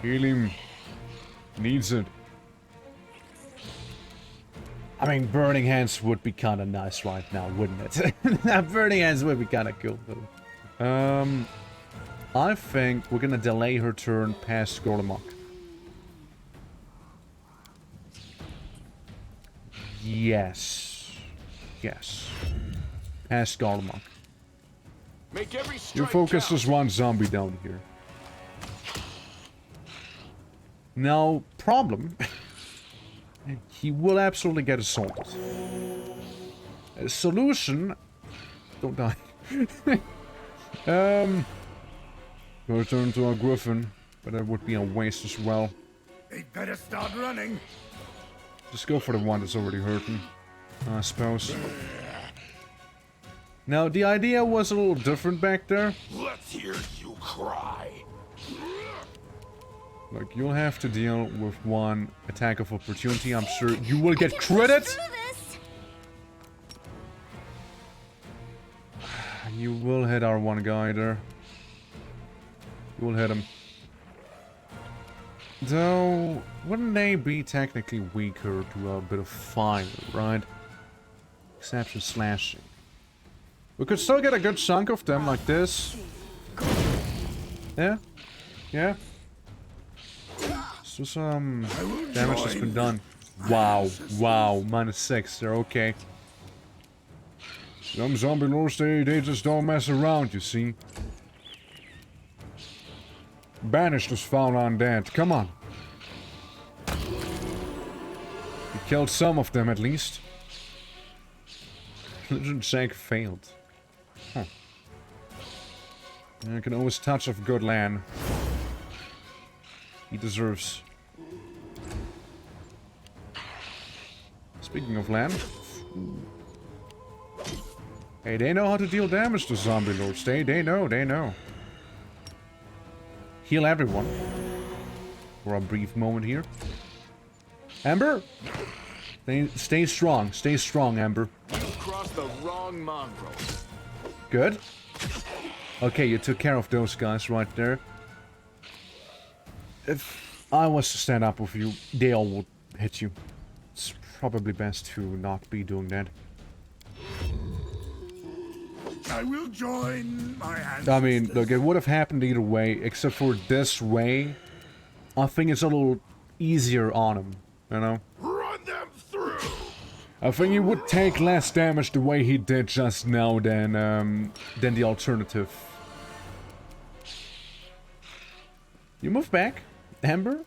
Heal him. Needs it. I mean, Burning Hands would be kind of nice right now, wouldn't it? Burning Hands would be kind of cool. I think we're gonna delay her turn past Gorlamok. Yes. Yes. Past Gorlamok. Make every You strike focus count. just one zombie down here. Now, problem. He will absolutely get assaulted. A solution. Don't die. Go turn to our Griffin, but that would be a waste as well. They better start running. Just go for the one that's already hurting, I suppose. Now, the idea was a little different back there. Let's hear you cry. Like, you'll have to deal with one attack of opportunity. I'm sure you will get credit. You will hit our one guy there. You will hit him. Though, wouldn't they be technically weaker to a bit of fire, right? Exception slashing. We could still get a good chunk of them like this. Yeah? Yeah? So some damage has been done. Wow, wow, -6, they're okay. Some zombie lords, they just don't mess around, you see. Banish this foul undead, come on. You killed some of them at least. Legend check failed. Huh. I can always touch of good land. He deserves. Speaking of land. Hey, they know how to deal damage to zombie lords. They know. Heal everyone. For a brief moment here. Amber? Stay strong, Amber. You crossed the wrong mongrel. Good. Okay, you took care of those guys right there. If I was to stand up with you, they all would hit you. It's probably best to not be doing that. I will join my ancestors. I mean, look, it would have happened either way, except for this way. I think it's a little easier on him, you know? Run them through. I think he would take less damage the way he did just now than the alternative. You move back, Ember,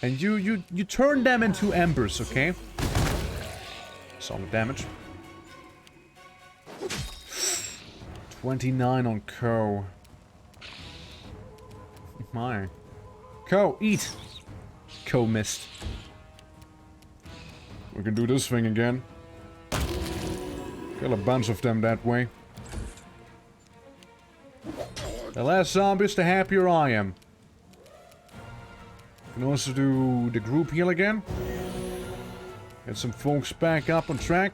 and you turn them into embers, okay? Solid damage. 29 on Ko. My. Ko, eat! Ko missed. We can do this thing again. Kill a bunch of them that way. The less zombies, the happier I am. Can also do the group heal again. Get some folks back up on track.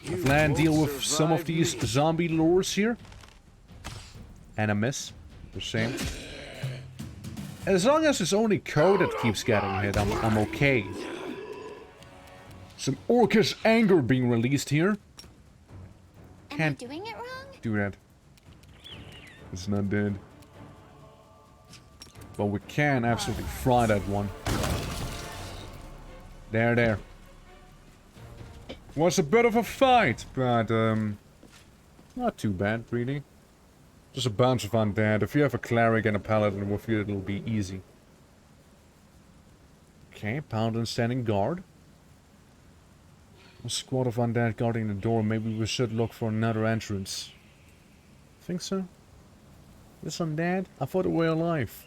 Have Lan deal with some of these zombie lords here. And a miss. The same. As long as it's only Ko that keeps getting hit, I'm okay. Some orcish anger being released here. Can't doing it wrong? do that. It's not dead. But we can absolutely fry that one. There. Was a bit of a fight, but not too bad, really. Just a bunch of undead. If you have a cleric and a paladin with you, it'll be easy. Okay, paladin standing guard. A squad of undead guarding the door. Maybe we should look for another entrance. Think so? This undead? I thought they were alive.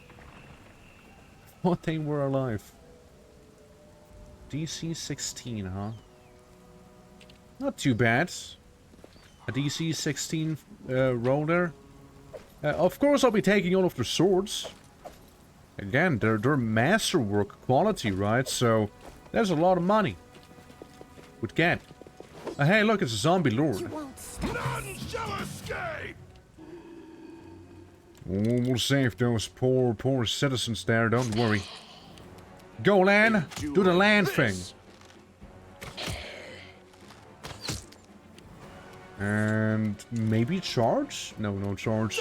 I thought they were alive. DC 16, huh? Not too bad. A DC 16 roll there. Of course I'll be taking all of their swords. Again, they're masterwork quality, right? So, there's a lot of money. Would get. Hey, look, it's a zombie lord. None shall escape. We'll save those poor citizens there, don't worry. Go, Lan! Do the land thing! And maybe charge? No, no charge.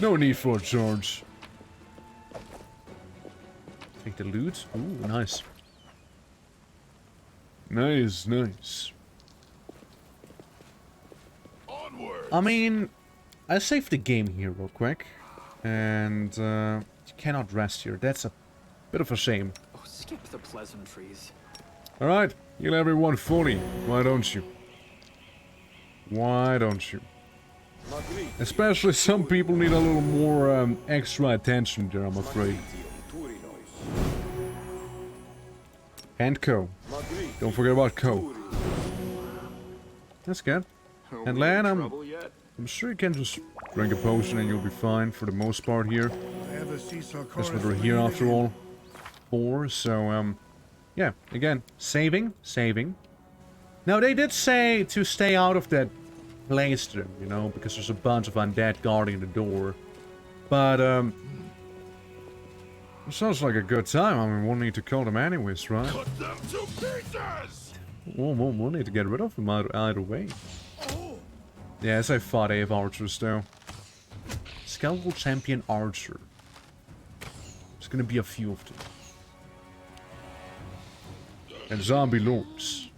No need for a charge. Take the loot. Ooh, nice. Nice, nice. I mean, I saved the game here real quick. And you cannot rest here. That's a bit of a shame. Oh, skip the pleasantries. Alright, heal everyone fully. Why don't you? Why don't you? Especially some people need a little more extra attention there, I'm afraid. And Co. Don't forget about Co. That's good. And Lan, I'm sure you can just drink a potion and you'll be fine for the most part here. That's what we're here after all for. So, yeah, again, saving. Now, they did say to stay out of that place there, you know, because there's a bunch of undead guarding the door. But, it sounds like a good time. I mean, we'll need to kill them anyways, right? Cut them to pieces! We'll need to get rid of them either way. Yes, I fought AF archers, though. Skeletal champion archer. There's gonna be a few of them. And zombie lords.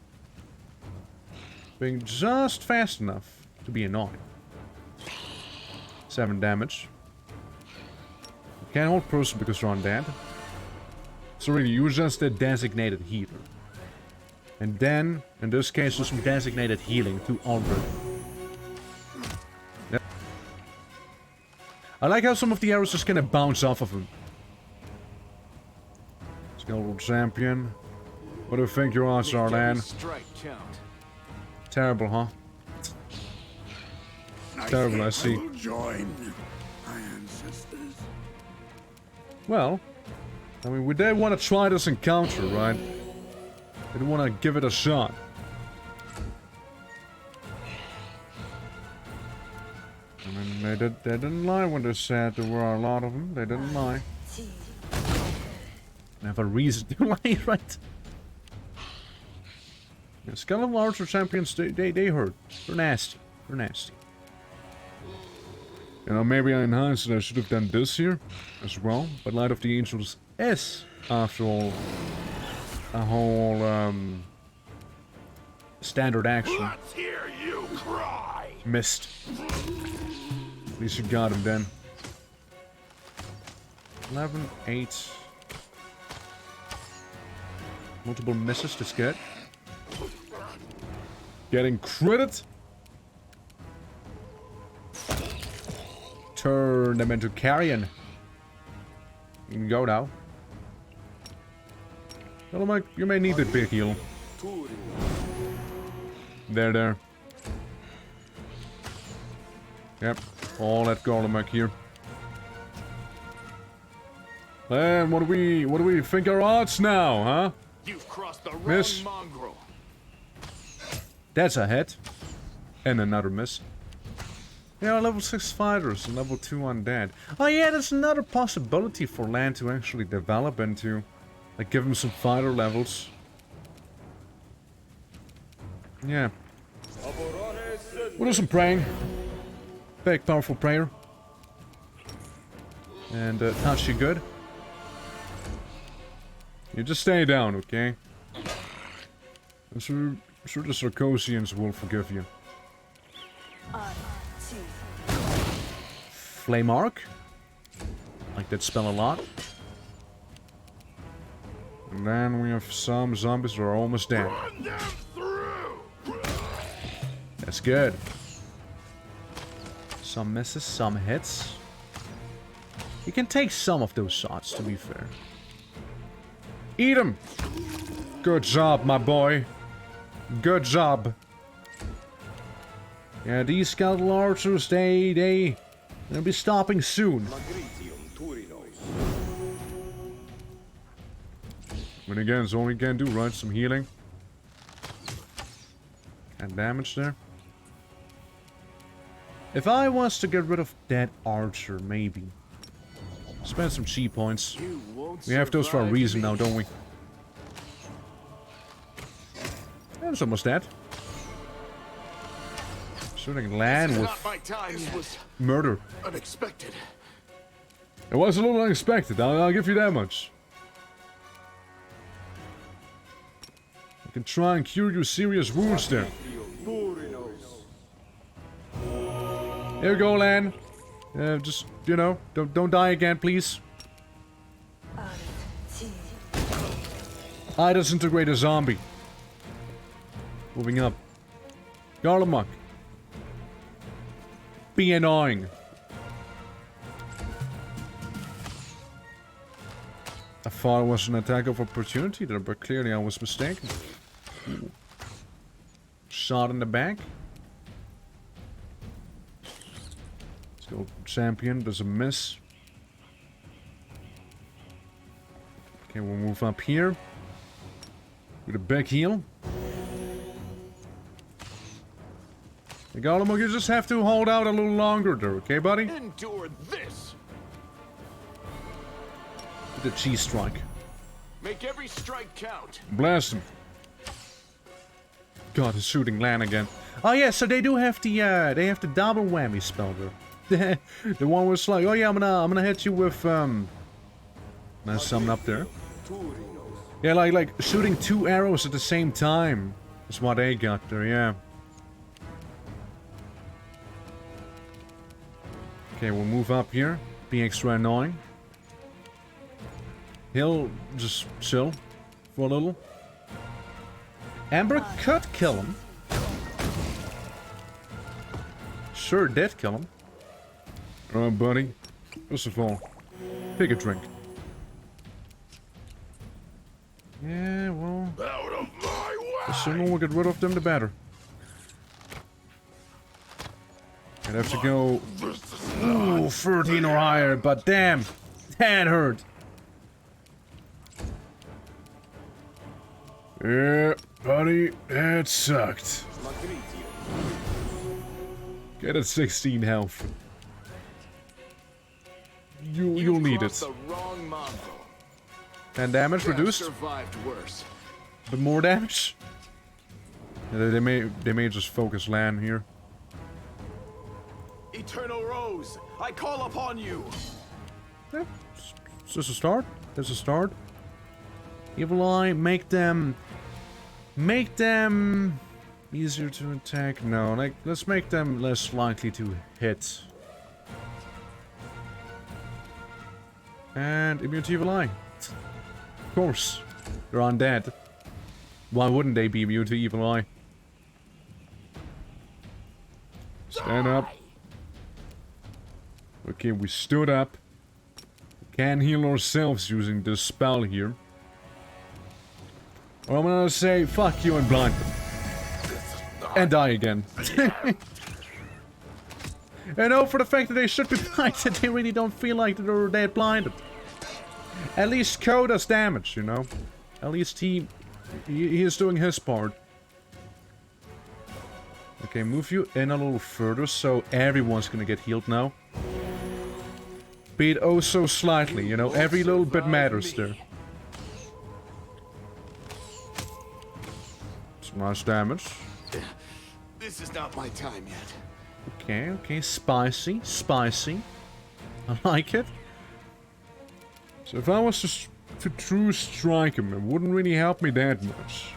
Being just fast enough to be annoying. 7 damage. You can't hold person because you're undead. So really, you're just a designated healer. And then, in this case, there's some designated healing to Albert. Yep. I like how some of the arrows just kind of bounce off of him. Skeletal champion. What do you think your odds are, Lan? Terrible, huh? Terrible, I see. Well, I mean, we did want to try this encounter, right? We did want to give it a shot. I mean, they didn't lie when they said there were a lot of them. They didn't lie. They have a reason to lie, right? Yeah, skeletal archer champions, they hurt. They're nasty. They're nasty. You know, maybe in hindsight I should have done this here as well. But Light of the Angels is, after all, a whole standard action. Let's hear you cry. Missed. At least you got him then. 11, 8. Multiple misses, that's good. Getting credit. Turn them into carrion. You can go now. Well, Mike, you may need a big heal. There. Yep, all that Golem here. And what do we think our odds now, huh? You've crossed the wrong Miss. mongrel. That's a hit. And another miss. Yeah, level 6 fighters and level 2 undead. Oh yeah, that's another possibility for Lan to actually develop into. Like, give him some fighter levels. Yeah. We'll do some praying. Big, powerful prayer. And touch you good. You just stay down, okay? I'm sure the Sarkosians will forgive you. Flame Arc. Like that spell a lot. And then we have some zombies that are almost dead. That's good. Some misses, some hits. You can take some of those shots, to be fair. Eat him! Good job, my boy. Good job. Yeah, these skeletal archers, they'll be stopping soon. But again, it's all you can do, right? Some healing. And damage there. If I was to get rid of that archer, maybe. Spend some chi points. We have those for a reason now, don't we? And it's almost dead. Shooting land with Not my time. This was murder. unexpected. It was a little unexpected, I'll give you that much. I can try and cure your serious wounds there. Here we go, Lan. Just, you know, don't die again, please. I disintegrate a zombie. Moving up. Garlemuk. Be annoying. I thought it was an attack of opportunity there, but clearly I was mistaken. Ooh. Shot in the back. Let's go champion. There's a miss. Okay, we'll move up here. With a back heel. Garlemuk, you just have to hold out a little longer there, okay, buddy? Endure this. The cheese strike. Make every strike count. Blast him. God, he's shooting Lan again. Oh yeah, so they do have the double whammy spell there. The one was like, oh yeah, I'm gonna hit you with nice something up there. Yeah, like shooting 2 arrows at the same time. That's what they got there, yeah. Okay, we'll move up here. Be extra annoying. He'll just chill for a little. Amber could kill him. Sure did kill him. Alright, buddy. First of all, take a drink. Yeah, well... Out of my way! The sooner we get rid of them, the better. I'd have to go... Ooh, 13 or higher, but damn! That hurt! Yeah, buddy, that sucked. Get at 16 health. You'll need it. And damage reduced. Worse. But more damage. Yeah, they may just focus Lan here. Eternal Rose, I call upon you. Yeah, it's just a start. There's a start. Evil Eye, make them easier to attack. No, like let's make them less likely to hit. And immune to Evil Eye. Of course, they're undead. Why wouldn't they be immune to Evil Eye? Stand up. Okay, we stood up. We can heal ourselves using this spell here. Or I'm gonna say, fuck you and blind them. And die again. I know for the fact that they should be blinded, they really don't feel like they're dead blinded. At least Ko does damage, you know? At least he is doing his part. Okay, move you in a little further so everyone's gonna get healed now. Be it oh so slightly, you know? Every little bit matters there. Some nice damage. This is not my time yet. Okay, okay, spicy, spicy. I like it. So if I was to true strike him, it wouldn't really help me that much.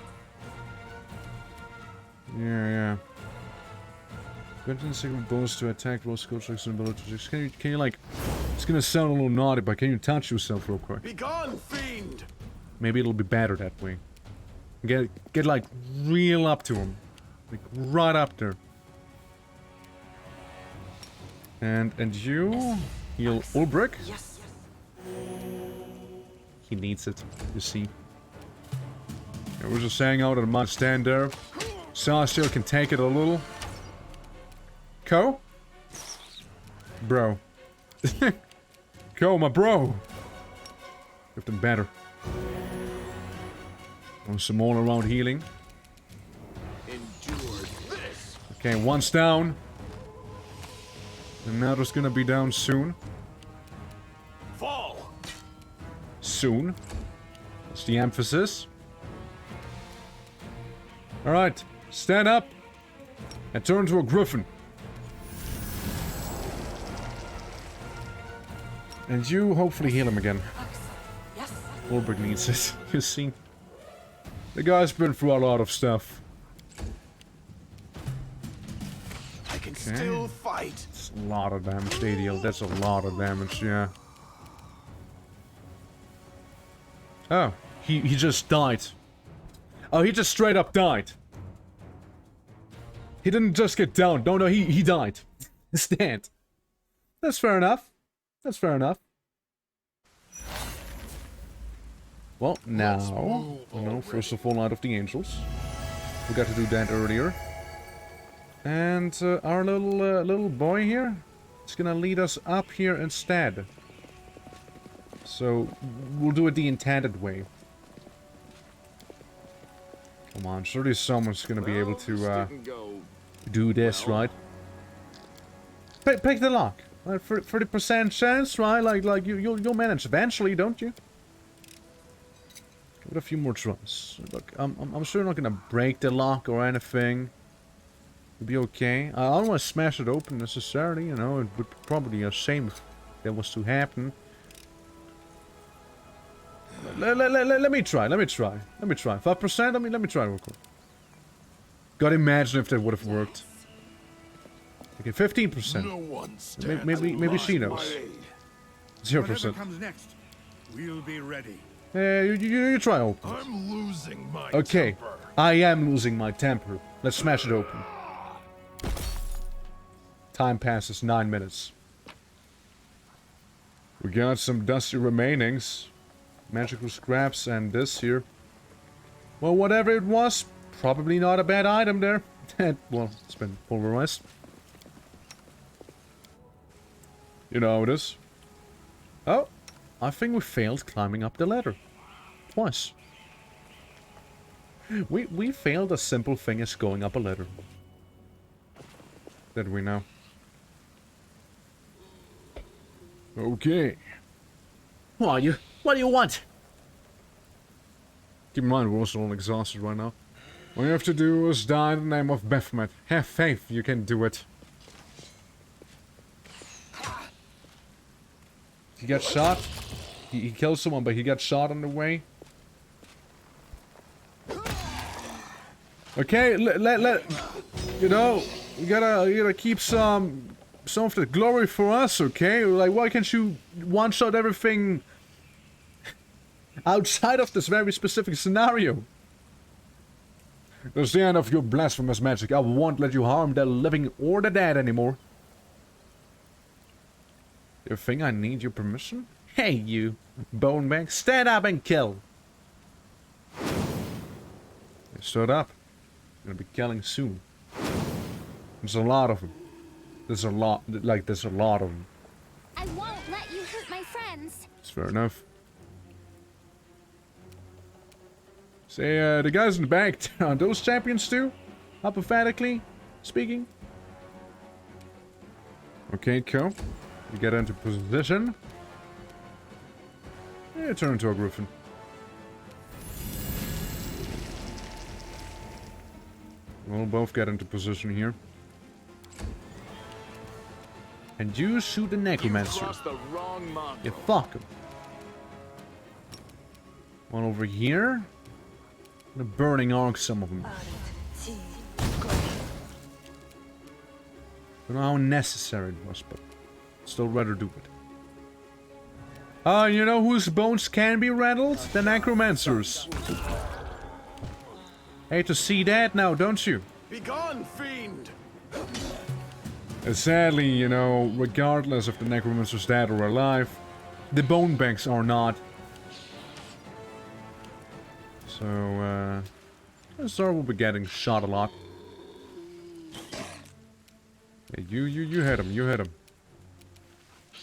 Yeah. Granted single bonus to attack, roll skill checks and ability checks. Can you like... It's gonna sound a little naughty, but can you touch yourself real quick? Be gone, fiend! Maybe it'll be better that way. Get like real up to him. Like right up there. And you heal Ulbrich. Yes. He needs it, you see. Yeah, we're just saying out at a mud stand there. Celestial can take it a little. Ko? Bro. Ko, my bro. Give them better. Want some all around healing. Endure this. Okay, one's down. Another's gonna be down soon. Fall. Soon. That's the emphasis. Alright, stand up. And turn into a griffin. And you hopefully heal him again. Ulbrich needs it. You see? The guy's been through a lot of stuff. I can still fight. It's a lot of damage, ADL. That's a lot of damage, yeah. Oh, he just died. Oh, he just straight up died. He didn't just get down. No, he died. He's dead. That's fair enough. That's fair enough. Well, now, first of all, Light of the Angels. We got to do that earlier. And our little boy here is gonna lead us up here instead. So, we'll do it the intended way. Come on, surely someone's gonna be able to do this, right? Pick the lock. 30% chance, right? Like you'll manage eventually, don't you? Give it a few more tries. Look, I'm sure not gonna break the lock or anything. It'll be okay. I don't want to smash it open necessarily, you know. It would probably be a shame if that was to happen. Let me try. 5%? Let me try real quick. Gotta imagine if that would have worked. Okay, 15%. Maybe she knows. 0%. Comes next, we'll be ready. You try open. I'm losing my temper. I am losing my temper. Let's smash it open. Time passes 9 minutes. We got some dusty remainings. Magical scraps and this here. Well, whatever it was, probably not a bad item there. Well, it's been pulverized. You know how it is. Oh, I think we failed climbing up the ladder. Twice. We failed a simple thing as going up a ladder. That we know. Okay. What do you want? Keep in mind, we're also all exhausted right now. All you have to do is die in the name of Baphomet. Have faith, you can do it. He got shot. He killed someone, but he got shot on the way. Okay, you know, you gotta keep some of the glory for us, okay? Like, why can't you one-shot everything outside of this very specific scenario? That's the end of your blasphemous magic. I won't let you harm the living or the dead anymore. You think I need your permission? Hey, you bonebag, stand up and kill. They stood up. I'm gonna be killing soon. There's a lot of them. There's a lot of them. I won't let you hurt my friends. It's fair enough. Say, the guys in the back, are those champions too? Hypothetically speaking? Okay, cool. You get into position. Yeah, turn into a griffin. We'll both get into position here. And you shoot the necromancer. You fuck him. One over here. The burning arc, some of them. Don't know how necessary it was, but still rather do it. You know whose bones can be rattled? The necromancers. Hate to see that now, don't you? Be gone, fiend! And sadly, you know, regardless if the necromancer's dead or alive, the bone banks are not. So, Zor will be getting shot a lot. Yeah, you hit him, you hit him.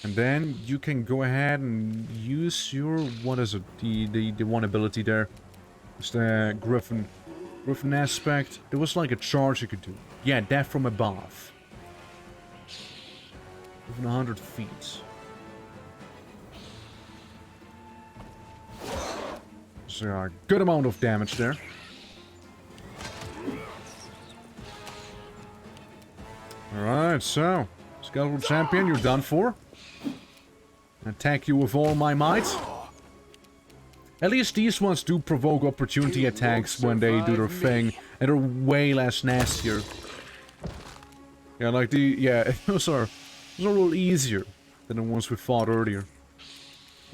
And then you can go ahead and use your, what is it, the one ability there. It's the Griffin aspect. There was like a charge you could do. Yeah, death from above. Within 100 feet. So a good amount of damage there. Alright, so. Skeletal Champion, you're done for. Attack you with all my might. At least these ones do provoke opportunity attacks when they do their thing, and they're way less nastier. Yeah, like yeah, those are a little easier than the ones we fought earlier.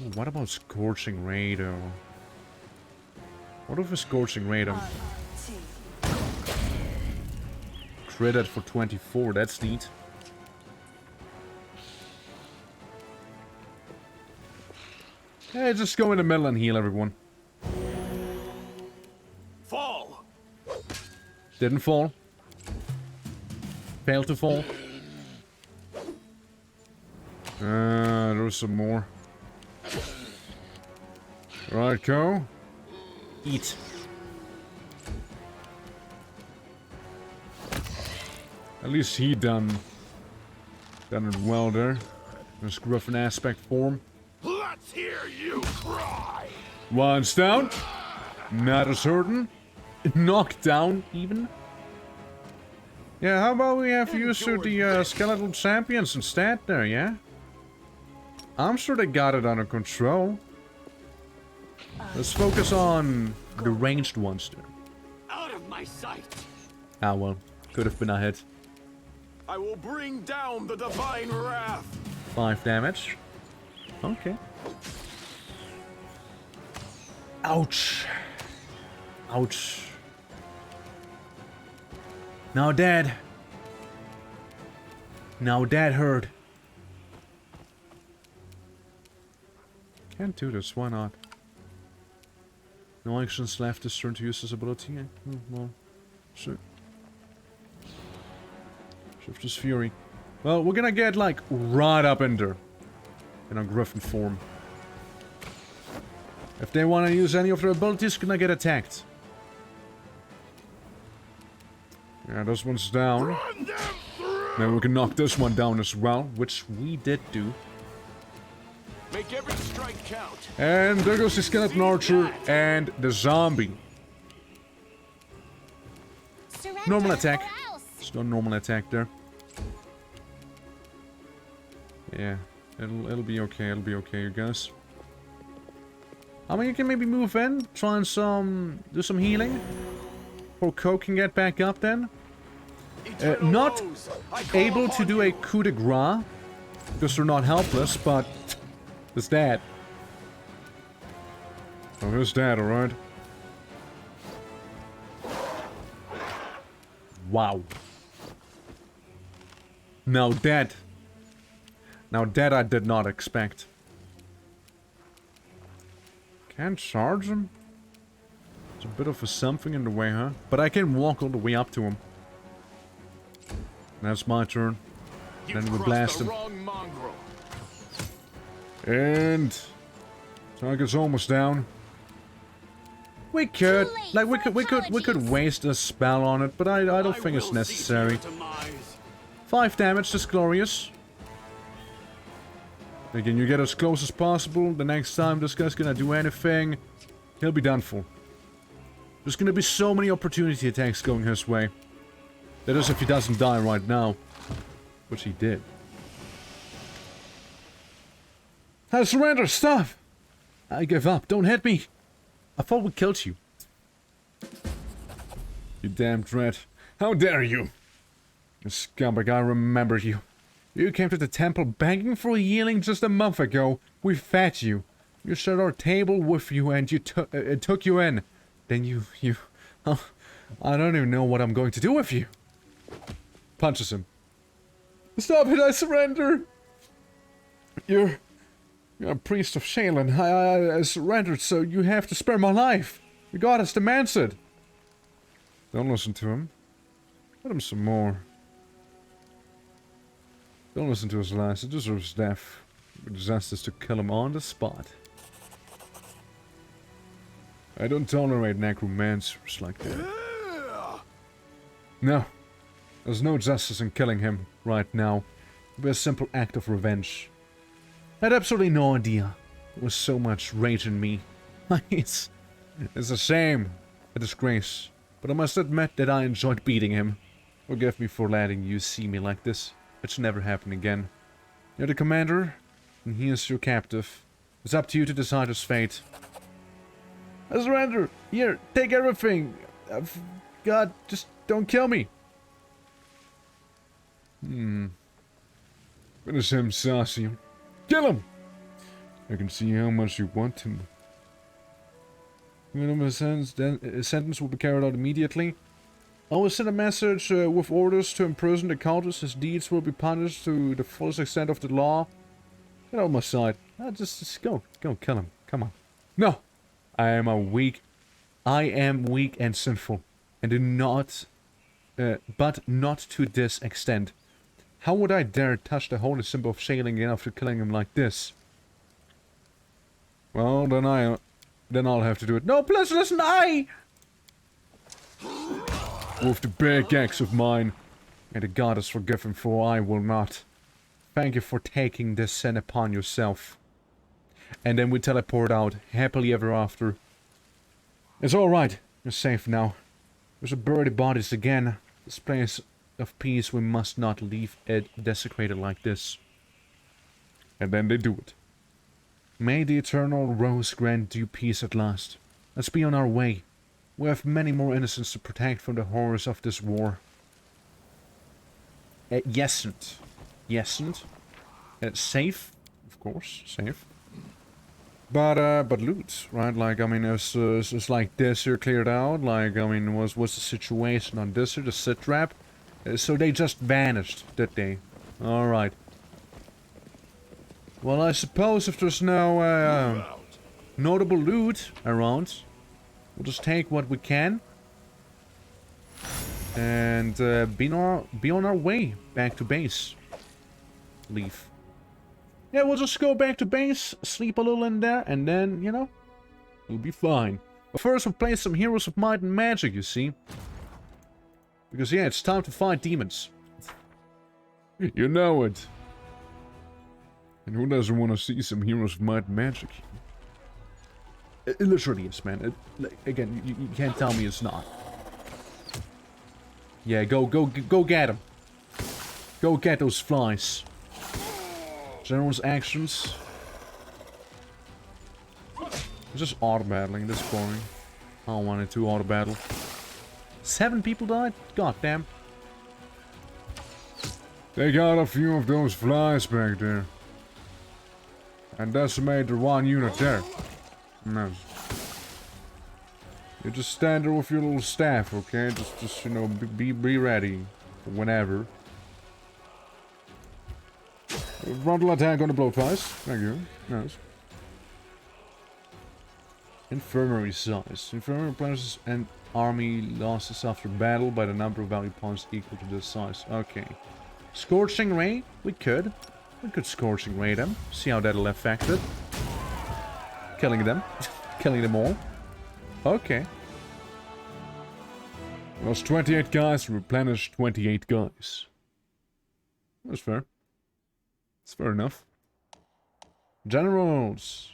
Ooh, what about Scorching Ray, though? What if a Scorching Ray, though? Credit for 24, that's neat. Hey, just go in the middle and heal everyone. Fall! Didn't fall. Failed to fall. There's some more. Right, go. Eat. At least he done it well there. This Griffin aspect form. Let's hear you cry! One's down. Not as certain. Knocked down, even. Yeah, how about we have use of the skeletal champions instead there, yeah? I'm sure they got it under control. Let's focus on the ranged ones there. Out of my sight! Ah, well. Could have been a hit. I will bring down the divine wrath! 5 damage. Okay. Ouch. Ouch. Now dead. Now that hurt. Can't do this, why not? No actions left this turn to use this ability. Well, shit. Shifter's Fury. Well, we're gonna get, like, right up in there. In a Griffin form. If they want to use any of their abilities, gonna get attacked. Yeah, this one's down. Then we can knock this one down as well, which we did do. Make every strike count. And there goes the Skeleton Archer and the Zombie. Normal attack. Just a normal attack there. Yeah, it'll be okay. It'll be okay, you guys. I mean, you can maybe move in, try and do some healing. Or Coke can get back up then. Not able to do a coup de grace, because they're not helpless, but there's that. Oh, here's that, alright. Wow. Now that I did not expect. Can't charge him? It's a bit of a something in the way, huh? But I can walk all the way up to him. That's my turn. Then we blast him. And target's almost down. We could, like, we could waste a spell on it, but I don't think it's necessary. 5 damage, that's glorious. Again, you get as close as possible. The next time this guy's gonna do anything, he'll be done for. There's gonna be so many opportunity attacks going his way. That is if he doesn't die right now. Which he did. I surrender, stop! I give up, don't hit me! I thought we killed you. You damn dread. How dare you! You scumbag, I remember you. You came to the temple begging for healing just a month ago. We fed you. We shared our table with you and you took you in. Then you... Oh, I don't even know what I'm going to do with you. Punches him. Stop it, I surrender! You're a priest of Shaylin. I surrendered, so you have to spare my life. The goddess demands it. Don't listen to him. Let him some more. Don't listen to his lies. He deserves death. We justice to kill him on the spot. I don't tolerate necromancers like that. No. There's no justice in killing him right now. It would be a simple act of revenge. I had absolutely no idea. There was so much rage in me. It's a shame. A disgrace. But I must admit that I enjoyed beating him. Forgive me for letting you see me like this. It should never happen again. You're the commander, and he is your captive. It's up to you to decide his fate. I surrender! Here, take everything! God, just don't kill me! Finish him, Saucy. Kill him! I can see how much you want him. A sentence will be carried out immediately. I will send a message with orders to imprison the cultist. His deeds will be punished to the fullest extent of the law. Get on my side. Just go kill him. Come on. No! I am weak and sinful. And do not, but not to this extent. How would I dare touch the holy symbol of sailing again after killing him like this? Well, then I'll have to do it. No, please listen, with the big axe of mine, may the goddess forgive him, for I will not. Thank you for taking this sin upon yourself. And then we teleport out, happily ever after. It's alright, you're safe now. There's a birdie bodies again. This place of peace, we must not leave it desecrated like this. And then they do it. May the eternal rose grant you peace at last. Let's be on our way. We have many more innocents to protect from the horrors of this war. Yesn't. Safe, of course, safe. But loot, right? Like, I mean, it's like this here cleared out. Like, I mean, what's the situation on this here, the sit trap? So they just vanished, did they? Alright. Well, I suppose if there's no notable loot around, we'll just take what we can and be on our way back to base. Leave. Yeah, we'll just go back to base, sleep a little in there, and then, you know, we'll be fine. But first, we'll play some Heroes of Might and Magic, you see. Because, yeah, it's time to fight demons. You know it. And who doesn't want to see some Heroes of Might and Magic? It literally is, man. Again, you can't tell me it's not. Yeah, go get them. Go get those flies. General's actions. It's just auto battling. This is boring. I don't want it to auto battle. 7 people died? God damn. They got a few of those flies back there. And decimate the one unit there. No. You just stand there with your little staff, okay? Just you know, be ready for whenever. Frontal attack on the blowflies. Thank you. Nice. Infirmary size. Infirmary replenishes and army losses after battle by the number of value points equal to this size. Okay. Scorching Ray? We could Scorching Ray them. See how that'll affect it. Killing them. Killing them all. Okay. Lost 28 guys, replenished 28 guys. That's fair. That's fair enough. Generals.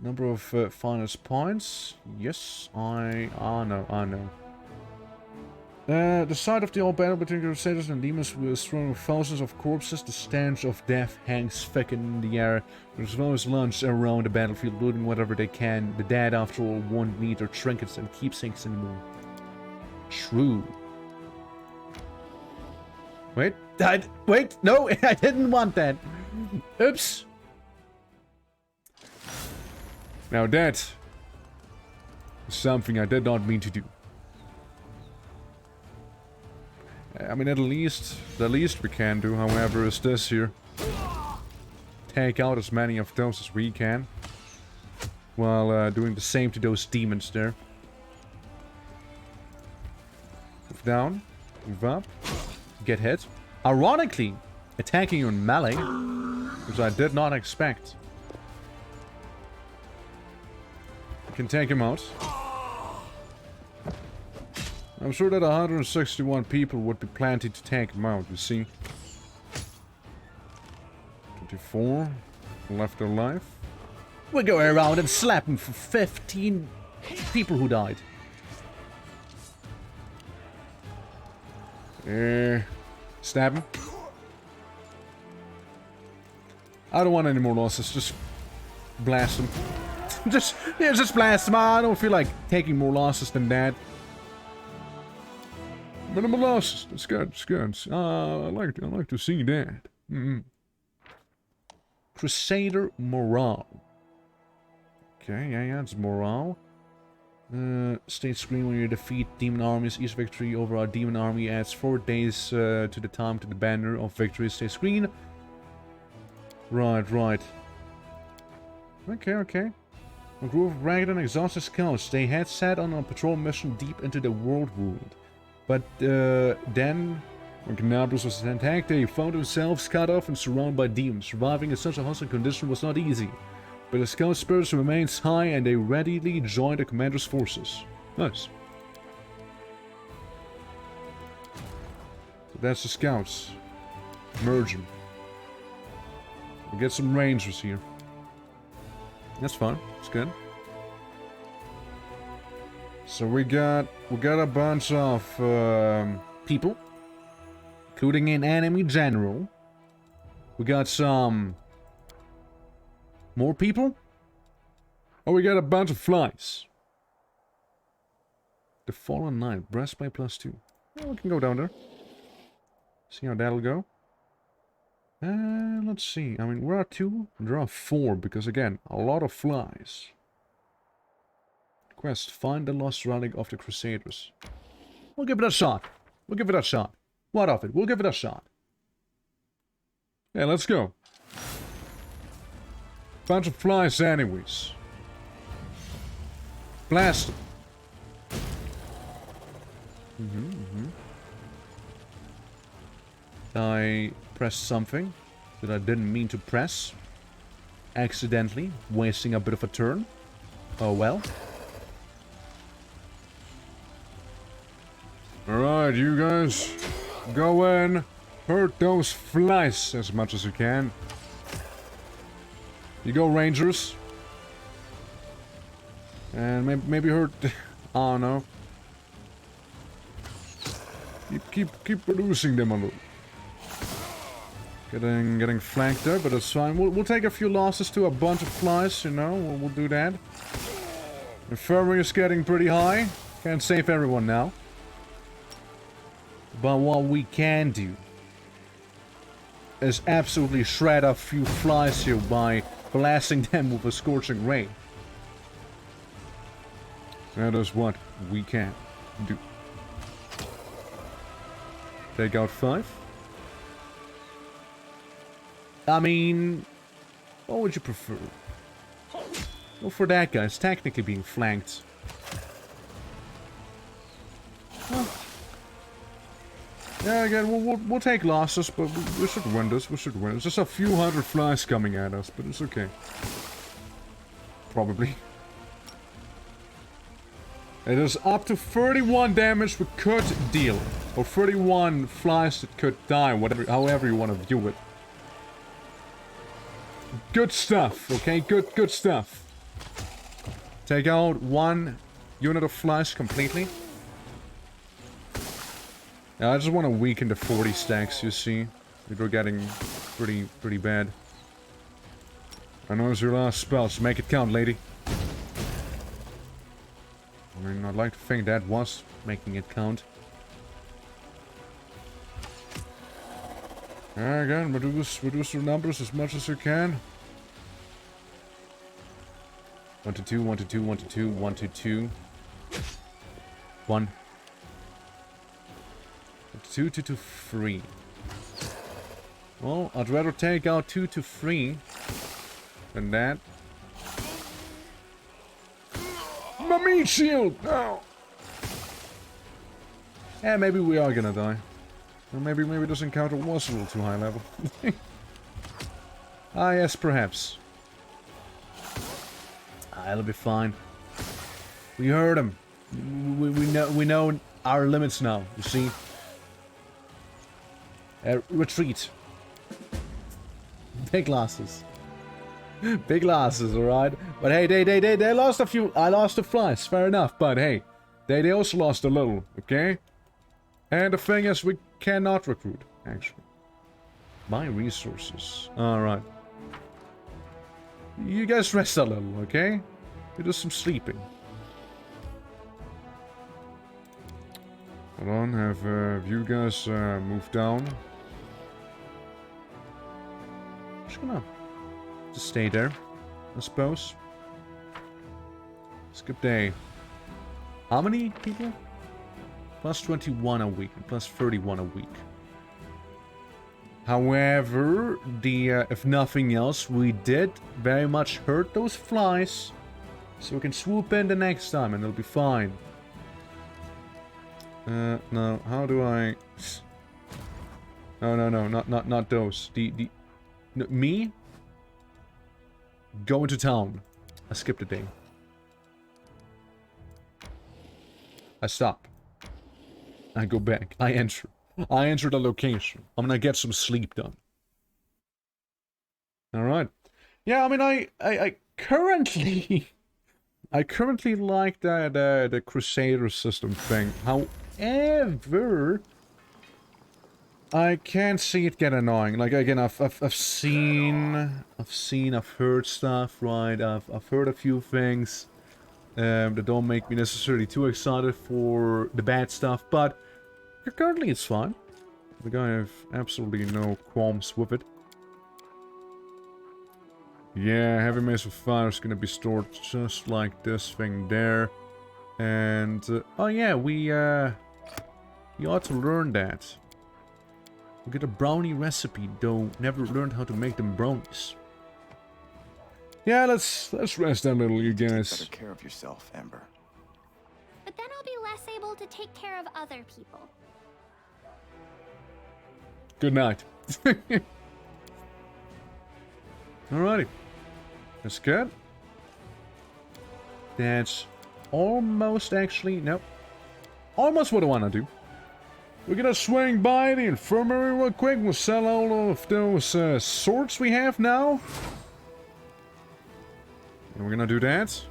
Number of finest points. Yes, I know. The site of the old battle between Crusaders and demons was strewn with thousands of corpses. The stench of death hangs thick in the air. There's always lunch around the battlefield, looting whatever they can. The dead, after all, won't need their trinkets and keepsakes anymore. True. Wait, no, I didn't want that. Oops. Now that is something I did not mean to do. I mean, the least we can do, however, is this here. Take out as many of those as we can. While doing the same to those demons there. Move down. Move up. Get hit. Ironically, attacking you in melee. Which I did not expect. You can take him out. I'm sure that 161 people would be plenty to take him out, you see. 24 left alive. We'll go around and slap him for 15 people who died. Stab him. I don't want any more losses. Just blast him. just blast him. I don't feel like taking more losses than that. Minimal losses. That's good. That's good. I like to see that. Crusader morale. Okay, yeah, it's morale. State screen when you defeat demon armies. Each victory over a demon army adds 4 days to the time to the banner of victory. State screen. Right. Okay. A group of ragged and exhausted scouts. They had set on a patrol mission deep into the world. But then, when Canabros was attacked, they found themselves cut off and surrounded by demons. Surviving in such a hostile condition was not easy. But the scout spirits remains high and they readily joined the commander's forces. Nice. So that's the scouts. Merge them. We'll get some rangers here. That's fun. It's good. So we got a bunch of people, including an enemy general. We got some more people. Oh, we got a bunch of flies. The Fallen Knight, breastplate +2. Well, we can go down there. See how that'll go. Let's see. I mean, we're at 2. There are 4 because again, a lot of flies. Quest: find the lost relic of the Crusaders. We'll give it a shot. What of it? We'll give it a shot. Yeah, let's go. Bunch of flies anyways. Blast them. I pressed something that I didn't mean to press. Accidentally, wasting a bit of a turn. Oh well. Alright, you guys. Go in. Hurt those flies as much as you can. You go, Rangers. And maybe hurt... I don't know. Keep reducing them a little. Getting flanked there, but that's fine. We'll take a few losses to a bunch of flies, you know. We'll do that. Infirmary is getting pretty high. Can't save everyone now. But what we can do is absolutely shred a few flies here by blasting them with a scorching ray. That is what we can do. Take out 5. I mean, what would you prefer? Well, for that guy, it's technically being flanked. Well, yeah, again, we'll take losses, but we should win this. We should win. There's just a few hundred flies coming at us, but it's okay. Probably. It is up to 31 damage we could deal. Or 31 flies that could die, whatever, however you want to view it. Good stuff, okay? Good stuff. Take out 1 unit of flies completely. Yeah, I just want to weaken the 40 stacks, you see. We're getting pretty bad. I know it's your last spell, so make it count, lady. I mean, I'd like to think that was making it count. Again, reduce your numbers as much as you can. 1 to 2, 1 to 2, 1 to 2, 1 to 2. 1. 2 to 3. Well, I'd rather take out 2 to 3 than that. My meat shield! No! Yeah, maybe we are gonna die. Or maybe this encounter was a little too high level. Ah, yes, perhaps. Ah, it'll be fine. We heard him. We know our limits now, you see? Retreat. Big losses. Big losses, alright? But hey, they lost a few. I lost the flies, fair enough. But hey, they also lost a little, okay? And the thing is, we cannot recruit, actually. Buy resources. Alright. You guys rest a little, okay? You do some sleeping. Hold on, have you guys moved down? Just gonna just stay there, I suppose. Skip day. How many people? Plus 21 a week and plus 31 a week. However, if nothing else, we did very much hurt those flies. So we can swoop in the next time and it'll be fine. No, how do I... No, not those. No, me? Go into town. I skipped a day. I stop. I go back. I enter. I enter the location. I'm gonna get some sleep done. Alright. Yeah, I mean, I currently... I currently like the Crusader system thing. However... I can see it get annoying. Like, again, I've heard stuff, right? I've heard a few things that don't make me necessarily too excited for the bad stuff, but currently it's fine. Like, I have absolutely no qualms with it. Yeah, heavy mace of fire is gonna be stored just like this thing there. And, oh yeah, we ought to learn that. We get a brownie recipe, though never learned how to make them brownies. Yeah, let's rest a little, you guys. Take better care of yourself, Amber. But then I'll be less able to take care of other people. Good night. Alrighty. That's good. That's almost actually... Nope. Almost what I want to do. We're gonna swing by the infirmary real quick. We'll sell all of those swords we have now. And we're gonna do that.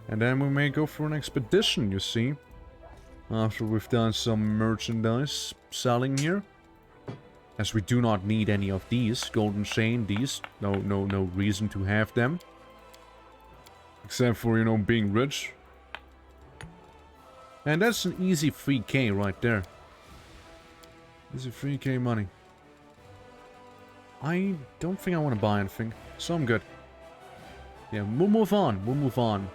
And then we may go for an expedition, you see. After we've done some merchandise selling here. As we do not need any of these. Golden chain, these. No reason to have them. Except for, you know, being rich. And that's an easy 3k right there. Easy 3k money. I don't think I want to buy anything, so I'm good. Yeah, we'll move on. We'll move on.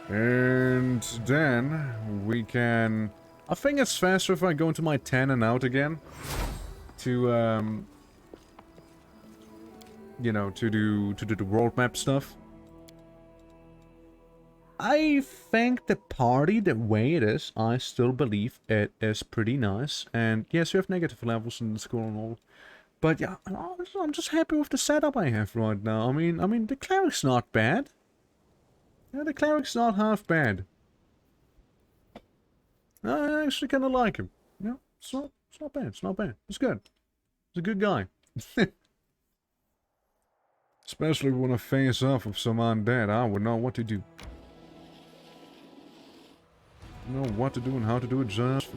And then we can... I think it's faster if I go into my 10 and out again. To, you know, to do the world map stuff. I think the party, the way it is, I still believe it is pretty nice. And yes, you have negative levels in the score and all. But yeah, I'm just happy with the setup I have right now. I mean, the cleric's not bad. Yeah, the cleric's not half bad. I actually kind of like him. Yeah, it's not bad. It's not bad. It's good. He's a good guy. Especially when I face off with some undead, I would know what to do. Know what to do and how to do it just.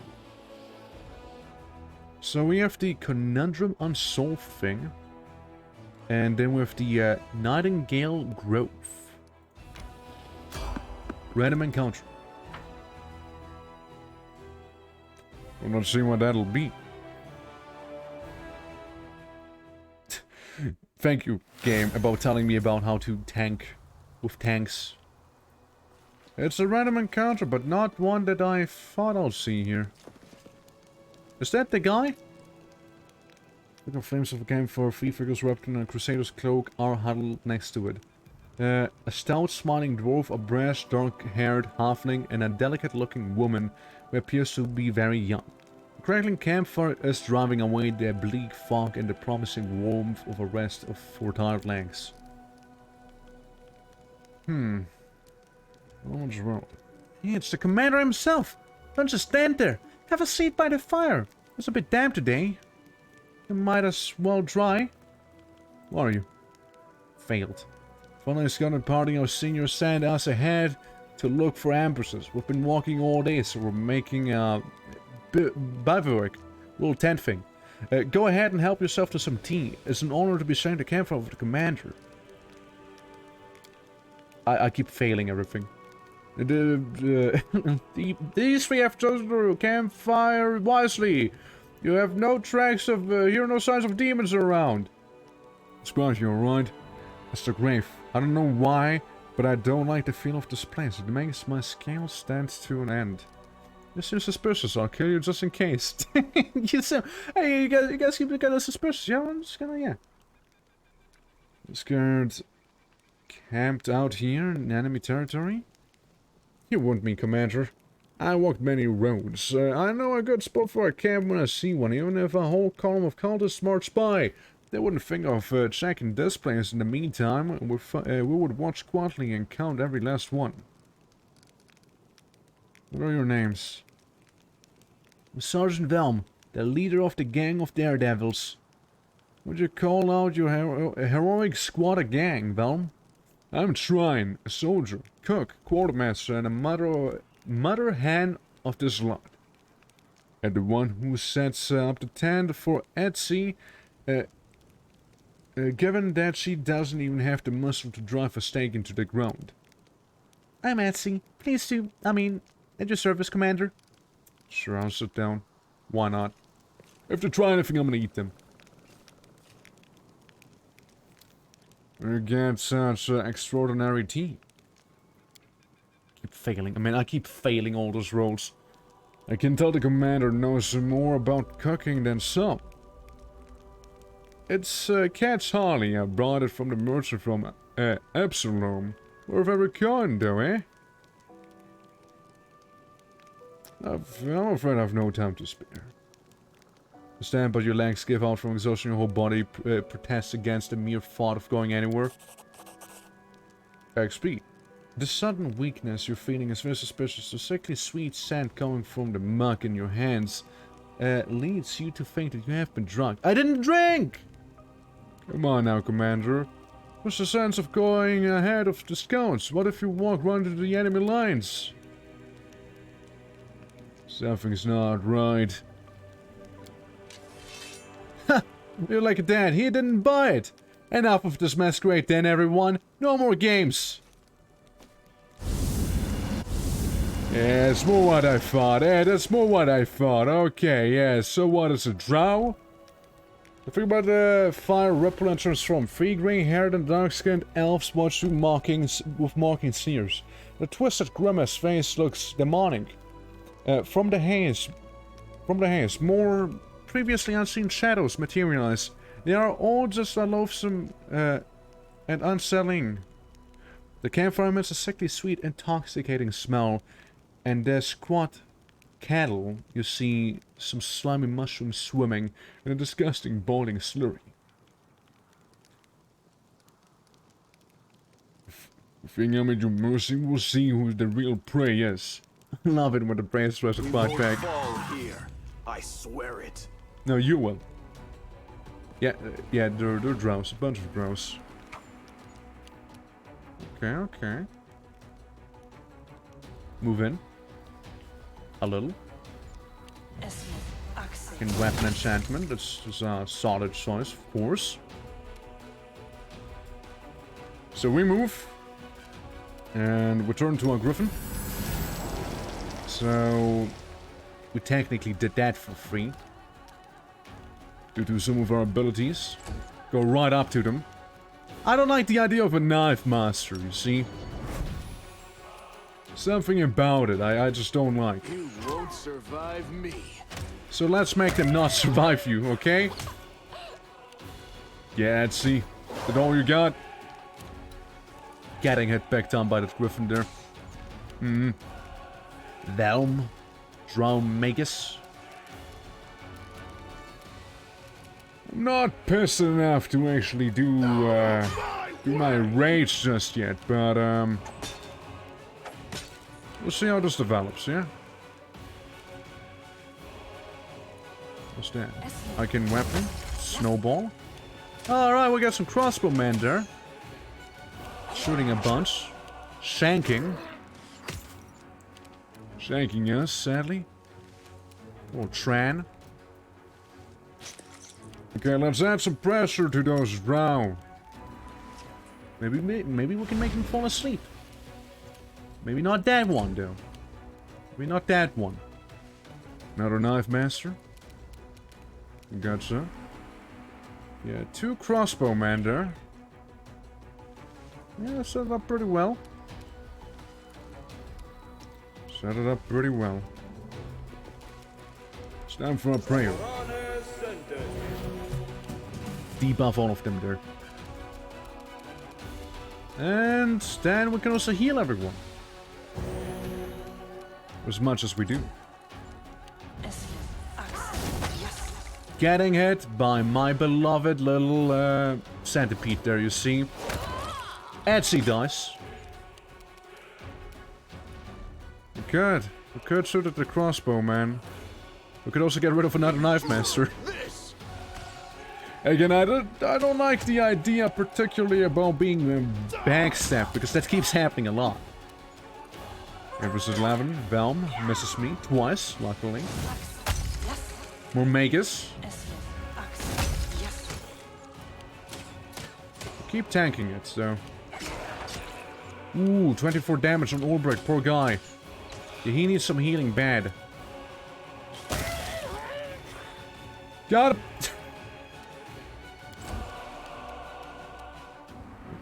So we have the Conundrum Unsolved thing. And then we have the Nightingale Grove. Random encounter. I'm not seeing what that'll be. Thank you, game, about telling me about how to tank with tanks. It's a random encounter, but not one that I thought I'll see here. Is that the guy? Look at flames of a campfire, 3 figures wrapped in a crusader's cloak are huddled next to it. A stout, smiling dwarf, a brash, dark-haired halfling, and a delicate-looking woman who appears to be very young. The crackling campfire is driving away the bleak fog and the promising warmth of a rest for tired legs. What's wrong? Yeah, it's the commander himself. Don't just stand there. Have a seat by the fire. It's a bit damp today. You might as well dry. What are you? Failed. Following a scouting party, our senior sent us ahead to look for ambushes. We've been walking all day, so we're making a bivouac, little tent thing. Go ahead and help yourself to some tea. It's an honor to be sharing the campfire with the commander. I keep failing everything. These three have chosen to campfire wisely. You have no tracks of, hear no signs of demons around. Squash, you alright? Mr. Grave, I don't know why, but I don't like the feel of this place. It makes my scale stand to an end. You seem suspicious. I'll kill you just in case. Hey, you guys keep kind of suspicious. Yeah, I'm just gonna, yeah. Scared. Camped out here in enemy territory? You wouldn't mean, Commander. I walked many roads. I know a good spot for a camp when I see one, even if a whole column of cultists march by. They wouldn't think of checking this place in the meantime. We would watch quietly and count every last one. What are your names? Sergeant Velm, the leader of the gang of daredevils. Would you call out your heroic squad a gang, Velm? I'm Trine, a soldier, cook, quartermaster, and a mother hen of this lot. And the one who sets up the tent for Etsy, given that she doesn't even have the muscle to drive a stake into the ground. I'm Etsy. Please do, at your service, Commander. Sure, I'll sit down. Why not? If they try anything, I'm gonna eat them. You get such extraordinary tea. Keep failing. I keep failing all those rolls. I can tell the commander knows more about cooking than some. It's cat's Harley. I brought it from the merchant from Epsilon. We're very kind, though, eh? I'm afraid I've no time to spare. Stand but your legs give out from exhaustion, your whole body protests against the mere thought of going anywhere. XP. The sudden weakness you're feeling is very suspicious. The sickly sweet scent coming from the muck in your hands leads you to think that you have been drunk. I didn't drink! Come on now, Commander. What's the sense of going ahead of the scouts? What if you walk right into the enemy lines? Something's not right. Ha! You're like a dad. He didn't buy it. Enough of this masquerade then, everyone. No more games. Yeah, it's more what I thought. Yeah, that's more what I thought. Okay, yeah. So what is a drow? The thing about the fire ripple and transform. 3 grey-haired and dark-skinned elves watch you with mocking sneers. The twisted grimace face looks demonic. From the haze, more previously unseen shadows materialize. They are all just a loathsome and unsettling. The campfire emits a sickly sweet, intoxicating smell, and there's squat cattle. You see some slimy mushrooms swimming in a disgusting boiling slurry. If I made you mercy, we'll see who the real prey is. Love it when the prey is dressed fight back. Here. I swear it. No, you will. Yeah, they're drows, a bunch of drows. Okay. Move in. A little. In weapon enchantment, that's a solid choice, of course. So we move. And return to our griffin. So we technically did that for free. Due to some of our abilities. Go right up to them. I don't like the idea of a knife master, you see. Something about it I just don't like. You won't survive me. So let's make them not survive you, okay? Yeah, see. Is that all you got? Getting hit back down by that griffin there. Velm. Dromagus. I'm not pissed enough to actually do my rage just yet, but we'll see how this develops, yeah? What's that? I can weapon. Snowball. Alright, we got some crossbow men there. Shooting a bunch. Shanking. Shaking us, sadly. Or Tran. Okay, let's add some pressure to those drow. Maybe we can make him fall asleep. Maybe not that one, though. Maybe not that one. Another knife master. Gotcha. Yeah, 2 crossbowmen there. Yeah, set it up pretty well. Set it up pretty well. It's time for a prayer. Debuff all of them there. And then we can also heal everyone. As much as we do. Getting hit by my beloved little centipede there, you see. Etsy dice. We could shoot at the crossbow, man. We could also get rid of another knife master. Again, I don't like the idea particularly about being backstabbed, because that keeps happening a lot. Versus 11, Velm misses me twice, luckily. More Magus. Keep tanking it, so. Ooh, 24 damage on Ulbrich, poor guy. Yeah, he needs some healing bad. Got him!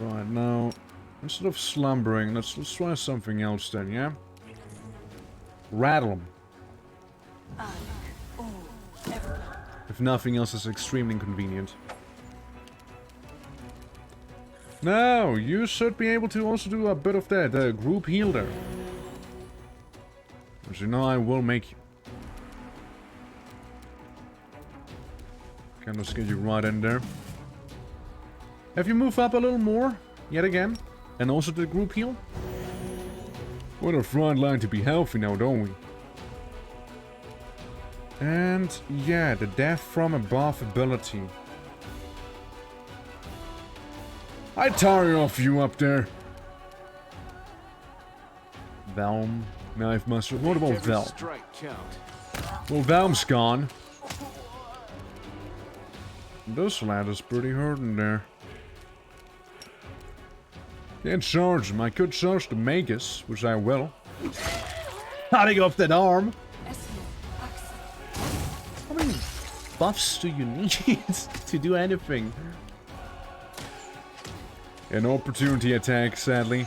Right, now, instead of slumbering, let's try something else then, yeah? Rattle him. If nothing else is extremely inconvenient. Now, you should be able to also do a bit of that group heal there. As you know, I will make you. Can just get you right in there. Have you moved up a little more, yet again? And also the group heal? What a front line to be healthy now, don't we? And yeah, the death from above ability. I tire of you up there. Velm, knife master. What about Velm? Well, Velm's gone. This lad is pretty hurting there. Can't charge him. I could charge the Magus, which I will. Cutting off that arm. How many buffs do you need to do anything? An opportunity attack, sadly.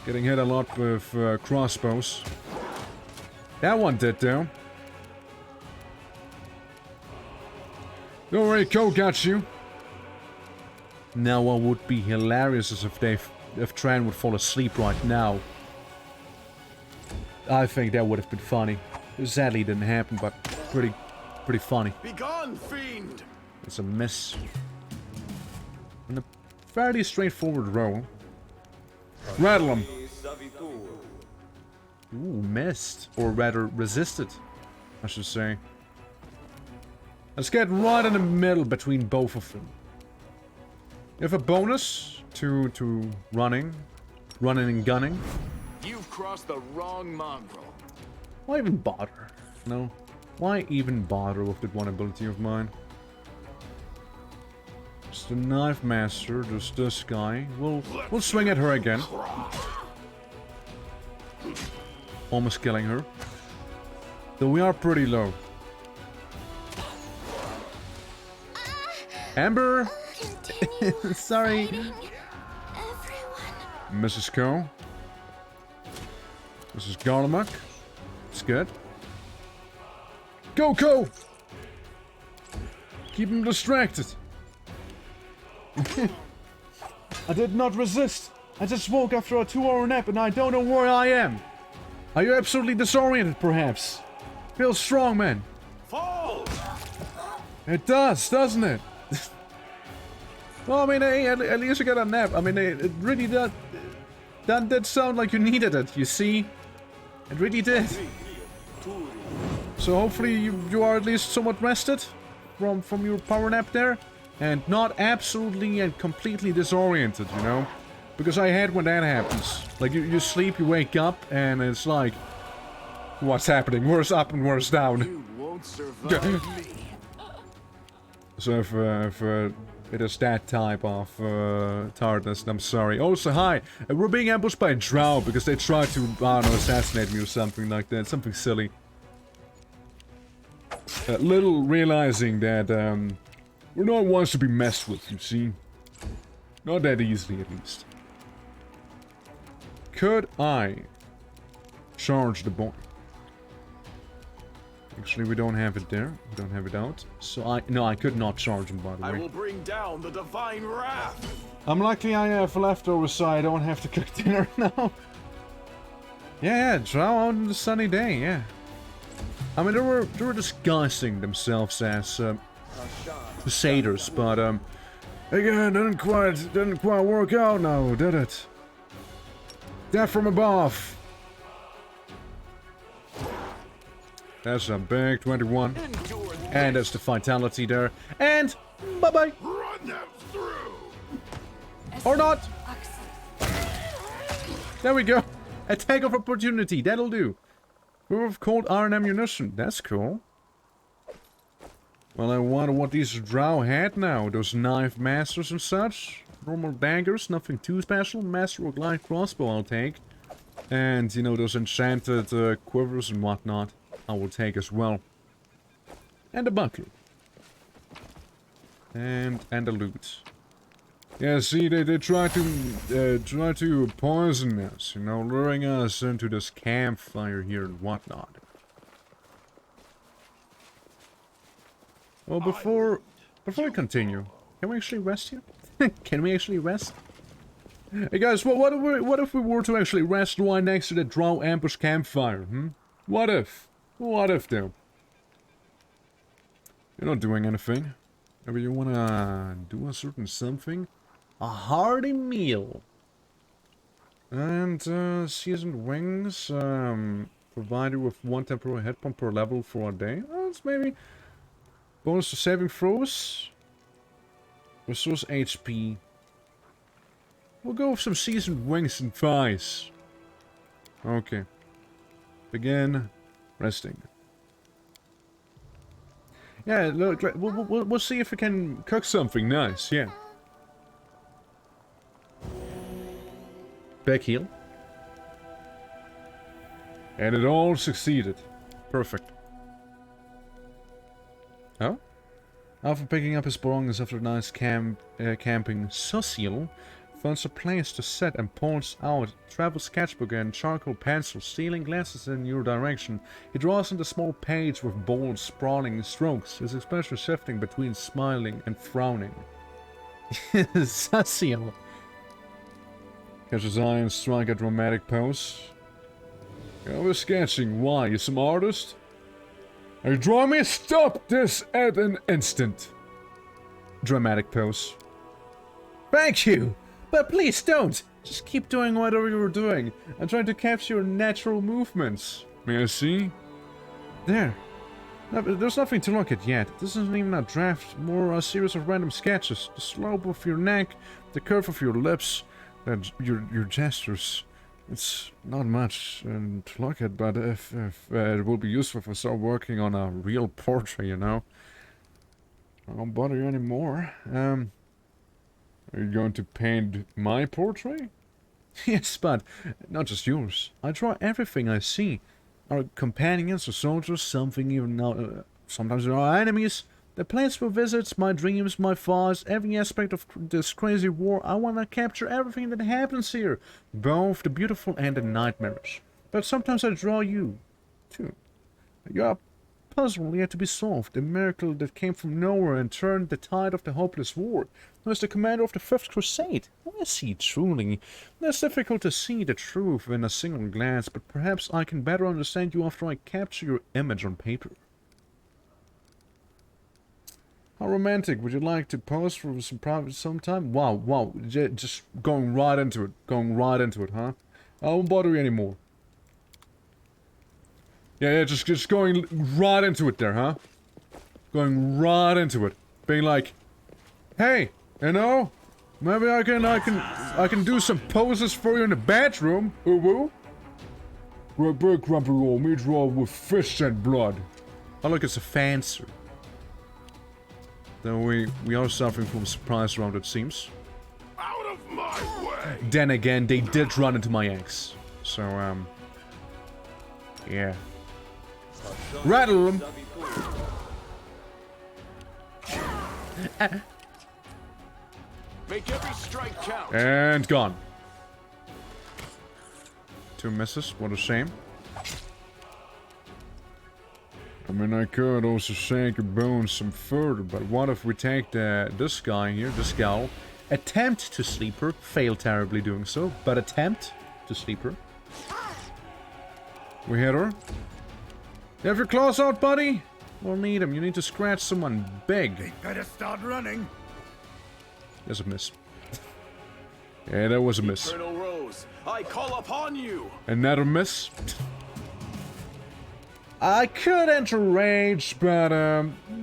Getting hit a lot with crossbows. That one did, though. Don't worry, Ko got you. Now what would be hilarious is if Tran would fall asleep right now. I think that would have been funny. Sadly, it didn't happen, but pretty funny. Begone, fiend! It's a miss. And a fairly straightforward roll. Rattle him. Ooh, missed. Or rather, resisted, I should say. Let's get right in the middle between both of them. You have a bonus to running and gunning. You've crossed the wrong mongrel. Why even bother? No. Why even bother with that one ability of mine? Just the knife master, just this guy. We'll swing at her again. Almost killing her. Though we are pretty low. Amber! Sorry. Mrs. Ko. This is Garlemuk. It's good. Go, Ko! Keep him distracted. I did not resist. I just woke after a 2-hour nap and I don't know where I am. Are you absolutely disoriented, perhaps? Feels strong, man. Fall! It does, doesn't it? Well, I mean, hey, at least you got a nap. I mean, it really did sound like you needed it, you see? It really did. So hopefully you are at least somewhat rested from your power nap there. And not absolutely and completely disoriented, you know? Because I hate when that happens. Like, you sleep, you wake up, and it's like... What's happening? Where's up and where's down? You won't survive me. So if it is that type of tiredness, I'm sorry. Also, hi! We're being ambushed by a drow because they tried to, I don't know, assassinate me or something like that. Something silly. Little realizing that we're not ones to be messed with, you see. Not that easily, at least. Could I charge the boy? Actually, we don't have it there. We don't have it out. So no, I could not charge him, by the way. I will bring down the divine wrath. I'm lucky I have leftovers, so I don't have to cook dinner now. Yeah, drow out on the sunny day, yeah. I mean, they were disguising themselves as crusaders, but again, didn't quite work out now, did it? Death from above. That's a big 21. And that's the vitality there. And bye-bye. Run them through. Or not. There we go. Attack of opportunity. That'll do. We've called iron ammunition. That's cool. Well, I wonder what these drow had now. Those knife masters and such. Normal daggers. Nothing too special. Master or glide crossbow I'll take. And, you know, those enchanted quivers and whatnot. I will take as well. And a buckler. And the loot. Yeah, see, they try to poison us, you know, luring us into this campfire here and whatnot. Well, before we continue, can we actually rest here? Can we actually rest? Hey guys, what if we were to actually rest right next to the drow ambush campfire? What if? What if, though? You're not doing anything. Maybe you wanna do a certain something? A hearty meal. And, seasoned wings, provide you with 1 temporary head pump per level for a day. That's maybe... Bonus to saving throws. Resource HP. We'll go with some seasoned wings and thighs. Okay. Begin... resting. Yeah, look, we'll see if we can cook something nice, yeah. Back heel. And it all succeeded. Perfect. Oh? After picking up his belongings after a nice camping social, finds a place to sit and pulls out travel sketchbook and charcoal pencil, stealing glances in your direction. He draws on the small page with bold, sprawling strokes, his expression shifting between smiling and frowning. Social. Catch his eye and strike a dramatic pose. I was sketching. Why? You some artist? Are you drawing me? Stop this at an instant. Dramatic pose. Thank you! But please don't! Just keep doing whatever you're doing. I'm trying to capture your natural movements. May I see? There. No, there's nothing to look at yet. This isn't even a draft, more a series of random sketches. The slope of your neck, the curve of your lips, and your gestures. It's not much to look at, but if it will be useful if I start working on a real portrait, you know. I won't bother you anymore. Are you going to paint my portrait? Yes, but not just yours. I draw everything I see. Our companions or soldiers, something even now. Sometimes there are enemies. The place we visit, my dreams, my thoughts, every aspect of this crazy war. I want to capture everything that happens here, both the beautiful and the nightmarish. But sometimes I draw you, too. You are a puzzle yet to be solved, a miracle that came from nowhere and turned the tide of the hopeless war. Who is the commander of the 5th Crusade? Who is he truly? It's difficult to see the truth in a single glance, but perhaps I can better understand you after I capture your image on paper. How romantic. Would you like to pose for some private sometime? Wow. Just going right into it. Huh? I won't bother you anymore. Yeah, just going right into it there, huh? Going right into it. Being like, hey, you know, Maybe I can do some poses for you in the bathroom. Woo. Right back, Grumpy Roll. Me draw with fish and blood. Oh look, it's a fancy. Though we are suffering from a surprise round, it seems. Out of my way! Then again, they did run into my eggs. So, yeah. Rattle them! Make every strike count. And gone. 2 misses, what a shame. I mean, I could also shake your bones some further, but what if we take this guy here, this gal, attempt to sleep her, fail terribly doing so, but attempt to sleep her. We hit her. You have your claws out, buddy? We'll need them. You need to scratch someone big. They better start running. There's a miss. Yeah, that was a miss. Colonel Rose, I call upon you. Another miss. I could enter rage, but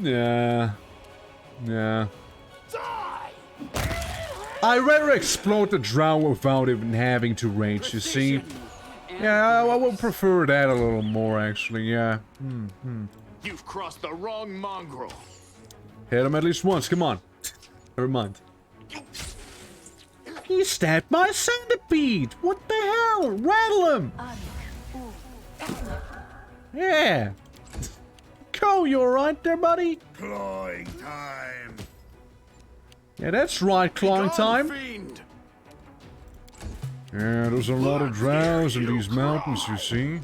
yeah. I'd rather explode the drow without even having to rage, you see. Yeah, I would prefer that a little more, actually, yeah. You've crossed the wrong mongrel. Hit him at least once, come on. Never mind. He stabbed my centipede! What the hell? Rattle him! Yeah! Cool, you alright there, buddy? Clawing time. Yeah, that's right, clawing time. Fiend. Yeah, there's a lot of drows in these mountains, you see.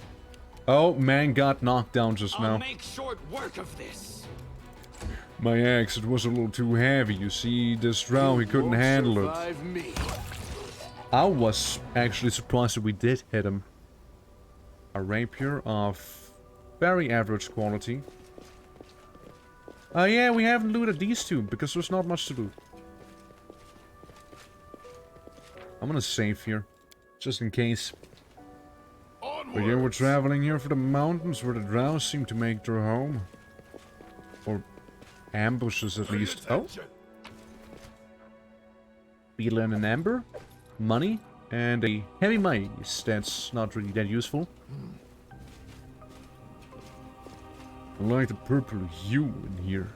Oh, man got knocked down just now. I'll make short work of this. My axe, it was a little too heavy, you see. This drow, he couldn't handle it. Me. I was actually surprised that we did hit him. A rapier of very average quality. Yeah, we haven't looted these two, because there's not much to loot. I'm gonna save here, just in case. But yeah, we're traveling here for the mountains where the drow seem to make their home. Or ambushes, at least. Oh. Beetle and an ember. Money. And a heavy mace. That's not really that useful. I like the purple hue in here.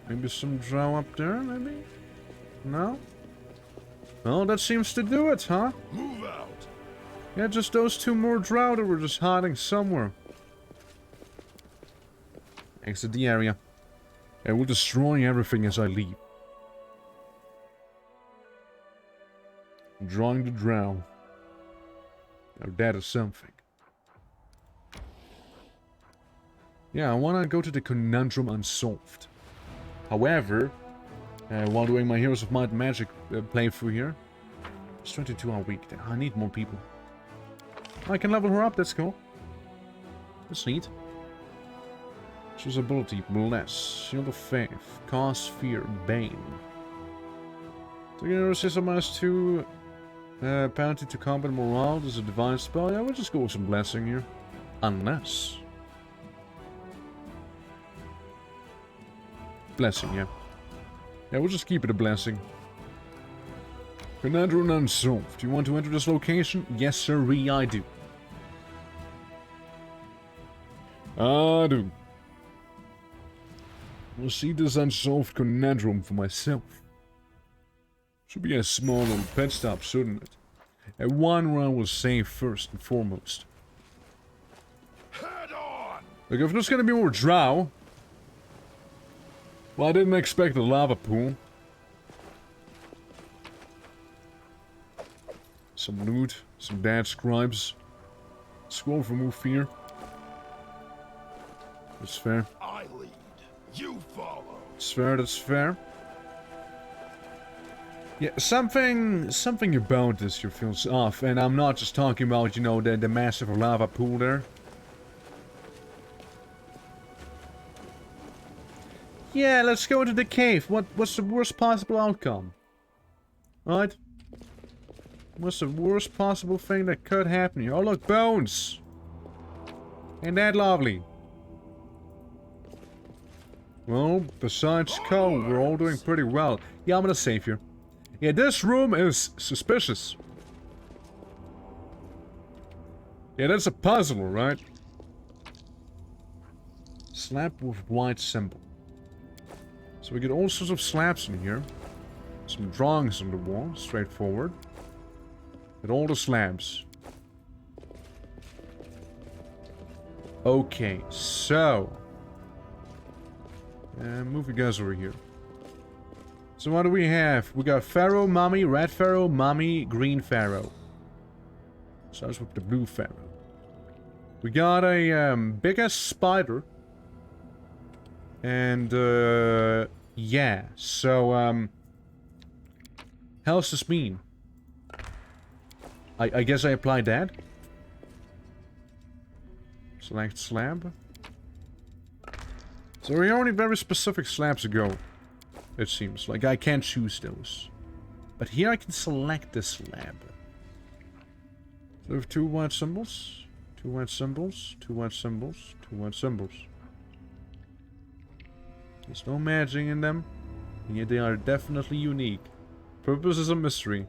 Maybe some drow up there, maybe? No? Well, that seems to do it, huh? Move out. Yeah, just those 2 more drow that were just hiding somewhere. Exit the area. I will destroy everything as I leave. I'm drawing the drow. Now that is something. Yeah, I wanna go to the Conundrum Unsolved. However, while doing my Heroes of Might and Magic playthrough here, it's 22-hour week. I need more people. I can level her up, that's cool. That's neat. Choose ability, Bless, Shield of Faith, Cause Fear, Bane. So you resist minus 2 penalty to combat morale. There's a divine spell. Yeah, we'll just go with some blessing here. Unless. Blessing, yeah. Yeah, we'll just keep it a blessing. Conundrum Unsolved. Do you want to enter this location? Yes, sirree, I do. I do. We'll see this unsolved conundrum for myself. Should be a small little pet stop, shouldn't it? And one where I will save first and foremost. Head on. Look, if there's gonna be more drow... Well, I didn't expect a lava pool. Some loot, some bad scribes. Scroll for move fear. That's fair. I lead. You follow. That's fair, that's fair. Yeah, something about this here feels off, and I'm not just talking about, you know, the massive lava pool there. Yeah, let's go into the cave. What's the worst possible outcome? Right? What's the worst possible thing that could happen here? Oh look, bones! Ain't that lovely? Well, besides Cole, we're all doing pretty well. Yeah, I'm gonna save here. Yeah, this room is suspicious. Yeah, that's a puzzle, right? Slab with white symbol. So we get all sorts of slabs in here. Some drawings on the wall, straightforward. Get all the slabs. Okay, so... move you guys over here. So what do we have? We got Pharaoh, Mummy, Red Pharaoh, Mummy, Green Pharaoh. Starts with the Blue Pharaoh. We got a big-ass spider. And, yeah. So, how's this mean? I guess I applied that. Select slab. So we only very specific slabs ago. It seems like I can't choose those. But here I can select this slab. So we have 2 white symbols. 2 white symbols. 2 white symbols. 2 white symbols. There's no matching in them. And yet they are definitely unique. Purpose is a mystery.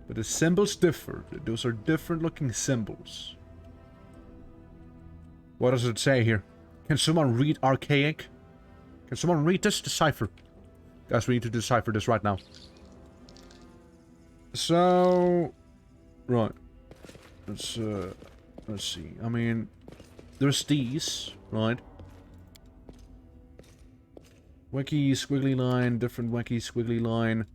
But the symbols differ. Those are different looking symbols. What does it say here? Can someone read archaic? Can someone read this? Decipher. Guys, we need to decipher this right now. So... Right. Let's see. I mean... There's these, right? Wacky squiggly line, different wacky squiggly line.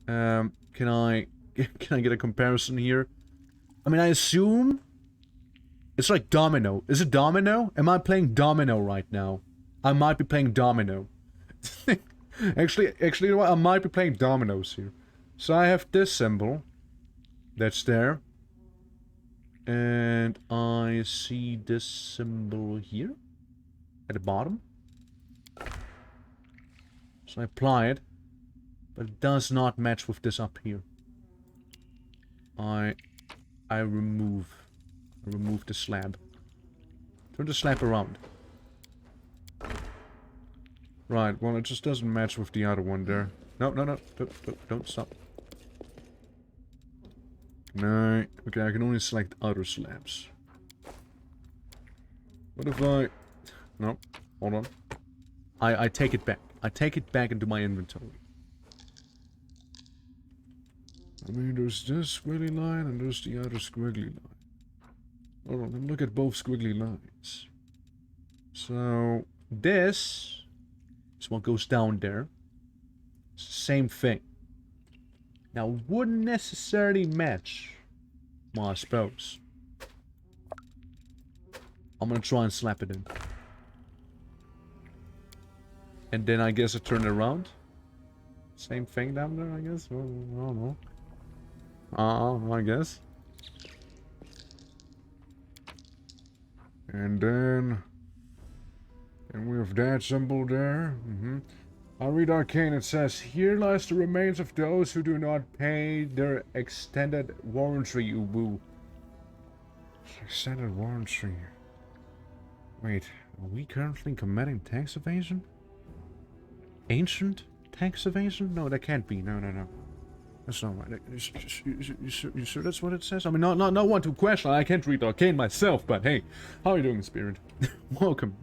Can I get a comparison here? I mean, I assume... It's like domino. Is it domino? Am I playing domino right now? I might be playing domino. actually, you know what? I might be playing dominoes here. So I have this symbol. That's there. And I see this symbol here. At the bottom. So I apply it. But it does not match with this up here. I remove the slab. Turn the slab around. Right, well, it just doesn't match with the other one there. No. Don't stop. No. Okay, I can only select other slabs. What if I... No, hold on. I take it back. I take it back into my inventory. I mean, there's this squiggly line and there's the other squiggly line. Hold on, let me look at both squiggly lines. So, this one goes down there. It's the same thing. Now, wouldn't necessarily match. Well, I suppose. I'm gonna try and slap it in. And then I guess I turn it around. Same thing down there, I guess. Well, I don't know. I guess. And then we have that symbol there. I read arcane. It says, "Here lies the remains of those who do not pay their extended warranty." Ubu. Extended warranty. Wait, are we currently committing tax evasion? Ancient tax evasion? No, that can't be. No. That's not right. You sure that's what it says? I mean, not one to question. I can't read arcane myself, but hey, how are you doing, Spirit? welcome.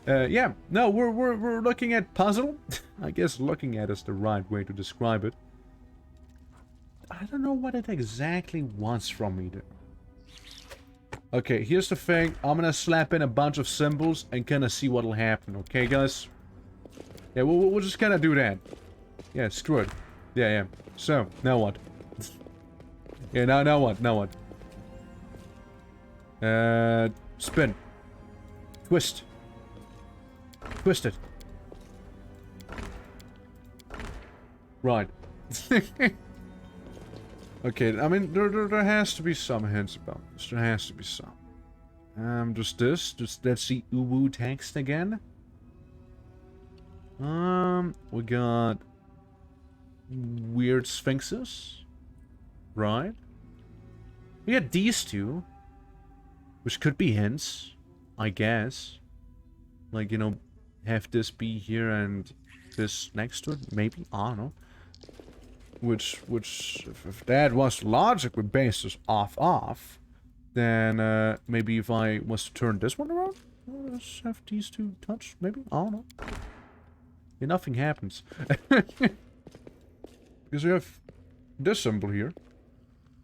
Yeah, no, we're looking at puzzle. I guess looking at is the right way to describe it. I don't know what it exactly wants from me there. Okay, here's the thing. I'm gonna slap in a bunch of symbols and kind of see what'll happen. Okay, guys? Yeah, we'll just kind of do that. Yeah, screw it. Yeah. So, now what? Yeah, now what? Spin. Twist. Twist it. Right. Okay, I mean, there has to be some hints about this. There has to be some. Just this. Let's see Uwu text again. We got weird sphinxes. Right. We got these two. Which could be hints, I guess. Like, you know, have this be here and this next to it, maybe? I don't know. Which, if that was the logic we based this off, then maybe if I was to turn this one around, let's have these two touch, maybe? I don't know. Yeah, nothing happens. Because we have this symbol here,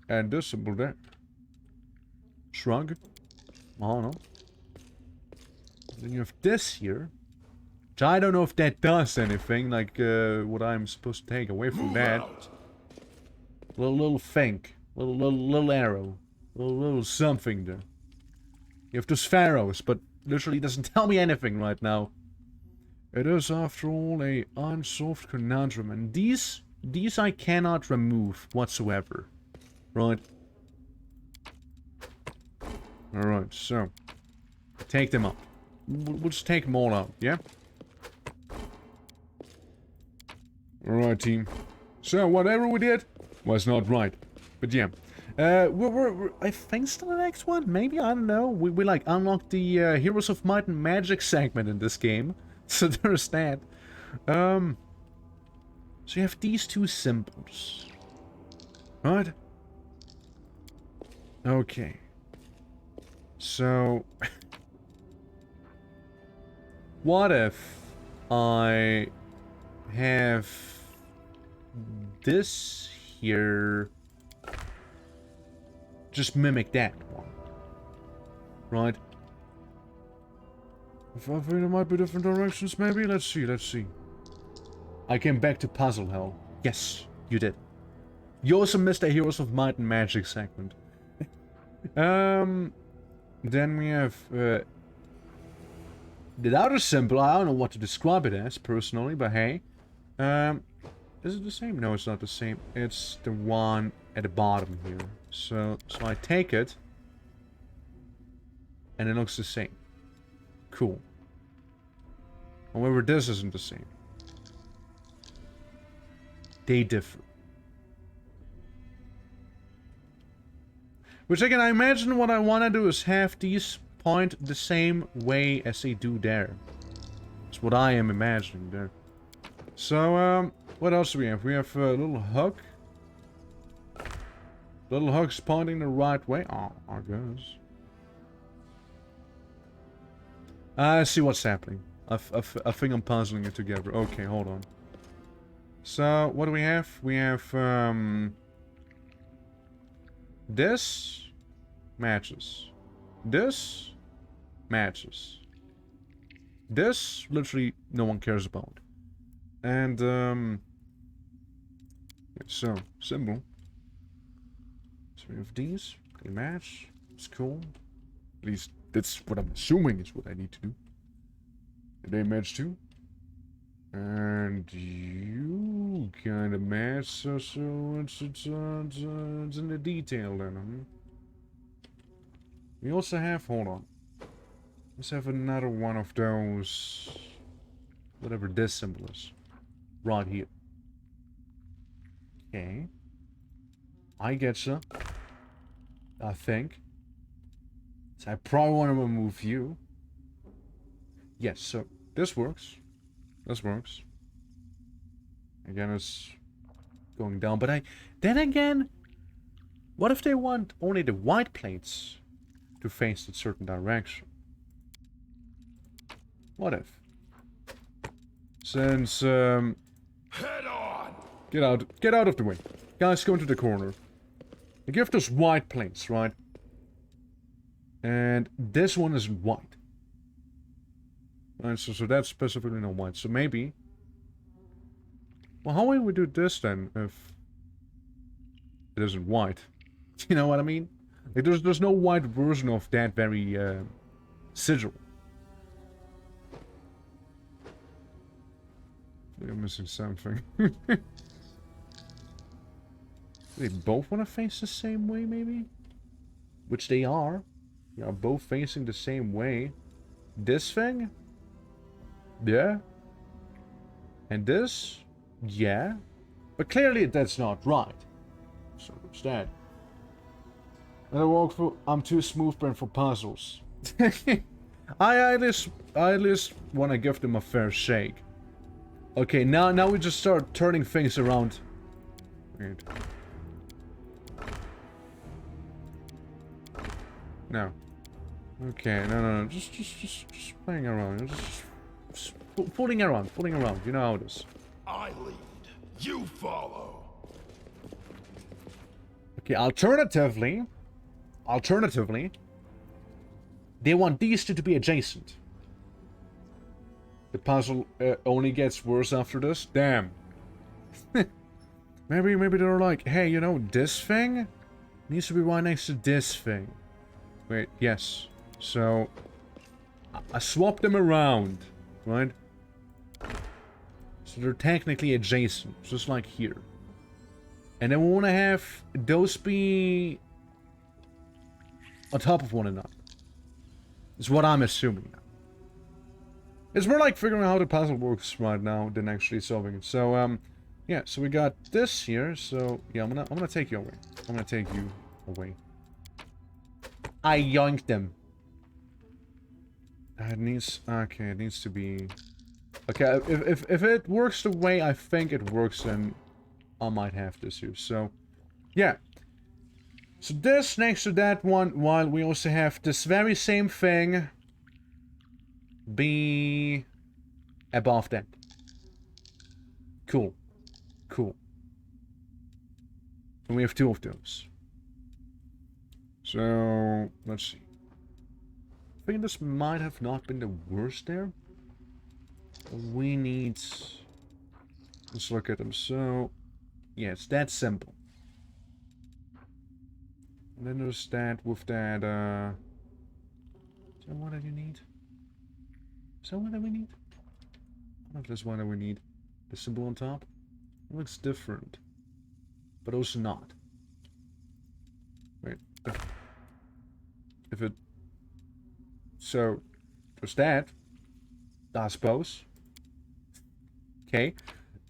and this symbol there. Shrug. I don't know. Then you have this here. Which I don't know if that does anything, like what I'm supposed to take away from that. Little thing. Little arrow. Little something there. You have those pharaohs, but literally doesn't tell me anything right now. It is, after all, a unsolved conundrum, and these I cannot remove whatsoever. Right. Alright, so. Take them up. We'll just take them all out, yeah? Alright, team. So, whatever we did was not right. But yeah. We're I think still the next one? Maybe? I don't know. We like, unlocked the Heroes of Might and Magic segment in this game. So there's that. So you have these two symbols. Right? Okay. So... what if I have this here just mimic that one? Right? If I think there might be different directions, maybe? Let's see. I came back to Puzzle Hell. Yes, you did. You also missed a Heroes of Might and Magic segment. Then we have the outer symbol. I don't know what to describe it as, personally, but hey. Is it the same? No, it's not the same. It's the one at the bottom here. So I take it, and it looks the same. Cool. However, this isn't the same. They differ. Which again, I imagine what I want to do is have these point the same way as they do there. That's what I am imagining there. So, what else do we have? We have a little hook. Little hook's pointing the right way. Oh, I guess. I see what's happening. I think I'm puzzling it together. Okay, hold on. So, what do we have? We have, this matches. This matches. This, literally, no one cares about. And, so, symbol. So we have these. They match. It's cool. At least, that's what I'm assuming is what I need to do. They match too. And you kind of match, so it's in the detail then, We also have, hold on. Let's have another one of those, whatever this symbol is. Right here. Okay. I getcha. I think. So I probably want to remove you. Yes, so this works. This works. Again, it's going down. But then again, what if they want only the white plates to face a certain direction? What if? Since, Head on! Get out of the way. Guys, go into the corner. You give those white plates, right? And this one is white. Right, so that's specifically not white. So maybe... well, how will we do this then, if it isn't white? You know what I mean? Like, there's no white version of that very, sigil. I'm missing something. They both want to face the same way, maybe? Which they are. They are both facing the same way. This thing? Yeah. And this? Yeah. But clearly that's not right. So it's that. And I walk through. I'm too smooth brain for puzzles. I at least want to give them a fair shake. Okay, now we just start turning things around. Weird. No. Okay, no. Just playing around. Just fooling around. You know how it is. I lead. You follow. Okay, alternatively, they want these two to be adjacent. The puzzle only gets worse after this. Damn. maybe they're like, hey, you know, this thing needs to be right next to this thing. Wait, yes. So I swapped them around, right? So they're technically adjacent, just like here. And then we want to have those be on top of one another. Is what I'm assuming now. It's more like figuring out how the puzzle works right now than actually solving it. So, yeah, so we got this here. So, yeah, I'm gonna take you away. I'm gonna take you away. I yoinked them. It needs... Okay, it needs to be... Okay, if it works the way I think it works, then I might have this here. So, yeah. So this next to that one, while we also have this very same thing be above that. Cool. Cool. And we have two of those. So, let's see. I think this might have not been the worst there. We need... Let's look at them. So, yeah, it's that simple. And then there's that with that, Is that one that you need? Is that one that we need? I don't know if there's one that we need. The symbol on top? It looks different. But also not. Wait. If it... So, there's that. I suppose. Okay.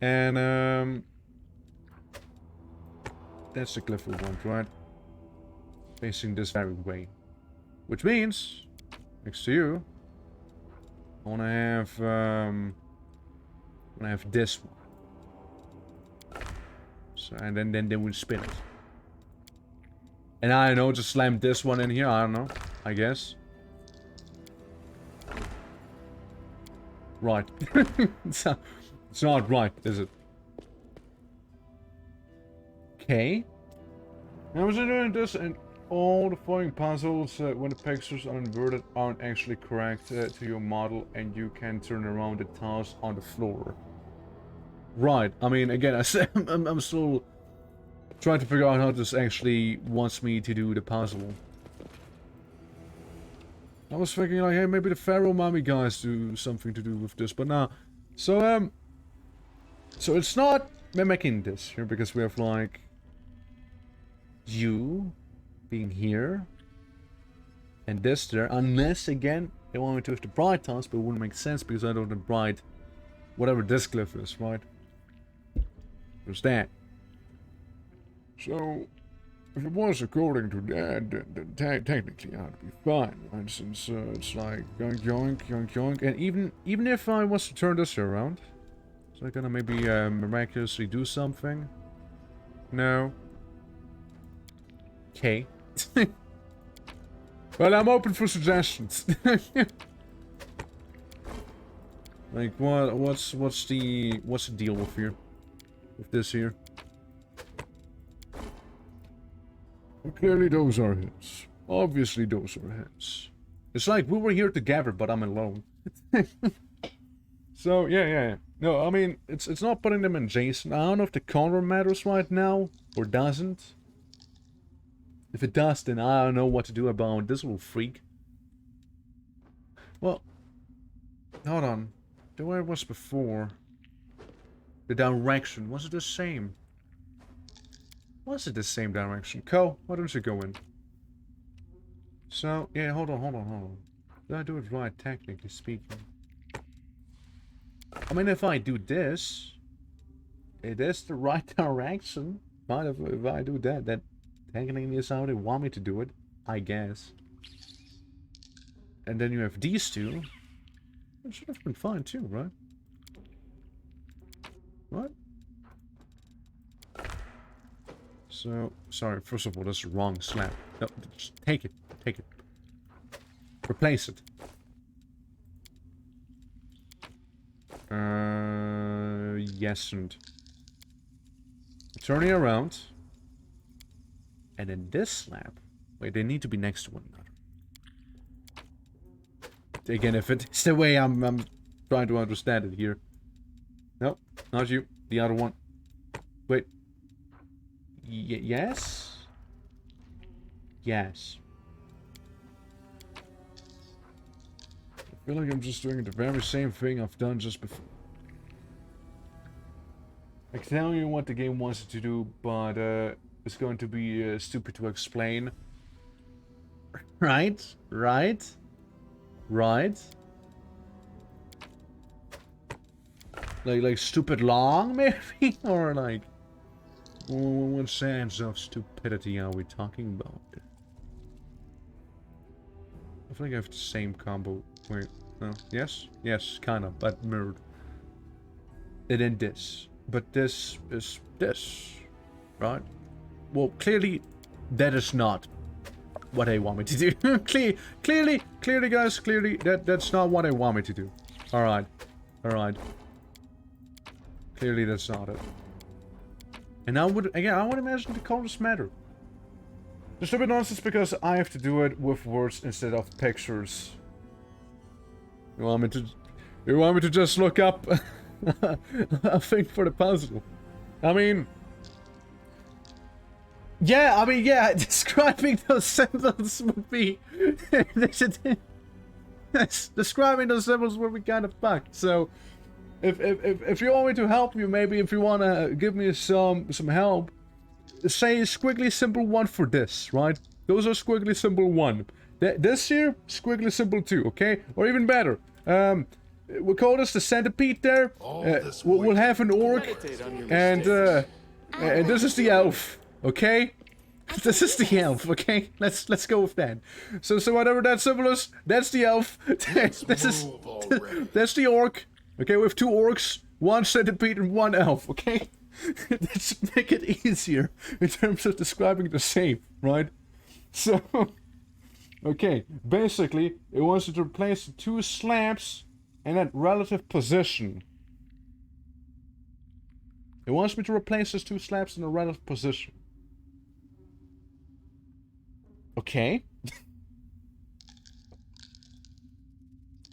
And, that's the Clifford one, right? Facing this very way. Which means, next to you, I wanna have this one. So, and then we'll spin it. And I don't know, just slam this one in here, I don't know, I guess. Right. It's not right, is it? Okay. I was doing this and all the following puzzles, when the pictures are inverted, aren't actually correct to your model, and you can turn around the tiles on the floor. Right. I mean, again, I'm still trying to figure out how this actually wants me to do the puzzle. I was thinking like, hey, maybe the Pharaoh Mummy guys do something to do with this, but nah. So, so it's not mimicking this here, because we have like you being here and this there, unless again they want me to have the bright tiles, but it wouldn't make sense because I don't have bright whatever this glyph is, right? There's that. So if it was according to that, then technically I'd be fine, right? Since it's like yoink yoink yoink yoink, and even if I was to turn this around, is that gonna maybe miraculously do something? No. Okay. Well, I'm open for suggestions. Like what's the deal with here? With this here? Well, clearly those are hits. Obviously those are hits. It's like we were here together, but I'm alone. So yeah. No, I mean it's not putting them in Jason. I don't know if the color matters right now or doesn't. If it does, then I don't know what to do about this little freak. Well, hold on. The way it was before. The direction, was it the same? Was it the same direction? Co, why don't you go in? So, yeah, hold on. Did I do it right, technically speaking? I mean, if I do this, it is the right direction. But if I do that, that technically is how they want me to do it, I guess. And then you have these two. That should have been fine too, right? What? So, sorry, first of all, that's the wrong slab. No, just take it. Take it. Replace it. Yes, and... Turning around. And then this slab. Wait, they need to be next to one another. Again, if it's the way I'm trying to understand it here. No, not you. The other one. Wait. Yes? Yes. I feel like I'm just doing the very same thing I've done just before. I can tell you what the game wants to do, but it's going to be stupid to explain. Right? Right? Right? Like stupid long, maybe? Or like... What sense of stupidity are we talking about? I feel like I have the same combo. Wait, no? Yes? Yes, kind of, but mirrored. And then this. But this is this. Right? Well, clearly, that is not what they want me to do. Clearly, guys, clearly, that's not what they want me to do. Alright. Alright. Clearly, that's not it. And I would imagine the colors matter. Just a bit nonsense because I have to do it with words instead of pictures. You want me to just look up a thing for the puzzle? I mean... Yeah, describing those symbols would be... describing those symbols would be kind of fucked, so... If you want me to help you, maybe if you want to give me some help, say squiggly symbol 1 for this, right? Those are squiggly symbol 1. This here, squiggly symbol 2, okay? Or even better, we'll call this the centipede there. We'll have an orc, and this is the elf, okay? This is the elf, okay? Let's go with that. So whatever that symbol is, that's the elf. That's the orc. Okay, we have 2 orcs, 1 centipede, and 1 elf, okay? Let's make it easier in terms of describing the same, right? So, okay, basically, it wants you to replace the 2 slabs in that relative position. It wants me to replace those 2 slabs in a relative position. Okay.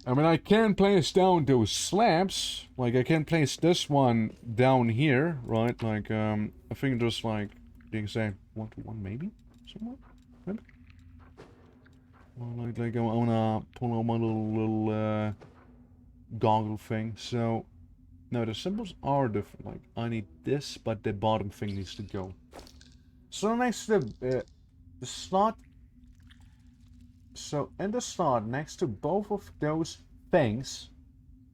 I mean, I can place down those slabs. Like, I can place this one down here, right? Like, I think just like the exact 1 to 1, maybe? Somewhere? Maybe? Well, like I wanna pull out my little goggle thing. So, no, the symbols are different. Like, I need this, but the bottom thing needs to go. So next to the slot. So in the slot next to both of those things,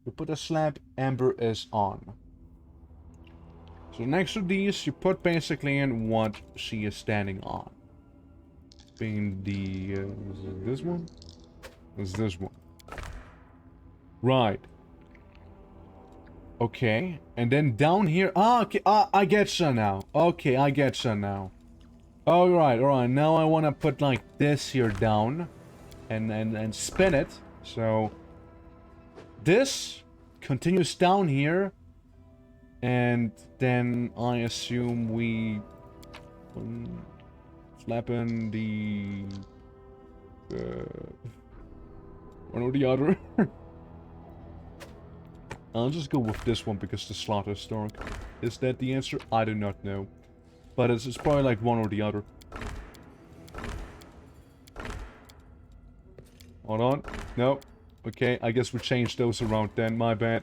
you put a slab Amber is on. So next to these, you put basically in what she is standing on. Being the is it this one? Is this one? Right. Okay, and then down here. Ah, okay. I get you now. Okay, I get you now. All right. Now I want to put like this here down. And spin it, so this continues down here, and then I assume we slap in the one or the other. I'll just go with this one because the slot is dark. Is that the answer? I do not know, but it's probably like one or the other. Hold on. No. Okay, I guess we changed those around then. My bad.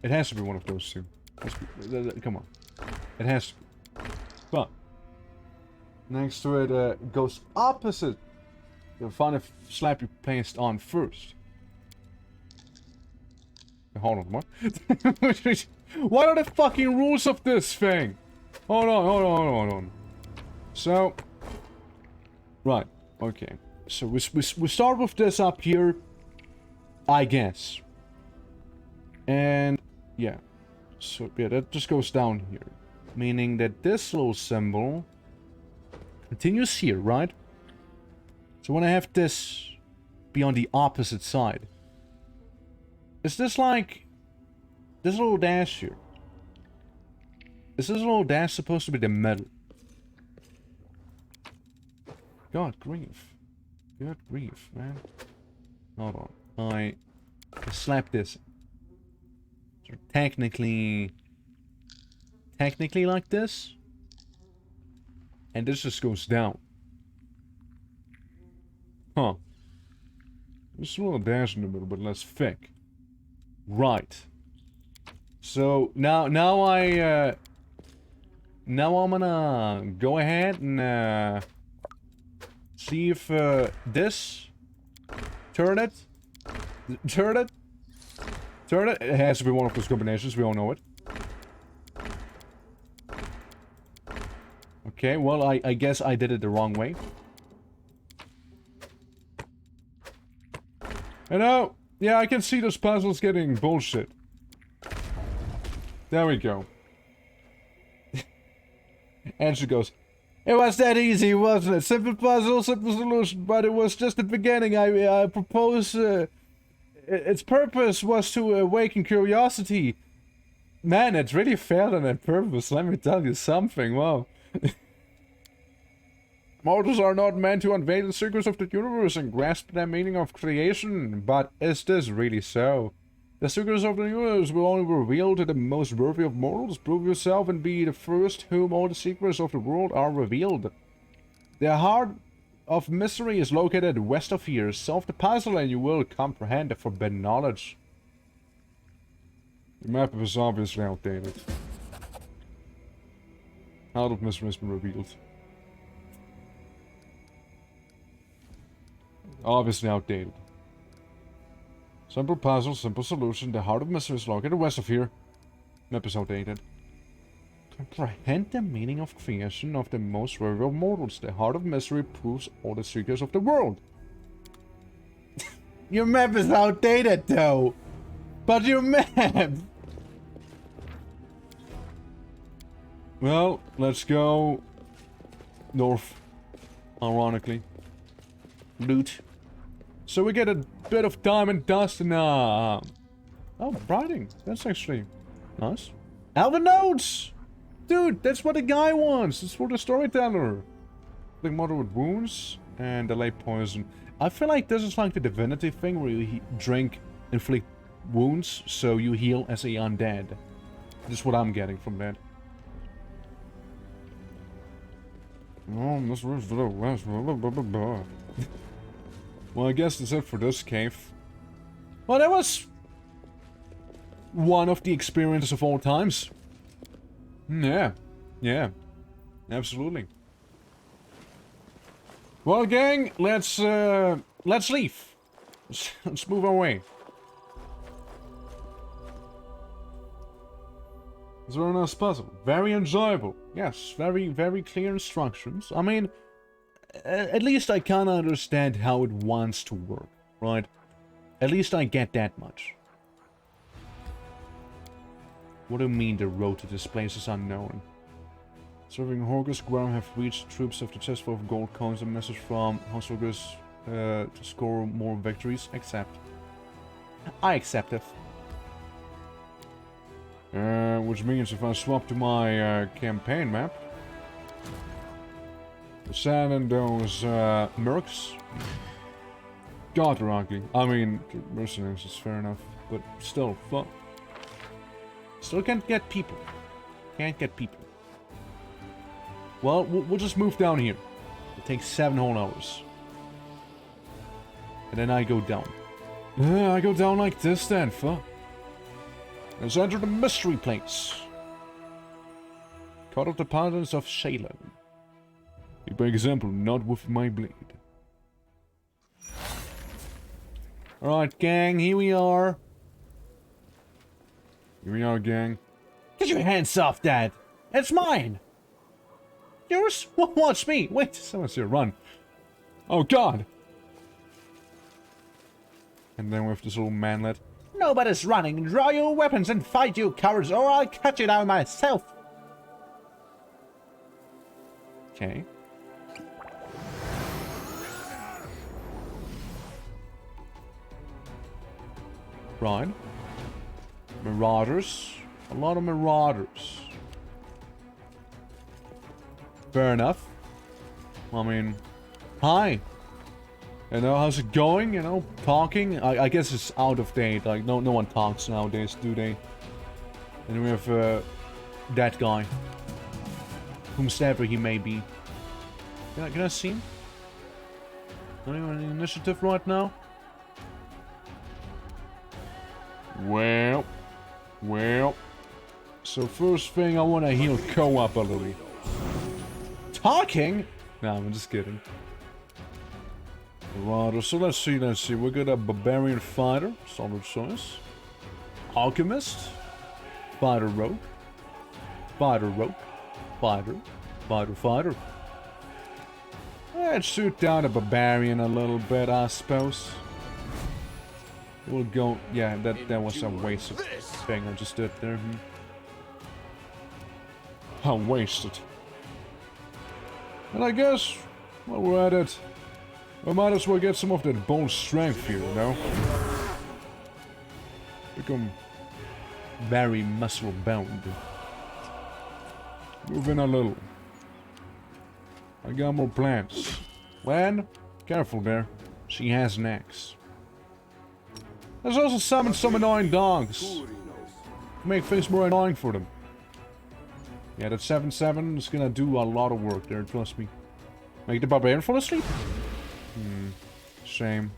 It has to be one of those two. Come on. It has to be. But next to it goes opposite. You'll find a slab you placed on first. Hold on, what? What are the fucking rules of this thing? Hold on. So, Right, okay. So we start with this up here, I guess. And, yeah. So, yeah, that just goes down here. Meaning that this little symbol continues here, right? So when I have this be on the opposite side, is this like this little dash here? Is this little dash supposed to be the middle? God grief. God grief, man. Hold on. I slap this. So technically like this. And this just goes down. Huh. There's a little dash in the middle, but less thick. Right. So now I'm gonna go ahead and see if this turn it, it has to be one of those combinations, we all know it. Okay, well I guess I did it the wrong way. You know, yeah, I can see this puzzle's getting bullshit. There we go. And she goes, it was that easy, wasn't it? Simple puzzle, simple solution, but it was just the beginning. I propose, its purpose was to awaken curiosity. Man, it really failed on that purpose, let me tell you something, wow. Mortals are not meant to unveil the secrets of the universe and grasp the meaning of creation, but is this really so? The secrets of the universe will only be revealed to the most worthy of mortals. Prove yourself and be the first whom all the secrets of the world are revealed. The heart of mystery is located west of here. Solve the puzzle and you will comprehend the forbidden knowledge. The map is obviously outdated. Heart of mystery has been revealed. Obviously outdated. Simple puzzle, simple solution. The heart of mystery is located west of here. Map is outdated. Comprehend the meaning of creation of the most worthy of mortals. The heart of mystery proves all the secrets of the world. Your map is outdated though. But your map. Well, let's go north. Ironically. Loot. So we get a bit of diamond dust and oh, writing. That's actually nice. Alvin notes! Dude, that's what the guy wants. It's for the storyteller. Like moderate wounds and delay poison. I feel like this is like the divinity thing where you drink, inflict wounds, so you heal as a undead. That's what I'm getting from that. Oh, this was the west. Well, I guess that's it for this cave. Well, that was one of the experiences of all times. Yeah. Yeah. Absolutely. Well, gang, let's leave. Let's move our way. It's a very nice puzzle. Very enjoyable. Yes, very, very clear instructions. I mean, at least I kinda understand how it wants to work, right? At least I get that much. What do you mean the road to this place is unknown? Serving Horgus, Guam have reached troops of the chest full of gold coins. A message from Horgus to score more victories. Accept. I accept it. Which means if I swap to my campaign map, the sand and those mercs, God, they're ugly. I mean, mercenaries is fair enough, but still, fuck. Still can't get people. Can't get people. Well, we'll just move down here. It takes 7 whole hours. And then I go down. I go down like this then, fuck. Let's enter the mystery place. Cut off the paladins of Shalem. By example, not with my blade. Alright, gang, here we are. Here we are, gang. Get your hands off that! It's mine! Yours? Watch me! Wait, someone's here, run. Oh god! And then with this little manlet. Nobody's running. Draw your weapons and fight, you cowards, or I'll cut you down myself. Okay. Right. Marauders. A lot of marauders. Fair enough. I mean, hi. You know, how's it going? You know, talking? I guess it's out of date. Like, no one talks nowadays, do they? And we have that guy. Whomsoever he may be. Can I see him? Anyone in initiative right now? Well. So first thing, I want to heal Ko up a little. Talking? Nah, I'm just kidding. Right, so let's see. We got a Barbarian Fighter, solid choice. Alchemist. Fighter Rogue. Fighter. Let's shoot down a Barbarian a little bit, I suppose. We'll go... Yeah, that was a wasted thing I just did there. How wasted. And I guess, while we're at it, I might as well get some of that bone strength here, you know? Become very muscle bound. Move in a little. I got more plans. Lan, careful there. She has an axe. Let's also summon some annoying dogs. Make things more annoying for them. Yeah, that 7-7 is gonna do a lot of work there, trust me. Make the barbarian fall asleep? Shame.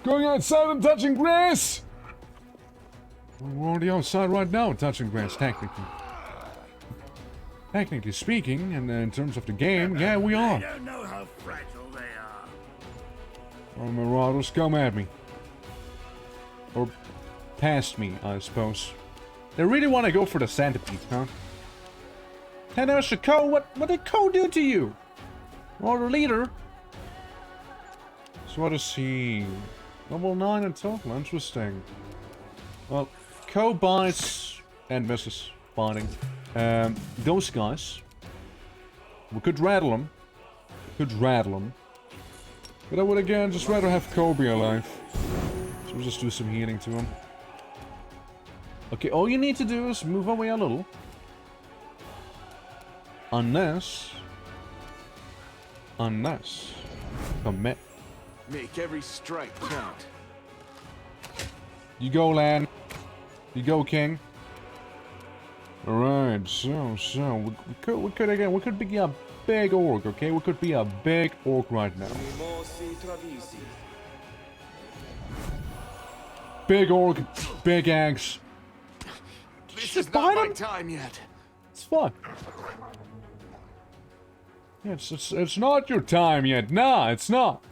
Going outside and touching grass! We're already outside right now, touching grass, technically. Technically speaking, and in terms of the game, yeah, we are. I don't know how fragile they are. Or marauders, come at me. Or past me, I suppose. They really want to go for the centipede, huh? Hey, there's the Ko. What did Ko do to you? Marauder leader. So what is he? Level 9 in total. Interesting. Well, Ko bites and misses biting. Those guys. We could rattle them. But I would again just rather have Ko be alive. So we'll just do some healing to him. Okay, all you need to do is move away a little. Unless... Commit. Make every strike count. You go, Lan. You go, King. Alright, so... We could again, we could be a big orc, okay? We could be a big orc right now. Big orc, big axe. This is not my time yet. It's fun. Yeah, it's not your time yet. Nah, it's not.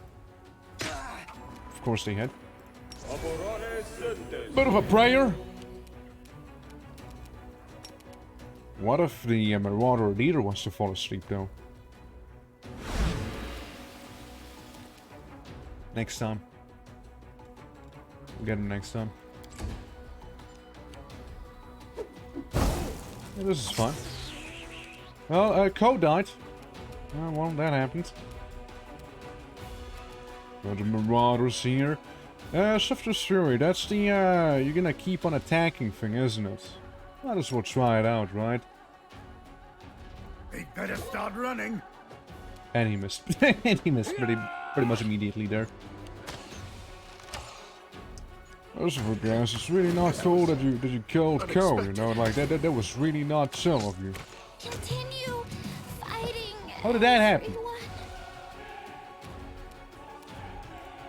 Of course they had. Bit of a prayer. What if the Marauder leader wants to fall asleep, though? Next time. We'll get him next time. Yeah, this is fun. Well, Ko died. Oh, well, that happened. Got the Marauders here. Shifter's Fury, that's the, you're gonna keep on attacking thing, isn't it? Might as well try it out, right? They better start running. And he missed. And he missed pretty much immediately there. Those of guys, it's really not cool that you killed Ko, you know, like that was really not chill of you. Continue fighting. How did that happen?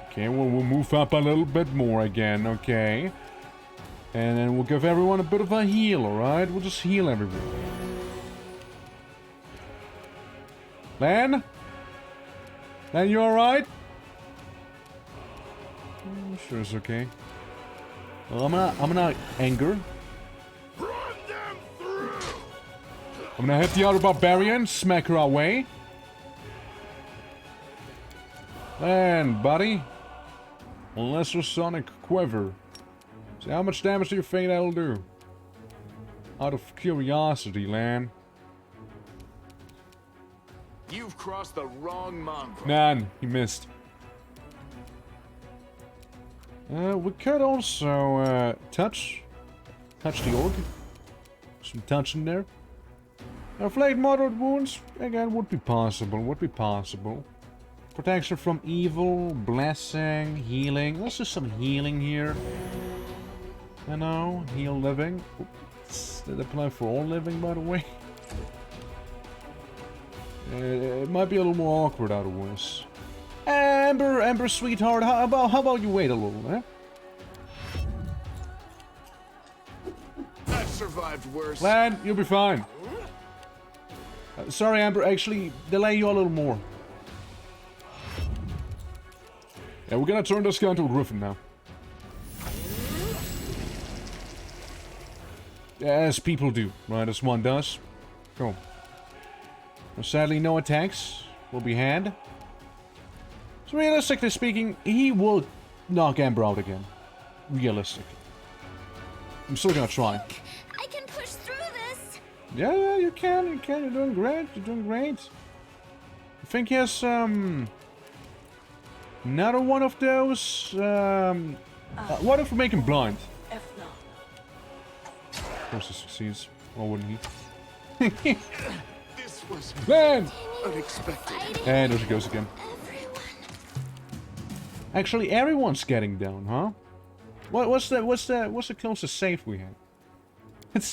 Okay, well, we'll move up a little bit more again, okay? And then we'll give everyone a bit of a heal, alright? We'll just heal everyone. Lan? Lan, you alright? Sure it's okay. Well, I'm gonna anger. I'm gonna hit the other barbarian, smack her away. And, buddy. Lesser Sonic Quiver. See how much damage do you think that'll do? Out of curiosity, Lan. You've crossed the wrong mongrel. None. He missed. We could also touch the orc. Some touch in there. Inflict moderate wounds again would be possible. Protection from evil, blessing, healing. Let's do some healing here. You know, heal living. Oops. Did apply for all living, by the way? It might be a little more awkward otherwise. Amber, sweetheart, how about you wait a little, eh? I've survived worse. Lan, you'll be fine. Sorry, Amber, actually, delay you a little more. Yeah, we're gonna turn this guy into a griffin now. As people do, right? As one does. Cool. Well, sadly, no attacks will be had. So realistically speaking, he will knock Amber out again. Realistically. I'm still gonna try. I can push through this. Yeah, you can. You're doing great. I think he has, another one of those, what if we make him blind? Of course he succeeds. Why wouldn't he? This was Man! unexpected. And there she goes again. Actually, everyone's getting down, huh? What's the closest save we have? Let's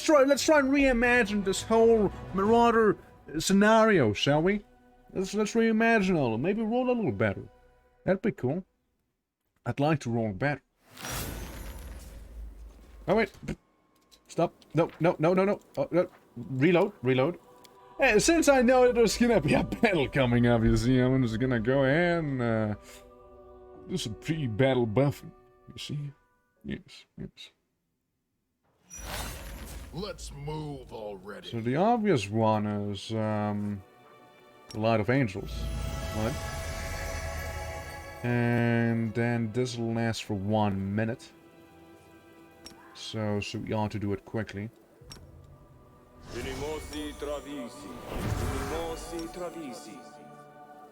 try and reimagine this whole Marauder scenario, shall we? Let's reimagine a little. Maybe roll a little better. That'd be cool. I'd like to roll better. Oh wait. Stop. No. Oh, no. Reload. Hey, since I know that there's gonna be a battle coming up, you see, I'm just gonna go ahead and do some pre-battle buffing. You see? Yes. Let's move already. So the obvious one is the Light of Angels, right? And then this will last for 1 minute. So we ought to do it quickly.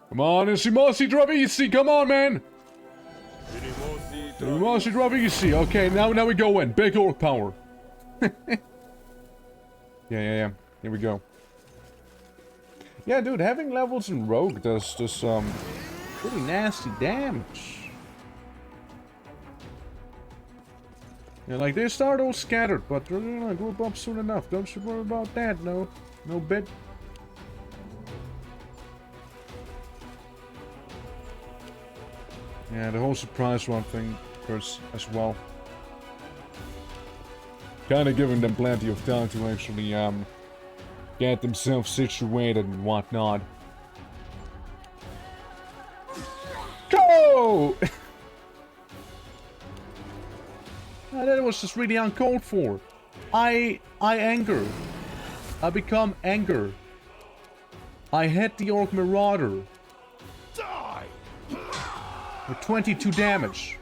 Come on, Insimossi Travisi! Come on, man! Insimossi Travisi! Okay, now we go in. Big orc power. Yeah. Here we go. Yeah, dude, having levels in Rogue does pretty nasty damage. Yeah, like, they start all scattered, but they're gonna group up soon enough. Don't you worry about that, no bit. Yeah, the whole surprise run thing hurts as well. Kinda giving them plenty of time to actually, get themselves situated and whatnot. Go! That was just really uncalled for. I anger. I become anger. I hit the Orc Marauder. Die! With 22 damage.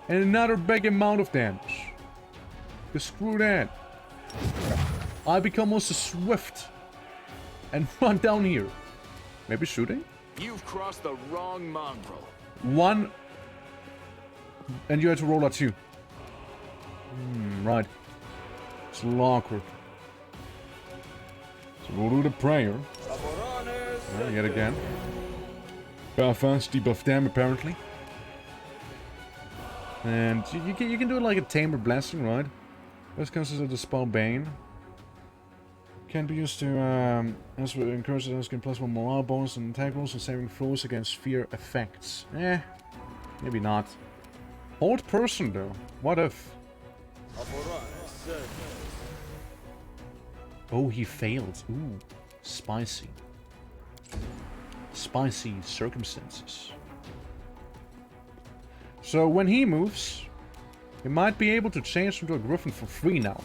And another big amount of damage. Because screw that. I become also swift. And run down here. Maybe shooting? You've crossed the wrong mongrel. 1. And you had to roll a 2. Right. It's a little awkward. So we'll do the prayer. Yet again. Belfast, debuff them apparently. And you can do it like a Tamer Blessing, right? This consists of the spell Bane. Can be used to as we encourage us can plus 1 morale bonus and attack rolls and saving throws against fear effects. Maybe not. Hold person though. What if? Oh, he failed. Ooh, spicy. Spicy circumstances. So when he moves, he might be able to change into a griffin for free now.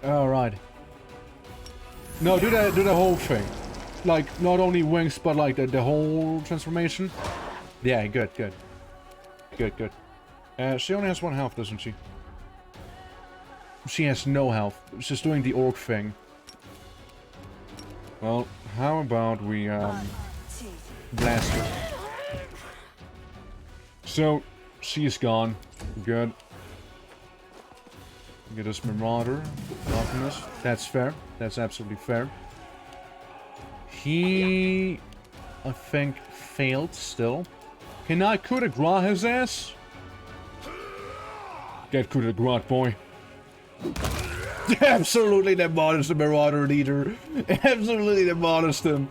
Alright. No, do the whole thing. Like, not only wings, but like the whole transformation. Yeah, good. Good. She only has 1 health, doesn't she? She has no health. She's doing the orc thing. Well, how about we, blast her? So, she's gone. Good. Get us Marauder. Alchemist. That's fair. That's absolutely fair. He, I think, failed still. Can I coup de grace his ass? Get coup de grace, boy. Absolutely demolished the Marauder leader. Absolutely demolished him.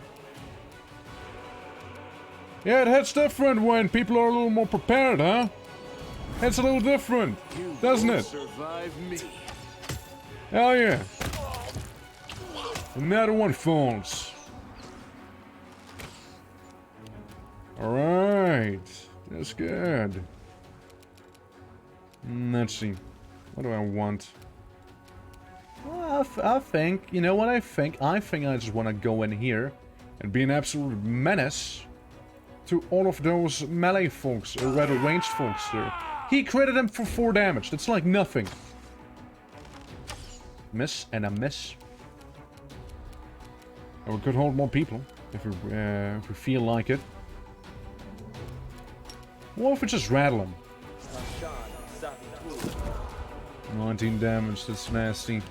Yeah, it hits different when people are a little more prepared, huh? It's a little different, doesn't it? Survive me. Hell yeah. Another one falls. Alright. That's good. Let's see. What do I want? Well, I think, you know what I think? I think I just want to go in here and be an absolute menace to all of those melee folks, or rather ranged folks there. He critted him for 4 damage. That's like nothing. Miss and a miss. And we could hold more people if we feel like it. What if we just rattle him? 19 damage, that's nasty.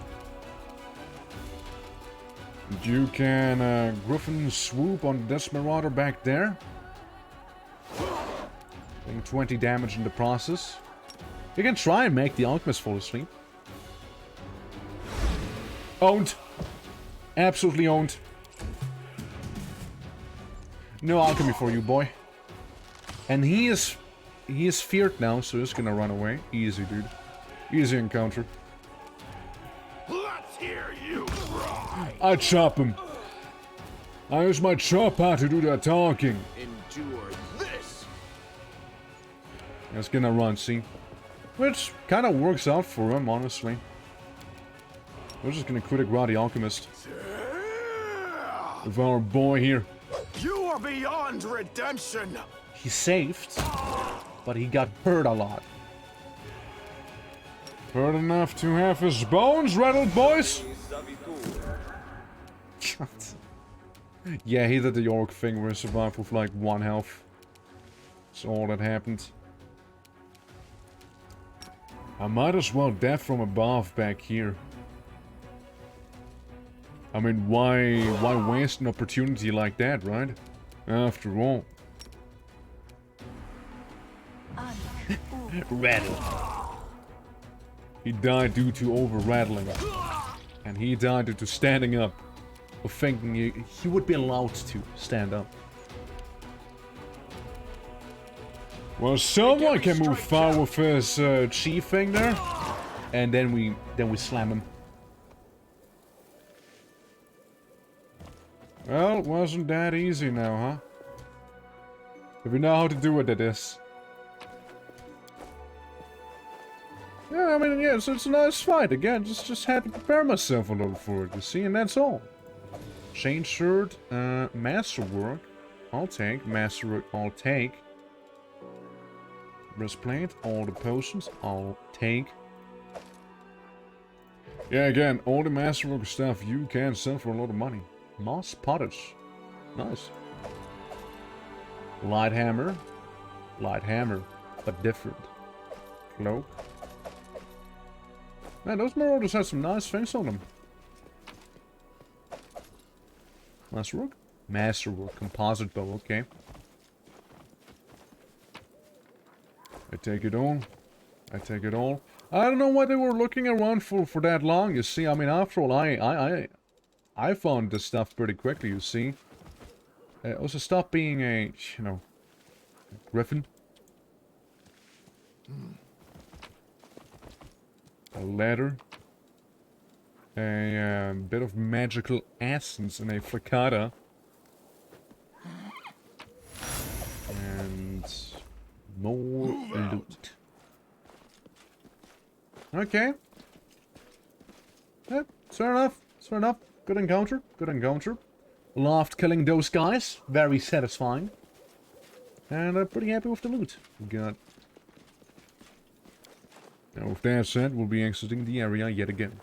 You can Griffin swoop on the Marauder back there. Doing 20 damage in the process. You can try and make the Alchemist fall asleep. Owned. Absolutely owned. No alchemy for you, boy. And he is feared now, so he's gonna run away. Easy, dude. Easy encounter. Let's hear you cry. I chop him. I use my chop pad to do that talking. Endure this. It's gonna run, see? Which kind of works out for him, honestly. We're just gonna coup de grace the Alchemist. With our boy here. You are beyond redemption. He saved, but he got hurt a lot. Hurt enough to have his bones rattled, boys? Yeah, he did the orc thing where he survived with like 1 health. That's all that happened. I might as well death from above back here. I mean, why waste an opportunity like that, right? After all. Rattle. He died due to over-rattling. And he died due to standing up. Or thinking he would be allowed to stand up. Well, someone can move far with his chi thing there. And then we slam him. Well, it wasn't that easy now, huh? If we know how to do it, that is. Yeah, I mean, yeah, it's a nice fight. Again, just had to prepare myself a little for it, you see, and that's all. Chain shirt, masterwork, I'll take. Masterwork, I'll take. Breastplate, all the potions, I'll take. Yeah, again, all the masterwork stuff you can sell for a lot of money. Moss pottage. Nice. Light hammer, but different. Cloak. Man, those Marauders had some nice things on them. Masterwork? Masterwork. Composite bow, okay. I take it all. I take it all. I don't know why they were looking around for that long, you see. I mean, after all, I found this stuff pretty quickly, you see. Also, stop being a, you know, griffin. A ladder. A bit of magical essence and a flicata. And more loot. Okay. Yeah, fair enough. Fair enough. Good encounter. Good encounter. Loved killing those guys. Very satisfying. And I'm pretty happy with the loot we got. Now with that said, we'll be exiting the area yet again.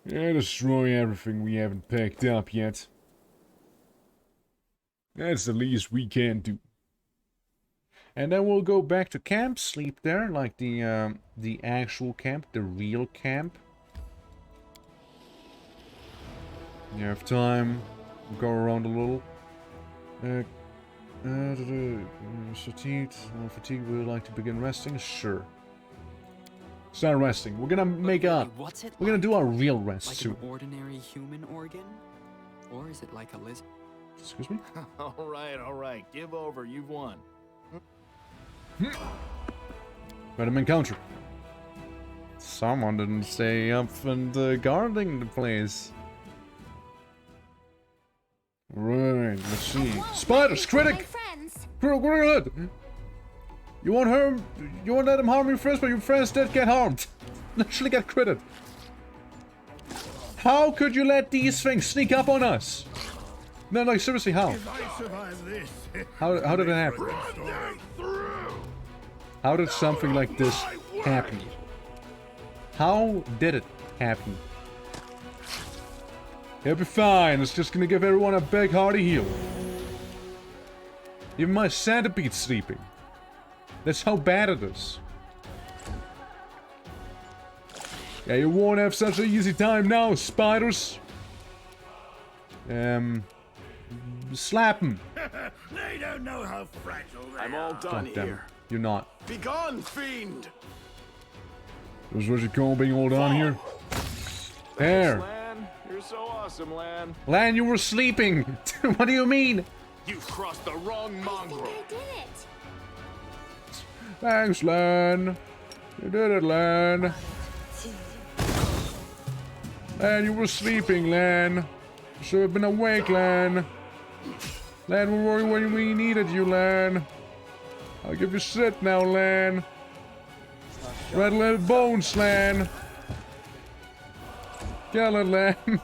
Yeah, destroy everything we haven't picked up yet. That's the least we can do. And then we'll go back to camp, sleep there, like the actual camp, the real camp. You have time, go around a little. Fatigued. Well, fatigued, would you like to begin resting? Sure. Start resting. We're gonna make up. What's it We're gonna do our real rest like soon. an ordinary human organ? Or is it like a lizard? Excuse me? All right. Give over. You've won. Random encounter. Someone didn't stay up and guarding the place. Right, let's see. Spiders, critic! Critic, good! You won't let him harm your friends, but your friends did get harmed. Literally get critted. How could you let these things sneak up on us? No, like seriously, how? If I survive this, How did it happen? How did something like this happen? How did it happen? It'll be fine. It's just gonna give everyone a big hearty heal. Even my centipede's sleeping. That's how bad it is. Yeah, you won't have such an easy time now, spiders. Slap him. They don't know how fragile they I'm all done God damn it. here. You're not. Be gone, fiend! This is what you call being all down here. There. Lan, you're so awesome, Lan. Lan, you were sleeping. What do you mean? You've crossed the wrong mongrel. I did it. Thanks, Lan. You did it, Lan. Lan, you were sleeping, Lan. You should have been awake, Lan. Lan, we were when we needed you, Lan. I'll give you sit now, Lan. Red little bones, Lan. Kill it, Lan.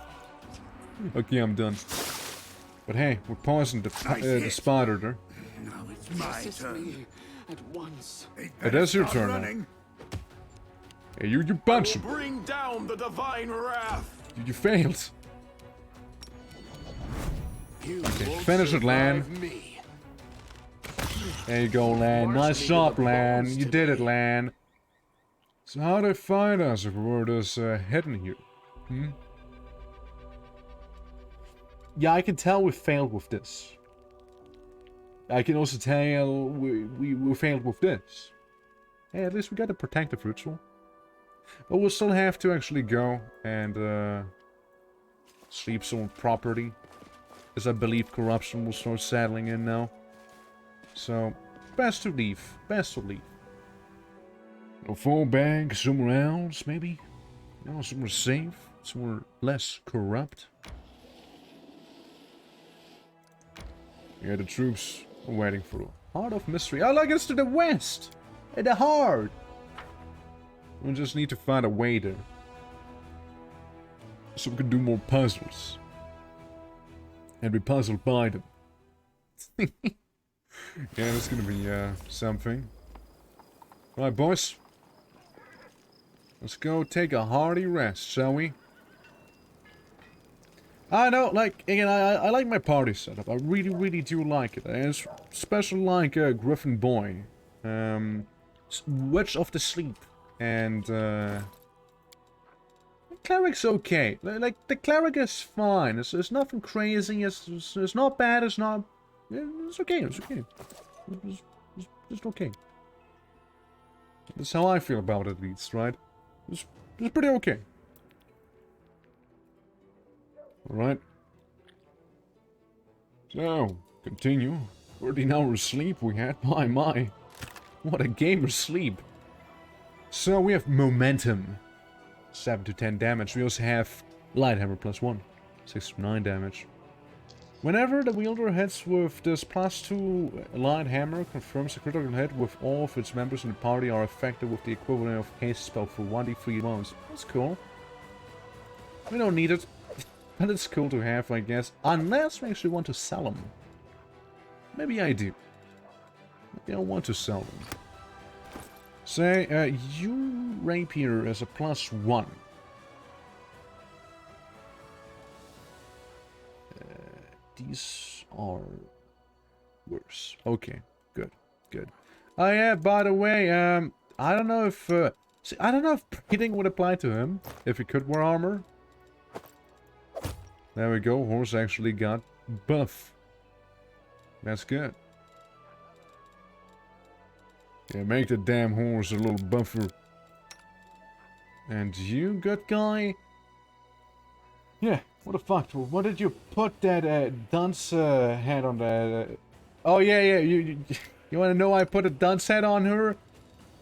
Okay, I'm done. But hey, we're pausing the spider there. Now it's my turn. At once. It is your turn now. Hey, you punch him. Bring down the divine wrath. You failed. You Okay, won't finish it, Lan. survive me. There you go, Lan. Nice job, Lan. You did it, Lan. So how'd they find us if we were just hidden here? Yeah, I can tell we failed with this. I can also tell we failed with this. Hey, at least we got a protective ritual. But we'll still have to actually go and sleep some property. As I believe corruption will start settling in now. So, best to leave. Best to leave. We'll fall back somewhere else, maybe? You know, somewhere safe. Somewhere less corrupt. Yeah, the troops are waiting for a Heart of Mystery. Oh, look, it's to the west! At the heart! We just need to find a way there. So we can do more puzzles. And be puzzled by them. Yeah, that's gonna be something. Alright, boys. Let's go take a hearty rest, shall we? I know, like, again, I like my party setup. I really, really do like it. And especially like Griffin Boy. Witch of the Sleep. And, Cleric's okay. Like, the Cleric is fine. It's nothing crazy. It's not bad. It's not... It's okay. It's okay. It's okay. That's how I feel about it, at least, right? It's pretty okay. Alright. So, continue. 13 hours sleep we had. My. What a gamer sleep. So, we have momentum. 7 to 10 damage. We also have light hammer +1. 6 to 9 damage. Whenever the wielder hits with this +2 light hammer, confirms a critical hit with all of its members in the party are affected with the equivalent of haste spell for 1d3 rounds. That's cool. We don't need it. But it's cool to have, I guess. Unless we actually want to sell them. Maybe I do. Maybe I want to sell them. Say, you rapier as a +1. These are worse. Okay, good, good. Oh yeah, by the way, I don't know if, see, I don't know if breeding would apply to him, if he could wear armor. There we go, horse actually got buff. That's good. Yeah, make the damn horse a little buffer. And you, good guy? Yeah, what the fuck? What did you put that dunce head on that? Oh yeah, yeah. You want to know why I put a dunce head on her?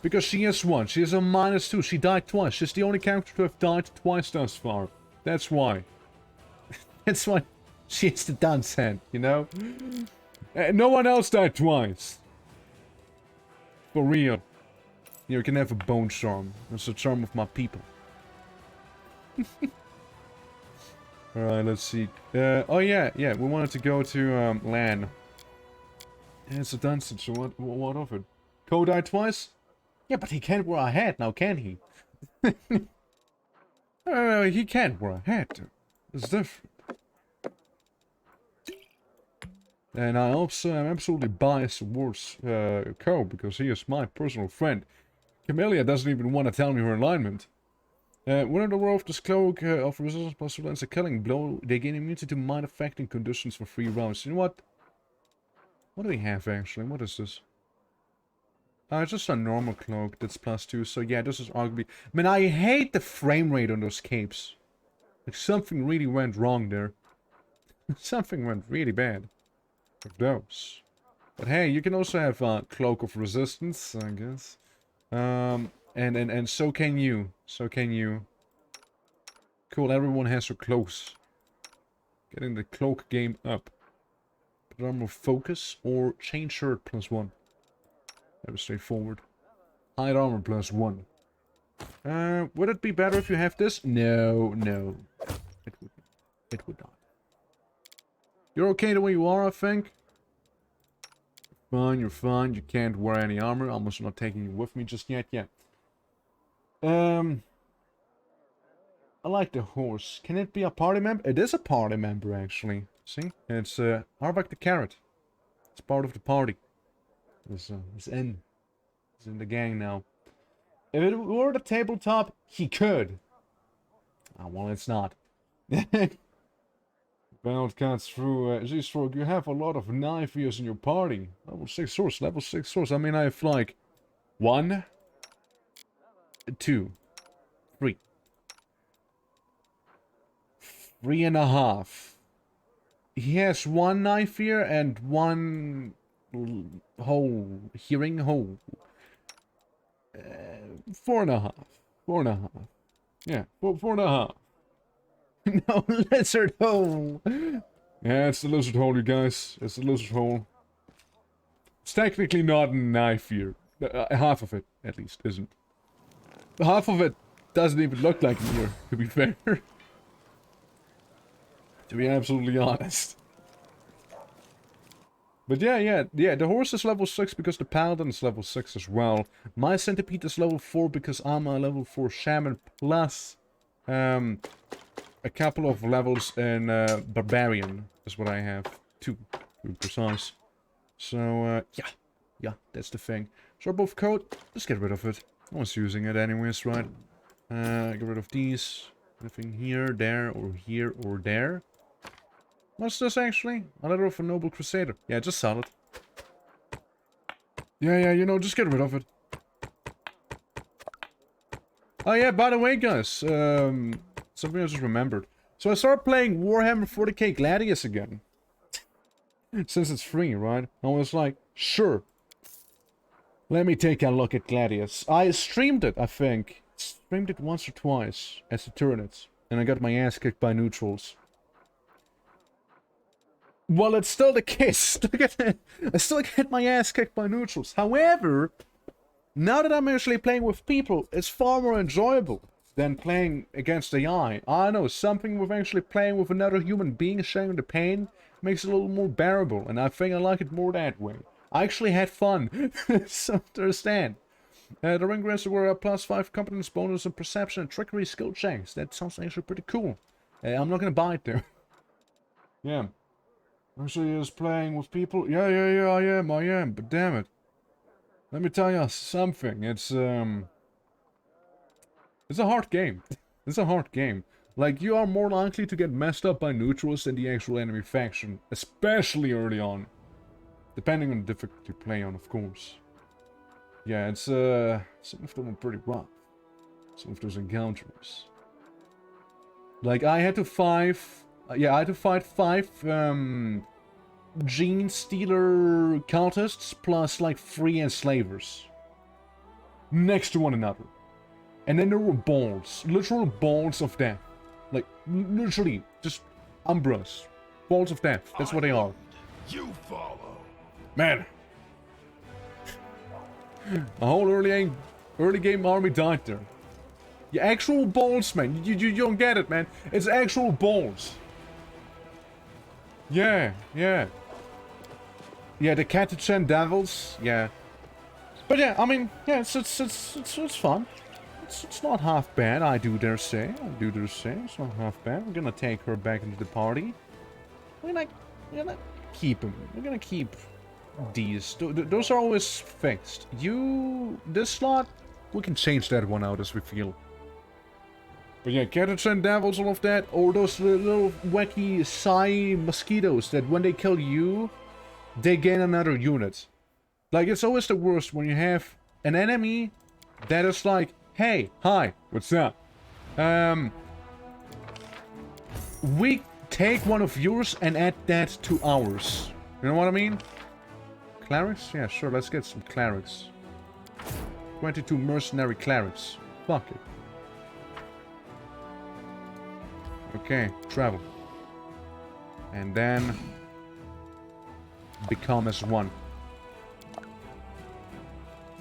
Because she is one. She is a -2. She died twice. She's the only character to have died twice thus far. That's why. That's why she's the dunce head. You know. No one else died twice. For real. You can have a bone charm. That's the charm of my people. Alright, let's see. Oh yeah, yeah, we wanted to go to, LAN. Yeah, it's a dungeon, so what of it? Ko died twice? Yeah, but he can't wear a hat now, can he? He can't wear a hat. It's different. And I also am absolutely biased towards, Ko, because he is my personal friend. Camellia doesn't even want to tell me her alignment. When the world of this cloak of resistance plus lands a killing blow, they gain immunity to mind affecting conditions for 3 rounds. You know what? What do we have actually? What is this? It's just a normal cloak that's +2, so yeah, this is arguably... I mean, I hate the frame rate on those capes. Like, something really went wrong there. Something went really bad. With those. But hey, you can also have a cloak of resistance, I guess. And so can you. So can you. Cool, everyone has their cloaks. Getting the cloak game up. Put armor focus or chain shirt +1. Very straightforward. Hide armor +1. Would it be better if you have this? No, no. It would not. It would not. You're okay the way you are, I think. Fine, you're fine. You can't wear any armor. I'm also not taking you with me just yet. Yeah. I like the horse. Can it be a party member? It is a party member, actually. See? It's, Arbok the Carrot. It's part of the party. It's in. It's in the gang now. If it were the tabletop, he could. Oh, well, it's not. Bound cuts through, Z-Stroke, you have a lot of knife-ears in your party. Level 6 source, level 6 source. I mean, I have like 1, 2, 3. 3.5. He has 1 knife ear and 1 hole, hearing hole. 4.5. 4.5. Yeah, 4.5. No, lizard hole. Yeah, it's the lizard hole, you guys. It's the lizard hole. It's technically not a knife ear. Half of it, at least, isn't. Half of it doesn't even look like an ear, to be fair. To be absolutely honest. But yeah, the horse is level 6 because the paladin is level 6 as well. My centipede is level 4 because I'm a level 4 shaman plus a couple of levels in barbarian is what I have. 2, to be precise. So yeah, that's the thing. So both code, just get rid of it. No one's using it anyways, right? Get rid of these. Anything here, there, or here, or there. What's this actually? A letter of a noble crusader. Yeah, just sell it. Yeah, you know, just get rid of it. Oh yeah, by the way, guys, something I just remembered. So I started playing Warhammer 40k Gladius again. Since it's free, right? I was like, sure. Let me take a look at Gladius. I streamed it, I think. Streamed it once or twice as a Tyranids. And I got my ass kicked by neutrals. Well, it's still the case. I still get my ass kicked by neutrals. However, now that I'm actually playing with people, it's far more enjoyable. than playing against AI. I know, something with actually playing with another human being, sharing the pain, makes it a little more bearable, and I think I like it more that way. I actually had fun, so understand. The ring grants were a +5 competence bonus and perception and trickery skill checks. That sounds actually pretty cool. I'm not gonna buy it though. Yeah. Actually, is playing with people. Yeah, I am. But damn it, let me tell you something. It's a hard game. It's a hard game. Like, you are more likely to get messed up by neutrals than the actual enemy faction, especially early on, depending on the difficulty you play on, of course. Yeah, it's some of them are pretty rough. Some of those encounters. Like, I had to fight 5 Gene Stealer cultists plus like 3 enslavers next to one another, and then there were balls, literal balls of death, like literally just umbras, balls of death. That's what they are. You follow. Man, a whole early game army died there. Yeah, actual balls, man. You don't get it, man. It's actual balls. Yeah. Yeah, the Catachan Devils, yeah. But yeah, I mean, yeah, it's fun. It's not half bad, I do dare say. It's not half bad. We're gonna take her back into the party. We're gonna keep them. We're gonna keep these. Those are always fixed. This slot, we can change that one out as we feel. But yeah, Catachan Devils, all of that. Or those little wacky Psy mosquitoes that when they kill you, they gain another unit. Like, it's always the worst when you have an enemy that is like, hey, hi, what's up? We take one of yours and add that to ours. You know what I mean? Clerics? Yeah, sure, let's get some clerics. 22 mercenary clerics. Fuck it. Okay, travel. And then become as one.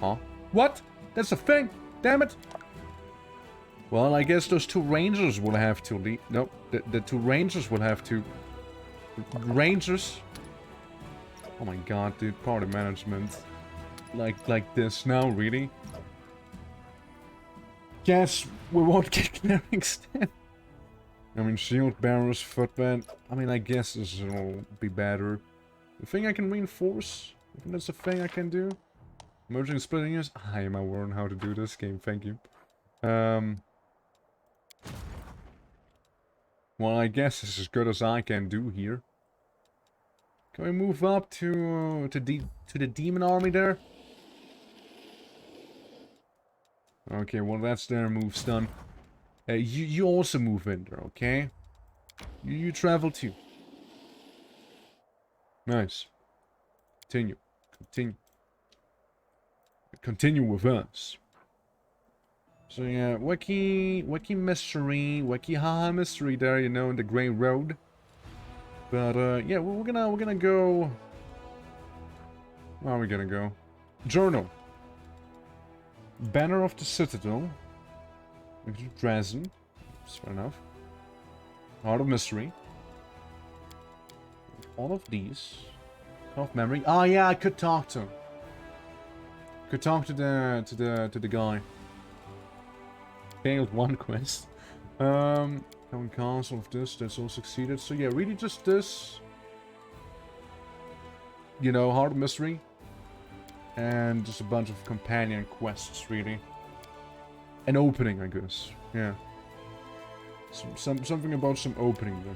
Huh? What? That's a thing? Damn it! Well, I guess those 2 rangers will have to leave. Nope, the 2 rangers will have to. Rangers? Oh my god, dude, party management. Like this now, really? Guess we won't get clerics then. I mean, shield bearers, footbed. I mean, I guess this will be better. The thing I can reinforce? I think that's a thing I can do. Merging splitting is. I am aware on how to do this game, thank you. Well, I guess it's as good as I can do here. Can we move up to the demon army there? Okay, well that's their moves done. You also move in there, okay? You travel too. Nice. Continue with us. So yeah, wacky mystery, wacky haha mystery there, you know, in the Grey Road. But yeah, we're gonna go. Where are we gonna go? Journal. Banner of the Citadel. We can do Dresden. That's fair enough. Heart of Mystery. All of these. Of memory. Oh yeah, I could talk to him. Could talk to the guy. Failed one quest. Having castle of this, that's all succeeded. So yeah, really just this. You know, Heart of Mystery. And just a bunch of companion quests, really. An opening, I guess. Yeah. Something about some opening there.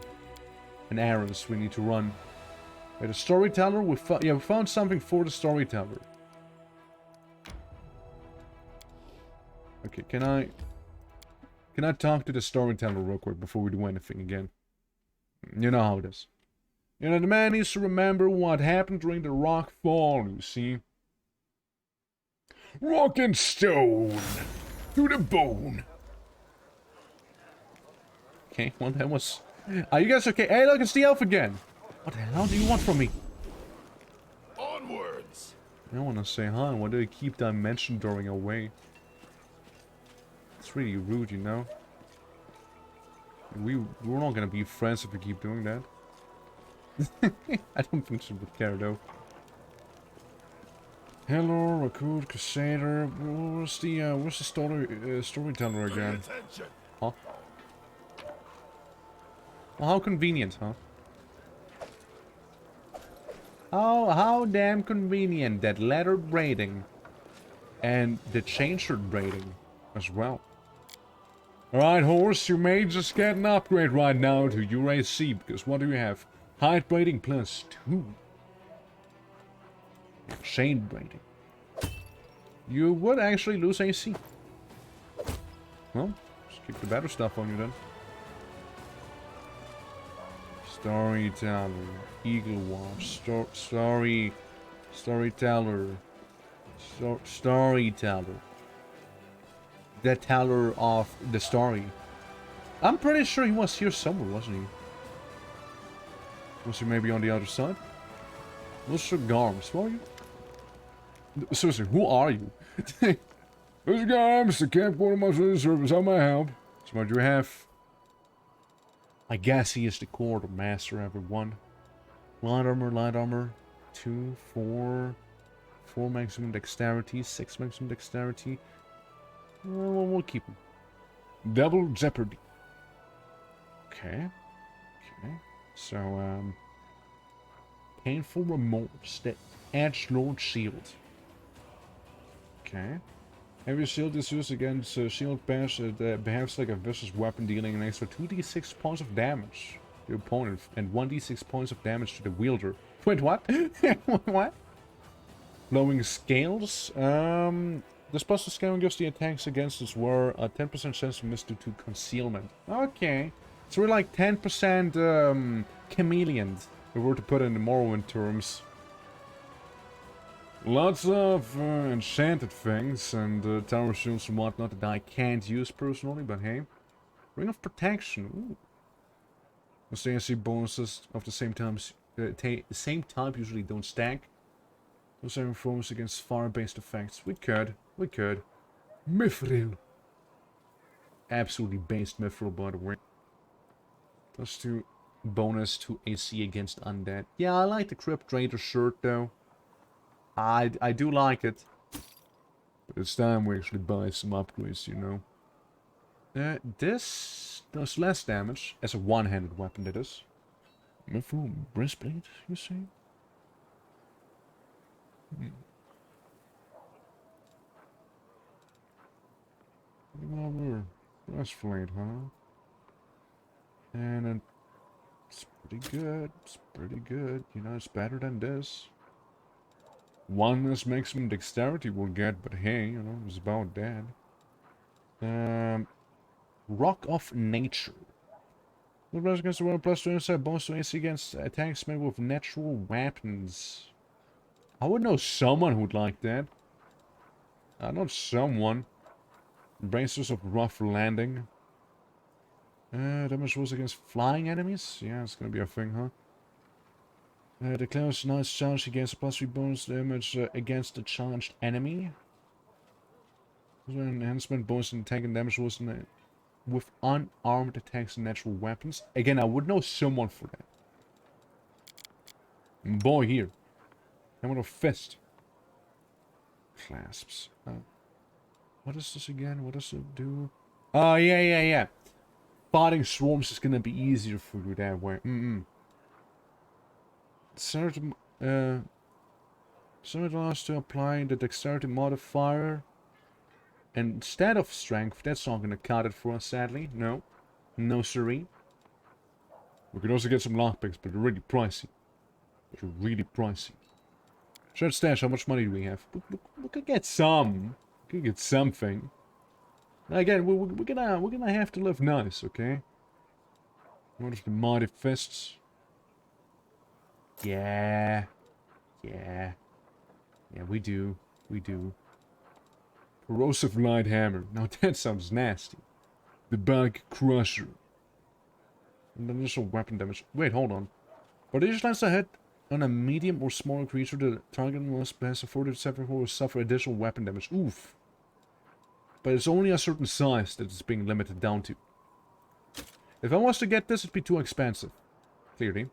And errands we need to run. Wait, a storyteller? We found something for the storyteller. Okay, can I talk to the storyteller real quick before we do anything again? You know how it is. You know, the man needs to remember what happened during the rock fall, you see. Rock and stone! To the bone! Okay, well that was... Are you guys okay? Hey look, it's the elf again! What the hell do you want from me? Onwards! I want to say hi. Why do you keep dimension drawing away? It's It's really rude, you know. We're not gonna be friends if we keep doing that. I don't think she would care though. Hello, recruit, crusader. What's the storyteller again? Huh? Well, how convenient, huh? Oh, how damn convenient that leather braiding and the chainshirt braiding as well. Alright, horse, you may just get an upgrade right now to your AC, because what do you have? Hide braiding plus 2. Chain braiding. You would actually lose AC. Well, just keep the better stuff on you then. Storyteller, Eagle Watch, storyteller, the teller of the story. I'm pretty sure he was here somewhere, wasn't he? Was he maybe on the other side? Mr. Garms, who are you? Seriously, who are you? Mr. Garms, the camp quartermaster service, how may I help? So what do you have? I guess he is the quartermaster, everyone. Light armor. 2, 4 maximum dexterity, 6 maximum dexterity. Well, we'll keep him. Double jeopardy. Okay. So, painful remorse. The Edgelord shield. Okay. Heavy shield is used against shield bears that behaves like a vicious weapon, dealing an extra 2d6 points of damage to the opponent and 1d6 points of damage to the wielder. Wait, what? What? Blowing scales. This plus the scale gives the attacks against its wearer a 10% chance to miss due to concealment. Okay. So we're like 10% chameleon, if we were to put it in the Morrowind terms. Lots of enchanted things and tower shields and whatnot that I can't use personally, but hey. Ring of Protection. Ooh. The AC bonuses of the same type usually don't stack. Those are performance against fire-based effects. We could. Mithril. Absolutely based Mithril, by the way. Plus 2 bonus to AC against undead. Yeah, I like the Crypt Raider shirt though. I do like it. But it's time we actually buy some upgrades, you know. This does less damage as a one-handed weapon, that is. Mithril breastplate, you see? Breastplate, huh? And it's pretty good. You know, it's better than this. One less maximum dexterity we'll get, but hey, you know, it's about that. Rock of Nature. The blast against the world plus 2 inside bonus to AC against attacks made with natural weapons. I would know someone who'd like that. Not someone. Bracers of rough landing. Damage was against flying enemies? Yeah, it's gonna be a thing, huh? Declares nice challenge against plus 3 bonus damage against the challenged enemy. Enhancement bonus in attack and damage was with unarmed attacks and natural weapons. Again, I would know someone for that. Boy here. Hammer of Fist. Clasps. What is this again? What does it do? Oh, yeah. Fighting swarms is gonna be easier for you that way. Certain allows to apply the dexterity modifier instead of strength. That's not gonna cut it for us, sadly. No siree. We could also get some lockpicks, but they're really pricey. Shared stash. How much money do we have? We could get some. We could get something. Again, we're gonna have to live nice, okay? What is the mighty fists? Yeah, we do. Corrosive light hammer. Now that sounds nasty. The bug crusher. And initial weapon damage. Wait, hold on. For each lance a hit on a medium or smaller creature, the target must pass a 47 or suffer additional weapon damage. Oof. But it's only a certain size that it's being limited down to. If I was to get this, it'd be too expensive. Clearly.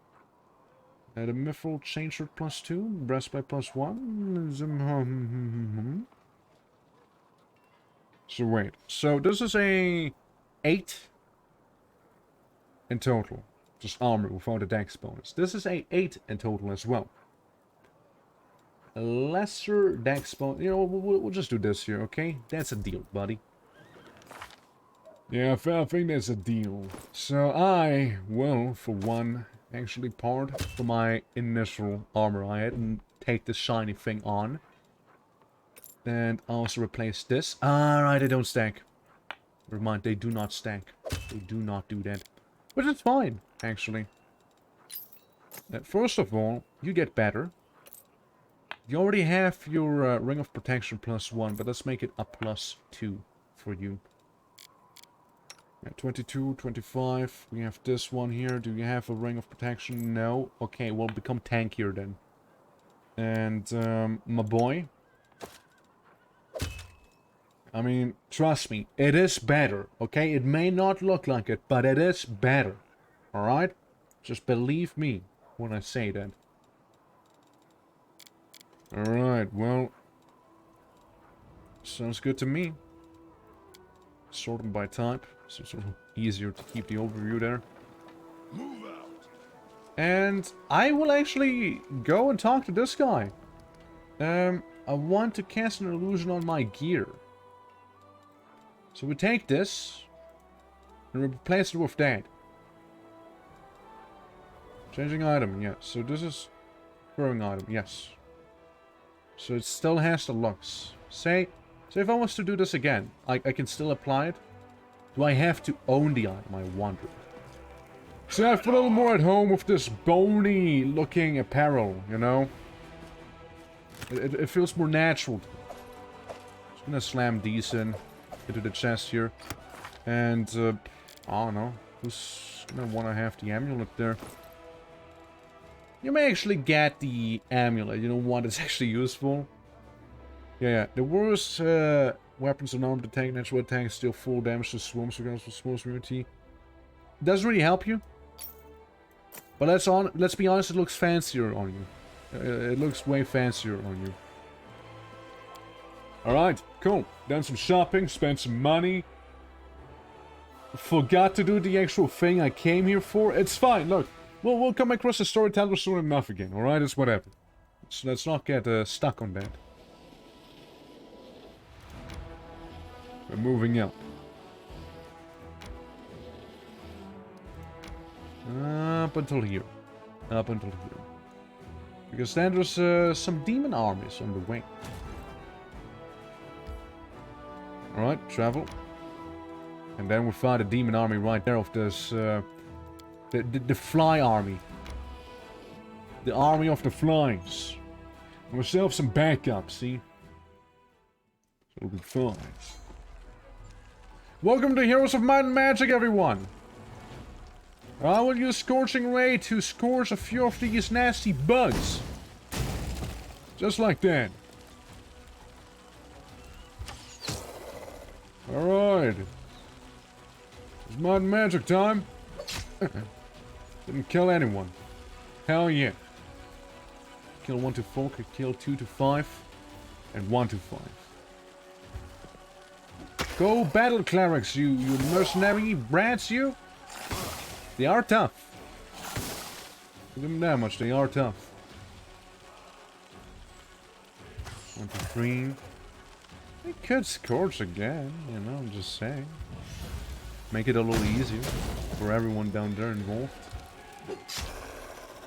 The mithril chainshot +2, breastplate +1. So wait. So this is a 8 in total. Just armor without a dex bonus. This is a 8 in total as well. A lesser dex bonus. You know, we'll just do this here, okay? That's a deal, buddy. Yeah, I think that's a deal. So I will, for one, actually part from my initial armor I had and take this shiny thing on. And also replace this. Alright, they don't stack. Never mind, they do not stack. They do not do that. Which is fine, actually. First of all, you get better. You already have your Ring of Protection +1, but let's make it a +2 for you. Yeah, 22, 25. We have this one here. Do you have a Ring of Protection? No. Okay, we'll become tankier then. And, my boy. I mean, trust me, it is better, okay? It may not look like it, but it is better. Alright? Just believe me when I say that. Alright, well... sounds good to me. Sort them by type, so it's sort of easier to keep the overview there. Move out. And I will actually go and talk to this guy. I want to cast an illusion on my gear. So we take this and replace it with that. Changing item, yes. So this is throwing item, yes. So it still has the looks. Say if I was to do this again, I can still apply it. Do I have to own the item, I wonder? So I feel a little more at home with this bony looking apparel, you know? It feels more natural. Just gonna slam these into the chest here. And, I don't know. Who's gonna wanna have the amulet there? You may actually get the amulet. You know what? It's actually useful. Yeah. The worst weapons unarmed attack, natural attacks, deal full damage to swarms against swarms immunity. Doesn't really help you. But let's be honest, it looks fancier on you. It looks way fancier on you. Alright, cool. Done some shopping, spent some money. Forgot to do the actual thing I came here for. It's fine, look. We'll come across a storyteller soon enough again, alright? It's whatever. So let's not get stuck on that. We're moving up. Up until here. Up until here. Because then there's some demon armies on the way. Alright, travel. And then we find a demon army right there of this... The fly army. The army of the flies. And we still have some backup, see? So it'll be fine. Welcome to Heroes of Might and Magic, everyone! I will use Scorching Ray to scorch a few of these nasty bugs. Just like that. Alright. It's Might and Magic time. Didn't kill anyone. Hell yeah. Kill 1 to 4, could kill 2 to 5, and 1 to 5. Go battle clerics, you mercenary brats, you! They are tough. Give them that much, they are tough. 1 to 3. They could scorch again, you know, I'm just saying. Make it a little easier for everyone down there involved.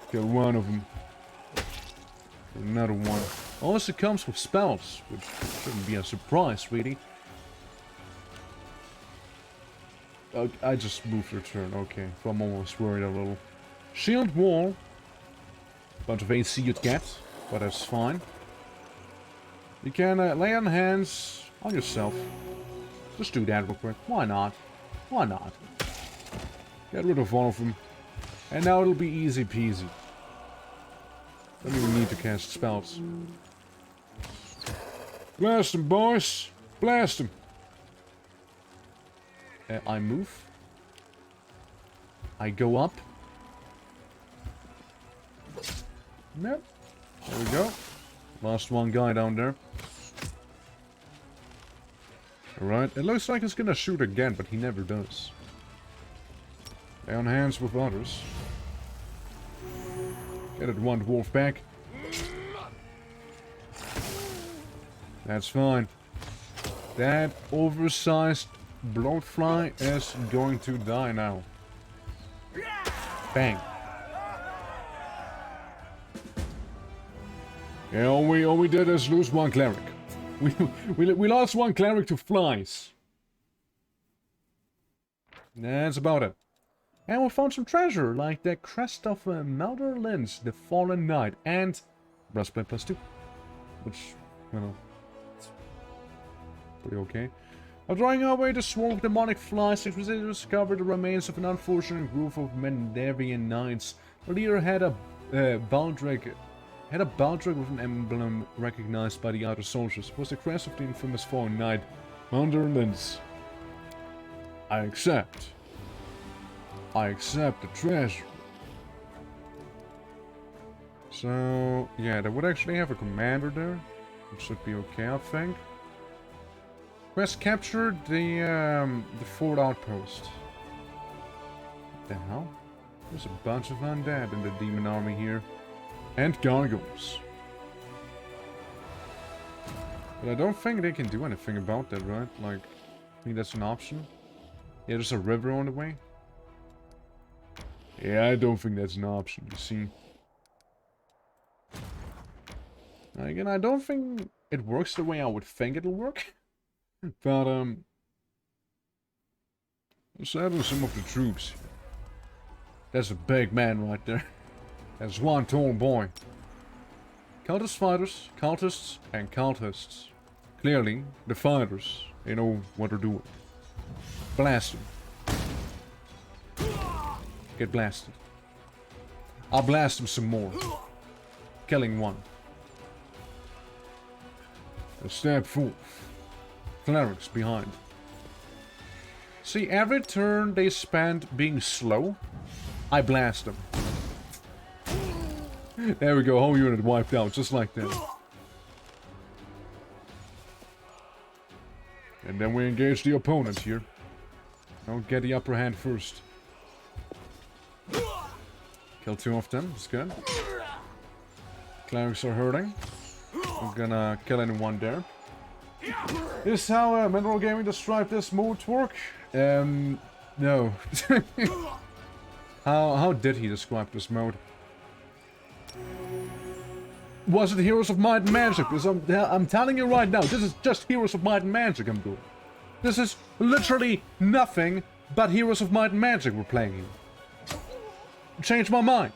Kill one of them. Another one. Also comes with spells, which shouldn't be a surprise, really. I just moved your turn, okay. So I'm almost worried a little. Shield wall. Bunch of AC you'd get, but that's fine. You can lay on hands on yourself. Just do that real quick. Why not? Why not? Get rid of all of them. And now it'll be easy peasy. Don't even need to cast spells. Blast them, boys! Blast them! I move. I go up. Yep. There we go. Last one guy down there. Alright, it looks like he's gonna shoot again, but he never does. Stay on hands with others. Get it one dwarf back. That's fine. That oversized bloatfly is going to die now. Bang. Yeah, all we did is lose one cleric. We lost one cleric to flies. That's about it. And we found some treasure, like the crest of Melder Lens, the Fallen Knight, and breastplate +2. Which, you know, it's pretty okay. While drawing our way to swarm of demonic flies, we discovered the remains of an unfortunate group of Mendavian knights. The leader had a baldric with an emblem recognized by the outer soldiers. It was the crest of the infamous Fallen Knight, Melder Lens. I accept the treasure. So, yeah, they would actually have a commander there. It should be okay, I think. Quest captured the fort outpost. What the hell? There's a bunch of undead in the demon army here. And gargoyles. But I don't think they can do anything about that, right? Like, I think that's an option. Yeah, there's a river on the way. Yeah, I don't think that's an option, you see. Again, I don't think it works the way I would think it'll work. But, let's add in some of the troops. That's a big man right there. That's one tall boy. Cultist fighters, cultists, and cultists. Clearly, the fighters, they know what they're doing. Blast them. Get blasted. I'll blast them some more. Killing one. A step forth. Clerics behind. See, every turn they spend being slow, I blast them. There we go, whole unit wiped out, just like that. And then we engage the opponent here. Don't get the upper hand first. Kill two of them, that's good. Clerics are hurting. I'm gonna kill anyone there. This is how Mineral Gaming described this mode to work? No. How did he describe this mode? Was it Heroes of Might and Magic? Because I'm telling you right now, this is just Heroes of Might and Magic I'm doing. This is literally nothing but Heroes of Might and Magic we're playing here. Change my mind.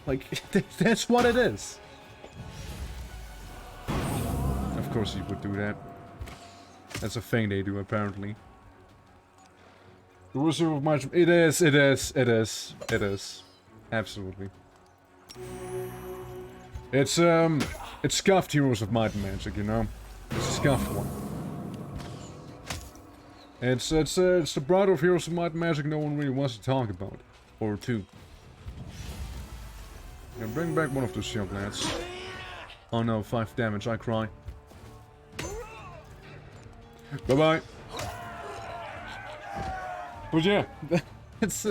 Like, that's what it is. Of course he would do that. That's a thing they do, apparently. The Heroes of Might... It is. Absolutely. It's scuffed Heroes of Might and Magic, you know? It's a scuffed one. It's the brother of Heroes of Might and Magic no one really wants to talk about. Or two. Yeah, bring back one of those young lads. Oh no, 5 damage, I cry. Bye-bye. But yeah, it's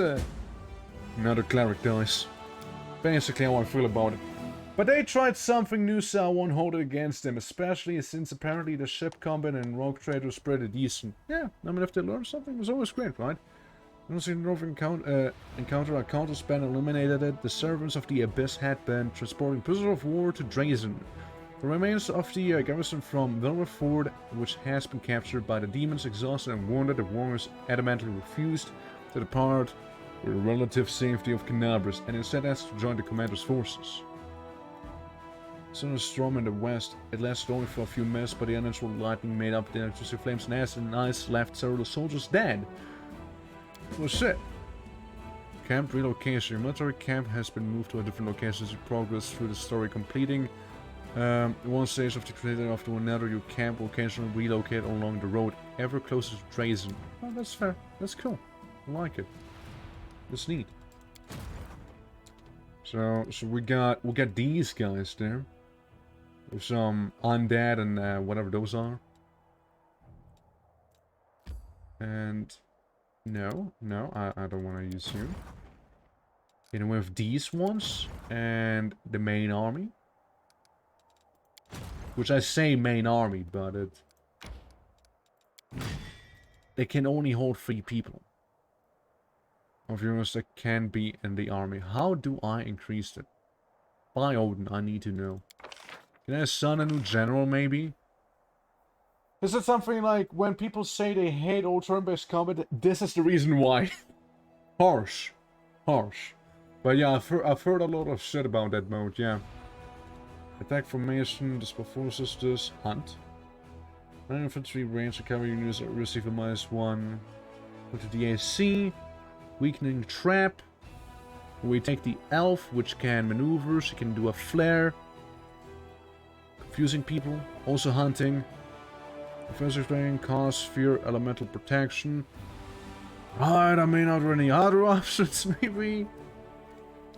another cleric dice. Basically how I feel about it. But they tried something new, so I won't hold it against them, especially since apparently the ship combat and rogue trade was pretty decent. Yeah, I mean if they learned something, it was always great, right? Once the Northern encounter, our counter-span eliminated it. The servants of the Abyss had been transporting prisoners of war to Drazen. The remains of the garrison from Vilmer Ford, which has been captured by the demons, exhausted and wounded, the warriors adamantly refused to depart with the relative safety of Canabras, and instead asked to join the commander's forces. Sun and storm in the west. It lasted only for a few minutes, but the unnatural lightning made up the electricity flames and acid and ice left several soldiers dead. That's it. Camp relocation. Your military camp has been moved to a different location as you progress through the story, completing one stage of the creator after another. Your camp will occasionally relocate along the road ever closer to Drazen. Oh, That's fair. That's cool. I like it. That's neat. So we got these guys there. With some undead and whatever those are. And no, I don't want to use you. And we have these ones and the main army. Which I say main army, but they can only hold 3 people. Of yours that can be in the army. How do I increase it? By Odin, I need to know. Can I assign a new general, maybe? Is it something like when people say they hate all turn-based combat, this is the reason why? Harsh. Harsh. But yeah, I've heard a lot of shit about that mode, yeah. Attack formation, this forces this. Hunt. Nine infantry, range, and cavalry units receive a -1. Go to the AC. Weakening trap. We take the elf, which can maneuver, she can do a flare. Confusing people. Also hunting. Professor Drain, cause fear, elemental protection. Right, I mean, are there any other options, maybe?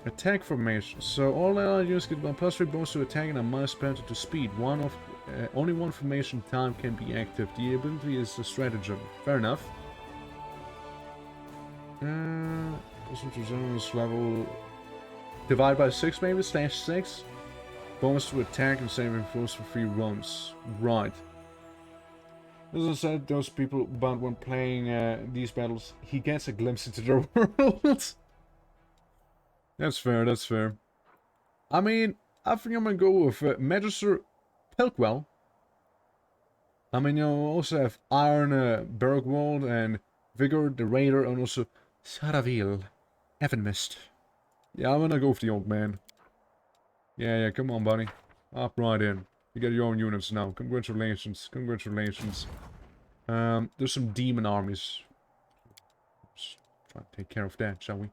Attack formation. So all allied units get 1+3 bonus to attack and a -penalty to speed. Only one formation time can be active. The ability is a stratagem. Fair enough. Listen to general's level. Divide by 6 maybe, /6. Bonus to attack and saving throws for 3 rounds. Right. As I said, those people, but when playing these battles, he gets a glimpse into their world. That's fair, that's fair. I mean, I think I'm gonna go with Magister Pilkwell. I mean, you also have Iron Bergwald and Vigor the Raider, and also Saravil, Heaven Mist. Yeah, I'm gonna go with the old man. Yeah, come on, buddy. Hop right in. You got your own units now. Congratulations, congratulations. There's some demon armies. Let's try to take care of that, shall we?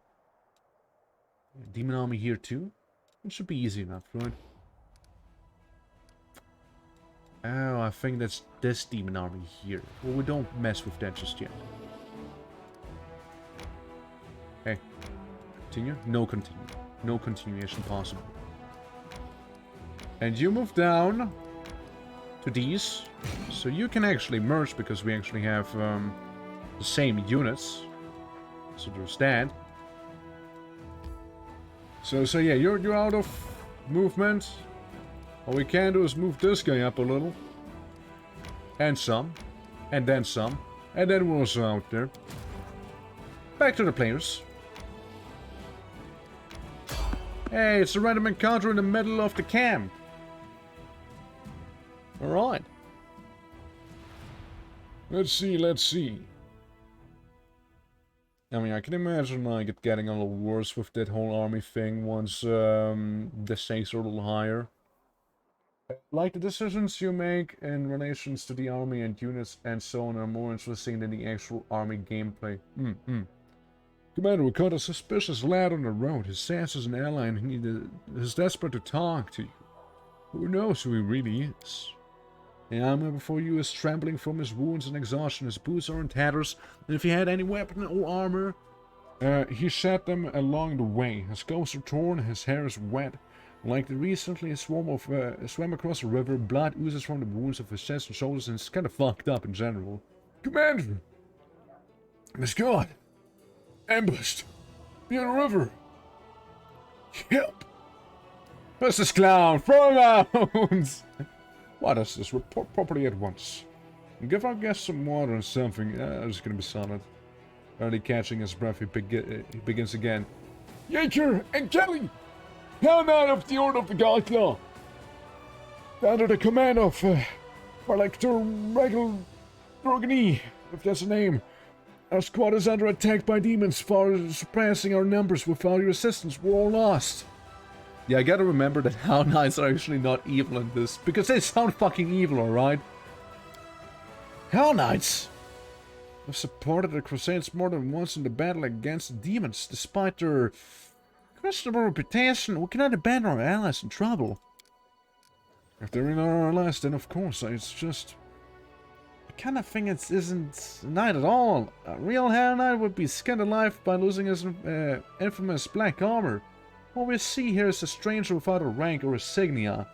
Demon army here too? It should be easy enough, right? Oh, I think that's this demon army here. Well, we don't mess with that just yet. Hey, continue? No continue. No continuation possible. And you move down to these. So you can actually merge because we actually have the same units. So there's that. So yeah, you're out of movement. All we can do is move this guy up a little. And some. And then some. And then we're also out there. Back to the players. Hey, it's a random encounter in the middle of the camp. Alright. Let's see. I mean, I can imagine like it getting a little worse with that whole army thing once the stakes are a little higher. Like the decisions you make in relations to the army and units and so on are more interesting than the actual army gameplay. Commander, we caught a suspicious lad on the road. His says is an ally and he is desperate to talk to you. Who knows who he really is? The armor before you is trembling from his wounds and exhaustion. His boots are in tatters, and if he had any weapon or armor, he shed them along the way. His clothes are torn, his hair is wet. Like recently a swam across a river, blood oozes from the wounds of his chest and shoulders, and it's kind of fucked up in general. Commander! Miss God! Ambushed! Near the river! Help! Where's this clown? Throw him out! What is this? Report properly at once. And give our guest some water and something. It's gonna be solid. Barely catching his breath, he begins again. Yaker and Kelly! Come out of the Order of the Godclaw! Under the command of Parlector Regal Drogany, if that's a name. Our squad is under attack by demons, far surpassing our numbers. Without your assistance, we're all lost. Yeah, I gotta remember that Hell Knights are actually not evil in this, because they sound fucking evil, alright? Hell Knights have supported the Crusades more than once in the battle against demons. Despite their questionable reputation, we cannot abandon our allies in trouble. If they're in our allies, then of course, it's just a kind of think it isn't a knight at all. A real Hell Knight would be skinned alive by losing his infamous black armor. What we see here is a stranger without a rank or insignia.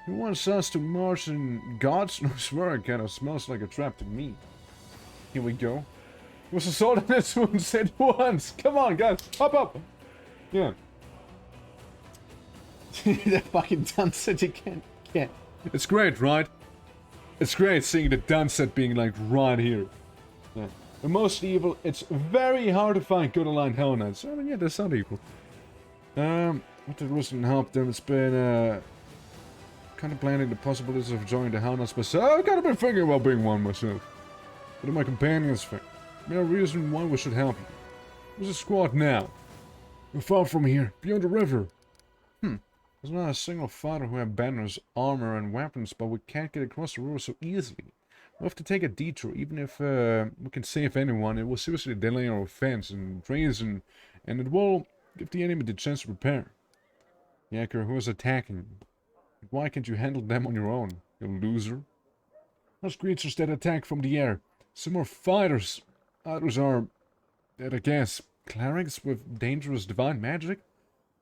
He wants us to march in God's knows where. It kind of smells like a trap to me. Here we go. It was a sword in its wounds at once. Come on, guys, hop up. Yeah. The fucking Dunset you can't get. It's great, right? It's great seeing the Dunset being like right here. Yeah. The most evil, it's very hard to find good aligned Hell Knights. I mean, yeah, that's not evil. What did Rustin help them? It's been, contemplating the possibilities of joining the Hell Knights myself. I've kind of been thinking about being one myself. What do my companions think? No reason why we should help you. There's a squad now. We're far from here, beyond the river. There's not a single fighter who has banners, armor, and weapons, but we can't get across the river so easily. We have to take a detour, even if we can save anyone. It will seriously delay our offense and treason, and it will give the enemy the chance to prepare. Yaker, who is attacking? Why can't you handle them on your own, you loser? Those creatures that attack from the air. Some are fighters. Others are, I guess, clerics with dangerous divine magic.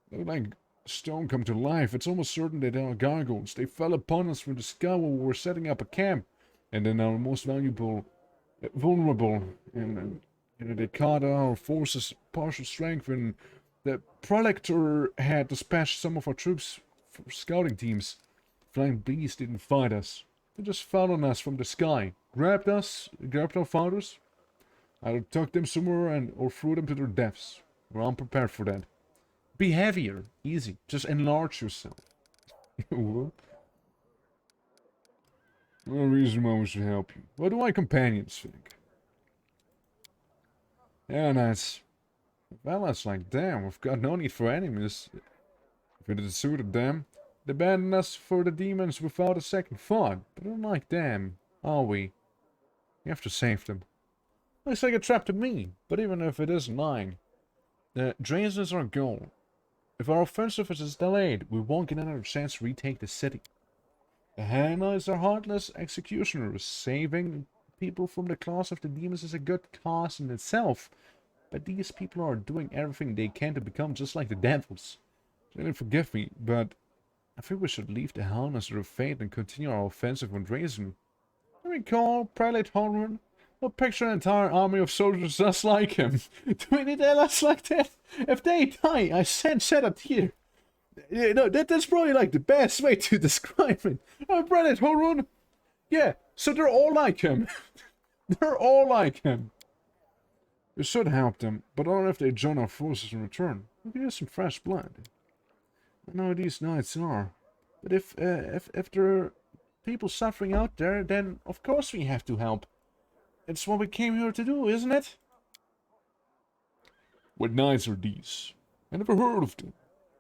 They're like stone come to life. It's almost certain that they are gargoyles. They fell upon us from the sky when we were setting up a camp. And then our most vulnerable, and they caught our forces' partial strength, and the Prolector had dispatched some of our troops for scouting teams. Flying beasts didn't fight us. They just fell on us from the sky. Grabbed our founders. Either took them somewhere or threw them to their deaths. We're unprepared for that. Be heavier. Easy. Just enlarge yourself. What? No reason why we should help you. What do my companions think? Yeah, nice. Well, that's like, damn, we've got no need for enemies. If it had suited them, they abandoned us for the demons without a second thought. But unlike them, are we? We have to save them. Looks like a trap to me, but even if it isn't mine, Drazen is our goal. If our offensive is delayed, we won't get another chance to retake the city. The Hell Knights are heartless executioners. Saving people from the claws of the demons is a good cause in itself, but these people are doing everything they can to become just like the devils. Really forgive me, but I think we should leave the Hell Knights to their fate and continue our offensive on Drazen. I recall Prelate Horn. We'll picture an entire army of soldiers just like him. Do we need allies like that? If they die, I shed a tear. You know, that's probably like the best way to describe it. Prelate Horn. Yeah, so they're all like him. They're all like him. We should help them, but only if they join our forces in return. We can use some fresh blood. I know these knights are, but if there are people suffering out there, then of course we have to help. It's what we came here to do, isn't it? What knights are these? I never heard of them,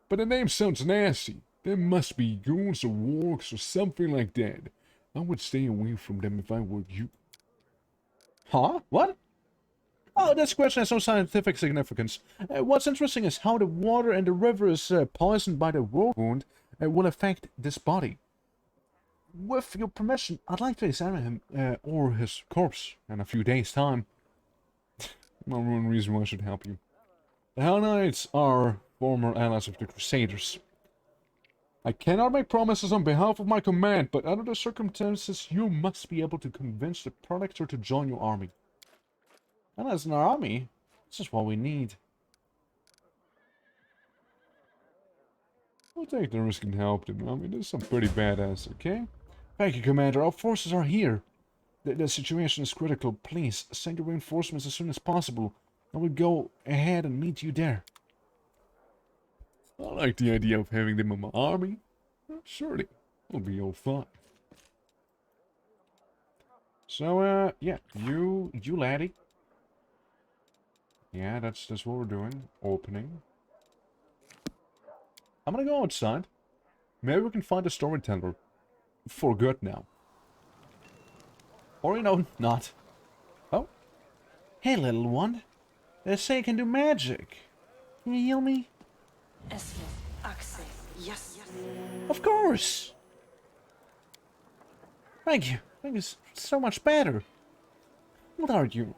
but the name sounds nasty. There must be goons or wargs or something like that. I would stay away from them if I were you. Huh? What? Oh, this question has no scientific significance. What's interesting is how the water in the river is poisoned by the world wound will affect this body. With your permission, I'd like to examine him or his corpse in a few days' time. No one reason why I should help you. The Hell Knights are former allies of the Crusaders. I cannot make promises on behalf of my command, but under the circumstances, you must be able to convince the Protector to join your army. And as an army, this is what we need. I'll take the risk and help them. I mean, this is some pretty badass, okay? Thank you, Commander. Our forces are here. The situation is critical. Please, send your reinforcements as soon as possible. I will go ahead and meet you there. I like the idea of having them in my army. Surely, it'll be all fun. So, yeah, you laddie. Yeah, that's what we're doing. Opening. I'm gonna go outside. Maybe we can find a storyteller. For good now. Or, you know, not. Oh. Hey, little one. They say you can do magic. Can you heal me? Yes. Of course. Thank you. think it's so much better. What are you?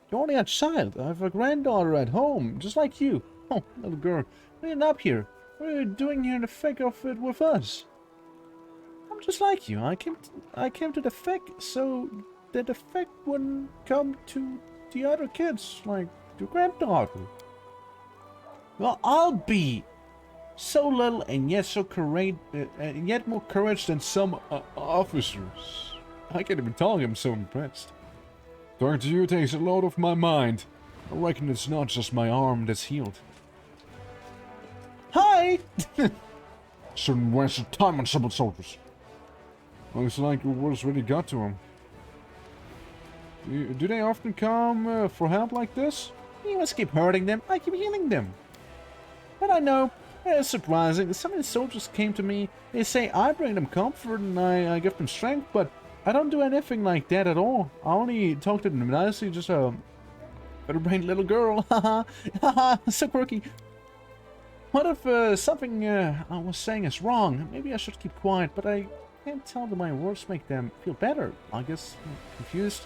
You're only a child. I have a granddaughter at home, just like you. Oh, little girl, what are you up here? What are you doing here in the thick of it with us? I'm just like you. I came to the thick so that the thick wouldn't come to the other kids, like your granddaughter. Well, I'll be so little and yet so courage, and yet more courage than some officers. I can't even talk. I'm so impressed. Talking to you takes a lot off my mind. I reckon it's not just my arm that's healed. Hi! Shouldn't waste your time on simple soldiers. Looks like your words really got to him. Do they often come for help like this? You must keep hurting them. I keep healing them. But I know, it's surprising. Some of the soldiers came to me. They say I bring them comfort and I give them strength, but I don't do anything like that at all. I only talk to them nicely, just a better-brained little girl. Haha, haha, so quirky. What if something I was saying is wrong? Maybe I should keep quiet, but I can't tell that my words make them feel better. I guess I'm confused.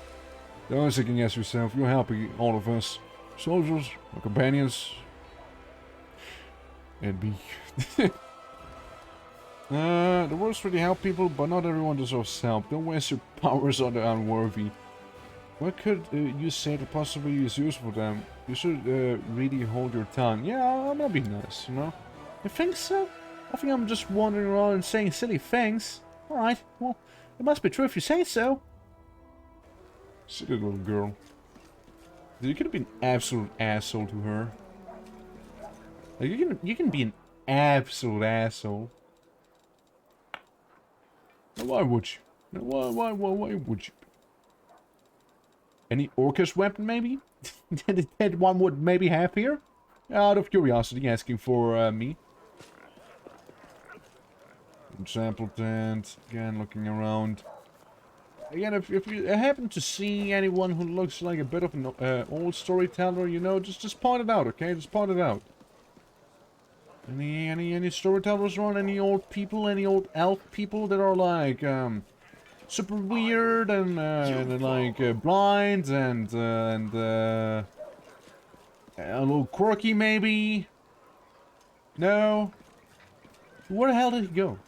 Don't second-guess yourself. You're helping all of us. Soldiers, our companions, and me. The words really help people, but not everyone deserves help. Don't waste your powers on the unworthy. What could you say that possibly is useful for them? You should really hold your tongue. Yeah, I'm gonna be nice, you know? You think so? I think I'm just wandering around and saying silly things. Alright, well, it must be true if you say so. Silly little girl. You could have been an absolute asshole to her. Like, you can be an absolute asshole. Why would you? Why would you? Any orcish weapon, maybe? that one would maybe have here? Out of curiosity, asking for me. Sample tent. Again, looking around. Again, if you happen to see anyone who looks like a bit of an old storyteller, you know, just point it out, okay? Just point it out. Any storytellers around? Any old people? Any old elf people that are like super weird and like blind and a little quirky maybe? No. Where the hell did he go?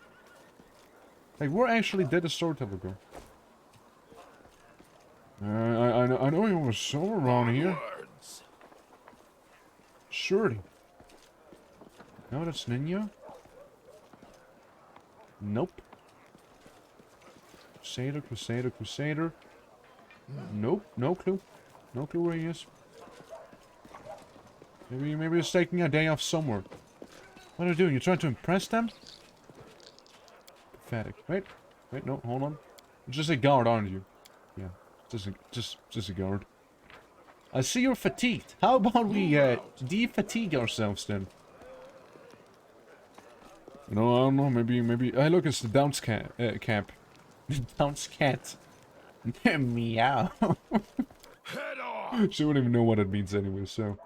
Like, where actually did the storyteller go? I know he was somewhere around here. Surely. No, that's Ninja. Nope. Crusader. Nope, no clue. No clue where he is. Maybe he's taking a day off somewhere. What are you doing? You trying to impress them? Pathetic. Wait, no, hold on. You're just a guard, aren't you? Yeah, just a guard. I see you're fatigued. How about we de-fatigue ourselves then? You know, I don't know, maybe... Hey, look, it's the Downs cap. The Downs cat. Meow. Head on! She wouldn't even know what it means anyway, so...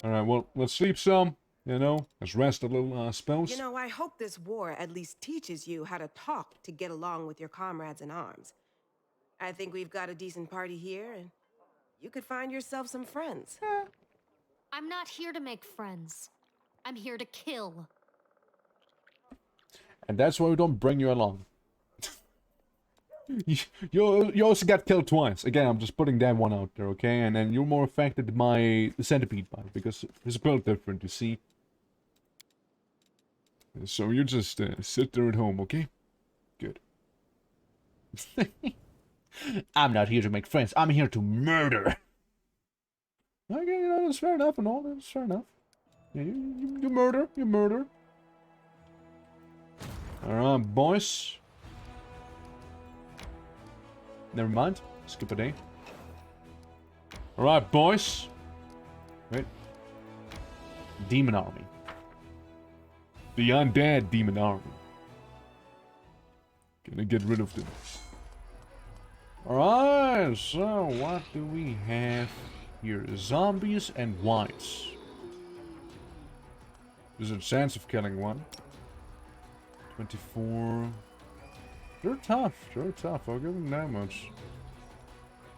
Alright, well, let's sleep some, you know? Let's rest a little, I suppose. You know, I hope this war at least teaches you how to talk to get along with your comrades in arms. I think we've got a decent party here, and you could find yourself some friends. I'm not here to make friends. I'm here to kill. And that's why we don't bring you along. you also got killed twice. Again, I'm just putting that one out there, okay? And then you're more affected by the centipede bite, because it's a little different, you see? So you just sit there at home, okay? Good. I'm not here to make friends. I'm here to murder. Okay, you know, that's fair enough and all. That's fair enough. Yeah, you murder. Alright, boys. Never mind. Skip a day. Alright, boys. Wait. Demon army. The undead demon army. Gonna get rid of them. Alright, so what do we have here? Zombies and whites. There's a chance of killing one. 24. They're tough. They're tough. I'll give them that much.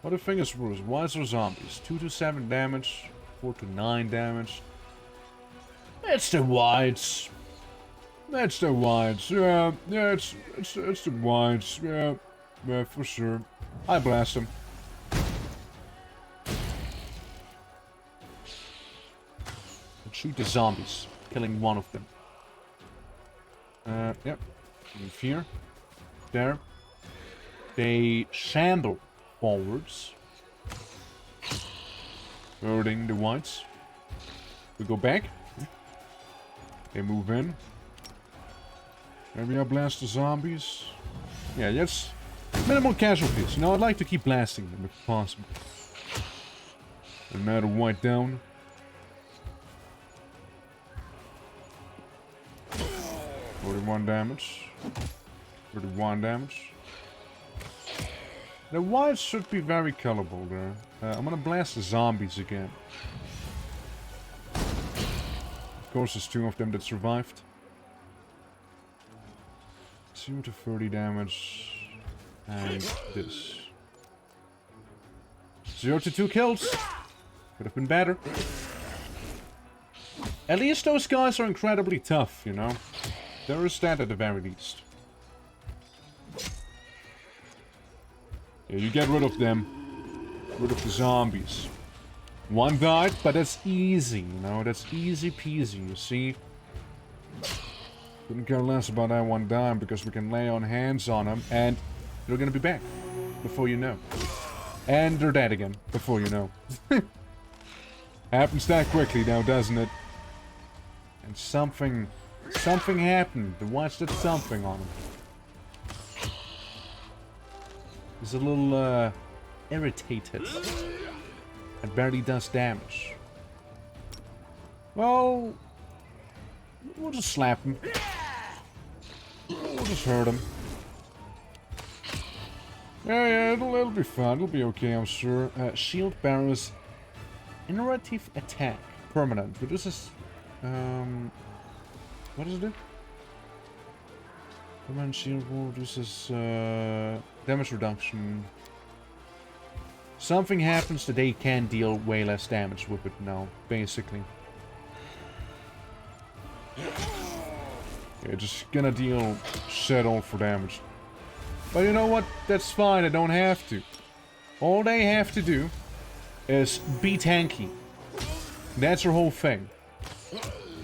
What do you think is worse? Whites or zombies? 2 to 7 damage. 4 to 9 damage. It's the whites. That's the whites. Yeah, it's the whites. Yeah, yeah, for sure. I blast them. And shoot the zombies, killing one of them. Yep. Move here. There. They shamble forwards, hurting the whites. We go back. They move in. Maybe I blast the zombies. Yeah, yes. Minimal casualties. You know, I'd like to keep blasting them if possible. Another white down. $41 damage. 31 damage. The whites should be very colorful there. I'm gonna blast the zombies again. Of course, there's 2 of them that survived. 2 to 30 damage. And this. 0 to 2 kills. Could have been better. At least those guys are incredibly tough, you know. There is that at the very least. Yeah, you get rid of them. Rid of the zombies. 1 died, but that's easy, you know. That's easy peasy, you see. Couldn't care less about that 1 dime because we can lay on hands on them and they're gonna be back before you know. And they're dead again before you know. Happens that quickly now, doesn't it? And something happened. The whites did something on him. He's a little irritated. It barely does damage. Well, we'll just slap him. We'll just hurt him. Yeah, it'll be fun. It'll be okay, I'm sure. Shield bearers, iterative attack, permanent. Reduces, what does it do? Permanent shield reduces damage reduction. Something happens that they can deal way less damage with it now, basically. Yeah, just gonna deal shit all for damage. But you know what? That's fine, I don't have to. All they have to do is be tanky. That's their whole thing.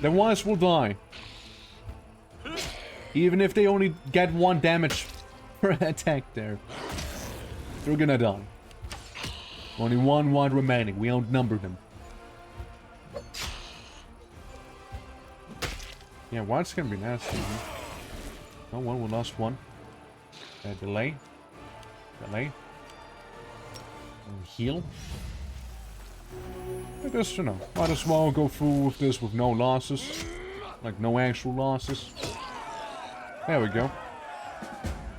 The ones will die. Even if they only get 1 damage per attack there. They're gonna die. Only 1 white remaining, we outnumber them. Yeah, white's gonna be nasty. Oh well, we lost 1. Delay. Delay. And heal. I guess, you know, might as well go through with this with no losses. Like, no actual losses. There we go.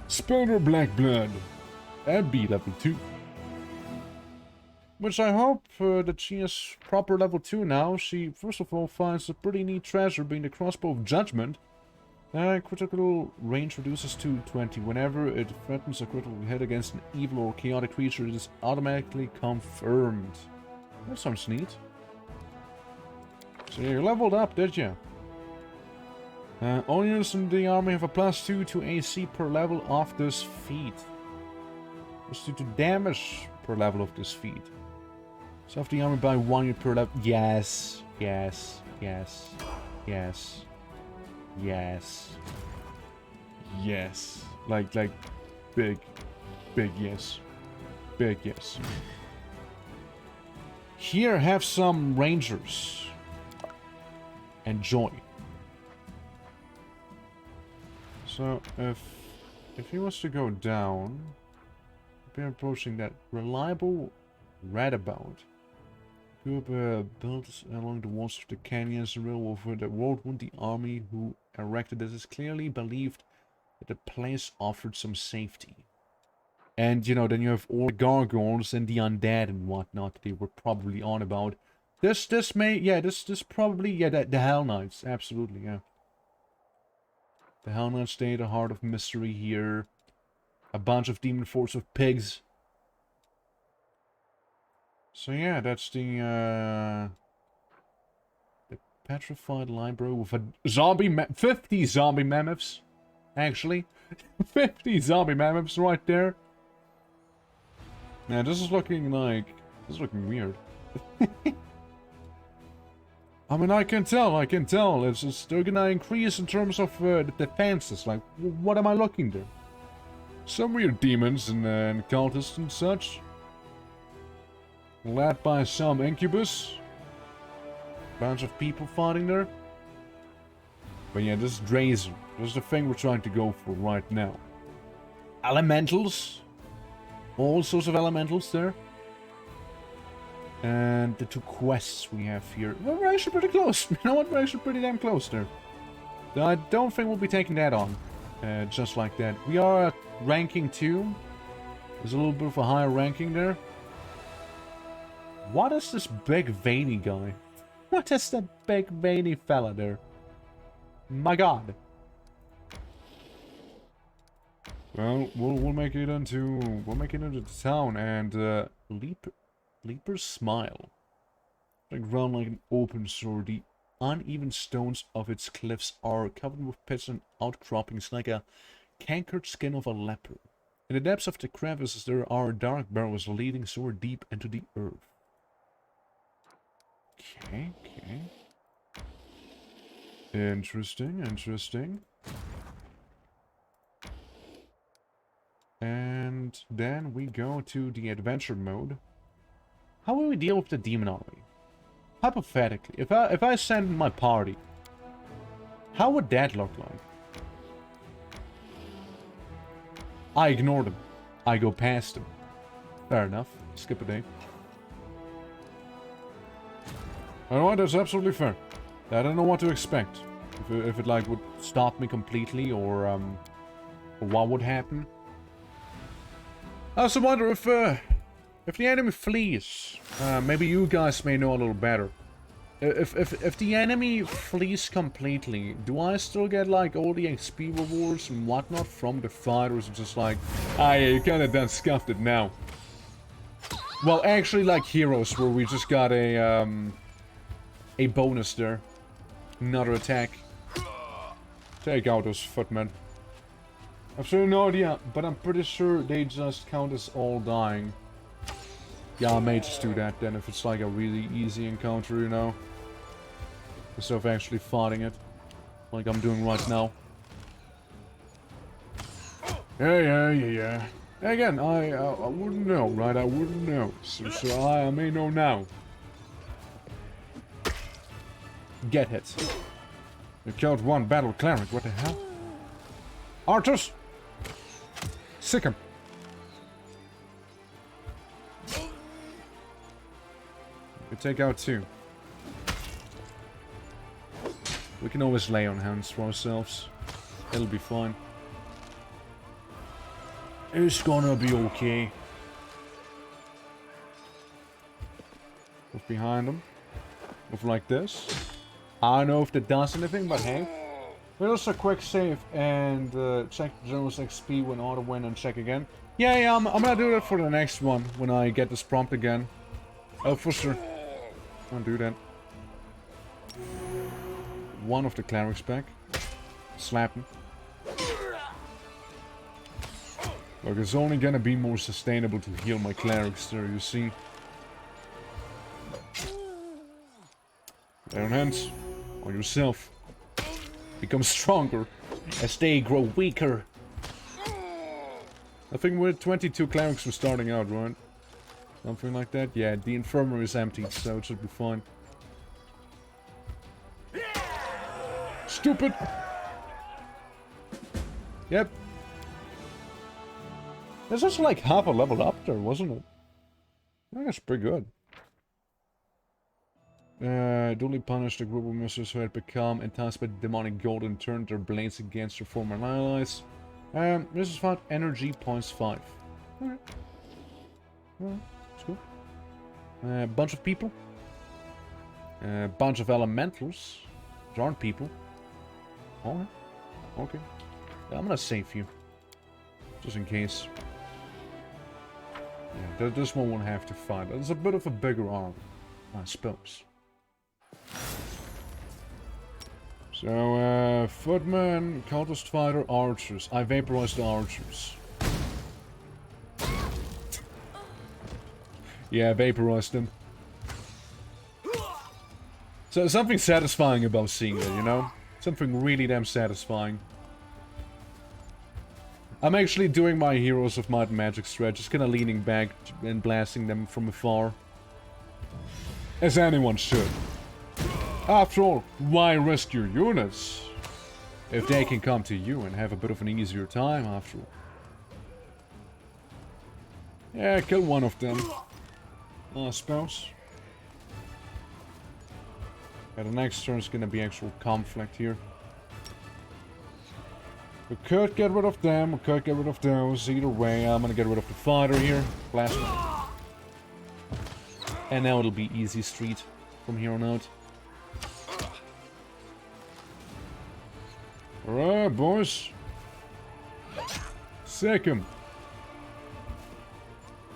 Spelter Black Blood. And B level 2. Which I hope that she is proper level 2 now. She, first of all, finds a pretty neat treasure being the Crossbow of Judgment. Critical range reduces to 20. Whenever it threatens a critical hit against an evil or chaotic creature, it is automatically confirmed. That sounds neat. So you leveled up, did you? All units in the army have a +2 to AC per level of this feat. +2 to damage per level of this feat. So of the army by 1 unit per level. Yes, yes, yes, yes. Yes. Yes. Like, big yes. Big yes. Here, have some rangers. Enjoy. So, if he was to go down, we're approaching that reliable roundabout. Built along the walls of the canyons and railroad for the world the army who erected this is clearly believed that the place offered some safety. And you know, then you have all the gargoyles and the undead and whatnot they were probably on about. This probably, yeah, the Hell Knights, absolutely, yeah. The Hell Knights stay the heart of mystery here. A bunch of demon force of pigs. So yeah, that's the petrified library with a zombie 50 zombie mammoths. Actually. 50 zombie mammoths right there. Yeah, this is looking weird. I mean, I can tell. It's just, they're gonna increase in terms of the defenses. Like, what am I looking there? Some weird demons and cultists and such. Led by some incubus. Bunch of people fighting there. But yeah, this is Drazer. This is the thing we're trying to go for right now. Elementals. All sorts of elementals there. And the 2 quests we have here. Well, we're actually pretty close. You know what? We're actually pretty damn close there. I don't think we'll be taking that on. Just like that. We are at ranking 2. There's a little bit of a higher ranking there. What is this big veiny guy? What is that big veiny fella there? My god. Well, we'll make it into the town and Leaper's smile. Like round like an open sword. The uneven stones of its cliffs are covered with pits and outcroppings like a cankered skin of a leper. In the depths of the crevices there are dark burrows leading so deep into the earth. Okay. Interesting. And then we go to the adventure mode. How will we deal with the demon army? Hypothetically, if I send my party, how would that look like? I ignore them. I go past them. Fair enough. Skip a day. Alright, that's absolutely fair. I don't know what to expect. If it like would stop me completely or what would happen. I also wonder if the enemy flees. Maybe you guys may know a little better. If the enemy flees completely, do I still get like all the XP rewards and whatnot from the fight, or is it just like, ah yeah, you kinda done scuffed it now? Well, actually like Heroes, where we just got a bonus there. Another attack. Take out those footmen. Absolutely no idea, but I'm pretty sure they just count as all dying. Yeah, I may just do that then if it's like a really easy encounter, you know. Instead of actually fighting it. Like I'm doing right now. Yeah. Again, I wouldn't know, right? I wouldn't know. So I may know now. Get hit. You killed one battle cleric, what the hell? Archers! Sick him. We take out 2. We can always lay on hands for ourselves. It'll be fine. It's gonna be okay. Move behind them. Move like this. I don't know if that does anything, but hey. We'll also quick save and check General's XP when auto win and check again. Yeah, I'm gonna do that for the next one when I get this prompt again. Oh, for sure. Don't do that. One of the clerics back. Slap him. Look, it's only gonna be more sustainable to heal my clerics there, you see. Lay on hands. On yourself. Become stronger as they grow weaker. I think we're 22 clerics were starting out, right? Something like that. Yeah, the infirmary is empty, so it should be fine. Stupid! Yep. There's also like half a level up there, wasn't it? I think that's pretty good. Duly punished the group of monsters who had become enticed by the demonic gold and turned their blades against their former allies. This is found energy points 5. Alright. That's good. Bunch of people. Bunch of elementals. There aren't people. Alright. Okay. I'm gonna save you. Just in case. Yeah, this one won't have to fight. It's a bit of a bigger arm, I suppose. So, footmen, cultist fighter, archers. I vaporized the archers. Yeah, I vaporized them. So, something satisfying about seeing that, you know? Something really damn satisfying. I'm actually doing my Heroes of Might and Magic strat, just kinda leaning back and blasting them from afar. As anyone should. After all, why risk your units if they can come to you and have a bit of an easier time after all? Yeah, kill one of them, I suppose. Yeah, the next turn is gonna be actual conflict here. We could get rid of them, we could get rid of those. Either way, I'm gonna get rid of the fighter here. Blast him. And now it'll be easy street from here on out. Alright, boys. Sick 'em.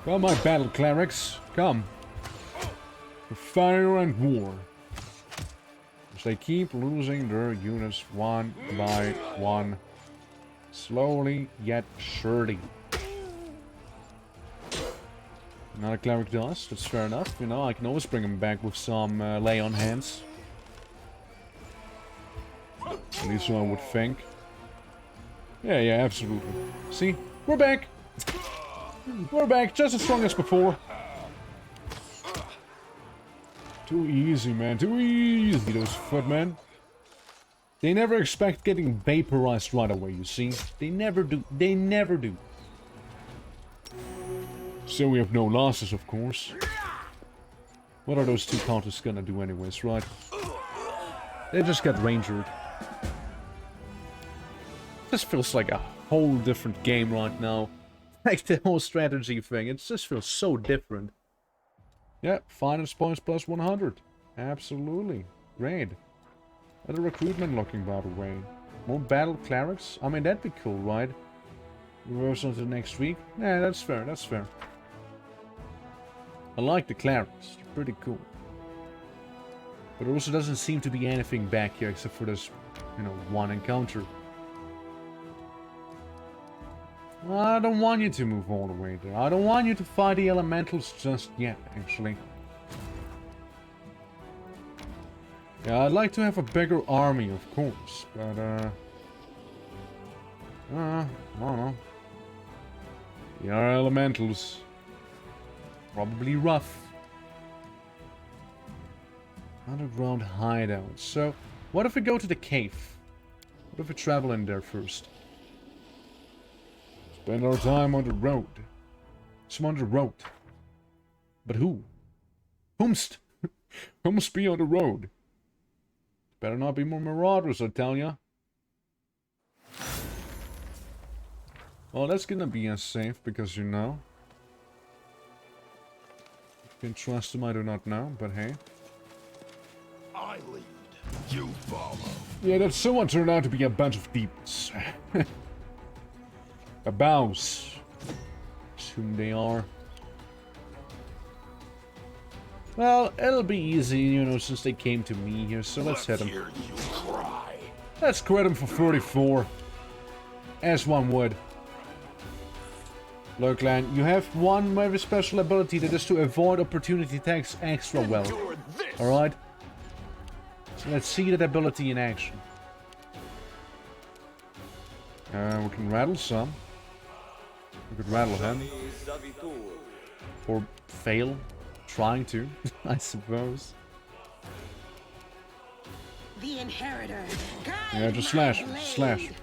Come, my battle clerics. Come. For fire and war. As they keep losing their units one by one. Slowly, yet surely. Not a cleric does, that's fair enough. You know, I can always bring him back with some lay on hands. At least so I would think. Yeah, absolutely. See? We're back! We're back, just as strong as before. Too easy, man. Too easy, those footmen. They never expect getting vaporized right away, you see? They never do. They never do. So we have no losses, of course. What are those two counters gonna do anyways, right? They just got rangered. This feels like a whole different game right now. Like the whole strategy thing, it just feels so different. Yeah, finance points plus 100. Absolutely. Great. Better recruitment looking, by the way. More battle clerics? I mean, that'd be cool, right? Reverse until next week? Yeah, that's fair, that's fair. I like the clerics. They're pretty cool. But there also doesn't seem to be anything back here except for this, you know, one encounter. I don't want you to move all the way there. I don't want you to fight the elementals just yet, actually. Yeah, I'd like to have a bigger army, of course, but, I don't know. The elementals. Probably rough. Underground hideout. So, what if we go to the cave? What if we travel in there first? Spend our time on the road. Some on the road. But who? Whomst? Who must be on the road? Better not be more marauders, I tell ya. Well, that's gonna be as safe, because you know. If you can trust him, I do not know, but hey. I lead, you follow. Yeah, that someone turned out to be a bunch of demons. A bouse. Assume they are. Well, it'll be easy, you know, since they came to me here, so let's hit them. Let's crit them for 34. As one would. Look, Lan, you have one very special ability that is to avoid opportunity attacks extra well. Alright? So let's see that ability in action. We can rattle some. We could rattle him. Or fail. Trying to, I suppose. The inheritor. Yeah, just slash him. Slash him.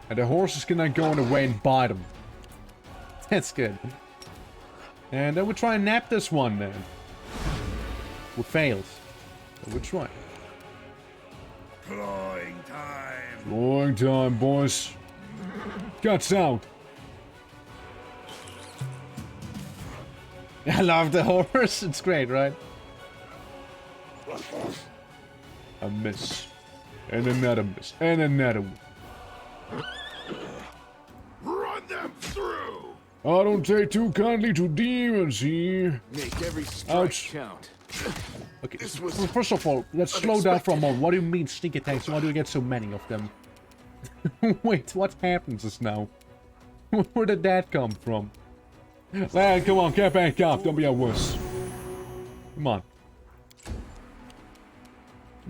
And the horse is gonna go in the way and bite him. That's good. And then we'll try and nap this one then. We failed. But we'll try. Clawing time. Clawing time, boys. Guts out. I love the horse. It's great, right? A miss. And another miss. And another one. Run them I don't take too kindly to demons here. Make every strike Ouch. count. Okay, well, first of all, let's slow down for a moment. What do you mean sneak attacks? Why do we get so many of them? Wait, what happens just now? Where did that come from? Lad, come on, get back up. Don't be a wuss. Come on.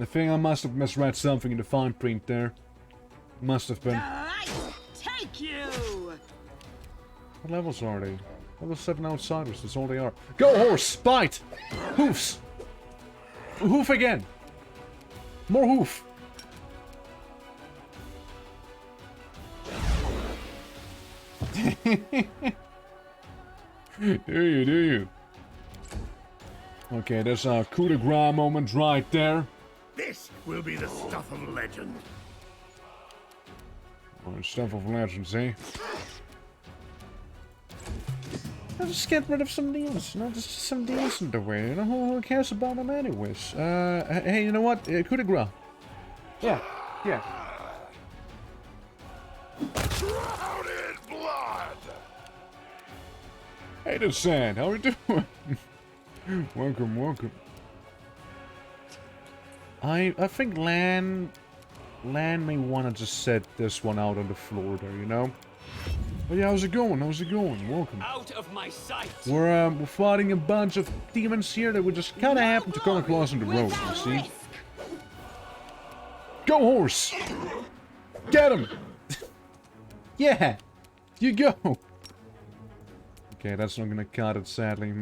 I think I must have misread something in the fine print there. Must have been. Take you! What levels are they? Level 7 outsiders, that's all they are. Go horse! Bite! Hoofs! Hoof again! More hoof! Do you? Okay, there's a coup de grace moment right there. This will be the stuff of legend. Oh, stuff of legends, eh? I'll just get rid of some deals, just some deals in the way, you know, who cares about them anyways? Hey, you know what? Coup de grace. Yeah. Shrouded blood! Hey, the Sand, how we doing? Welcome. I think Lan may want to just set this one out on the floor there, you know? But yeah, how's it going? Welcome. Out of my sight. We're fighting a bunch of demons here that we just kind of happen to come across on the road, you see? Go, horse! Get him! Yeah! You go! Okay, that's not gonna cut it, sadly.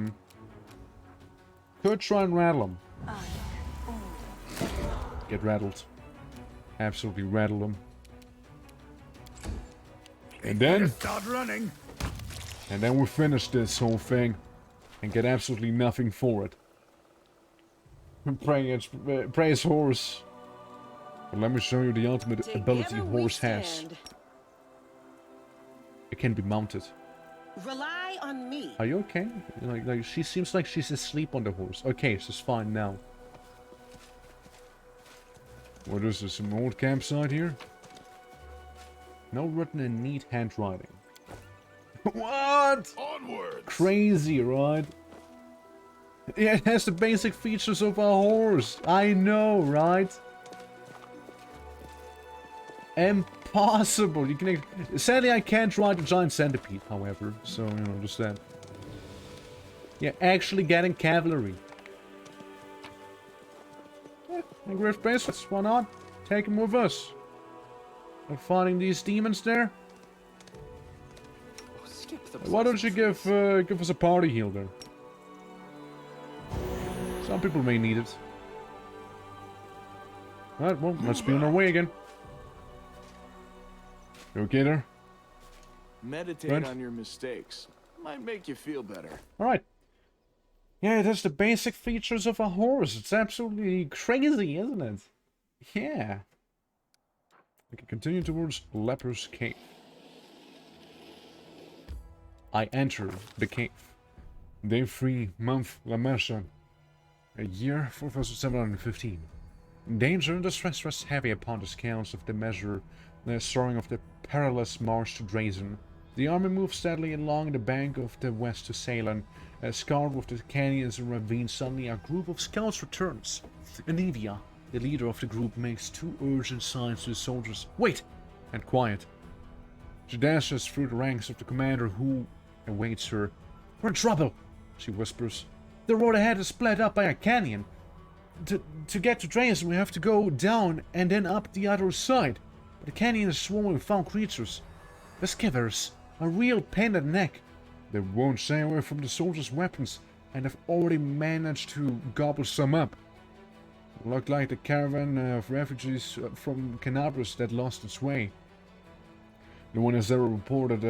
Could try and rattle him. Get rattled. Absolutely rattle him. And then... Start running. And then we finish this whole thing. And get absolutely nothing for it. Praise horse. But let me show you the ultimate ability horse has. It can be mounted. Rely on me. Are you okay? Like she seems like she's asleep on the horse. Okay, she's fine now. What is this? Some old campsite here? No written in neat handwriting. What? Onward. Crazy, right? Yeah, it has the basic features of a horse. I know, right? Impossible. You can. Sadly, I can't ride a giant centipede, however. So, you know, just that. Yeah, actually getting cavalry. Yeah, Griff Bracelets, why not? Take him with us. We're fighting these demons there. Why don't you give us a party heal there? Some people may need it. Alright, well, let's be on our way again. You okay there? Meditate Right. on your mistakes. Might make you feel better. Alright. Yeah, that's the basic features of a horse. It's absolutely crazy, isn't it? Yeah. We can continue towards Leper's Cave. I enter the cave. Day 3, month La Mercia. A year 4715. Danger and distress rests heavy upon the scales of the measure, the soaring of the perilous march to Drazen. The army moves steadily along the bank of the west to Salem. Scarred with the canyons and ravines, suddenly a group of scouts returns. Anivia, the leader of the group, makes 2 urgent signs to the soldiers. Wait! And quiet. She dashes through the ranks of the commander who awaits her. We're in trouble, she whispers. The road ahead is split up by a canyon. To get to Drazen, we have to go down and then up the other side. But the canyon is swarming with foul creatures. The skivers, a real pain in the neck. They won't stay away from the soldiers' weapons and have already managed to gobble some up. Looked like the caravan of refugees from Canabras that lost its way. No one has ever reported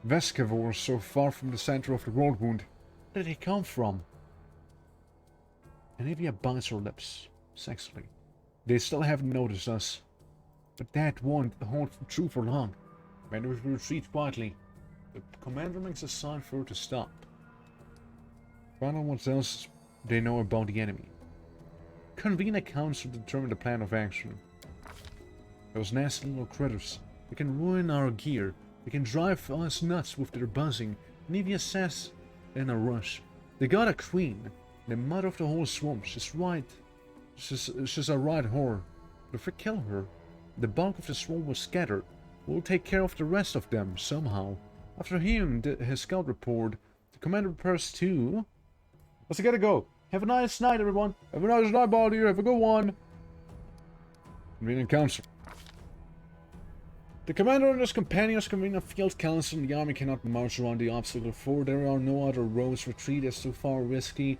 Vescavors so far from the center of the world wound. Where did they come from? Anivia bites her lips, sexily. They still haven't noticed us. But that won't hold true for long. Maybe we retreat quietly. The commander makes a sign for her to stop. Find out what else they know about the enemy. Convene a council to determine the plan of action. Those nasty little critters. They can ruin our gear. They can drive us nuts with their buzzing. Nevia says in a rush. They got a queen, the mother of the whole swamp. She's right. She's a right whore. But if we kill her, the bulk of the swamp will scatter. We'll take care of the rest of them, somehow. After hearing his scout report, the commander prepares to... Let's gotta go. Have a nice night, everyone. Have a nice night, Baldy. Have a good one. Convenient council. The commander and his companions convene a field council. The army cannot march around the obstacle, for there are no other roads. Retreat is too far risky.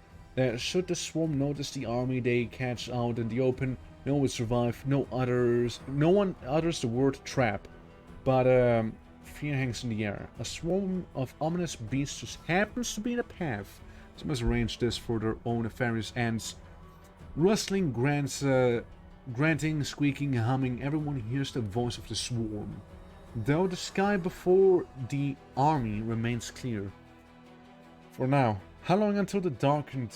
Should the swarm notice the army they catch out in the open, no one would survive. No one utters the word trap. But fear hangs in the air. A swarm of ominous beasts just happens to be in the path. Some must arrange this for their own nefarious ends. Rustling, granting, squeaking, humming, everyone hears the voice of the swarm. Though the sky before the army remains clear. For now, how long until this darkened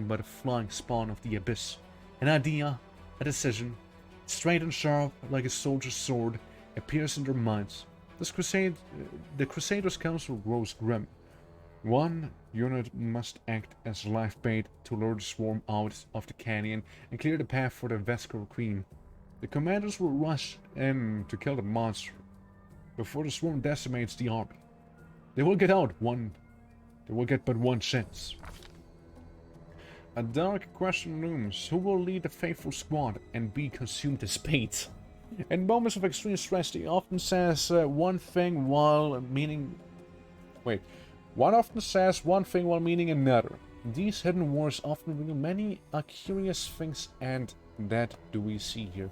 by the flying spawn of the abyss? An idea, a decision, straight and sharp like a soldier's sword, appears in their minds. The Crusaders' council grows grim. One unit must act as life bait to lure the swarm out of the canyon and clear the path for the Vescar Queen. The commanders will rush in to kill the monster before the swarm decimates the army. They will get but one chance. A dark question looms. Who will lead the faithful squad and be consumed as bait? In moments of extreme stress, he often says one thing while meaning another. These hidden words often reveal many curious things, and that do we see here.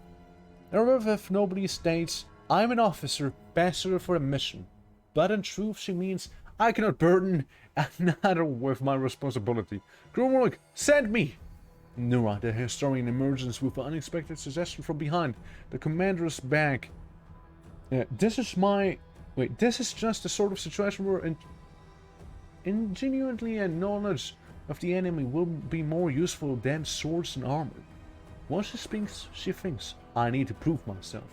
If nobody states, I'm an officer, bachelor for a mission. But in truth she means, I cannot burden another with my responsibility. Grumrock, send me! Nura, the historian, emerges with an unexpected suggestion from behind. The commander's back. This is just the sort of situation where ingenuity and knowledge of the enemy will be more useful than swords and armor. Once she thinks, I need to prove myself.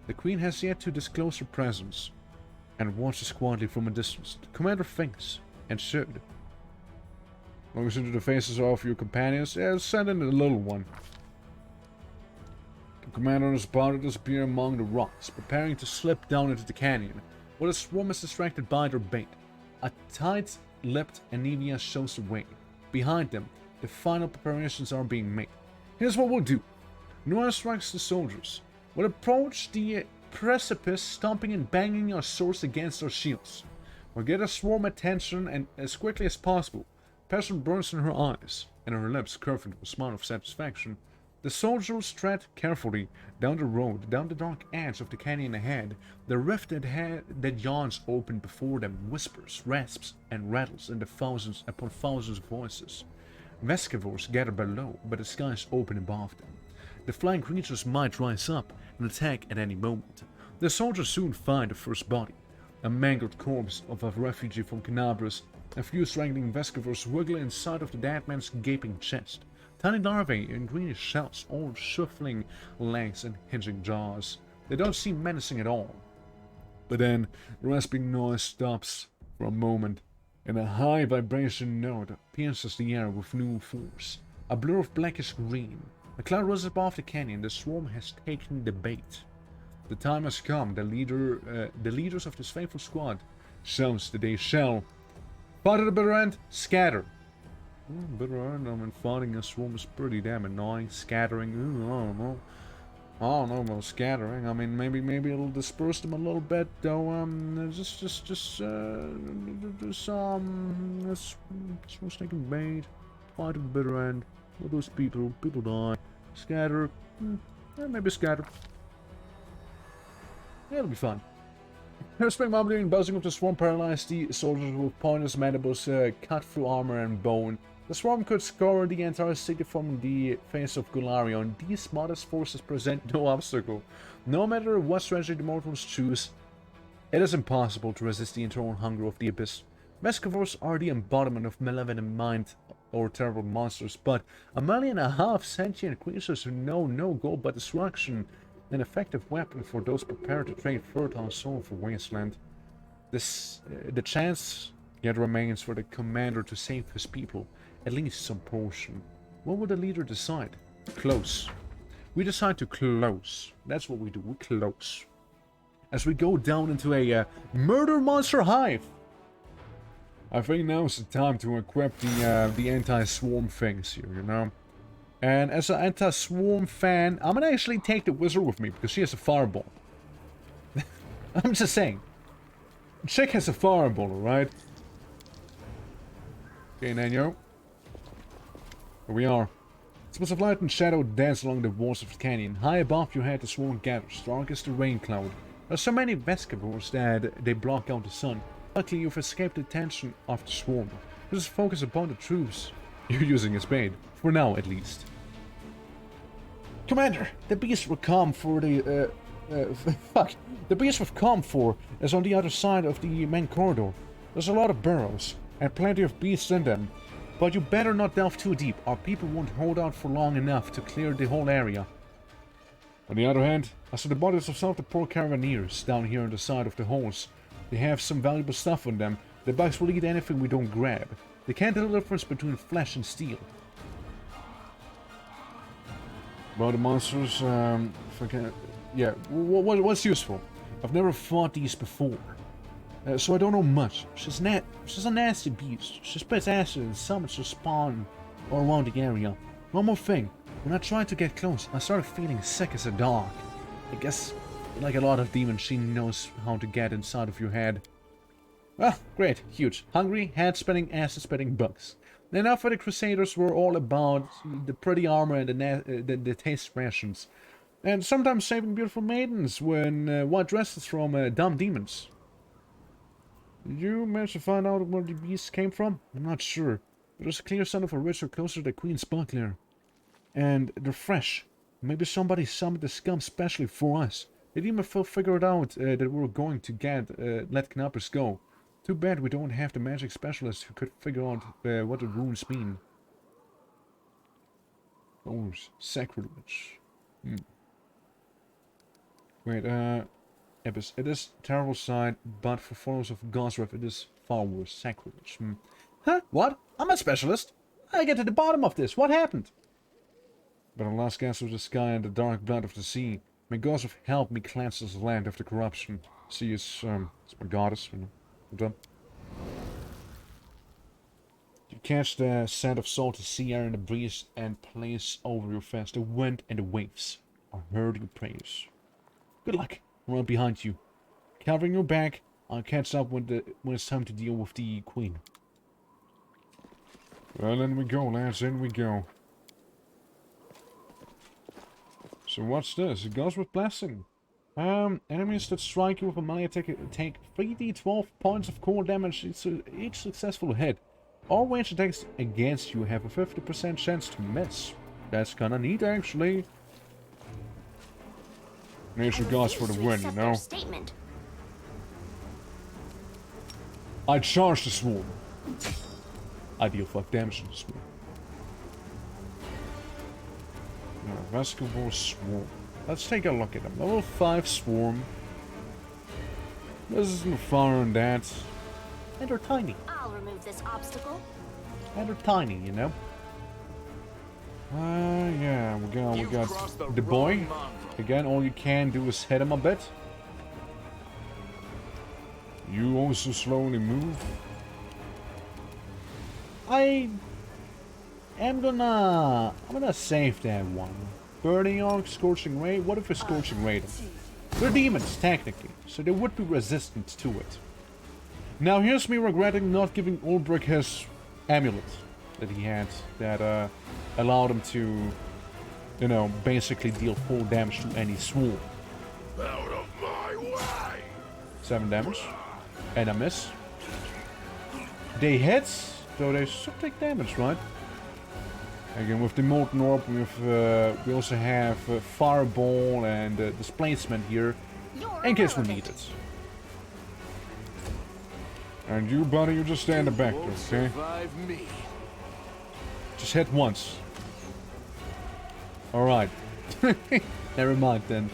The queen has yet to disclose her presence, and watches quietly from a distance. The commander thinks, and should. Looks into the faces of your companions, send in the little one. The commander is about to disappear among the rocks, preparing to slip down into the canyon, where the swarm is distracted by their bait. A tight-lipped Anivia shows the way. Behind them, the final preparations are being made. Here's what we'll do. Noah instructs the soldiers. We'll approach the precipice, stomping and banging our swords against our shields. We'll get a swarm attention, and as quickly as possible. Passion burns in her eyes, and her lips curve into a smile of satisfaction. The soldiers tread carefully down the road, down the dark edge of the canyon ahead. The rift that yawns open before them whispers, rasps, and rattles in the thousands upon thousands of voices. Vescivores gather below, but the sky is open above them. The flying creatures might rise up and attack at any moment. The soldiers soon find the first body, a mangled corpse of a refugee from Canabras. A few strangling Vescivores wiggle inside of the dead man's gaping chest. Tiny larvae in greenish shells, all shuffling legs and hinging jaws. They don't seem menacing at all. But then, the rasping noise stops for a moment, and a high vibration note pierces the air with new force. A blur of blackish green. A cloud rises above the canyon. The swarm has taken the bait. The time has come. The leaders of this faithful squad shouts that they shall fight at the bitter end, scatter. Bitter end, I mean, fighting a swarm is pretty damn annoying. Scattering, I don't know about scattering. I mean, maybe it'll disperse them a little bit, though. Just taking bait, fight at the bitter end. All those people die. Scatter, maybe scatter. Yeah, it'll be fun. Spring mumbling and buzzing of the swarm paralyzed the soldiers with pointless mandibles cut through armor and bone. The swarm could scour the entire city from the face of Golarion. These modest forces present no obstacle. No matter what strategy the mortals choose, it is impossible to resist the internal hunger of the abyss. Vescivores are the embodiment of malevolent mind or terrible monsters, but 1.5 million sentient creatures who know no goal but destruction. An effective weapon for those prepared to trade fertile soil for wasteland. The chance yet remains for the commander to save his people, at least some portion. What will the leader decide? Close. We decide to close. That's what we do, we close. As we go down into a murder monster hive. I think now is the time to equip the anti-swarm things here, you know? And as an anti-swarm fan, I'm gonna actually take the wizard with me, because she has a fireball. I'm just saying. Chick has a fireball, alright? Okay, Nanyo. Here we are. Spots of light and shadow dance along the walls of the canyon. High above your head the swarm gathers, dark as the rain cloud. There are so many vescivores that they block out the sun. Luckily you've escaped the attention of the swarm. Just focus upon the troops you're using as bait. For now, at least. Commander, the beast will come for the, fuck. The beast we've come for is on the other side of the main corridor. There's a lot of burrows, and plenty of beasts in them. But you better not delve too deep, or people won't hold out for long enough to clear the whole area. On the other hand, I saw the bodies of some of the poor caravaneers down here on the side of the holes. They have some valuable stuff on them. The bugs will eat anything we don't grab. They can't tell the difference between flesh and steel. About the monsters, yeah, what's useful? I've never fought these before, so I don't know much. She's a nasty beast. She spits acid and summons her spawn all around the area. One more thing, when I tried to get close, I started feeling sick as a dog. I guess, like a lot of demons, she knows how to get inside of your head. Ah, great, huge. Hungry, head-spinning, acid-spitting bugs. Enough for the Crusaders were all about the pretty armor and the taste rations. And sometimes saving beautiful maidens when white dresses from dumb demons. Did you manage to find out where the beasts came from? I'm not sure. But there's a clear sign of a ritual closer to the Queen's Buckler. And they're fresh. Maybe somebody summoned the scum specially for us. They even figured out that we were going to let knappers go. Too bad we don't have the magic specialist who could figure out what the runes mean. Oh, sacrilege. Wait, Abyss. It is terrible sight, but for followers of Gosrath it is far worse. Sacrilege. Huh? What? I'm a specialist. I get to the bottom of this. What happened? But the last gas of the sky and the dark blood of the sea. May Gosrath help me cleanse this land of the corruption. Sea is, it's my goddess, you know. Done. You catch the scent of salty sea air in the breeze and place over your face. The wind and the waves are heard your prayers. Good luck. I'm right behind you. Covering your back, I'll catch up when it's time to deal with the Queen. Well, in we go, lads. In we go. So what's this? It goes with blessing. Enemies that strike you with a melee attack take 3d12 points of core damage each successful hit. All ranged attacks against you have a 50% chance to miss. That's kinda neat, actually. Nature gods for the win, you know? I charge the swarm. I deal fuck damage to the swarm. Vescivore swarm. Let's take a look at them. Level 5 swarm. This isn't far on that. And they're tiny. I'll remove this obstacle. And they're tiny, you know. Yeah, we got the boy. Again, all you can do is hit him a bit. You also slowly move. I'm gonna save that one. Burning Arc, Scorching Ray. What if we Scorching Ray them? They're demons, technically, so they would be resistant to it. Now here's me regretting not giving Ulbrich his amulet that he had, that allowed him to, you know, basically deal full damage to any swarm. Out of my way! 7 damage. And a miss. They hit, though they should take damage, right? Again, with the Molten Orb, we also have Fireball and Displacement here, in case we need it. And you, buddy, you just stay in the back, okay? Just hit once. Alright. Never mind then.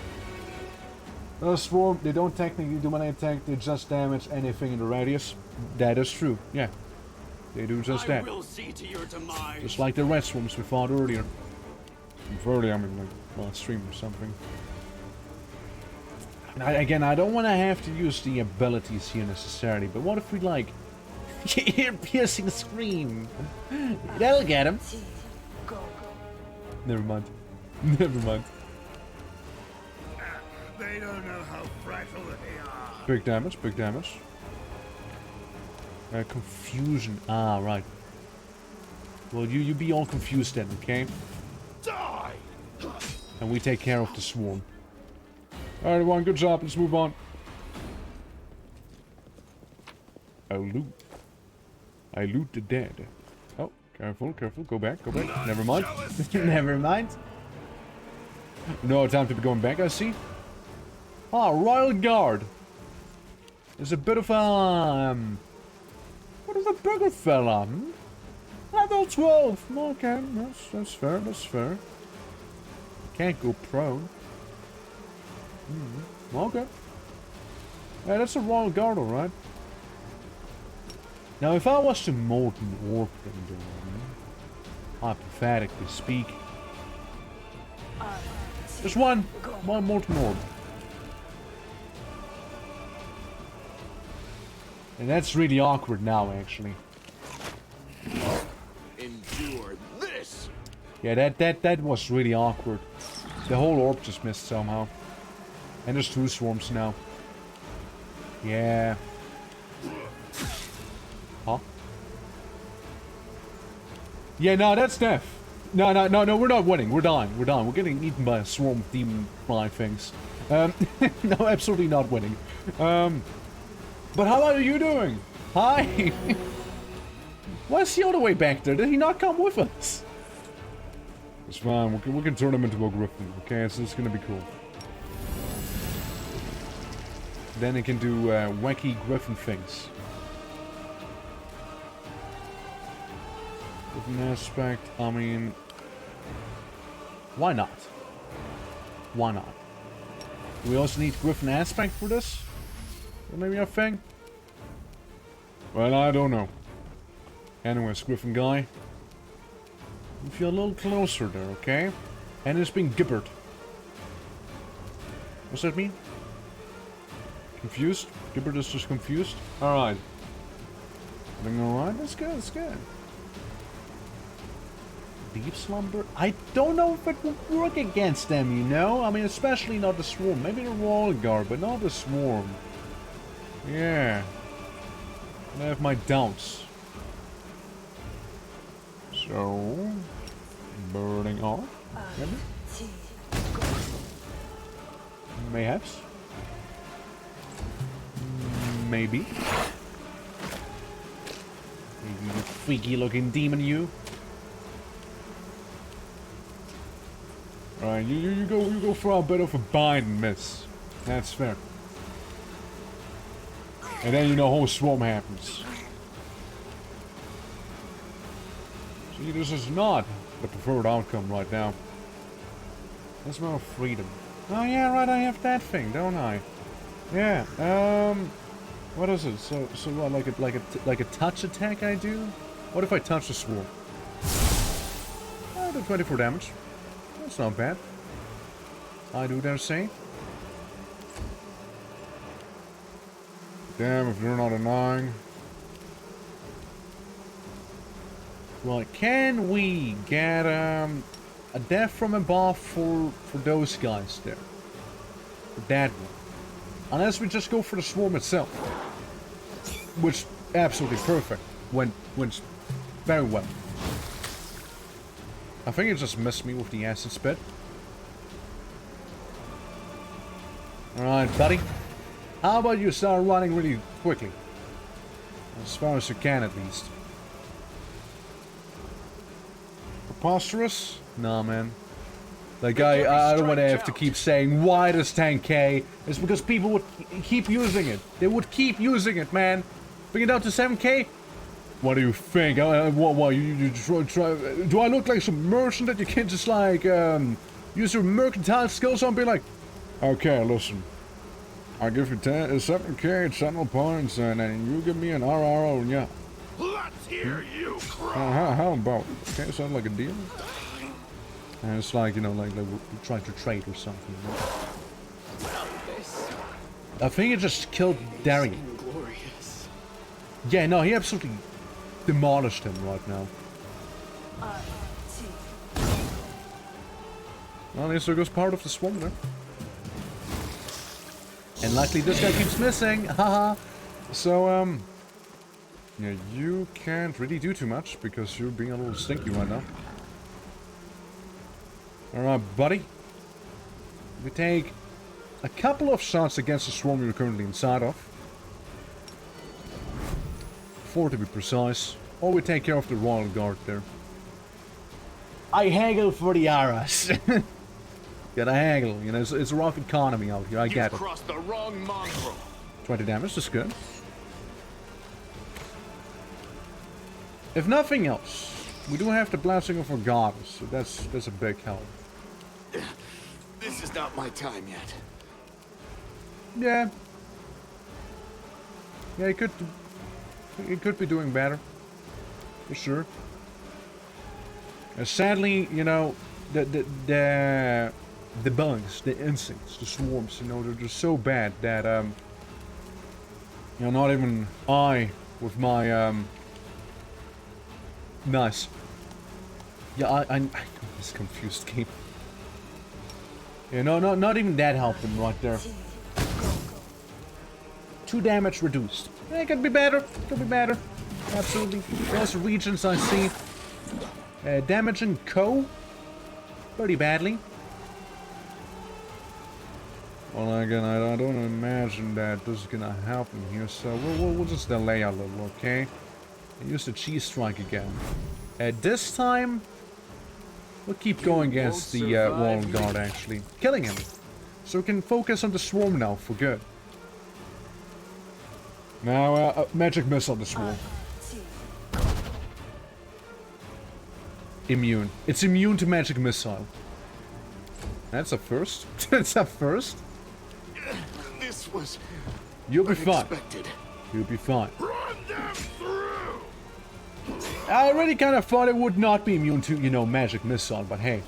A swarm, they don't technically do melee attack, they just damage anything in the radius. That is true, yeah. They do just that. Will see to your demise. Just like the red swarms we fought earlier. Earlier, I mean, like, last stream or something. And again, I don't want to have to use the abilities here necessarily, but what if we, like, ear-piercing scream? That'll get him. Never mind. Never mind. They don't know how fragile they are. Big damage, big damage. Confusion. Ah, right. Well, you be all confused then, okay? Die! And we take care of the swarm. Alright, everyone, good job. Let's move on. I loot the dead. Oh, careful, careful. Go back, go back. Never mind. Never mind. No time to be going back, I see. Ah, Royal Guard. There's a bit of a... what is a bigger fella? Hmm? Level 12. Okay, that's fair, that's fair. Can't go prone. Okay. Yeah, that's a Royal Guard, alright. Now, if I was to Molten Orb them, hypothetically speak, just one Molten Orb. And that's really awkward now, actually. Endure this. Yeah, that was really awkward. The whole orb just missed somehow. And there's 2 swarms now. Yeah. Huh? Yeah, no, that's death. No, we're not winning. We're dying. We're dying. We're getting eaten by a swarm of demon fly things. No, absolutely not winning. But how are you doing? Hi! Why is he all the way back there? Did he not come with us? It's fine. We can turn him into a griffin. Okay, so it's gonna be cool. Then he can do wacky griffin things. Griffin aspect, I mean... why not? Why not? Do we also need griffin aspect for this? Or maybe a thing? Well, I don't know. Anyways, griffin guy. You feel a little closer there, okay? And it's being gibbered. What's that mean? Confused? Gibbered is just confused? Alright. Everything alright? That's good, that's good. Deep slumber? I don't know if it would work against them, you know? I mean, especially not the swarm. Maybe the Royal Guard, but not the swarm. Yeah. I have my doubts. So... burning off? Maybe? Mayhaps? Maybe. You freaky looking demon, you. Alright, you go for a bit of a bind and miss. That's fair. And then you know whole swarm happens. See, this is not the preferred outcome right now. That's more freedom. Oh yeah, right, I have that thing, don't I? Yeah, what is it? So what, like a touch attack I do? What if I touch the swarm? I do 24 damage. That's not bad. I do dare say. Damn, if you're not annoying. Well, can we get a death from above for those guys there? For that one. Unless we just go for the swarm itself. Which, absolutely perfect. Went very well. I think it just missed me with the acid spit. Alright, buddy. How about you start running really quickly? As far as you can, at least. Preposterous? Nah, man. Like, I don't want to have to keep saying, why does 10k? It's because people would keep using it. They would keep using it, man. Bring it down to 7k? What do you think? What you try, do I look like some merchant that you can just, like, use your mercantile skills on? Be like, okay, listen. I'll give you 7k channel points, and then you give me an RRO, and yeah. Let's hear you cry. How about? Okay, sound like a deal? And it's like, you know, like we're trying to trade or something. You know? I think he just killed Darian. Yeah, no, he absolutely demolished him right now. Well, at least there goes part of the swarm there. And luckily this guy keeps missing, haha. So, yeah, you can't really do too much because you're being a little stinky right now. Alright, buddy. We take a couple of shots against the swarm you're currently inside of. 4 to be precise. Or we take care of the royal guard there. I haggle for the arrows. Gotta haggle, you know, it's a rough economy out here, I get it. Crossed the wrong mongrel. 20 damage, that's good. If nothing else, we do have the Blessing of our Goddess, so that's a big help. This is not my time yet. Yeah. Yeah, he could be doing better. For sure. Sadly, you know, the bugs, the insects, the swarms, you know, they're just so bad that, you know, not even I, with my, nice. Yeah, I this confused game. Yeah, no, not even that helped him right there. 2 damage reduced. Yeah, it could be better. Could be better. Absolutely. There's regions I see. Damaging Co. pretty badly. Well, again, I don't imagine that this is gonna help him here, so we'll just delay a little, okay? And use the cheese strike again. This time, we'll keep going against the wall guard, actually. Killing him. So we can focus on the swarm now for good. Now, magic missile the swarm. Immune. It's immune to magic missile. That's a first. That's a first. This was You'll be fine. unexpected. You'll be fine. Run them through. I already kind of thought it would not be immune to, you know, magic missile, but hey.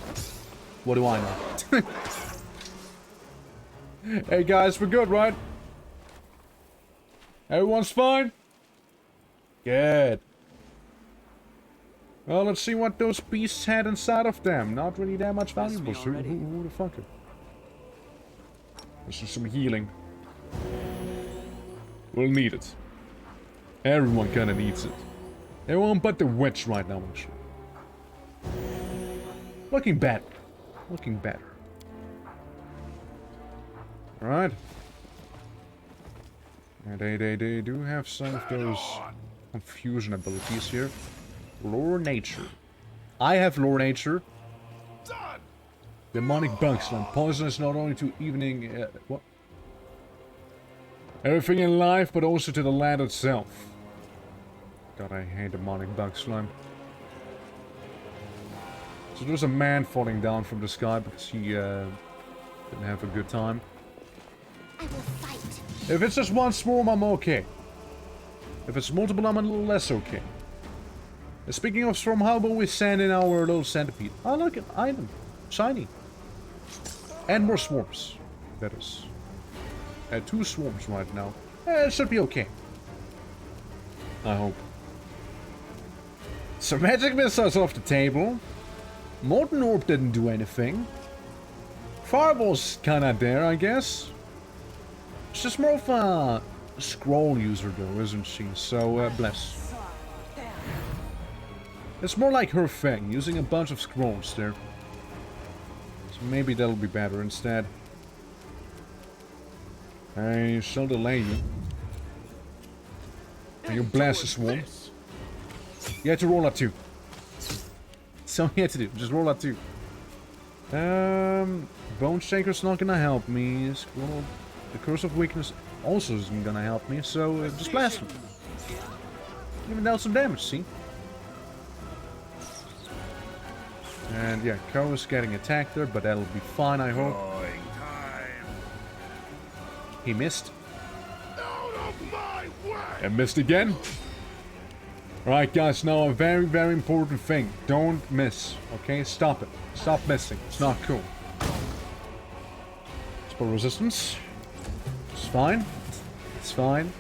What do I know? Hey guys, we're good, right? Everyone's fine? Good. Well, let's see what those beasts had inside of them. Not really that much valuable, so who the fuck it? This is some healing. We'll need it. Everyone kinda needs it. Everyone but the witch right now, actually. Looking better. Looking better. Alright. And they do have some of those confusion abilities here. Lore Nature. I have Lore Nature. Demonic Bug Slam. Poisonous not only to evening... what? Everything in life, but also to the land itself. God, I hate Demonic Bug Slime. So there's a man falling down from the sky because he didn't have a good time. I will fight. If it's just one swarm, I'm okay. If it's multiple, I'm a little less okay. And speaking of swarm, how about we send in our little centipede? Oh, look, an item. Shiny. And more swarms. That is. 2 swarms right now. It should be okay. I hope. So magic missiles off the table. Molten Orb didn't do anything. Fireball's kinda there, I guess. She's just more of a scroll user though, isn't she? So, bless. It's more like her thing, using a bunch of scrolls there. So maybe that'll be better instead. I shall delay you. And you blast the swarm. You had to roll at 2. So you had to do, just roll at 2. Bone Shaker's not gonna help me. Scroll. The Curse of Weakness also isn't gonna help me, so just blast him. Even dealt some damage, see? And yeah, Ko is getting attacked there, but that'll be fine, I hope. He missed. Out of my way! And missed again. Alright guys, now a very, very important thing. Don't miss. Okay? Stop it. Stop missing. It's not cool. Spell resistance. It's fine. It's fine.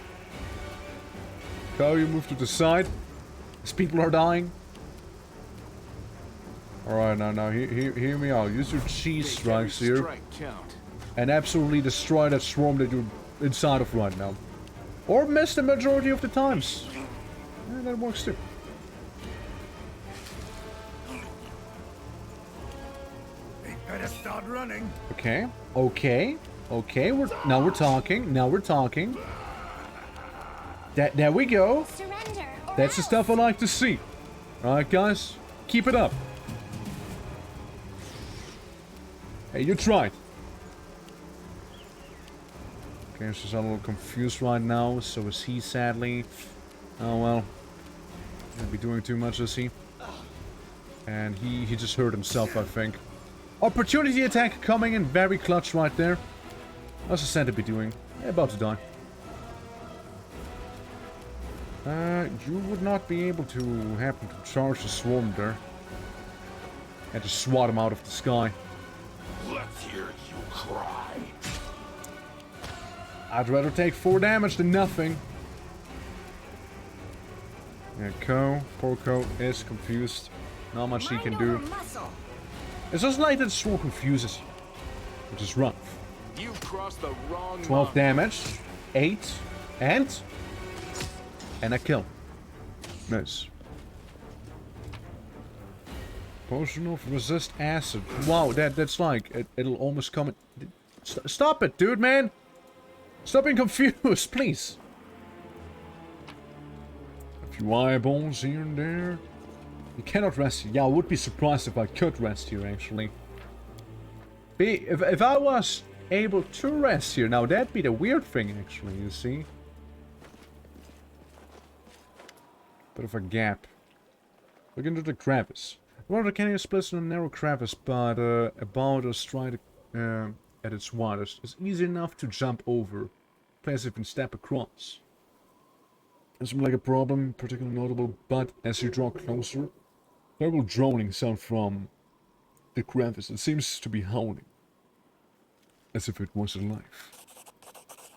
Go, you move to the side. These people are dying. Alright, now hear me out. Use your cheese strikes here. And absolutely destroy that swarm that you're inside of right now. Or miss the majority of the times. Yeah, that works too. They better start running. Okay. Okay. Okay. Now we're talking. Now we're talking. There we go. That's the stuff I like to see. Alright, guys. Keep it up. Hey, you tried. Okay, she's a little confused right now. So is he, sadly. Oh, well. Gonna be doing too much, is he? And he just hurt himself, I think. Opportunity attack coming in very clutch right there. What's the center be doing? About to die. You would not be able to happen to charge the swarm there. And just swat him out of the sky. Let's hear you cry. I'd rather take 4 damage than nothing. Yeah, poor Co is confused. Not much he can do. It's just like that swarm confuses you. Which is rough. You crossed the wrong 12 damage. 8. And a kill. Nice. Potion of resist acid. Wow, that's like it'll almost come in. Stop it, dude, man! Stop being confused, please. A few eyeballs here and there. You cannot rest here. Yeah, I would be surprised if I could rest here, actually. If I was able to rest here, now that'd be the weird thing, actually, you see. Bit of a gap. Look into the crevice. Well, the canyon splits in a narrow crevice, but about as straight at its widest. It's easy enough to jump over. Place if you can step across. Doesn't look like a problem, particularly notable, but as you draw closer, terrible droning sound from the crevice. It seems to be howling, as if it was alive.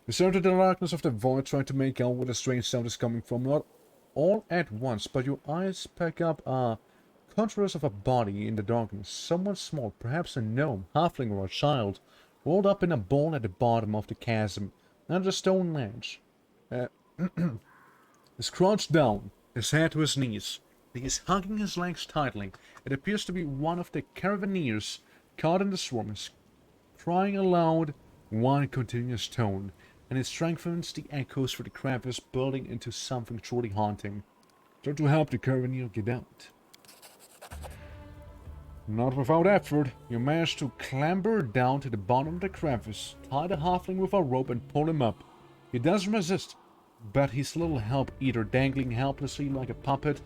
You stare into the darkness of the void, trying to make out where the strange sound is coming from. Not all at once, but your eyes pick up a contrast of a body in the darkness. Someone small, perhaps a gnome, halfling, or a child, rolled up in a ball at the bottom of the chasm, under the stone ledge. He's crouched down, his head to his knees. He is hugging his legs tightly. It appears to be one of the caravaneers caught in the swarm. He's crying aloud, one continuous tone, and it strengthens the echoes for the crevice, building into something truly haunting. Try to help the caravaneer get out. Not without effort, you manage to clamber down to the bottom of the crevice, tie the halfling with a rope and pull him up. He doesn't resist, but he's little help either, dangling helplessly like a puppet,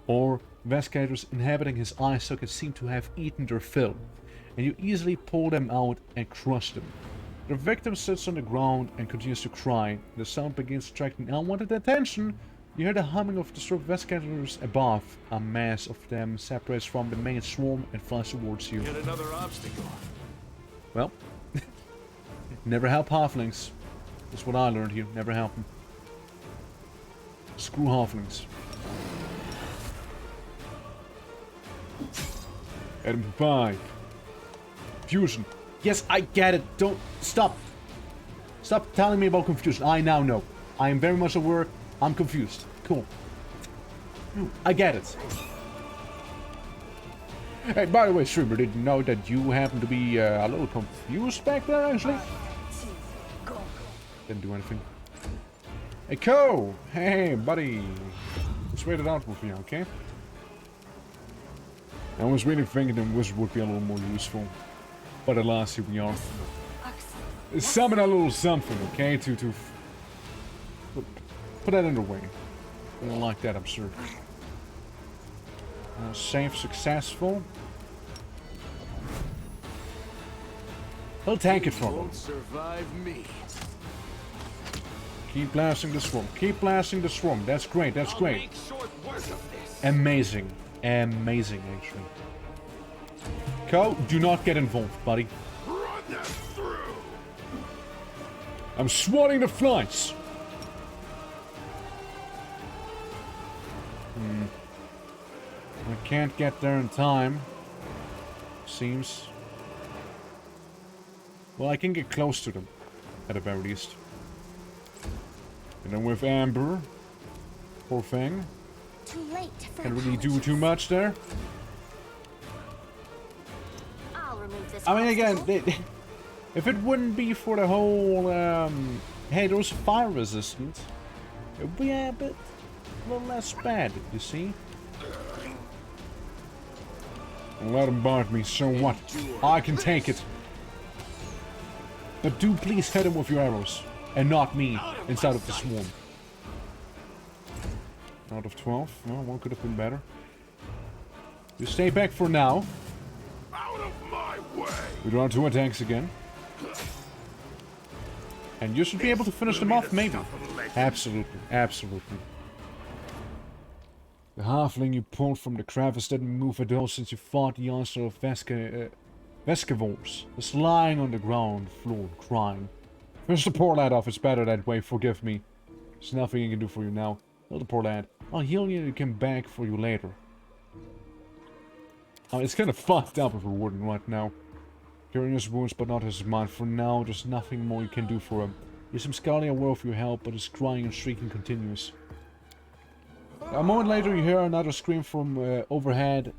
or vesicators inhabiting his eye sockets seem to have eaten their fill, and you easily pull them out and crush them. The victim sits on the ground and continues to cry. The sound begins attracting unwanted attention. You hear the humming of disturbed vesicators above. A mass of them separates from the main swarm and flies towards you. Yet another obstacle. Well, never help halflings. That's what I learned here. Never help them. Screw halflings. Item 5. Fusion. Yes, I get it. Don't stop. Stop telling me about confusion. I now know. I am very much aware. I'm confused. Cool. I get it. Hey, by the way, streamer, did you know that you happen to be a little confused back there, actually? Didn't do anything. Hey, Co! Hey, buddy. Let's wait it out with you, okay? I was really thinking the wizard would be a little more useful. But alas, here we are. Summon a little something, okay? To put that in the way. I don't like that, absurd. Save successful. He'll tank it for me. Won't survive me. Keep blasting the swarm. Keep blasting the swarm. That's great. That's great. Amazing. Amazing, actually. Co, do not get involved, buddy. Run them through. I'm swatting the flies. I can't get there in time. Seems. Well, I can get close to them, at the very least. And then with Amber, poor thing, Too late for can't really do too much there. I'll remove this. I mean, again, obstacle. if it wouldn't be for the whole, hey, those fire resistant, it would be a little less bad, you see? Let him bite me, so what? I can take it. But do please hit him with your arrows, and not me, inside of the swarm. Out of 12, well, one could have been better. You stay back for now. Out of my way. We draw 2 attacks again. And you should be able to finish them off, maybe. Absolutely, absolutely. The halfling you pulled from the crevice didn't move at all since you fought the monster of Vescavors. Was lying on the ground floor, crying. Finish the poor lad off, it's better that way, forgive me. There's nothing I can do for you now. Not the poor lad. I'll heal you and come back for you later. Oh, it's kind of fucked up if we're warden right now. Curing his wounds, but not his mind. For now, there's nothing more you can do for him. He's scarcely aware of your help, but his crying and shrieking continues. A moment later, you hear another scream from overhead.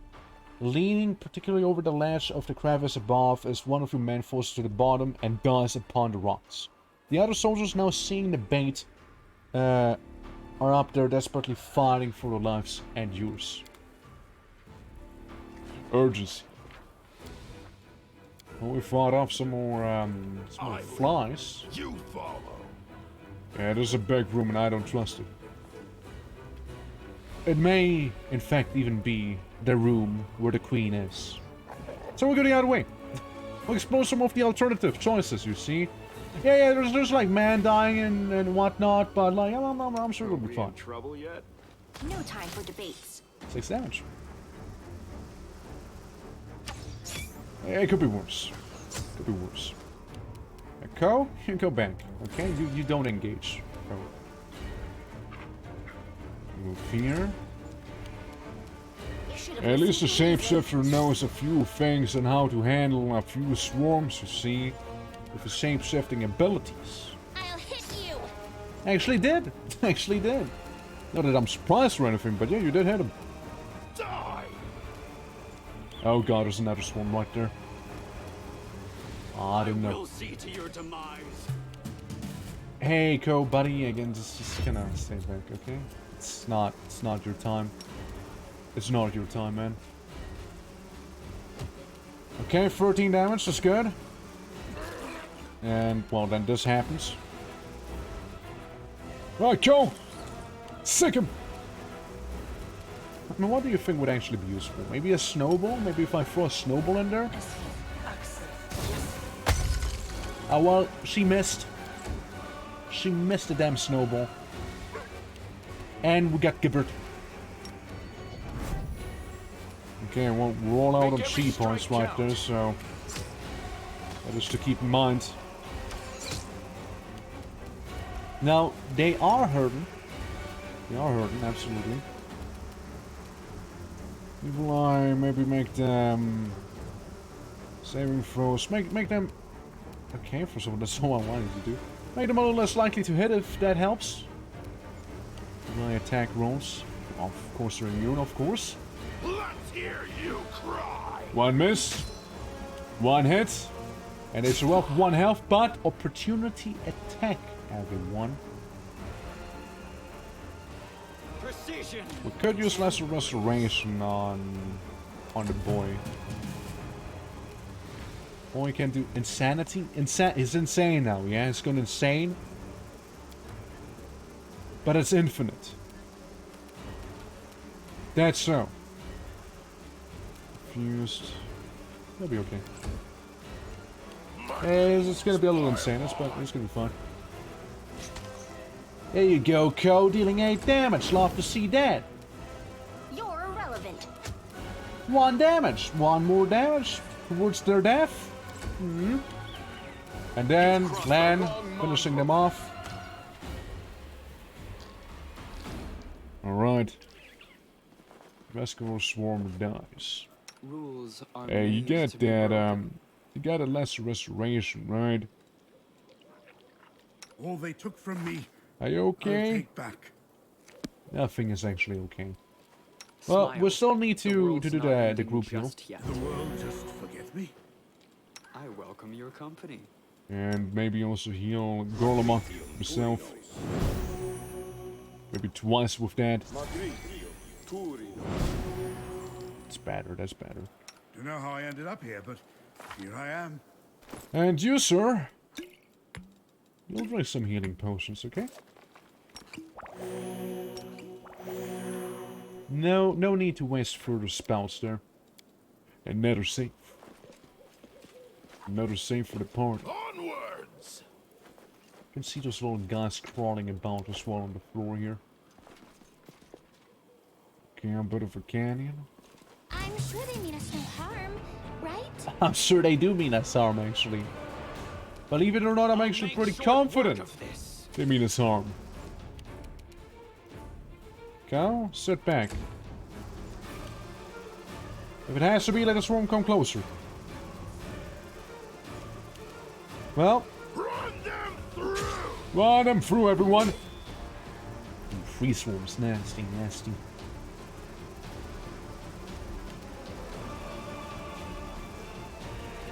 Leaning particularly over the ledge of the crevice above is one of your men falls to the bottom and dies upon the rocks. The other soldiers, now seeing the bait, are up there desperately fighting for their lives and yours. Urgency. Well, we fought off some more flies. You follow. Yeah, there's a big room and I don't trust it. It may, in fact, even be the room where the queen is. So we're getting out of the way. We'll explore some of the alternative choices, you see. Yeah, there's like man dying and whatnot, but like, I'm sure it'll be fine. Trouble yet? No time for debates. 6 damage. Yeah, it could be worse. Could be worse. Ko, you go back. Okay, you don't engage. Ko. Move here. At least the shapeshifter knows a few things and how to handle a few swarms, you see, with his shapeshifting abilities. I'll hit you. Actually did. Actually did. Not that I'm surprised or anything, but yeah, you did hit him. Die. Oh god, there's another swarm right there. Oh, I didn't know. We'll see to your demise. Hey, Ko, buddy, again, just gonna stay back, okay? It's not your time. It's not your time, man. Okay, 13 damage, that's good. And, well, then this happens. Right, Ko! Sick him! I mean, what do you think would actually be useful? Maybe a snowball? Maybe if I throw a snowball in there? Oh, well, she missed. She missed the damn snowball. And we got gibbered. Okay, well, we're all out on chi points right there, so that is to keep in mind. Now, they are hurting. They are hurting, absolutely. Evil Eye, maybe make them saving throws. Make them. Okay, for some, that's all I wanted to do. Make them a little less likely to hit if that helps. My attack rolls. Of course, they're immune, of course. Let's hear you cry. 1 miss. 1 hit. And it's off 1 health, but opportunity attack, everyone. Precision. We could use lesser restoration on the boy. Boy can do insanity. It's insane now, yeah? It's gone insane. But it's infinite. That's so. Fused. That'll be okay. It's gonna be a little insane, but it's gonna be fine. There you go, Co. Dealing 8 damage. Love to see that. You're irrelevant. 1 damage. 1 more damage towards their death. And then Lan finishing them off. Alright. Vascular Swarm dies. Rules are Hey, you made get to be that, broken. you got a lesser restoration, right? All they took from me, Are you I'll okay? take back. Nothing is actually okay. Well, we still need to do the group heal. The world just forget me. I welcome your company. And maybe also heal Gorlamoth himself. Maybe twice with that. It's better, that's better. Don't know how I ended up here, but here I am. And you, sir. You'll drink some healing potions, okay? No need to waste further spells there. Another save. Another save for the party. Onwards! You can see those little guys crawling about as well on the floor here. Okay, a bit of a canyon. I'm sure they mean us no harm, right? I'm sure they do mean us harm, actually. Believe it or not, I'm actually pretty confident they mean us harm. Cow, sit back. If it has to be, let the swarm come closer. Well. Run them through, everyone. Free swarms, nasty, nasty.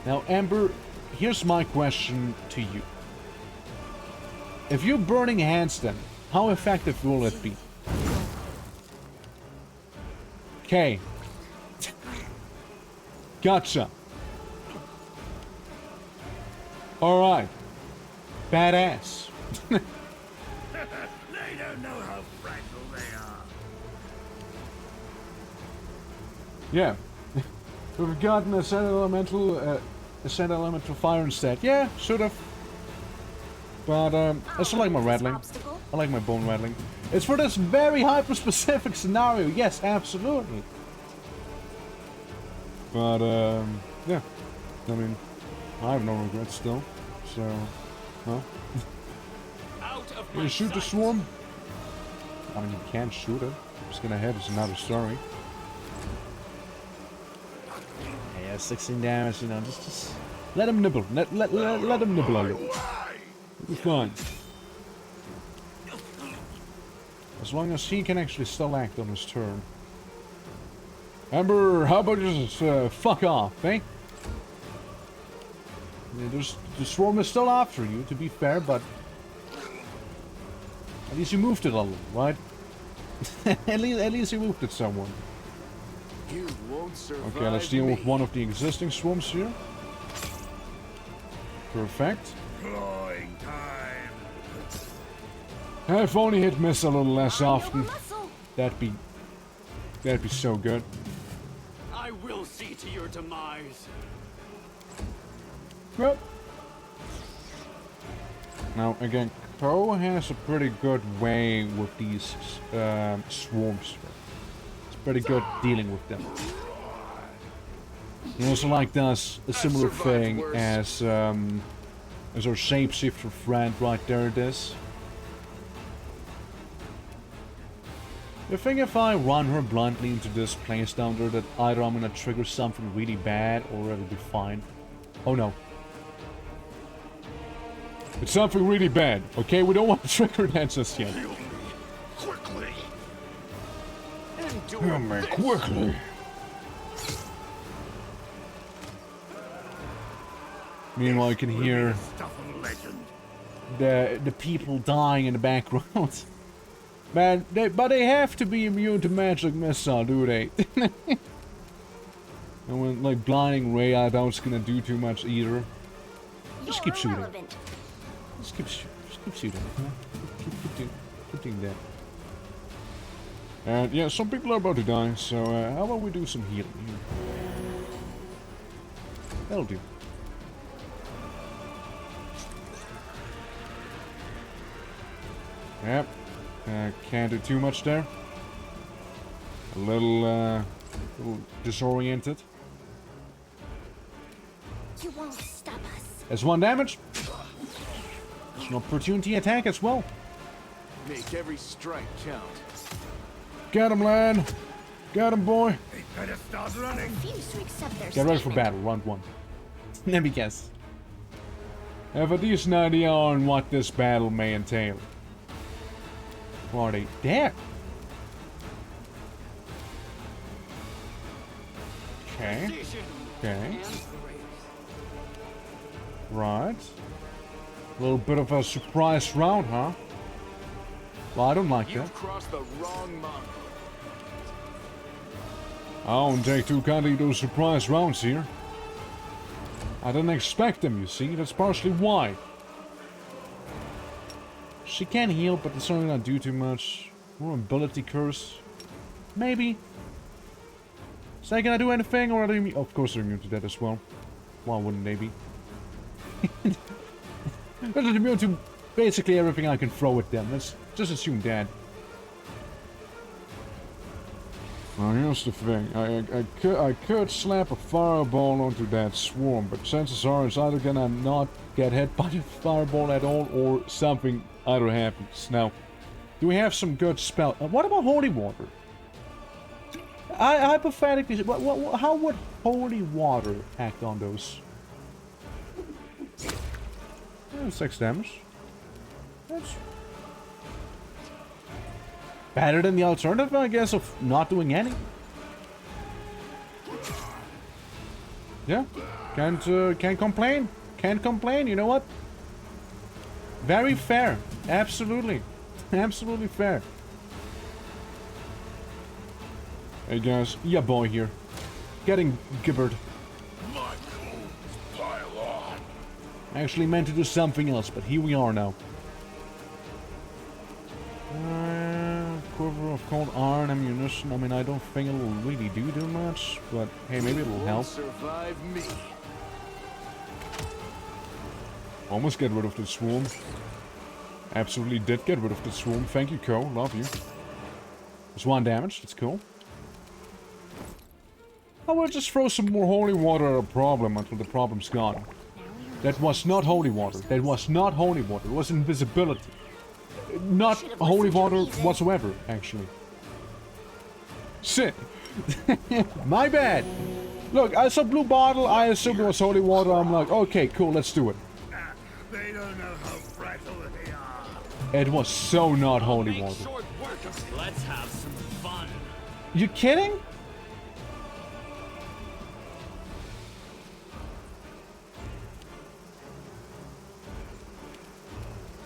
Now, Amber, here's my question to you. If you're burning hands then, how effective will it be? Okay. Gotcha. Alright. Badass. They don't know how fragile they are. Yeah. We've gotten a set elemental fire instead. Yeah, should have. But I still like my rattling. I like my bone rattling. It's for this very hyper-specific scenario. Yes, absolutely. But yeah. I mean, I have no regrets still. So, well. You shoot the swarm? I mean, you can shoot it. What's gonna happen is another story. Yeah, 16 damage, you know, just let him nibble. Let him nibble a little. It'll be fine. As long as he can actually still act on his turn. Amber, how about you just fuck off, eh? Yeah, the swarm is still after you, to be fair, but at least you moved it a little, right? at least you moved it someone. You won't survive. Okay, let's deal with one of the existing swarms here. Perfect. Clawing time. If only hit miss a little less often. That'd be so good. I will see to your demise. Yep. Now again, Poe has a pretty good way with these swarms. It's pretty good dealing with them. He also like does a similar thing as our shapeshifter friend right there does. I think if I run her bluntly into this place down there, that either I'm gonna trigger something really bad or it'll be fine. Oh no. It's something really bad, okay? We don't want to trigger that just yet. Quickly. Oh man, quickly. Meanwhile, you can hear the people dying in the background. Man, but they have to be immune to magic missile, do they? And when like blinding ray, I doubt it's gonna do too much either. Just keep shooting. Just keep shooting. Keep doing that. And yeah, some people are about to die, so how about we do some healing here? That'll do. Yep. Can't do too much there. A little disoriented. You won't stop us. That's 1 damage. It's an opportunity attack as well. Make every strike count. Get him, lad. Get him, boy. They better start running. Refuse to accept their Get ready for statement. battle, round 1. Let me guess. I have a decent idea on what this battle may entail. Who are they? There! Okay. Okay. Right. A little bit of a surprise round, huh? Well, I don't like that. You've crossed the wrong mark. I don't take too kindly those surprise rounds here. I didn't expect them, you see. That's partially why. She can heal, but it's certainly not do too much. More ability curse. Maybe. Is that gonna do anything, or are they immune? Of course they're immune to that as well. Why wouldn't they be? They're immune to basically everything I can throw at them. Let's just assume that. Well, here's the thing. I could slap a fireball onto that swarm, but chances are it's either gonna not get hit by the fireball at all, or something other happens. Now, do we have some good spell? What about holy water? I hypothetically, how would holy water act on those? 6 damage. That's better than the alternative, I guess, of not doing any. Yeah, can't complain. Can't complain. You know what? Very fair. Absolutely, absolutely fair. Hey guys, yeah, boy here, getting gibbered. I actually meant to do something else, but here we are now. Quiver of cold iron ammunition. I mean, I don't think it'll really do much, but hey, maybe it'll help. Survive me. Almost get rid of the swarm. Absolutely did get rid of the swarm. Thank you, Co. Love you. It's 1 damage. That's cool. I will just throw some more holy water at a problem until the problem's gone. That was not holy water. That was not holy water. It was invisibility. Not holy water whatsoever, actually. Shit. My bad. Look, I saw blue bottle. I assumed it was holy water. I'm like, okay, cool, let's do it. They don't know how fragile they are. It was so not holy water. Let's have some fun. You kidding?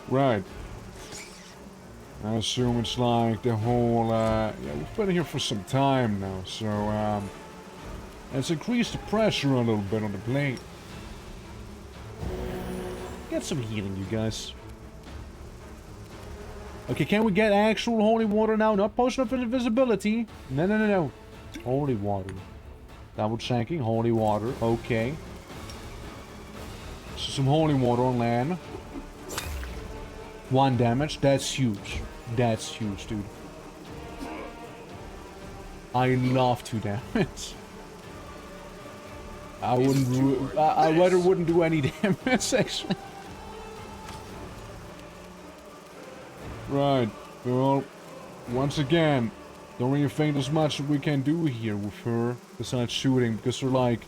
Right. I assume it's like the whole, yeah, we've been here for some time now, so, let's increase the pressure a little bit on the blade. Get some healing, you guys. Okay, can we get actual holy water now? Not potion of invisibility. No, no, no, no. Holy water. Double checking, holy water. Okay. So some holy water on land. 1 damage. That's huge. That's huge, dude. I love 2 damage. I wouldn't. I rather wouldn't do any damage, actually. Right. Well, once again, don't really think there's much we can do here with her besides shooting, because they're like,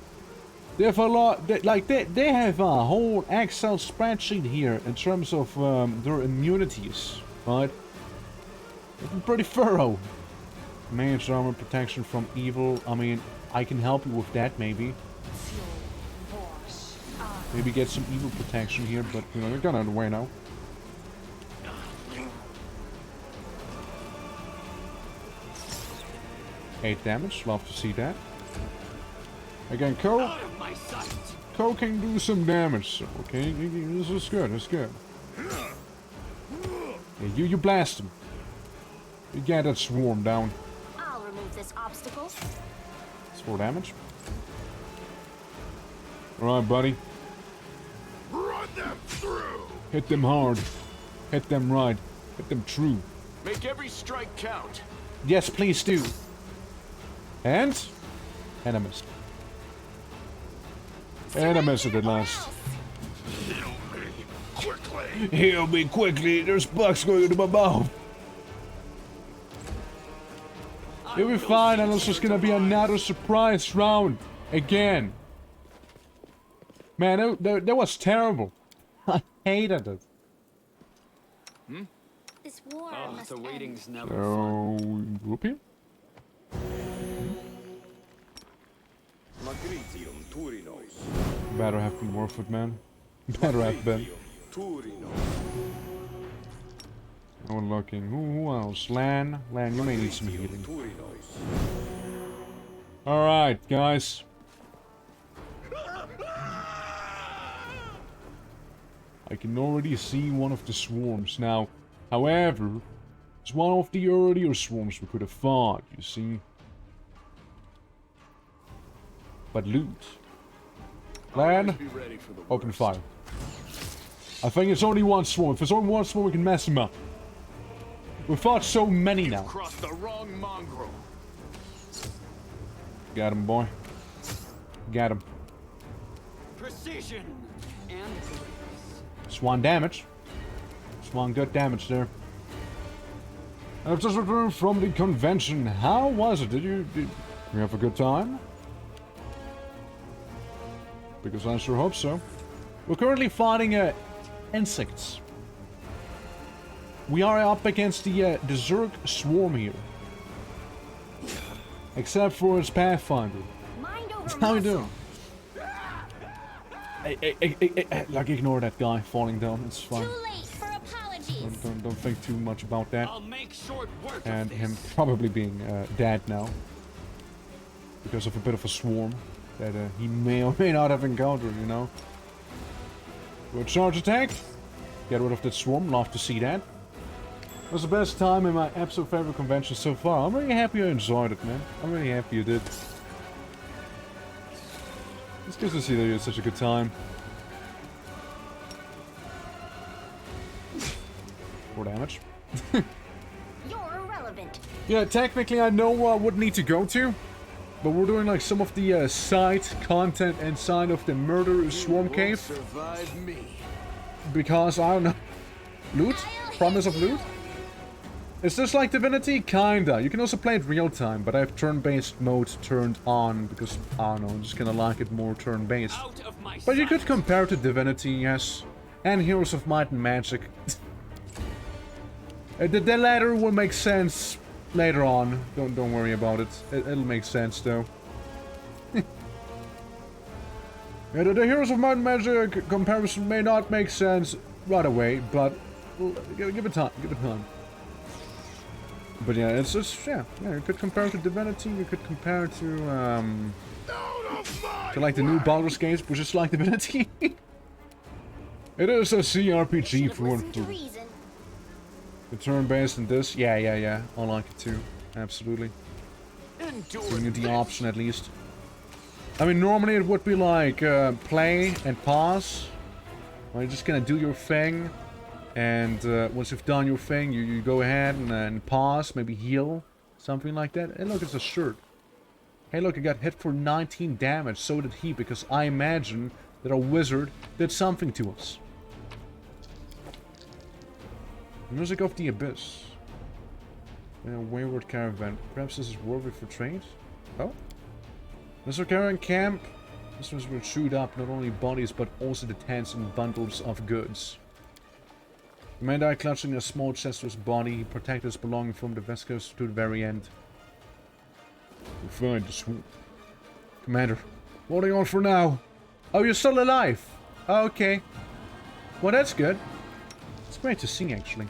they have a lot. They have a whole Excel spreadsheet here in terms of their immunities, right? It's been pretty thorough. Mage armor protection from evil. I mean, I can help you with that, maybe. Maybe get some evil protection here, but you know, they're gone out of the way now. Eight damage. Love to see that. Again, Co can do some damage, so, okay? This is good, it's good. Yeah, you blast him. You get that swarm down. I'll remove this obstacle. It's 4 damage. Alright, buddy. Run them through. Hit them hard. Hit them right. Get them true. Make every strike count. Yes, please do. And I missed. And I missed it at last. Heal me quickly. Heal me quickly. There's bugs going into my mouth. You'll be fine, and it's just gonna be another surprise round again. Man, that was terrible. I hated it. This war must the end. waiting's never So, whoop here. Magritium Turinos. Better have been worth it, man. Better have been. No one looking. Who else? Lan, you may need some healing. Alright, guys. I can already see one of the swarms now. However, it's one of the earlier swarms we could have fought, you see. But loot. Lan, open fire. I think it's only one swarm. If it's only one swarm, we can mess him up. We fought so many now. Crossed the wrong mongrel. Got him, boy. Got him. Precision and Swan damage. Swan good damage there. I've just returned from the convention. How was it? Did you have a good time? Because I sure hope so. We're currently fighting insects. We are up against the Zerg swarm here. Except for its Pathfinder. How you doing? Hey, like, ignore that guy falling down. It's fine. Too late for apologies. Don't think too much about that. I'll make short work And him probably being dead now. Because of a bit of a swarm that he may or may not have encountered, you know. Good charge attack. Get rid of that swarm. Love to see that. It was the best time in my absolute favorite convention so far. I'm really happy I enjoyed it, man. I'm really happy you did. It's good to see that you had such a good time. 4 damage. You're irrelevant. Yeah, technically I know I would need to go to. But we're doing like some of the side content inside of the murder swarm cave. Survive me. Because, I don't know. Loot? Promise of loot? Is this like Divinity? Kinda. You can also play it real time, but I have turn-based mode turned on because, I don't know, I'm just gonna like it more turn-based. But you could compare it to Divinity, yes. And Heroes of Might and Magic. The latter will make sense later on. Don't worry about it. It'll make sense, though. Yeah, the Heroes of Might and Magic comparison may not make sense right away, but give it time. Give it time. But yeah, it's just, yeah, you could compare it to Divinity, you could compare it to like the new Baldur's Gate, which is like Divinity. It is a CRPG for one thing. The turn-based and this, yeah, I like it too, absolutely. Giving you the option at least. I mean, normally it would be like, play and pause. Well, you're just gonna do your thing. And once you've done your thing, you go ahead and pause, maybe heal, something like that. Hey, look, it's a shirt. Hey, look, I got hit for 19 damage. So did he, because I imagine that our wizard did something to us. Music of the Abyss. Wayward Caravan. Perhaps this is worthy for trade? Oh? Mr. Caravan Camp. This was will shoot up not only bodies, but also the tents and bundles of goods. The man died clutching a small chest to his body. He protected his belongings from the Vescos to the very end. We find the swoop. Commander, what are you on for now? Oh, you're still alive. Oh, okay. Well, that's good. It's great to see, actually.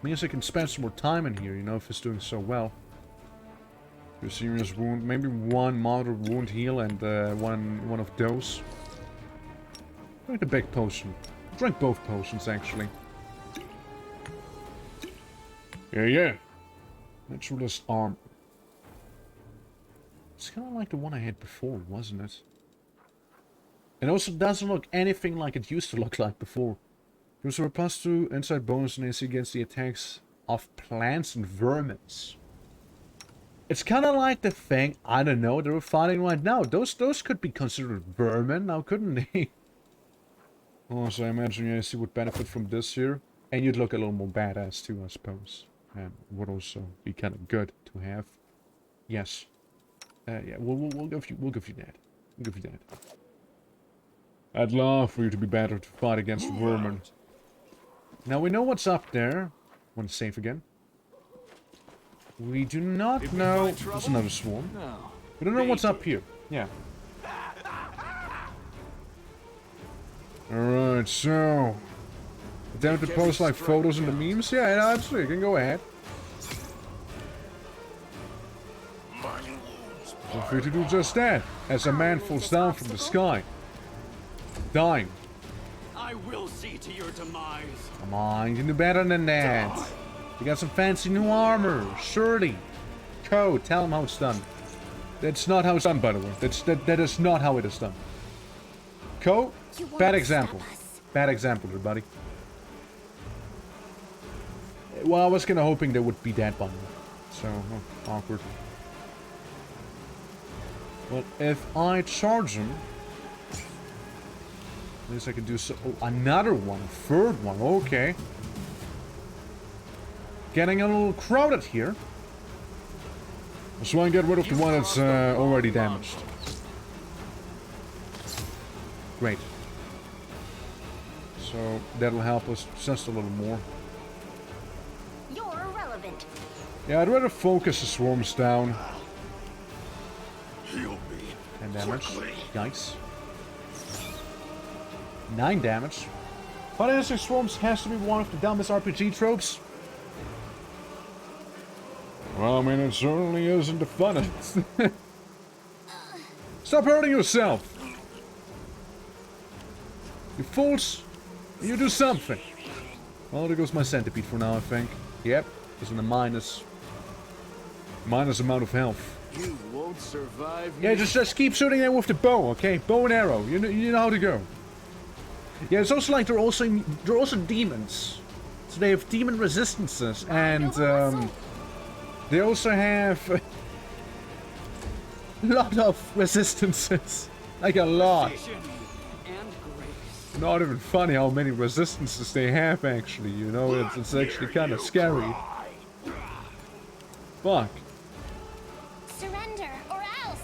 Means I can spend some more time in here, you know, if it's doing so well. Your serious wound, maybe one moderate wound heal and one of those. Drink the big potion. Drink both potions, actually. Yeah. Naturalist arm. It's kind of like the one I had before, wasn't it? It also doesn't look anything like it used to look like before. Gives a +2 inside bonus and AC against the attacks of plants and vermins. It's kind of like the thing, I don't know, they were fighting right now. Those could be considered vermin now, couldn't they? Also, I imagine your AC would benefit from this here. And you'd look a little more badass too, I suppose. And would also be kind of good to have. Yes. Yeah, we'll give you that. We'll give you that. I'd love for you to be better to fight against vermin. Now we know what's up there. Want to save again? We do not know. There's another swarm. No. We don't know what's up here. Yeah. Alright, so. Attempt to post like photos in the memes? Yeah, absolutely. You can go ahead. Feel free to do just that. As a man falls down from the sky. Dying. I will see to your demise. Come on, you can do better than that. You got some fancy new armor. Surely. Code, tell him how it's done. That's not how it's done, by the way. That is not how it is done. Code, bad example. Bad example, everybody. Well, I was kind of hoping there would be that one. So, awkward. But if I charge him... At least I can do so. Oh, another one. Third one. Okay. Getting a little crowded here. Let's try and get rid of the one that's already damaged. Great. So that'll help us just a little more. You're irrelevant. Yeah, I'd rather focus the swarms down. 10 damage. Nice. 9 damage. Financing swarms has to be one of the dumbest RPG tropes. Well, I mean, it certainly isn't the funnest. Stop hurting yourself! You fools! You do something! Well, there goes my centipede for now, I think. Yep, it's in a minus amount of health. You won't survive. Yeah, just keep shooting them with the bow, okay? Bow and arrow. You know how to go. Yeah, it's also like they're also demons, so they have demon resistances, and they also have a lot of resistances, like a lot. Not even funny how many resistances they have, actually. You know, it's actually kind of scary. Fuck. Surrender or else.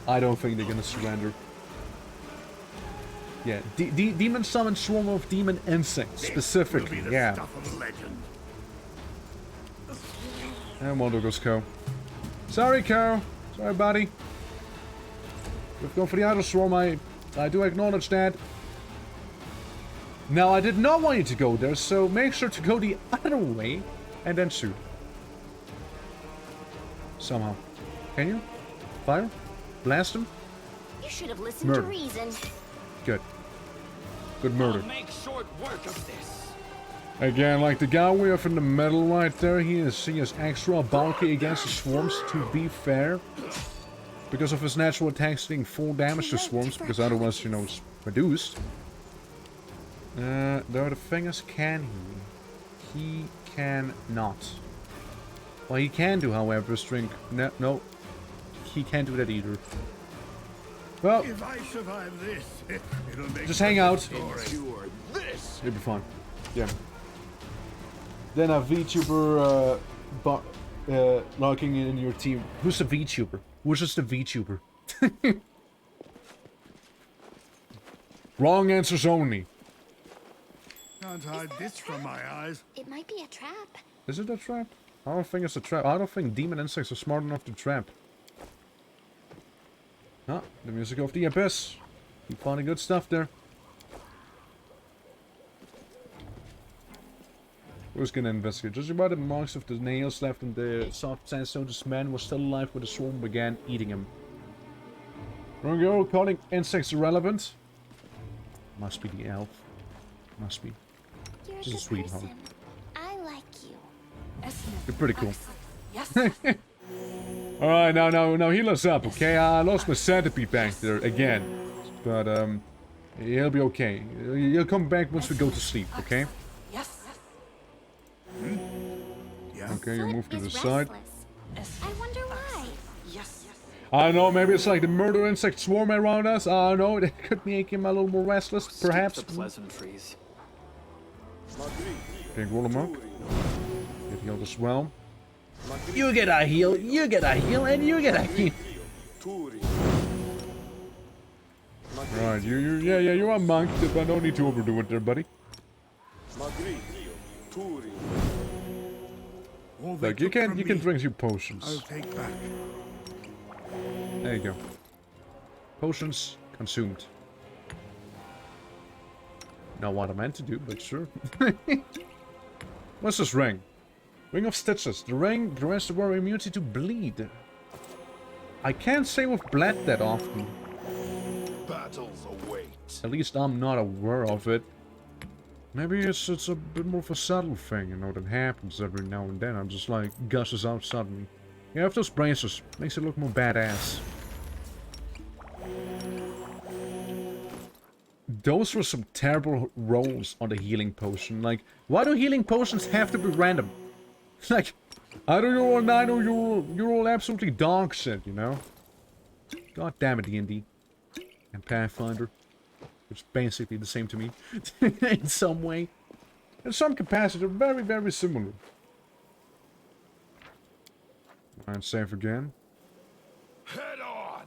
I don't think they're gonna surrender. Yeah, demon summon swarm of demon insects, specifically, yeah. And one goes Co. Sorry, Co. Sorry, buddy. We've gone for the other swarm, I do acknowledge that. Now, I did not want you to go there, so make sure to go the other way, and then shoot. Somehow. Can you? Fire? Blast him? You should have listened to reason. Good. Good murder. I'll make short work of this. Again, like the guy we have in the middle right there, he is extra bulky against the swarms, to be fair. Because of his natural attacks doing full damage to swarms, because otherwise, you know, it's reduced. Though the thing is, can he? He cannot. Well, he can do, however, string... No. He can't do that either. Well, if I survive this, it'll make just hang out. Endure this. You'll be fine. Yeah. Then a VTuber logging in your team. Who's the VTuber? Who's just a VTuber? Wrong answers only. Can't hide this from my eyes. It might be a trap. Is it a trap? I don't think it's a trap. I don't think demon insects are smart enough to trap. Ah, the music of the abyss. Keep finding good stuff there. Who's gonna investigate? Judging by the marks of the nails left in the soft sandstone, this man was still alive when the swarm began eating him. Wrong girl calling insects irrelevant? Must be the elf. Must be. You're Just a sweetheart. person. I like you. You're pretty cool. Yes. Alright, now heal us up, okay? I lost my centipede back there again. But, He'll be okay. He'll come back once we go to sleep, okay? Yes. Okay, you move to the side. I wonder why. Yes. I don't know, maybe it's like the murder insect swarm around us. I don't know, it could make him a little more restless, perhaps. Skip the pleasantries. Okay, roll him up. Get healed as well. You get a heal, you get a heal, and you get a heal. Right, yeah, you're a monk, but no need to overdo it there, buddy. Like, you can drink your potions. I'll take back. There you go. Potions consumed. Not what I meant to do, but sure. What's this ring? Ring of Stitches. The ring grants the wearer immunity to bleed. I can't say we've bled that often. Battles await. At least I'm not aware of it. Maybe it's a bit more of a subtle thing, you know, that happens every now and then. I'm just like, gushes out suddenly. You have those braces. Makes it look more badass. Those were some terrible rolls on the healing potion. Like, why do healing potions have to be random? Like, either you're all 9 or you're all absolutely dog shit, you know? God damn it, D&D. And Pathfinder. Which is basically the same to me. In some way. In some capacity, they're very, very similar. And save again. Head on.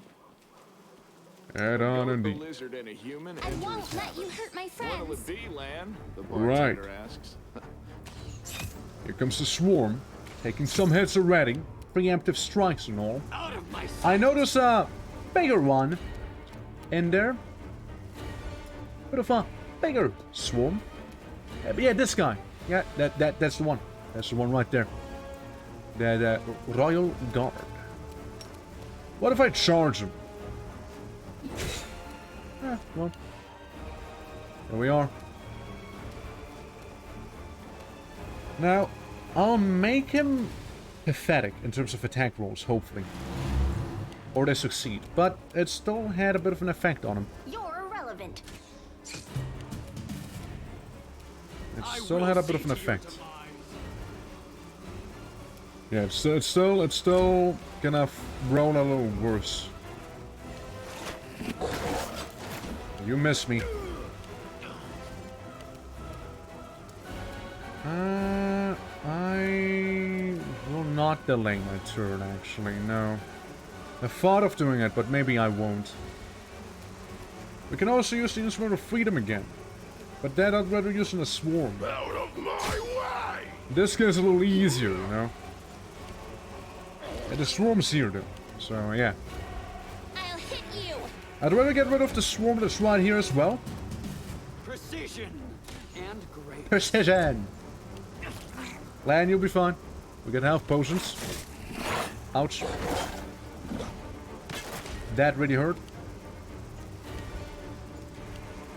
Head on The indeed. lizard and a human I enters won't let you house. hurt my What'll friends. it be, Lan? The Right. bartender asks. Here comes the swarm. Taking some hits already. Preemptive strikes and all. Out of my sight. I notice a bigger one in there. Bit of a bigger swarm. But yeah, this guy. Yeah, that's the one. That's the one right there. The Royal Guard. What if I charge him? Well. There we are. Now, I'll make him pathetic in terms of attack rolls, hopefully. Or they succeed. But it still had a bit of an effect on him. You're irrelevant. It still had a bit of an effect. Yeah, it's still gonna roll a little worse. You miss me. I will not delay my turn, actually, no. I thought of doing it, but maybe I won't. We can also use the Instrument of Freedom again. But that I'd rather use in a swarm. Out of my way! This gets a little easier, you know? Yeah, the swarm's here, though. So, yeah. I'll hit you. I'd rather get rid of the swarm that's right here as well. Precision and grace. Precision! Lan, you'll be fine. We got health potions. Ouch. That really hurt.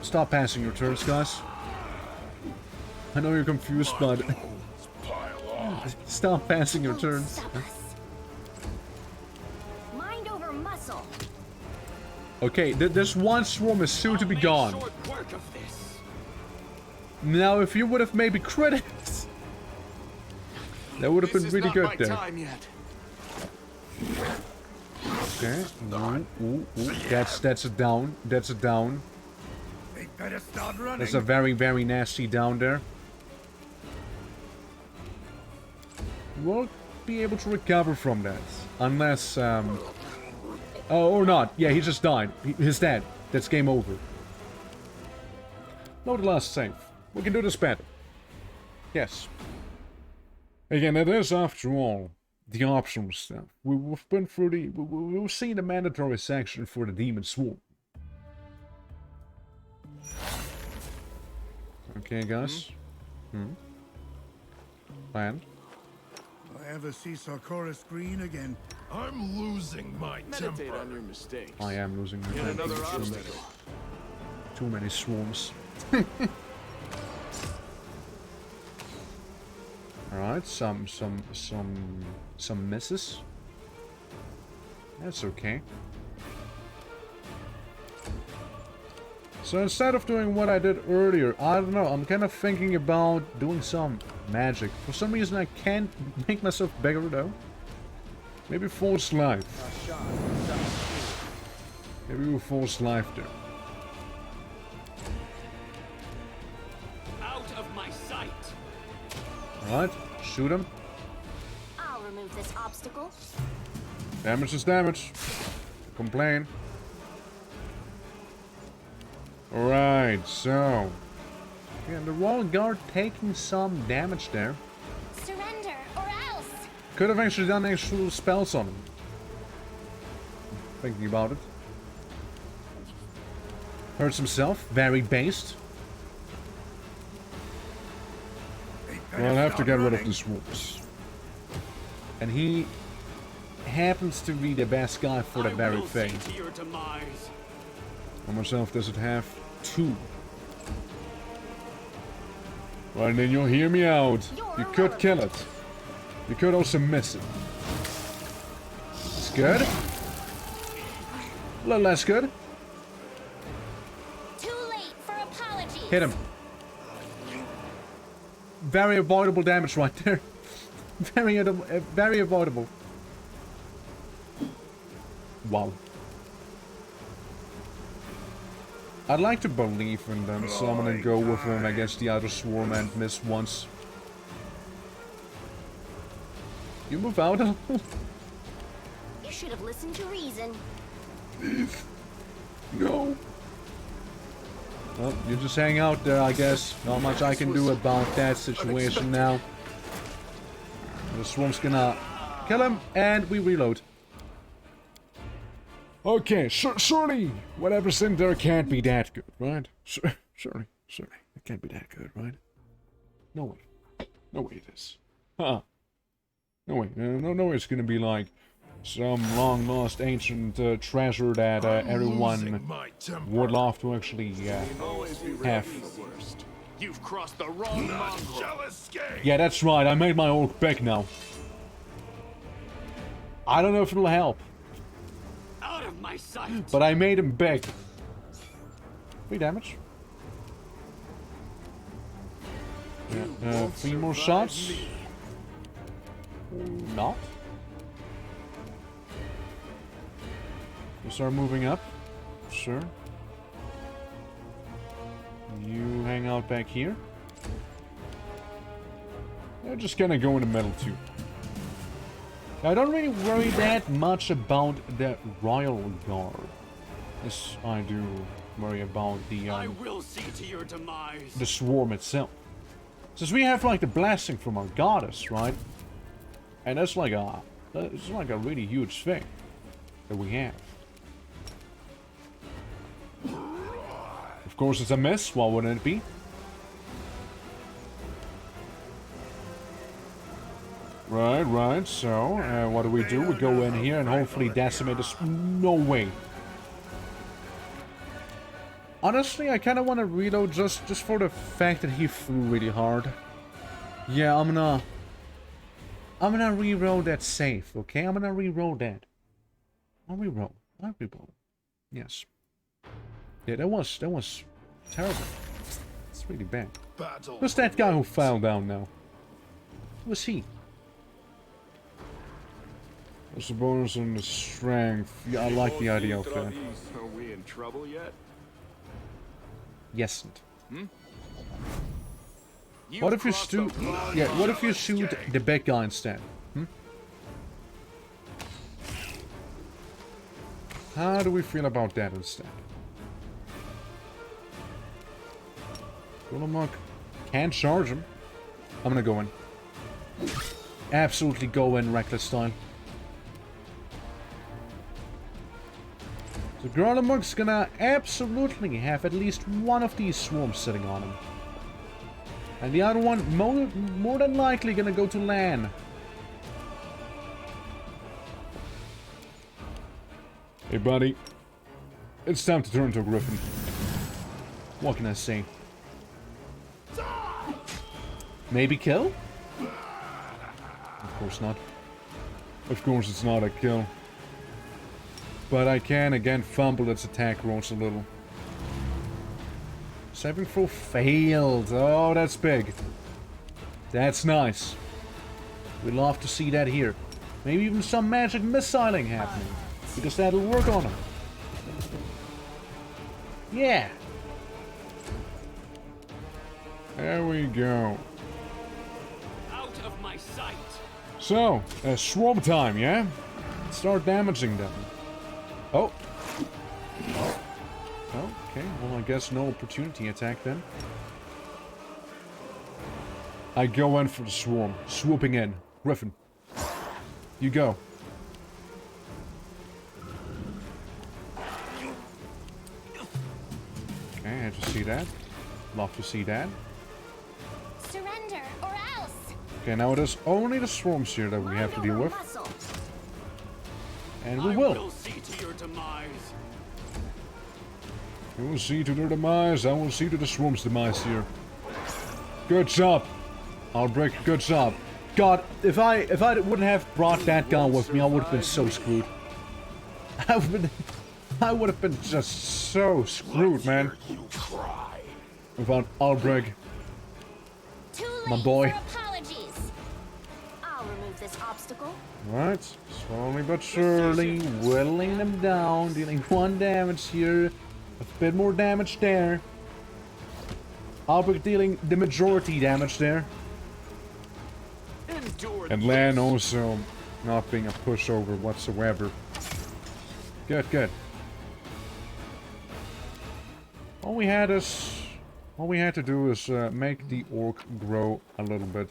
Stop passing your turns, guys. I know you're confused, but... Stop passing your turns. Mind over muscle. Okay, this one swarm is soon to be gone. Now, if you would have maybe critics, that would have been really good there. Okay. Ooh. That's a down. That's a down. They better start running. That's a very, very nasty down there. We'll be able to recover from that. Unless, oh, or not. Yeah, he just died. He's dead. That's game over. Load the last save. We can do this better. Yes. Again, it is, after all, the optional stuff. We've been through the... We've seen the mandatory section for the Demon Swarm. Okay, guys. Land. If I ever see Sarkoris Green again, I'm losing my Meditate temper. on your mistakes. I am losing my Yet temper. another obstacle. Too many swarms. Alright, some misses. That's okay. So instead of doing what I did earlier, I don't know, I'm kind of thinking about doing some magic. For some reason I can't make myself bigger though. Maybe force life. Maybe we'll force life there. Out of my sight. Alright, shoot him. I'll remove this obstacle. Damage is damage. Complain. Alright, so... yeah, the Royal Guard taking some damage there. Surrender, or else! Could have actually done actual spells on him. Thinking about it. Hurts himself, very based. Well, I'll have to get rid of the swarms. And he happens to be the best guy for the very thing. How much health does it have? 2. Well, then you'll hear me out. You could kill it. You could also miss it. It's good. A little less good. Too late for apologies. Hit him. Very avoidable damage right there. Very avoidable. Wow. I'd like to believe in them, so I'm gonna go with him against the other swarm and miss once. You move out a little? You should have listened to reason. No. Well, you just hang out there, I guess. Not much I can do about that situation now. The swarm's gonna kill him, and we reload. Okay, surely whatever's in there can't be that good, right? Surely, it can't be that good, right? No way. No way it is. Huh. No way. No way it's gonna be like some long-lost ancient treasure that everyone would love to actually have. You've crossed the wrong mongrel. Yeah, that's right. I made my orc big now. I don't know if it'll help. Out of my sight. But I made him big. 3 damage. 3 more shots. Not. We start moving up. Sure. You hang out back here. They're just gonna go in the middle too. I don't really worry that much about the Royal Guard. Yes, I do worry about the I will see to your demise. the swarm itself. Since we have like the blessing from our goddess, right? And that's like a really huge thing that we have. Of course, it's a miss. Why wouldn't it be? Right. So, what do? We go in here and hopefully decimate this. No way. Honestly, I kind of want to reload just for the fact that he flew really hard. Yeah, I'm gonna reroll that safe, okay? I'm gonna reroll that. I'll reroll. Yes. Yeah, that was terrible. It's really bad. Who's that guy who fell down now? Who was he? There's a bonus on the strength. Yeah, I like the idea of that. Are we in trouble yet? Yes. What if you shoot? Yeah. What if you shoot the big guy instead? How do we feel about that instead? Golem can't charge him. I'm gonna go in. Absolutely go in, reckless style. So Garlemug's gonna absolutely have at least one of these swarms sitting on him. And the other one more than likely gonna go to land. Hey buddy, it's time to turn to a griffin. What can I say? Maybe kill? Of course not. Of course it's not a kill. But I can again fumble its attack rolls a little. Saving throw failed. Oh, that's big. That's nice. We love to see that here. Maybe even some magic missiling happening. Because that'll work on him. Yeah. There we go. Out of my sight. So, swarm time, yeah? Start damaging them. Oh. Okay, well I guess no opportunity attack then. I go in for the swarm. Swooping in. Griffin. You go. Okay, I had to see that. Love to see that. Surrender or else. Okay, now it is only the swarms here that we have to deal with. And we will. I will see to your demise. You will see to their demise. I will see to the swarm's demise here. Good job. Outbreak, good job. God, if I wouldn't have brought that gun with me, I would have been so screwed. I would have been just so screwed, man. Without Outbreak. My boy. Apologies. I'll remove this obstacle. Right, slowly but surely, whittling them down, dealing 1 damage here, a bit more damage there. Outbreak dealing the majority damage there. And Lan also not being a pushover whatsoever. Good, good. All we had to do is make the orc grow a little bit.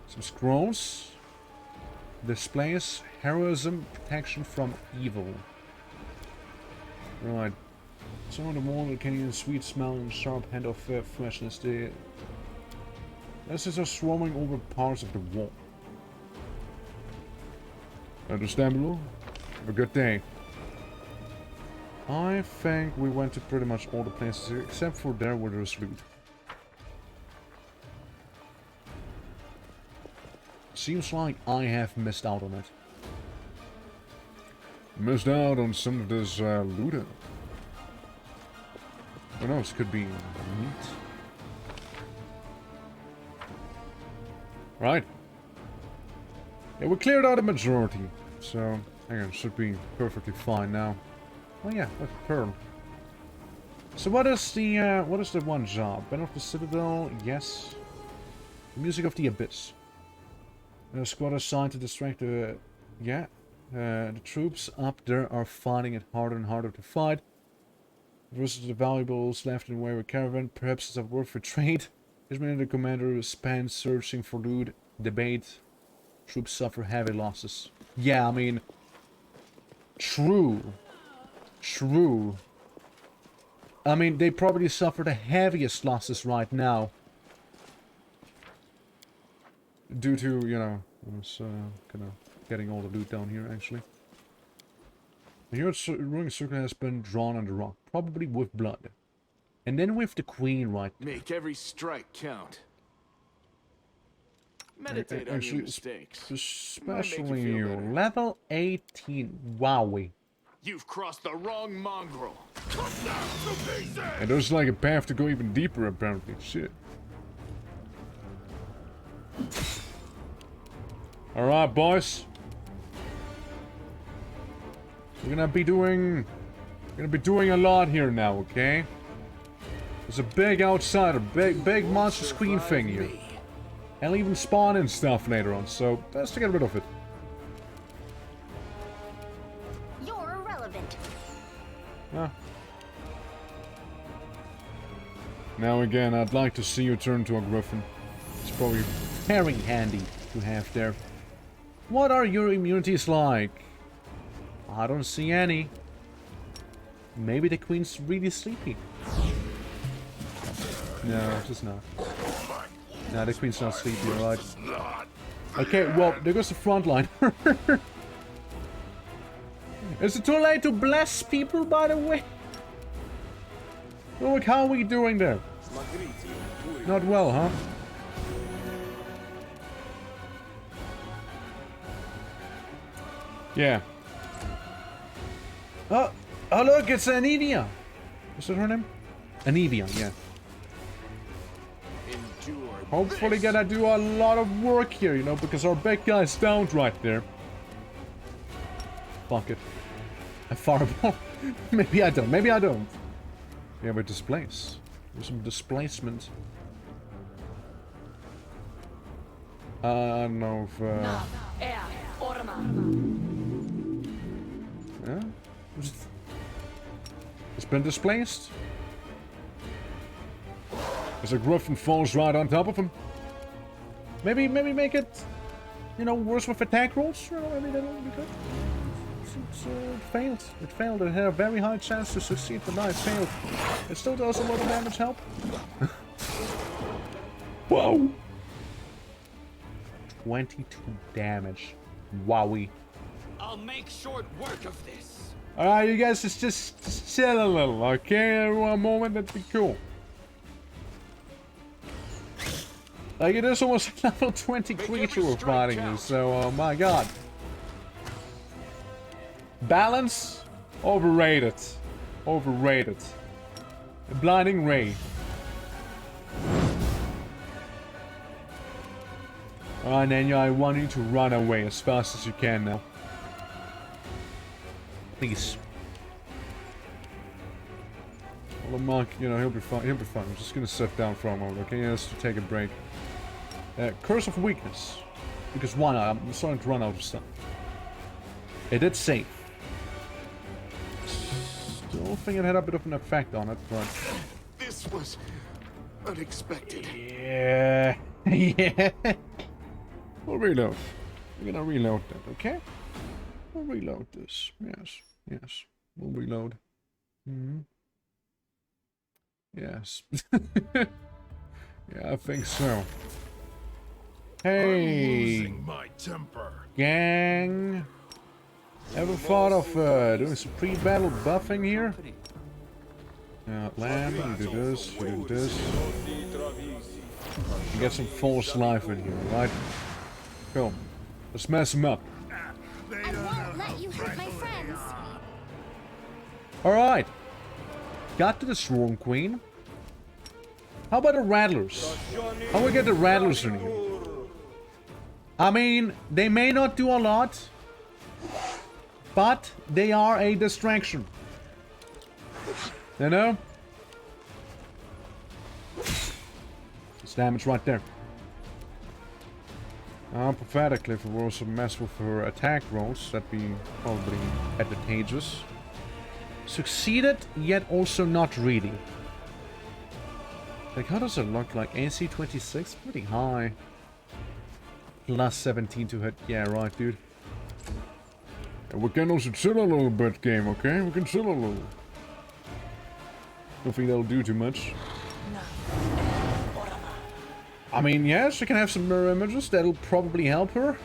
Some scrolls. Displays heroism, protection from evil. Right. Some of the more can sweet smell and sharp hint of freshness. This is swarming over parts of the wall. Understandable? Have a good day. I think we went to pretty much all the places except for there where there's loot. Seems like I have missed out on it. Missed out on some of this loot. Who knows, could be neat. Right. Yeah, we cleared out a majority. So, hang on, should be perfectly fine now. Oh yeah, look, Pearl. So what is the one job? Ben of the Citadel, yes. The Music of the Abyss. A squad assigned to distract the... yeah. The troops up there are finding it harder and harder to fight. Versus the valuables left in the way of a caravan, perhaps it's a worth for trade. This means the commander spends searching for loot, debate. Troops suffer heavy losses. Yeah, I mean... True. True. I mean, they probably suffer the heaviest losses right now. Due to, you know, kind of getting all the loot down here, actually. Here, a ruling circle has been drawn on the rock, probably with blood. And then with the queen right there. Make every strike count. Meditate on your mistakes. Especially you. Level 18. Wowie. You've crossed the wrong mongrel. And there's like a path to go even deeper, apparently. Shit. Alright, boys. We're gonna be doing a lot here now, okay? There's a big outsider, big monster queen thing here. And even spawn and stuff later on, so let's get rid of it. You're irrelevant. Ah. Now again, I'd like to see you turn to a griffin. It's probably very handy to have there. What are your immunities like? I don't see any. Maybe the queen's really sleepy. No, she's not. No, the queen's not sleepy, alright. Okay, well, there goes the front line. Is it too late to bless people, by the way? Look, how are we doing there? Not well, huh? Yeah. Oh, Oh look, it's Anivia. Is that her name? Anivia, yeah. Hopefully gonna do a lot of work here, you know, because our big guy's down right there. Fuck it. A fireball? Maybe I don't, maybe I don't. Yeah, but displace. There's some displacement. I don't know if, yeah? It's been displaced. As a griffin falls right on top of him. Maybe make it, you know, worse with attack rolls. You know, maybe that will be good. It failed. It failed. It had a very high chance to succeed, but now it failed. It still does a lot of damage. Help. Whoa. 22 damage. Wowie. I'll make short work of this. Alright, you guys, just chill a little, okay? One moment, that'd be cool. Like, it is almost a level 20 creature we're fighting you, so, oh my god. Balance? Overrated. Overrated. A blinding ray. Alright, Nanya, I want you to run away as fast as you can now. Please. Well, Monk, you know, he'll be fine. He'll be fine. I'm just gonna sit down for a moment, okay? Just to take a break. Curse of Weakness. Because why not? I'm starting to run out of stuff. It did save. Still think it had a bit of an effect on it, but... This was unexpected. Yeah. Yeah. We'll reload. We're gonna reload that, okay? We'll reload this. Yes. Yes. We'll reload. Mm-hmm. Yes. Yeah, I think so. Hey. I'm losing my temper. Gang. Ever thought of doing some pre-battle buffing here? Land, you do this, you do this. You get some false life in here, right? Cool. Let's mess him up. I won't let you hurt my friends. Alright. Got to the Swarm Queen. How about the Rattlers? How do we get the Rattlers in here? I mean, they may not do a lot, but they are a distraction. You know? It's damage right there. Pathetically, if we were also mess with her attack rolls, that'd be probably advantageous. Succeeded, yet also not really. Like, how does it look like? AC 26? Pretty high. Plus 17 to hit. Yeah, right, dude. And we can also chill a little bit, game, okay? We can chill a little. Don't think that'll do too much. I mean, yes, she can have some mirror images. That'll probably help her.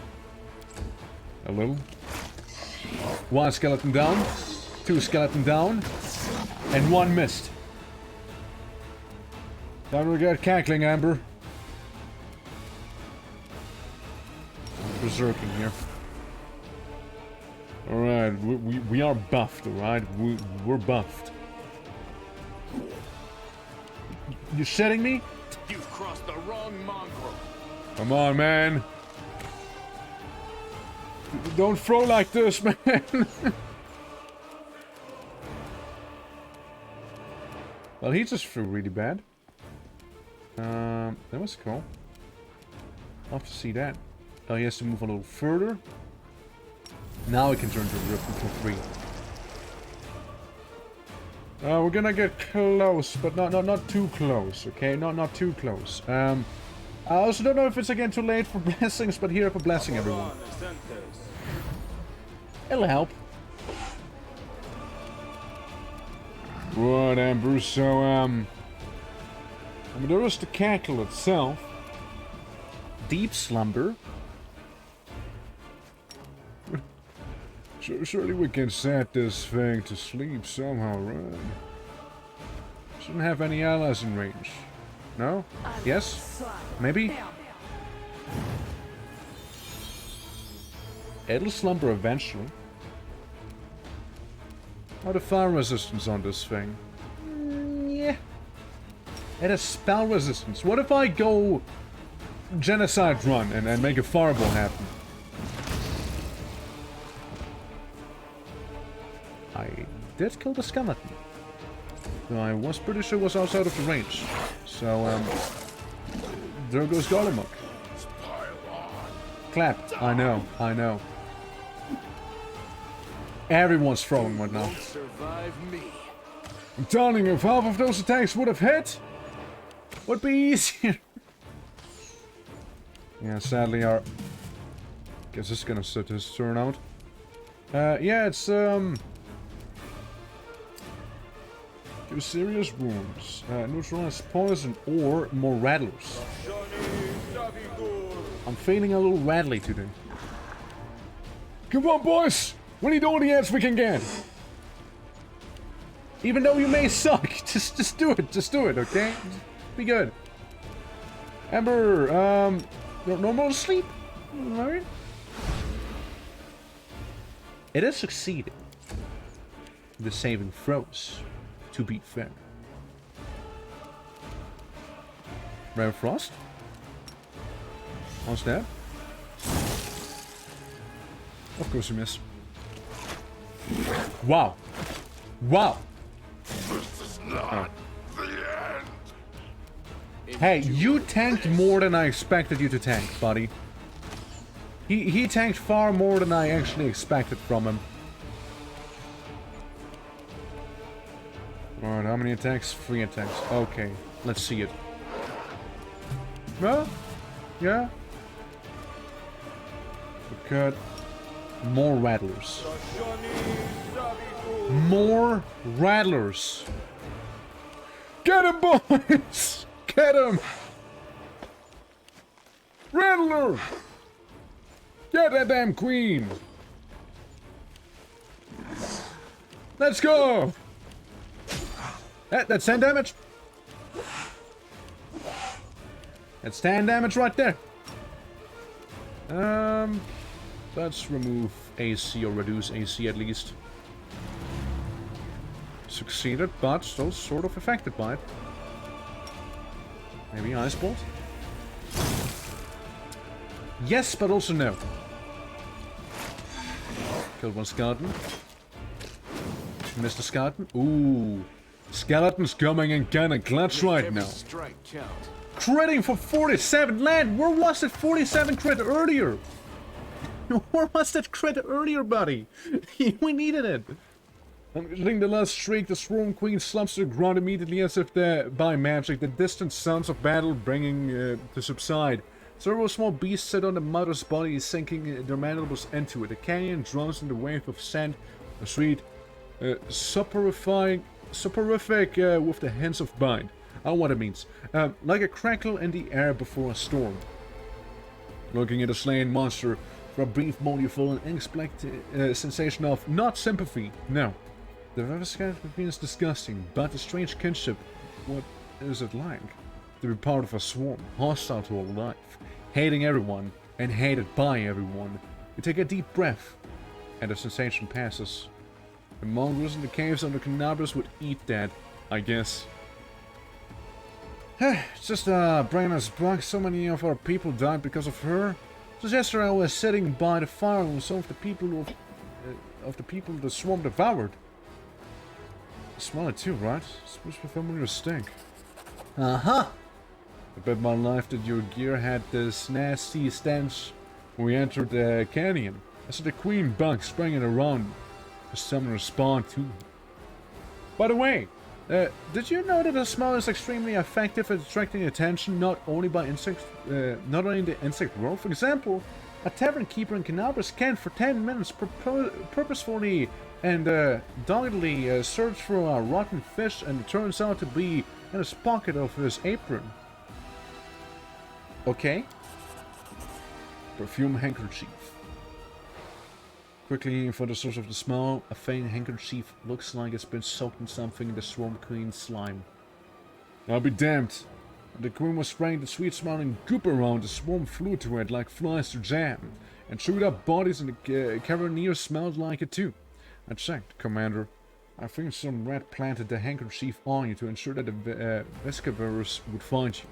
A little. One skeleton down. Two skeleton down. And one missed. Time to get cackling, Amber. Berserking here. Alright, we are buffed, alright? We're buffed. You shitting me? You've crossed the wrong mongrel. Come on, man. Don't throw like this, man. Well, he just threw really bad. That was cool. I'll have to see that. Oh, he has to move a little further. Now he can turn to Griffin for free. We're gonna get close, but not too close, okay? Not too close. I also don't know if it's again too late for blessings, but here for blessing everyone. It'll help. Right, Amber, so, I mean, there is the cackle itself. Deep slumber. Surely we can set this thing to sleep somehow, right? Shouldn't have any allies in range. No? Yes? Maybe? It'll slumber eventually. Or the fire resistance on this thing? Yeah. It has spell resistance. What if I go genocide run and make a fireball happen? I did kill the skeleton. Though I was pretty sure it was outside of the range. So, there goes Garlemuk. Clap. I know. I know. Everyone's throwing one now. I'm telling you, if half of those attacks would have hit, would be easier. Yeah, sadly our... Guess this is gonna sit his turn out. Yeah, it's two serious wounds. Neutralize poison or more rattlers. I'm feeling a little rattly today. Come on, boys! We need all the ads we can get. Even though you may suck, just do it. Just do it, okay? Just be good. Amber, normal sleep? Alright. It has succeeded. The saving throws, to be fair. Rare Frost? How's that? Of course you miss. Wow. Wow. This is not the end. Hey, you tanked more than I expected you to tank, buddy. He tanked far more than I actually expected from him. Alright, how many attacks? 3 attacks. Okay, let's see it. Well, yeah. Cut. More rattlers. More rattlers. Get him, boys! Get him! Rattler! Get that damn queen! Let's go! That's 10 damage. That's 10 damage right there. Let's remove AC or reduce AC at least. Succeeded, but still sort of affected by it. Maybe Ice Bolt? Yes, but also no. Killed one skeleton. Missed a skeleton. Ooh. Skeleton's coming in kinda clutch right now. Critting for 47 land! Where was that 47 crit earlier? Where was that crit earlier, buddy? We needed it. I'm using the last streak. The Swarm Queen slumps to the ground immediately as if by magic. The distant sounds of battle bringing to subside. Several small beasts sit on the mother's body, sinking their mandibles into it. The canyon drowns in the wave of sand. A sweet, soporific with the hints of bind. I know what it means. Like a crackle in the air before a storm. Looking at a slain monster, for a brief moment you feel an unexpected sensation of not sympathy. No. The Viviscant is disgusting, but the strange kinship, what is it like? To be part of a swarm, hostile to all life, hating everyone, and hated by everyone. You take a deep breath, and the sensation passes. The mongrels in the caves under Canabras would eat that, I guess. It's just a brainless bug. So many of our people died because of her. Just yesterday I was sitting by the fire and some of the people the swarm devoured. I smell it too, right? It's supposed to be familiar stink. Uh-huh! I bet my life that your gear had this nasty stench when we entered the canyon. I saw the queen bug springing around. The summoner spawned too. By the way, did you know that the smell is extremely effective at attracting attention not only by insects, not only in the insect world? For example, a tavern keeper in Canabras can for 10 minutes purposefully and doggedly search for a rotten fish, and it turns out to be in his pocket of his apron. Okay. Perfume handkerchief. Quickly, for the source of the smell, a faint handkerchief looks like it's been soaked in something in the Swarm Queen's slime. I'll be damned. The queen was spraying the sweet-smelling goop around. The swarm flew to it like flies to jam, and chewed up bodies, and the Caronier smelled like it too. I checked, Commander. I think some rat planted the handkerchief on you to ensure that the Vescaverus would find you.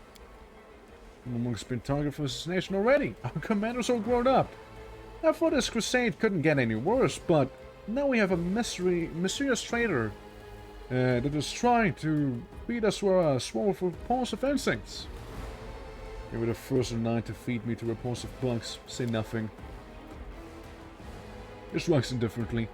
Someone's been targeted for assassination already. Our commanders all grown up. I thought this crusade couldn't get any worse, but now we have a mysterious traitor that is trying to feed us with a swarm of repulsive insects. You were the first of the night to feed me to repulsive bugs. Say nothing. Just works indifferently.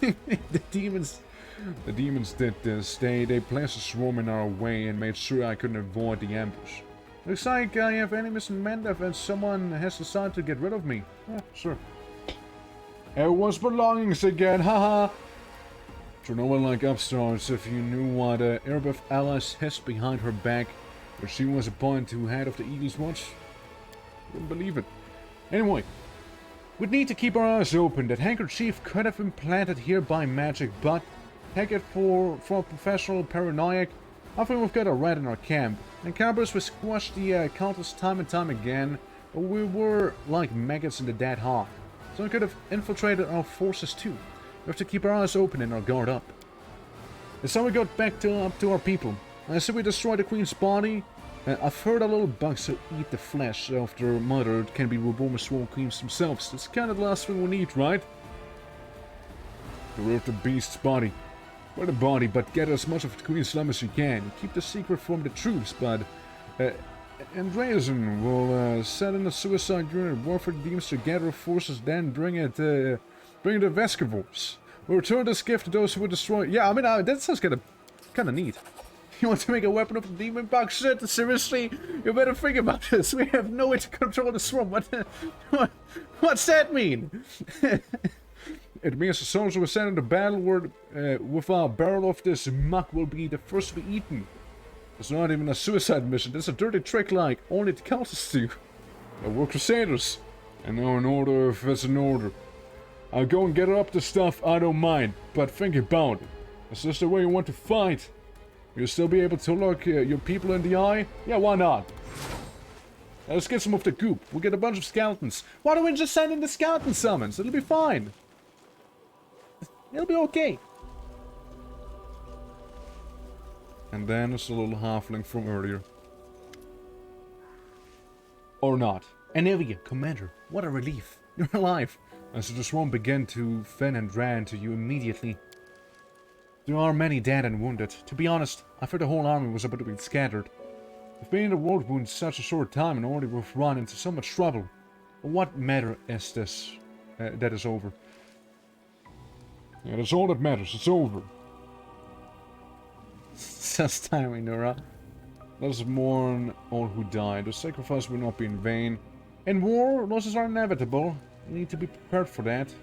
The demons did this. They placed a swarm in our way and made sure I couldn't avoid the ambush. Looks like I have enemies in Mendev and someone has decided to get rid of me. Yeah, sure. Everyone's belongings again, haha! To no one like upstarts, if you knew what Erebeth allies hissed behind her back when she was appointed to head of the Eagle's Watch, wouldn't believe it. Anyway, we'd need to keep our eyes open. That handkerchief could have been planted here by magic, but take it for a professional paranoiac. I think we've got a rat in our camp. Encounters we squashed the countess time and time again, but we were like maggots in the dead heart. So we could have infiltrated our forces too. We have to keep our eyes open and our guard up. And so we got back up to our people. I said we destroyed the queen's body. I've heard a little bugs who eat the flesh of their mother can be reborn as sworn queens themselves. That's kind of the last thing we need, right? Remove the beast's body. For the body, but get as much of the queen's slum as you can. Keep the secret from the troops, but Andreasen will set in a suicide unit, war for the demons to gather forces, then bring the Vescavors. We'll return this gift to those who would destroy. Yeah, I mean that sounds kind of neat. You want to make a weapon of the demon bug? Shit, seriously? You better think about this. We have no way to control the swarm. What's that mean? It means the soldiers who sent into battle with our barrel of this muck will be the first to be eaten. It's not even a suicide mission. That's a dirty trick like only the cultists do. We're crusaders. And now an order if it's an order. I'll go and get up the stuff, I don't mind. But think about it. Is this the way you want to fight? You'll still be able to look your people in the eye? Yeah, why not? Let's get some of the goop. We'll get a bunch of skeletons. Why don't we just send in the skeleton summons? It'll be fine. It'll be okay. And then there's a little halfling from earlier. Or not. Anivia, Commander, what a relief. You're alive. As the swarm began to fin and ran to you immediately. There are many dead and wounded. To be honest, I feared the whole army was about to be scattered. We've been in the world wound such a short time and already we've run into so much trouble. But what matter is this that is over? Yeah, that's all that matters. It's over. Says timing, Nora. Let us mourn all who died. The sacrifice will not be in vain. In war, losses are inevitable. We need to be prepared for that.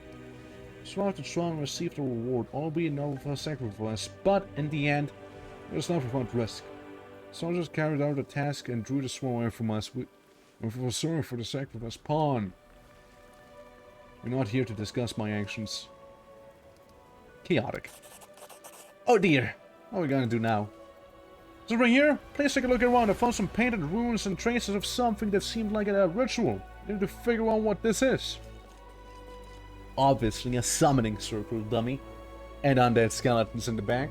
Strive to try and receive the reward, albeit not without sacrifice, but in the end, it is not without risk. Soldiers carried out the task and drew the swarm away from us. We were sorry for the sacrifice. Pawn. We're not here to discuss my actions. Chaotic. Oh dear. What are we gonna do now? So right here, please take a look around. I found some painted runes and traces of something that seemed like a ritual. I need to figure out what this is. Obviously a summoning circle, dummy. And undead skeletons in the back.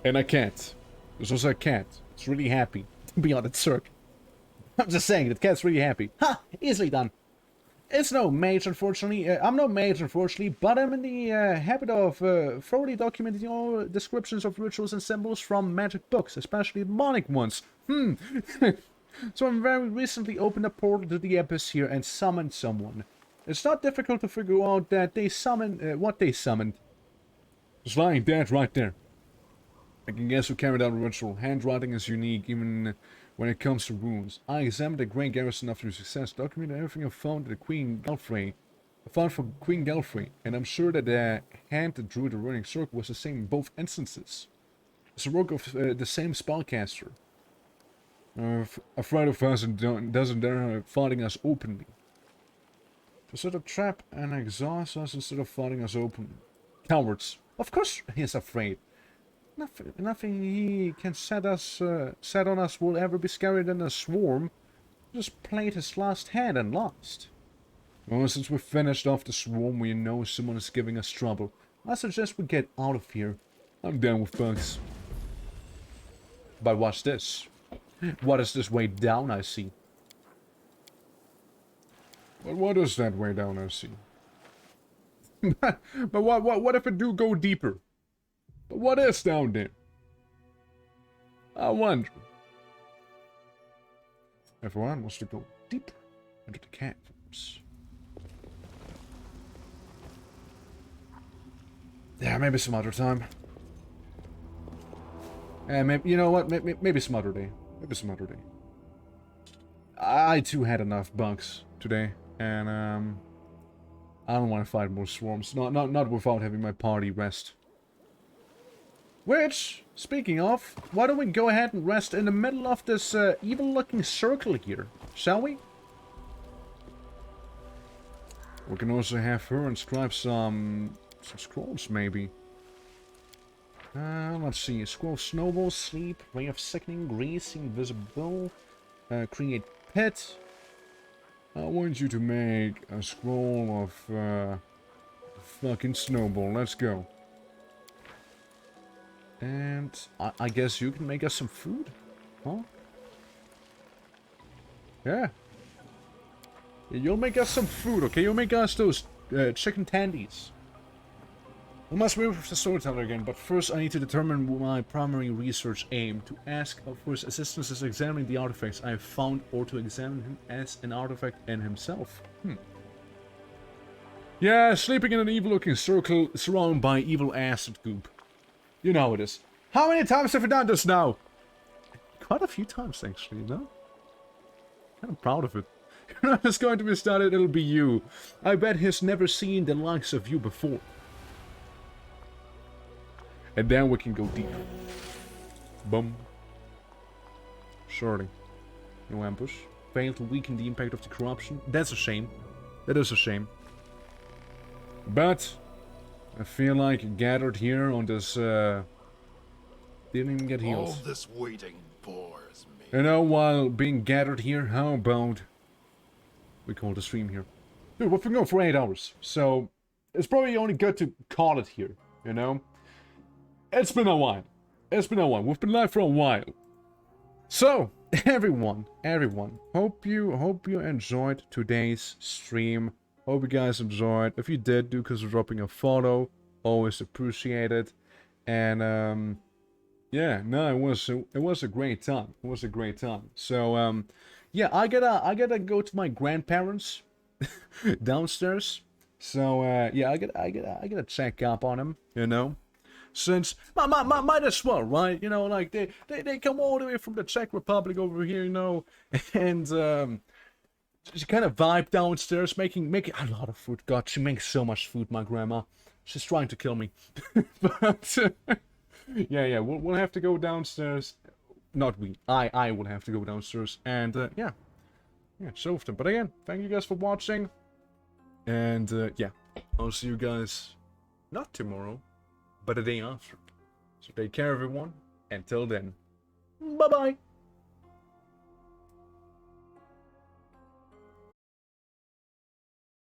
And a cat. There's also a cat. It's really happy to be on that circle. I'm just saying, the cat's really happy. Ha! Easily done. It's no mage, unfortunately. I'm no mage, unfortunately, but I'm in the habit of thoroughly documenting all descriptions of rituals and symbols from magic books, especially demonic ones. So I very recently opened a portal to the abyss here and summoned someone. It's not difficult to figure out that they summoned what they summoned. It's lying dead right there. I can guess who carried out the ritual. Handwriting is unique, even when it comes to runes. I examined the great garrison after success, documented everything I found at the Queen Galfrey. I found from Queen Galfrey, and I'm sure that the hand that drew the running circle was the same in both instances. It's the work of the same spellcaster. Afraid of us and doesn't dare fighting us openly. To set a trap and exhaust us instead of fighting us openly. Cowards. Of course he's afraid. Nothing he can set on us will ever be scarier than a swarm. Just played his last hand and lost. Well, since we finished off the swarm, we know someone is giving us trouble. I suggest we get out of here. I'm down with bugs. But what's this? What is this way down I see? Well, what is that way down I see? But what if it do go deeper? But what is down there? I wonder. Everyone wants to go deeper into the caverns. Yeah, maybe some other time. And maybe, you know what? Maybe some other day. Maybe some other day. I too had enough bugs today, and I don't want to fight more swarms. Not without having my party rest. Which, speaking of, why don't we go ahead and rest in the middle of this evil-looking circle here, shall we? We can also have her inscribe some scrolls, maybe. Let's see. Scroll snowball, sleep, ray of sickening, grease, invisible, create pit. I want you to make a scroll of fucking snowball. Let's go. And I guess you can make us some food, huh? Yeah. You'll make us some food, okay? You'll make us those chicken tendies. We must move with the storyteller again, but first I need to determine my primary research aim. To ask for his assistance is examining the artifacts I have found, or to examine him as an artifact in himself. Yeah, sleeping in an evil-looking circle surrounded by evil acid goop. You know how it is. How many times have we done this now? Quite a few times, actually, you know? I'm proud of it. If not just going to be started, it'll be you. I bet he's never seen the likes of you before. And then we can go deep. Boom. Sorting. No ambush. Failed to weaken the impact of the corruption. That's a shame. That is a shame. But I feel like gathered here on this didn't even get healed. All this waiting bores me. You know, while being gathered here, how about we call the stream here? Dude, we've been going for 8 hours, so it's probably only good to call it here, you know? It's been a while. It's been a while. We've been live for a while. So, everyone, hope you enjoyed today's stream. Hope you guys enjoyed. If you did, do consider dropping a follow. Always appreciate it. And yeah, no, it was a great time. It was a great time. So yeah, I gotta go to my grandparents downstairs. So yeah, I gotta check up on them, you know. Since might as well, right? You know, like they come all the way from the Czech Republic over here, you know, and she kind of vibe downstairs, making a lot of food. God, she makes so much food, my grandma. She's trying to kill me. But yeah, we'll have to go downstairs. Not we. I will have to go downstairs and yeah, show with them. But again, thank you guys for watching, and yeah, I'll see you guys not tomorrow, but the day after. So take care, everyone. Until then, bye bye.